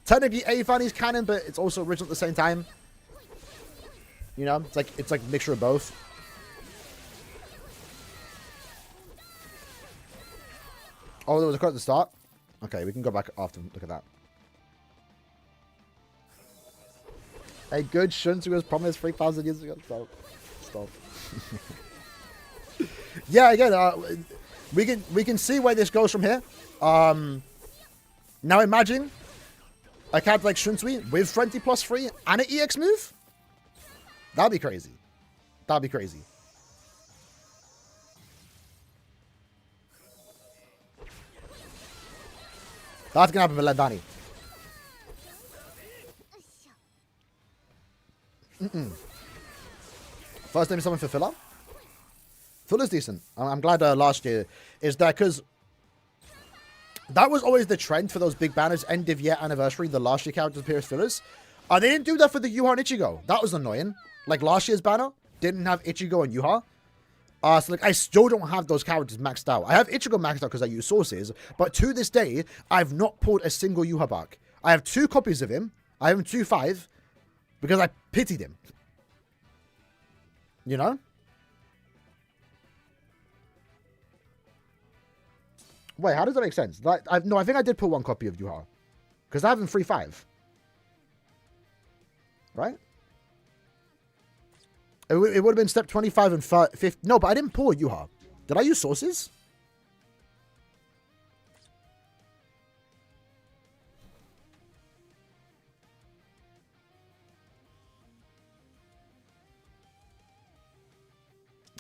Technically, 8th and he's canon, but it's also original at the same time. You know, it's like a mixture of both. Oh, there was a quote at the start? Okay, we can go back after and look at that. A good Shunsu was promised 3,000 years ago. Stop. Yeah, again, we can see where this goes from here. Now imagine a character like Shunsui with Frenzy plus 3 and an EX move. That'd be crazy. That'd be crazy. That's gonna happen with Lendani. First name is someone for Filler. Filler's decent. I'm glad last year is there because that was always the trend for those big banners. End of year anniversary, the last year characters appear as fillers. They didn't do that for the Yuha and Ichigo. That was annoying. Like last year's banner didn't have Ichigo and Yuha. So like I still don't have those characters maxed out. I have Ichigo maxed out because I use sources, but to this day, I've not pulled a single Yuha back. I have 2 copies of him. I have him 2-5 because I pitied him. You know? Wait, how does that make sense? Like, no, I think I did pull 1 copy of Yuha. Because I have him 3-5. Right? It would have been step 25 and 50. No, but I didn't pull a Yuha. Did I use sources?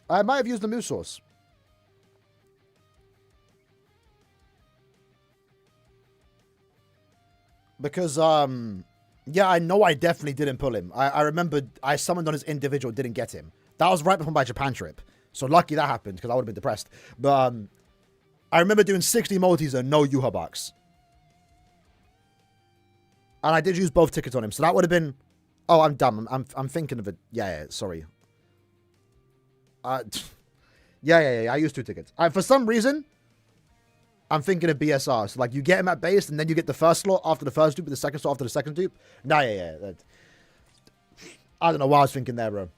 I might have used the move source. Because, yeah, I know I definitely didn't pull him. I remember I summoned on his individual, didn't get him. That was right before my Japan trip. So lucky that happened, because I would have been depressed. But, I remember doing 60 multis and no Yuha box. And I did use both tickets on him. So that would have been... Oh, I'm dumb. I'm thinking of it. Yeah, sorry. Yeah. I used 2 tickets. For some reason, I'm thinking of BSR. So, like, you get him at base, and then you get the first slot after the first dupe, and the second slot after the second dupe. Nah, yeah. I don't know what I was thinking there, bro.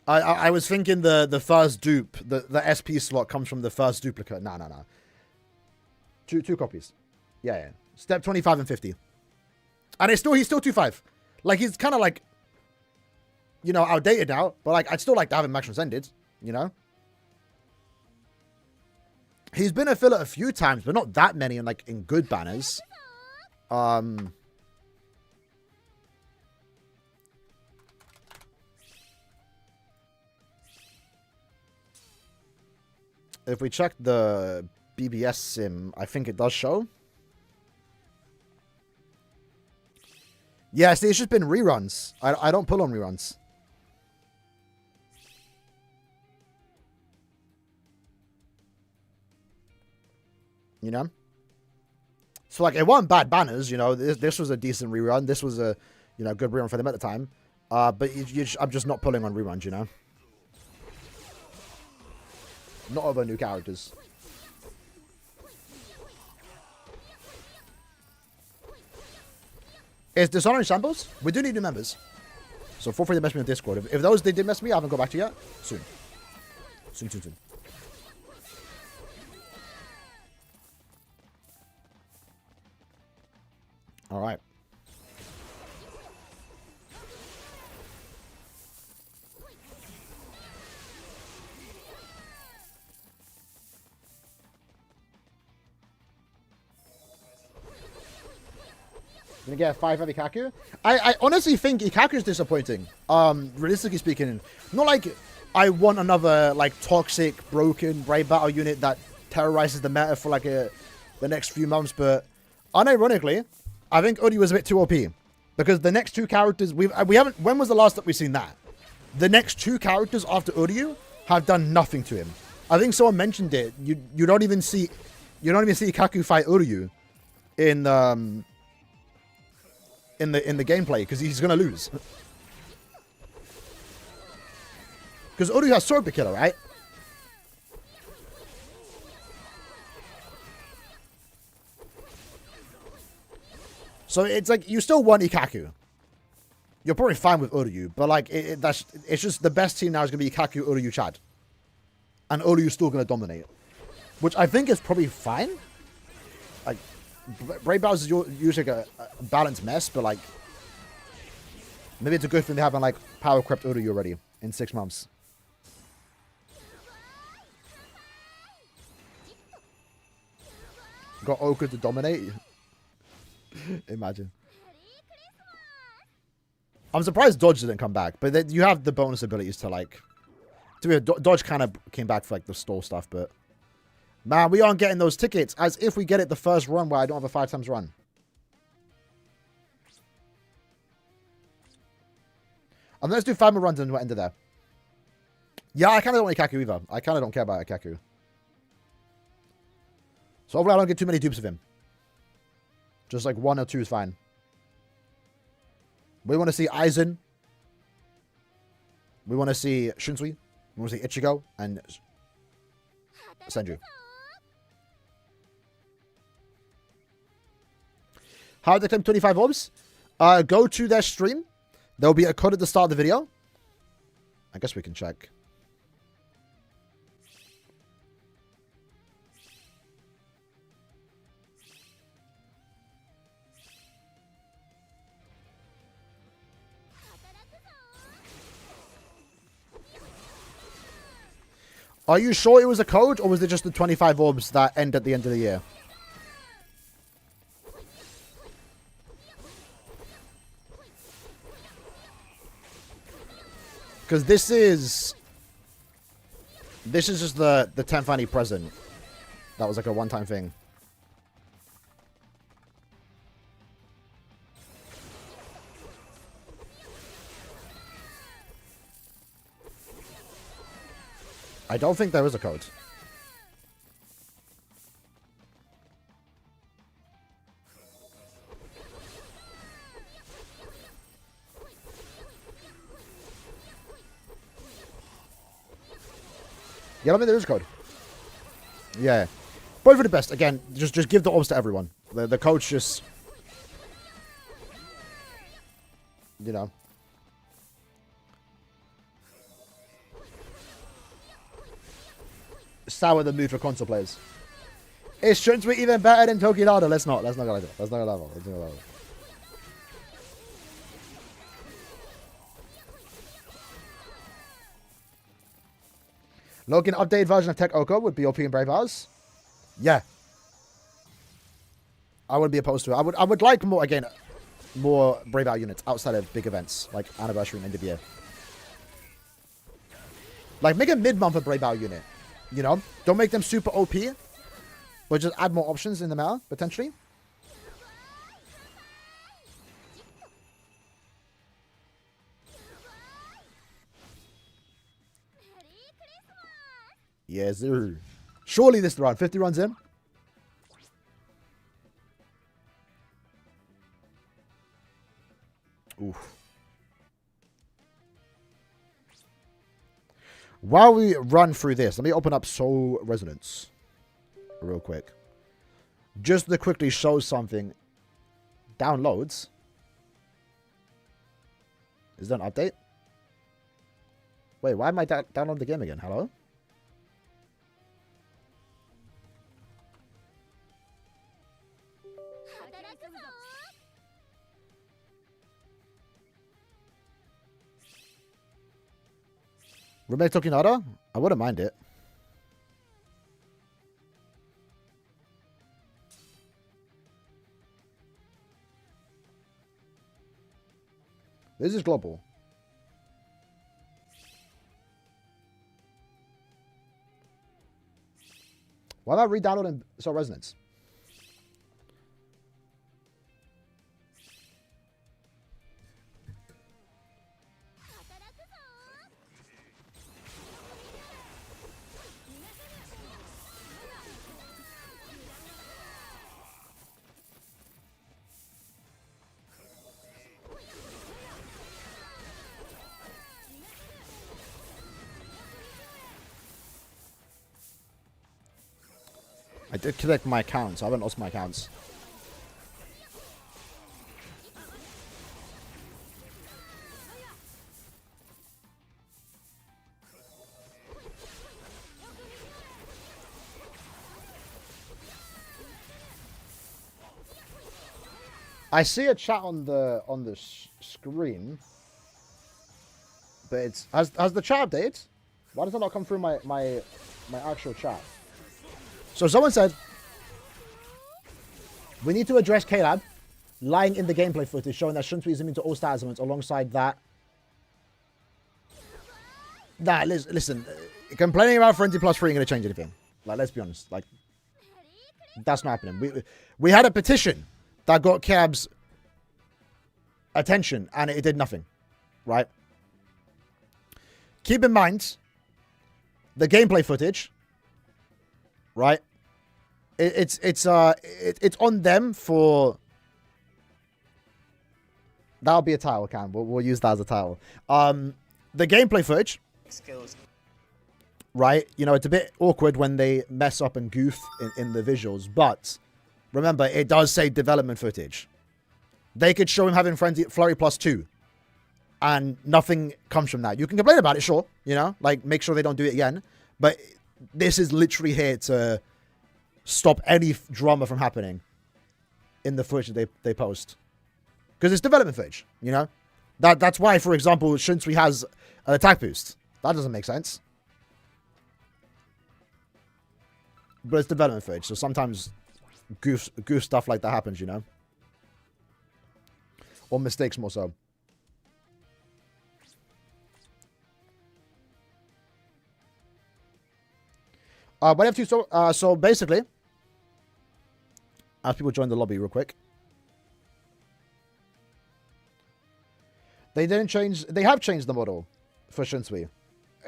I was thinking the first dupe, the SP slot comes from the first duplicate. Nah. 2 copies. Yeah. Step 25 and 50. And he's still 2-5. Like, he's kind of like, you know, outdated now. But, like, I'd still like to have him max transcended, you know? He's been a filler a few times, but not that many in good banners. If we check the BBS sim, I think it does show. Yeah, see, it's just been reruns. I don't pull on reruns. You know? So, like, it wasn't bad banners, you know. This was a decent rerun. This was a, you know, good rerun for them at the time. But I'm just not pulling on reruns, you know? Not over new characters. Is Dishonoring samples? We do need new members. So feel free to mess me on Discord. If those did mess me, I haven't got back to you yet. Soon. Soon. Alright. Gonna get a 5 heavy Ikaku. I honestly think Ikaku is disappointing. Realistically speaking, not like I want another like toxic, broken Brave Battle unit that terrorizes the meta for like the next few months. But unironically, I think Uri was a bit too OP because the next two characters we haven't. When was the last that we've seen that? The next two characters after Uryu have done nothing to him. I think someone mentioned it. You don't even see Kaku fight Uryu in the gameplay because he's gonna lose. Because Uryu has sword killer, right? So it's like you still want Ikaku. You're probably fine with Uryu, but like it's just the best team now is gonna be Ikaku, Uryu, Chad, and Uryu's still gonna dominate, which I think is probably fine. Like Brave Battles is usually like a balanced mess, but like maybe it's a good thing they haven't like power crept Uryu already in 6 months. Got Oka to dominate. Imagine. I'm surprised Dodge didn't come back, but then you have the bonus abilities to like. To be Dodge kind of came back for like the stall stuff, but man, we aren't getting those tickets as if we get it the first run where I don't have a 5 times run. And let's do 5 more runs and we'll end it there. Yeah, I kind of don't want Ikaku either. I kind of don't care about Ikaku. So hopefully I don't get too many dupes of him. Just like 1 or 2 is fine. We want to see Aizen. We want to see Shunsui. We want to see Ichigo and Senju. How did they claim 25 orbs? Go to their stream. There'll be a code at the start of the video. I guess we can check. Are you sure it was a code, or was it just the 25 orbs that end at the end of the year? Because this is just the 10th annie present. That was like a one-time thing. I don't think there is a code. Yeah, I mean there is a code. Yeah. Both for the best. Again, just give the orbs to everyone. The coach just... You know. Sour the mood for console players. It shouldn't be even better than Tokinada. Let's not go like that. Let's not go like that. Look, an updated version of Tech Oko would be OP in Brave Hours. Yeah. I would be opposed to it. I would like more, again, more Brave Hour units outside of big events like Anniversary and End of Year. Like, make a mid-month Brave Hour unit. You know? Don't make them super OP. But just add more options in the meta, potentially. Yes, sir. Surely this round. 50 runs in. Oof. While we run through this, let me open up Soul Resonance real quick. Just to quickly show something. Downloads. Is that an update? Wait, why am I downloading the game again? Hello? Remake Tokinada? I wouldn't mind it. This is global. Why am I re-downloading Soul Resonance? I did collect my accounts. I haven't lost my accounts. I see a chat on the screen, but it's has the chat updated? Why does it not come through my actual chat? So someone said we need to address Caleb lying in the gameplay footage showing that Shunsui is immune to all stat elements alongside that. Nah, listen, complaining about Frenzy Plus 3 ain't gonna change anything. Like, let's be honest. Like, that's not happening. We had a petition that got Caleb's attention and it did nothing. Right? Keep in mind the gameplay footage. Right? It's on them for. That'll be a title, Cam. We'll use that as a title. The gameplay footage. Skills. Right? You know, it's a bit awkward when they mess up and goof in the visuals, but remember, it does say development footage. They could show him having Flurry plus 2, and nothing comes from that. You can complain about it, sure. You know, like make sure they don't do it again, but this is literally here to stop any drama from happening in the footage that they post. Because it's development footage, you know? That's why, for example, Shunsui has an attack boost. That doesn't make sense. But it's development footage, so sometimes goof stuff like that happens, you know? Or mistakes more so. But I have two, so basically, as people join the lobby real quick, they have changed the model for Shunsui.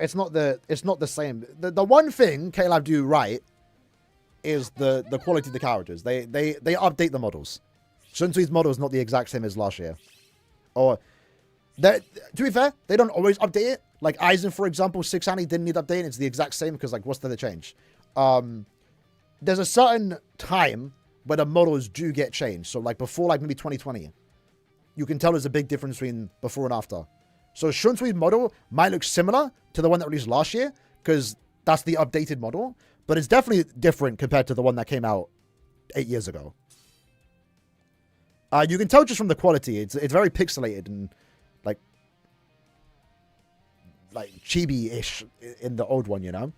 It's not the same. The one thing Caleb do right is the quality of the characters. They update the models. Shunsui's model is not the exact same as last year. Or to be fair, they don't always update it. Like Aizen, for example, 6 Annie didn't need updating. It's the exact same because, like, what's the change? There's a certain time where the models do get changed. So, like, before, like, maybe 2020, you can tell there's a big difference between before and after. So, Shunsui's model might look similar to the one that released last year because that's the updated model. But it's definitely different compared to the one that came out 8 years ago. You can tell just from the quality. It's very pixelated and, like chibi-ish in the old one, you know?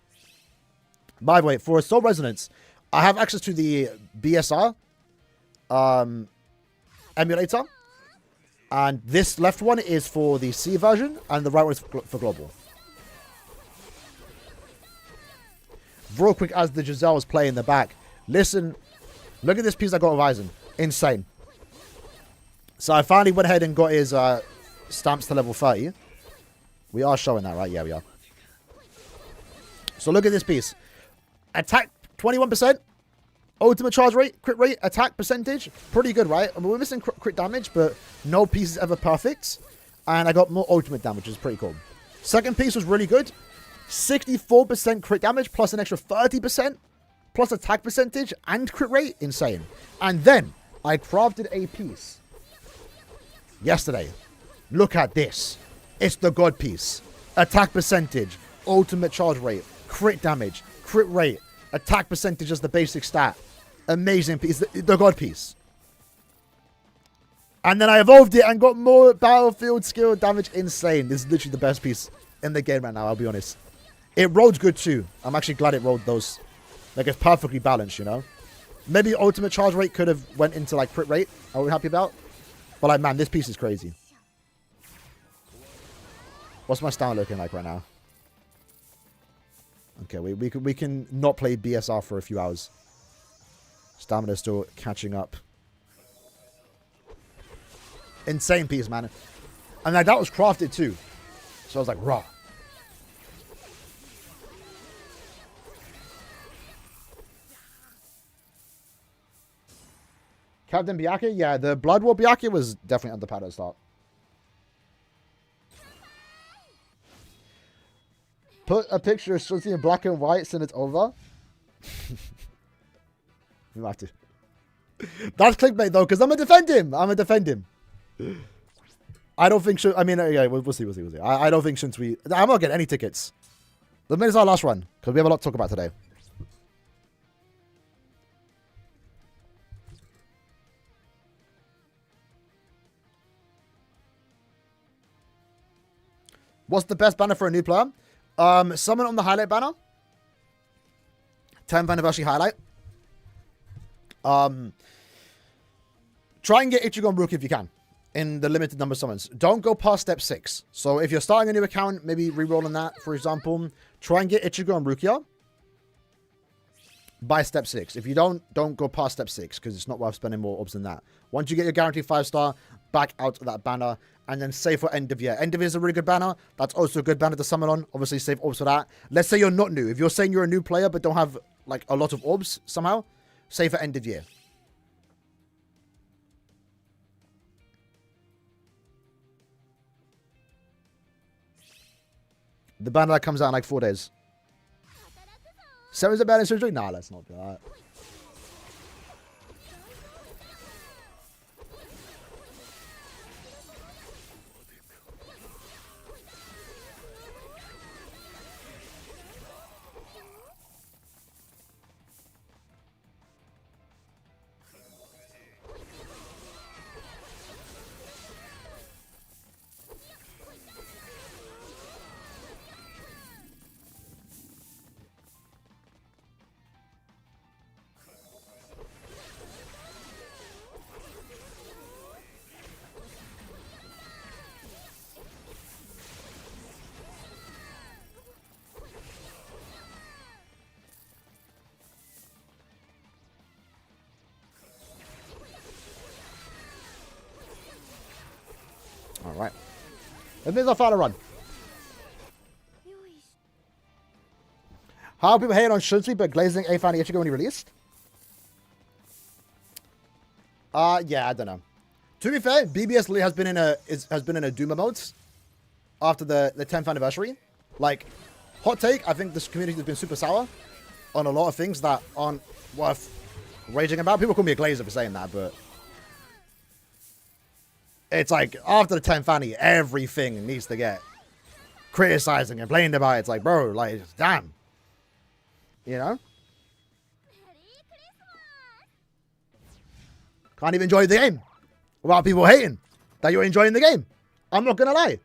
By the way, for Soul Resonance, I have access to the BSR emulator. And this left one is for the C version, and the right one is for global. Real quick, as the Giselle was playing in the back, listen, look at this piece I got of Aizen. Insane. So I finally went ahead and got his stamps to level 30. We are showing that, right? Yeah, we are. So look at this piece. Attack 21%. Ultimate charge rate, crit rate, attack percentage. Pretty good, right? I mean, we're missing crit damage, but no piece is ever perfect. And I got more ultimate damage, which is pretty cool. Second piece was really good. 64% crit damage plus an extra 30% plus attack percentage and crit rate. Insane. And then I crafted a piece yesterday. Look at this. It's the God piece. Attack percentage, ultimate charge rate, crit damage, crit rate, attack percentage as the basic stat. Amazing piece. The God piece. And then I evolved it and got more battlefield skill damage. Insane. This is literally the best piece in the game right now, I'll be honest. It rolled good too. I'm actually glad it rolled those. Like, it's perfectly balanced, you know? Maybe ultimate charge rate could have went into, like, crit rate. Are we happy about? But, like, man, this piece is crazy. What's my style looking like right now? Okay, we can not play BSR for a few hours. Stamina's still catching up. Insane piece, man. And like, that was crafted too. So I was like, raw. Captain Byakuya? Yeah, the Blood War Byakuya was definitely underpowered at the start. Put a picture of something in black and white, and it's over. We have to. That's clickbait though, because I'm gonna defend him. I don't think. I mean, yeah, we'll see. I don't think since we. I'm not getting any tickets. The minute's our last run because we have a lot to talk about today. What's the best banner for a new player? Summon on the highlight banner. 10th anniversary highlight. Try and get Ichigo Rookie if you can. In the limited number of summons. Don't go past step 6. So if you're starting a new account, maybe re-rolling that, for example. Try and get Ichigo and Rukia by step 6. If you don't go past step 6, because it's not worth spending more orbs than that. Once you get your guaranteed 5-star, back out of that banner, and then save for end of year. End of year is a really good banner. That's also a good banner to summon on. Obviously, save orbs for that. Let's say you're not new. If you're saying you're a new player but don't have like a lot of orbs somehow, save for end of year. The banner that comes out in like 4 days. 7's a banner surgery? Nah, let's not do that. Alright. And there's our final run. How are people hating on Shunsui but glazing A Fan Ichigo when he released? Yeah, I don't know. To be fair, BBS Lee has been in a Duma mode after the 10th anniversary. Like, hot take, I think this community has been super sour on a lot of things that aren't worth raging about. People call me a glazer for saying that, but it's like, after the 10th annie, everything needs to get criticized and complained about. It's like, bro, like, damn. You know? Can't even enjoy the game without people hating that you're enjoying the game. I'm not going to lie.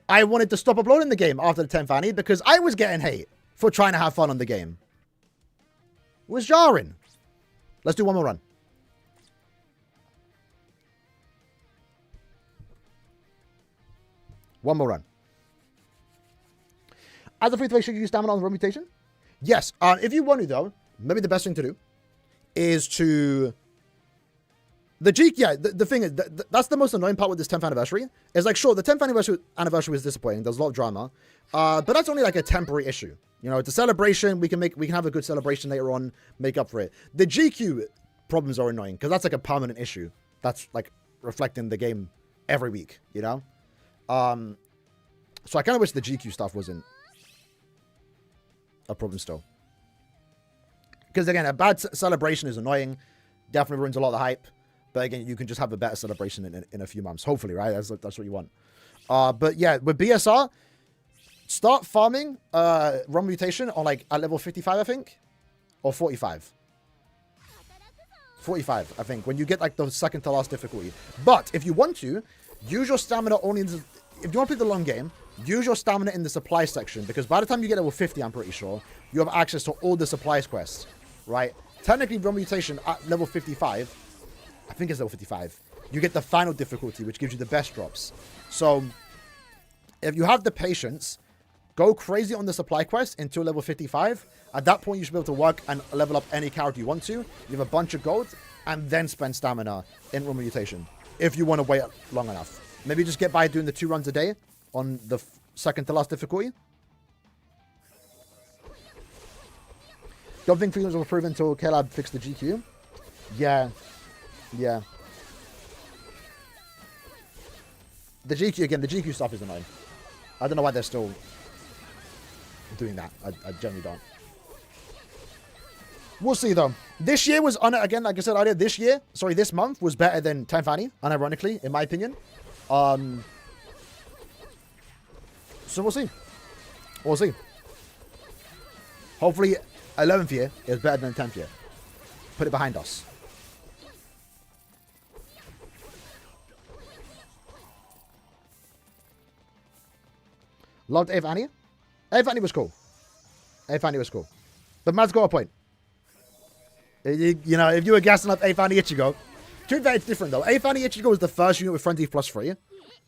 I wanted to stop uploading the game after the 10th annie because I was getting hate for trying to have fun on the game. It was jarring. Let's do one more run. One more run. As a free-to-play, should you use stamina on the reputation? Yes. If you want to, though, maybe the best thing to do is to... The thing is, that's the most annoying part with this 10th anniversary. Is like, sure, the 10th anniversary was disappointing. There's a lot of drama. But that's only like a temporary issue. You know, it's a celebration. We can have a good celebration later on, make up for it. The GQ problems are annoying because that's like a permanent issue. That's like reflecting the game every week, you know? So I kind of wish the GQ stuff wasn't a problem still. Because again, a bad celebration is annoying. Definitely ruins a lot of the hype. But again, you can just have a better celebration in a few months. Hopefully, right? That's what you want. But yeah, with BSR, start farming run mutation on like at level 55, I think. Or 45. 45, I think. When you get like the second to last difficulty. But if you want to, use your stamina only in the... If you want to play the long game, use your stamina in the supply section. Because by the time you get level 50, I'm pretty sure, you have access to all the supplies quests. Right? Technically, run mutation at level 55... I think it's level 55. You get the final difficulty, which gives you the best drops. So, if you have the patience, Go crazy on the supply quest until level 55. At that point, you should be able to work and level up any character you want to. You have a bunch of gold, and then spend stamina in Realm of Mutation. If you want to wait long enough. Maybe just get by doing the 2 runs a day on the second to last difficulty. Don't think things will improve until Caleb fixed the GQ. Yeah. Yeah. The GQ, again, the GQ stuff is annoying. I don't know why they're still doing that. I generally don't. We'll see, though. This year was, again, like I said earlier, this month was better than 10th Annie, unironically, in my opinion. So we'll see. We'll see. Hopefully, 11th year is better than 10th year. Put it behind us. Loved 8th Annie. 8th Annie was cool. 8th Annie was cool. But Matt's got a point. You know, if you were gassing up 8th Annie Ichigo, to be fair, it's different though. 8th Annie Ichigo was the first unit with Frenzy plus 3.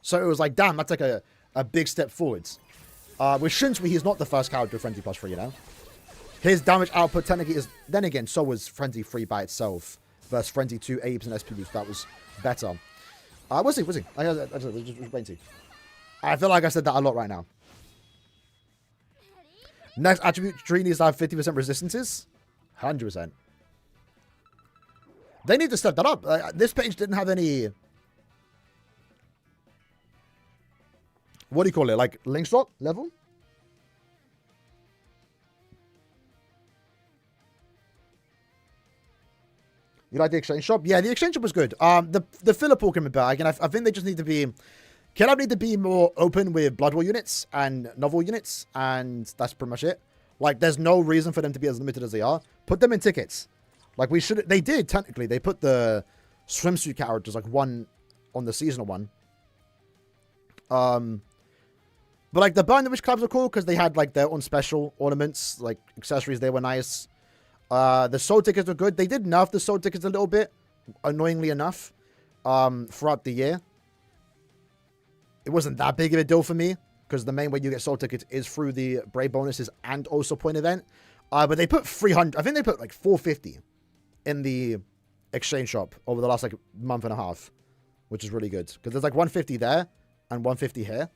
So it was like, damn, that's like a big step forwards. With Shunsui, he's not the first character with Frenzy plus 3, you know? His damage output technically is, then again, so was Frenzy 3 by itself. Versus Frenzy 2, 80% SP boost. That was better. We'll see, we'll see. Just wait and see. I feel like I said that a lot right now. Next attribute tree needs to have 50% resistances. 100%. They need to step that up. This page didn't have any... What do you call it? Like, link shot level? You like the exchange shop? Yeah, the exchange shop was good. The filler pool can be better. Again, I think they just need to be... Caleb need to be more open with Blood War units and novel units, and that's pretty much it. Like, there's no reason for them to be as limited as they are. Put them in tickets. Like, we should... They did, technically. They put the swimsuit characters, like, one on the seasonal one. But, like, the Burn the Witch clubs are cool because they had, like, their own special ornaments, like, accessories. They were nice. The soul tickets were good. They did nerf the soul tickets a little bit, annoyingly enough, throughout the year. It wasn't that big of a deal for me because the main way you get soul tickets is through the Brave bonuses and also point event. But they put 300. I think they put, like, 450 in the exchange shop over the last, like, month and a half, which is really good because there's, like, 150 there and 150 here.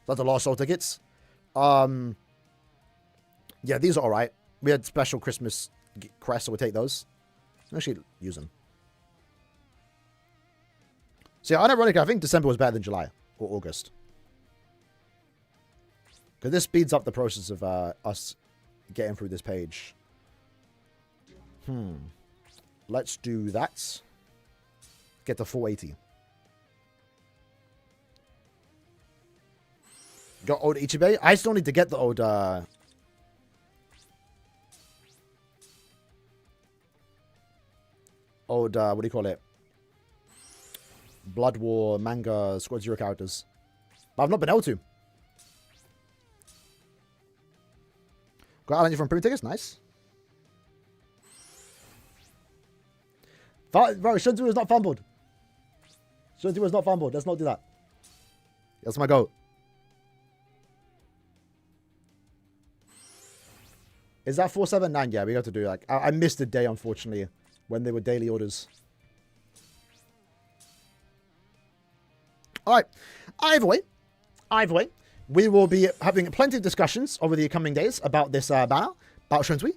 That's a lot of soul tickets. Yeah, these are all right. We had special Christmas crests, so we'll take those. Actually, use them. So, yeah, unironically, I think December was better than July or August. Because this speeds up the process of us getting through this page. Let's do that. Get to 480. Got old Ichibe. I still need to get the old... what do you call it? Blood War manga Squad Zero characters. But I've not been able to. Got Alan from Premium Tickets. Nice. Bro, Shunzu was not fumbled. Shunzu was not fumbled. Let's not do that. That's my goal. Is that 479? Yeah, we got to do like I missed a day, unfortunately, when they were daily orders. All right. Either way, we will be having plenty of discussions over the coming days about this banner, about Shunsui.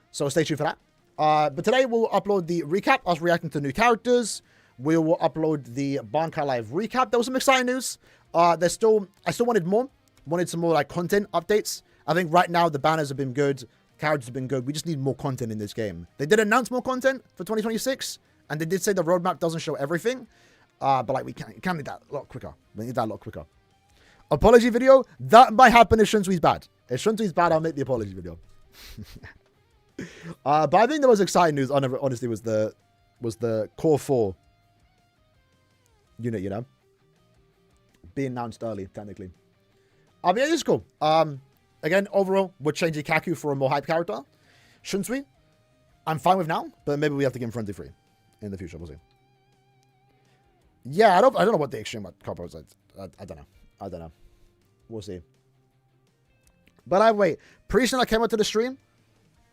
So stay tuned for that. But today we'll upload the recap, us reacting to new characters. We will upload the BANKAI Live recap. There was some exciting news. I still wanted more. Wanted some more like content updates. I think right now the banners have been good. Characters have been good. We just need more content in this game. They did announce more content for 2026, and they did say the roadmap doesn't show everything. But like we can need that a lot quicker. We need that a lot quicker. Apology video, that might happen if Shunsui's bad. If Shunsui's bad, I'll make the apology video. But I think the most exciting news, honestly, was the Core 4 unit, you know, being announced early, technically. But yeah, it's cool. Again, overall, we're changing Kaku for a more hype character. Shunsui, I'm fine with now, but maybe we have to give him Frenzy 3 in the future. We'll see. Yeah, I don't know what the extreme copper is. I don't know. We'll see. But wait, Pre-stream I came out to the stream.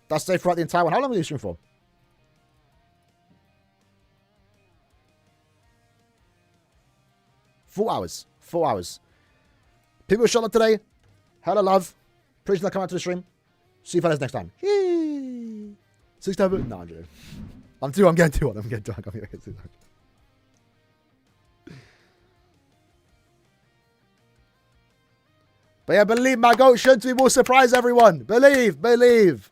That's stayed throughout the entire one. How long were you stream for? 4 hours. 4 hours. People shot up today. Hella love. Pre-stream I come out to the stream. See you fellas next time. Yee. 6 time. No, I'm joking. I'm getting too on. I'm getting drunk. I'm getting too drunk. But yeah, believe my goat should be more surprise everyone. Believe.